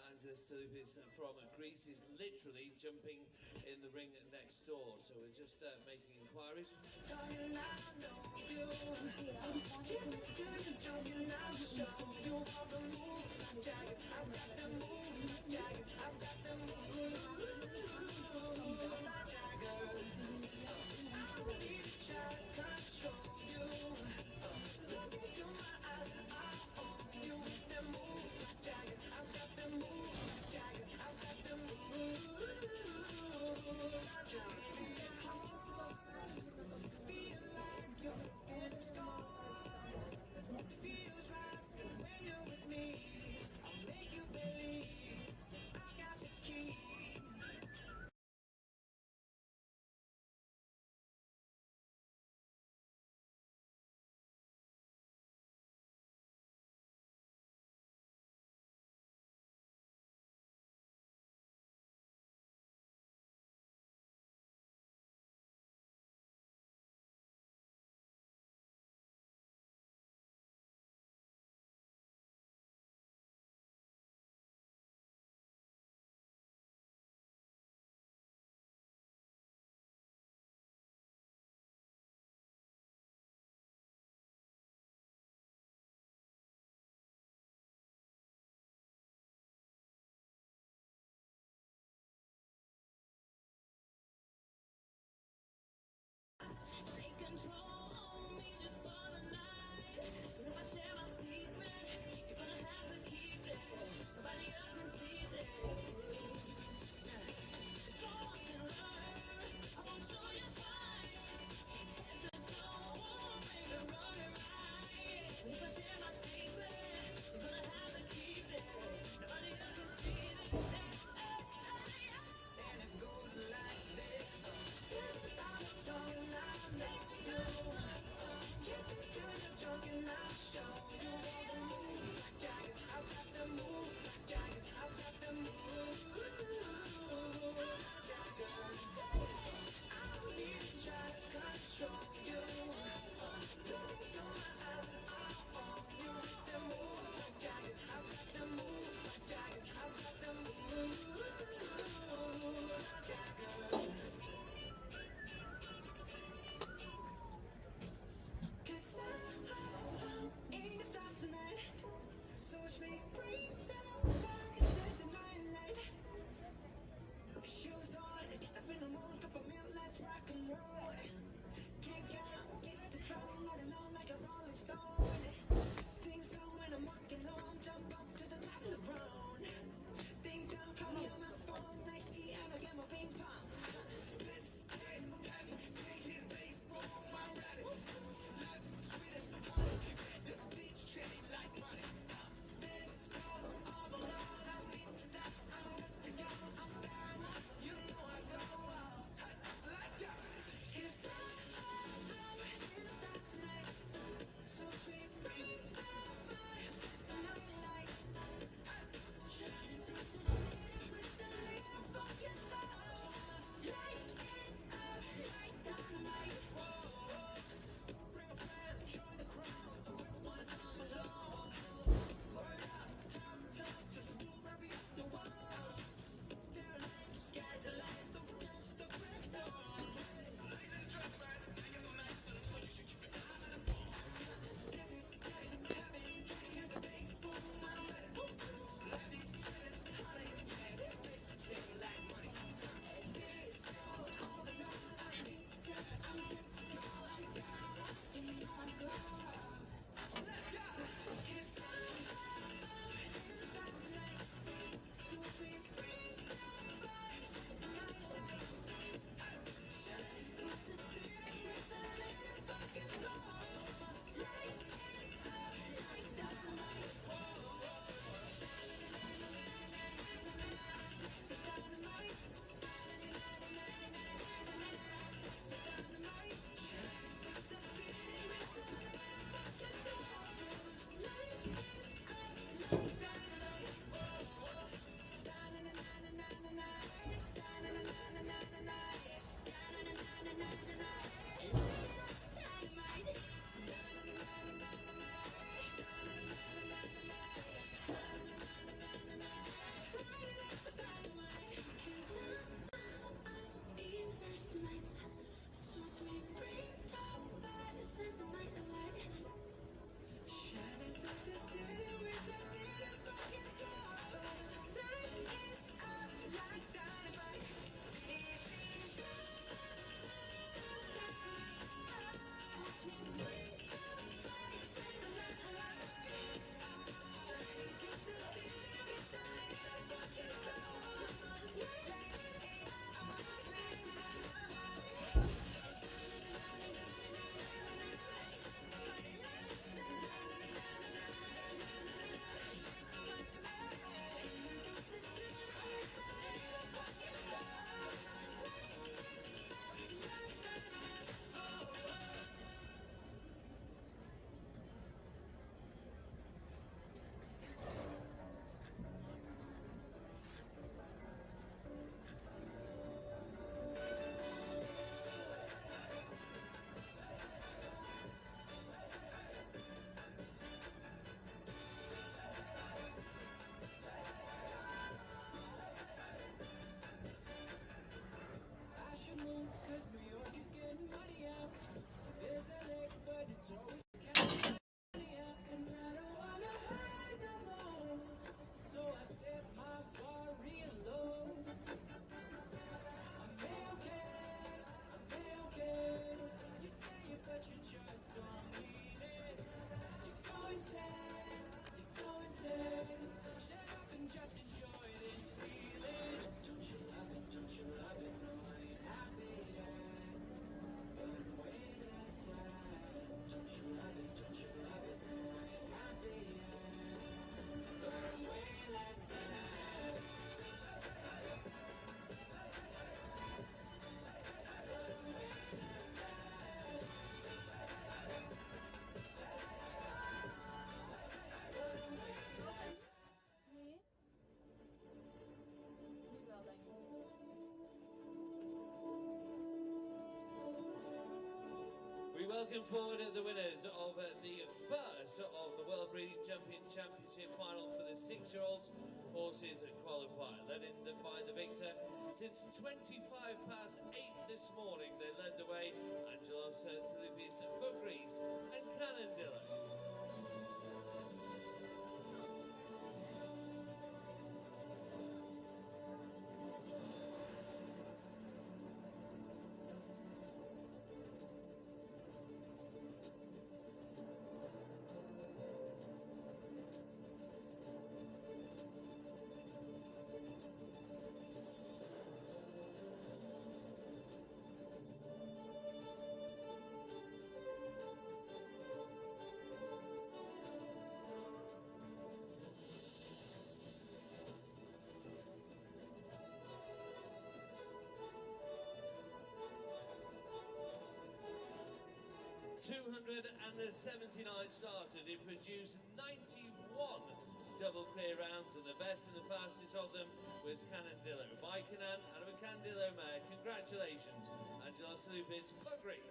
D: Angelis Touloupis from Greece, is literally jumping in the ring next door. So we're just making inquiries.
F: Feels right when you're with me. I'll make you
D: welcome forward the winners of the first of the World Breeding Jumping Championship final for the 6-year-olds horses at Qualifier, led in by the victor. Since 25 past 8 this morning, they led the way. Angelos Touloupis, Pedigree and Canandilla. And 79 started. It produced 91 double clear rounds, and the best and the fastest of them was Canandillo. By Canan, out of a Canandillo mare. Congratulations, Angelos Touloupis, Pedigree.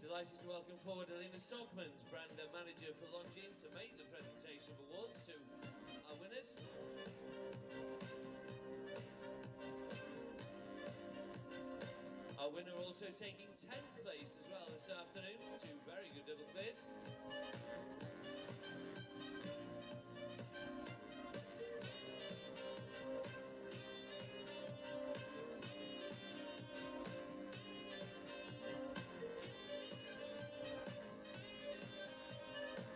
D: Delighted to welcome forward Alina Stockmans, brand manager for Longines, to make the presentation of awards to our winners. Our winner also taking 10th place as well this afternoon. Two very good double clears.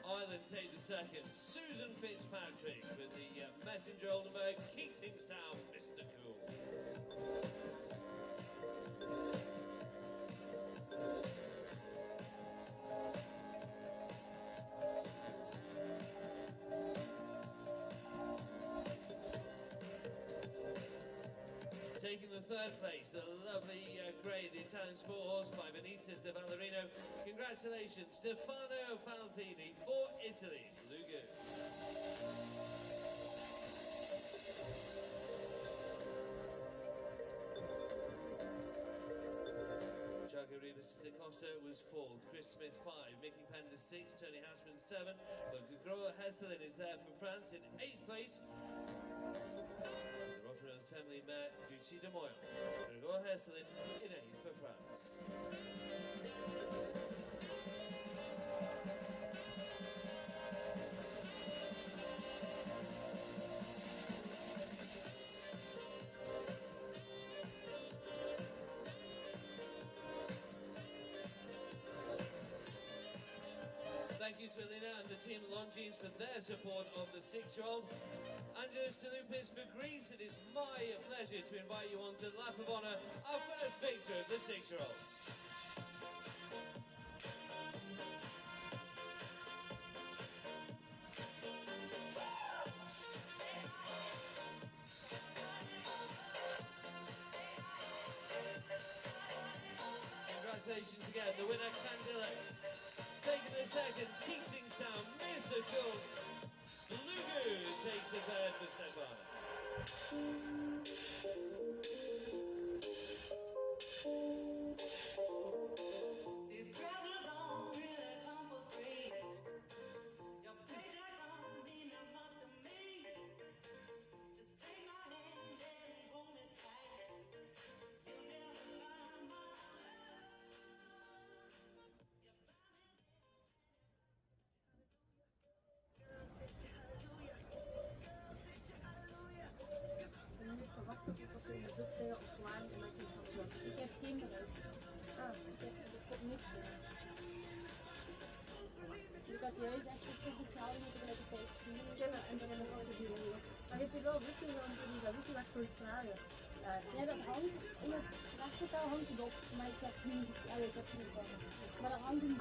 D: Ireland take the second. Susan Fitzpatrick with the Messenger Oldenburg, Keatingstown, Mr. Cool. Taking the third place, the lovely grey, the Italian sport horse by Benitez de Ballerino. Congratulations, Stefano Falzini for Italy. Lugo. Jaco Ribas da Costa was 4th, Chris Smith 5, Mickey Pender 6, Tony Hassman 7, but Groa Hesselin is there for France in 8th place. Assembly Mayor Gucci de Moyle. Gregor Hesselin in 8th for France. Thank you to Elena and the team at Longines for their support of the 6-year-old. Angelos Touloupis for Greece, it is my pleasure to invite you on to the lap of honour, our first victor of the 6-year-old. Congratulations again, the winner Candilla. Taking the second, Keatingstown, Mr. Cool. Lugu takes the third for Stefano.
J: These girls don't really come for free. Your paycheck don't mean that much to me. Just take my hand and hold it tight. You'll never find my love.
B: Ik heb kinderen. Dat komt niks meer. Ik had juist echt een vrouw met een beetje tegen en dan heb ik ook de buren. Maar heb je wel wisselen dan die dat wisselen voor je vragen? Ja, dat hangt in het rechtertaal hangt het op, maar ik heb niet, ja, ik heb niet van. Maar dat hangt in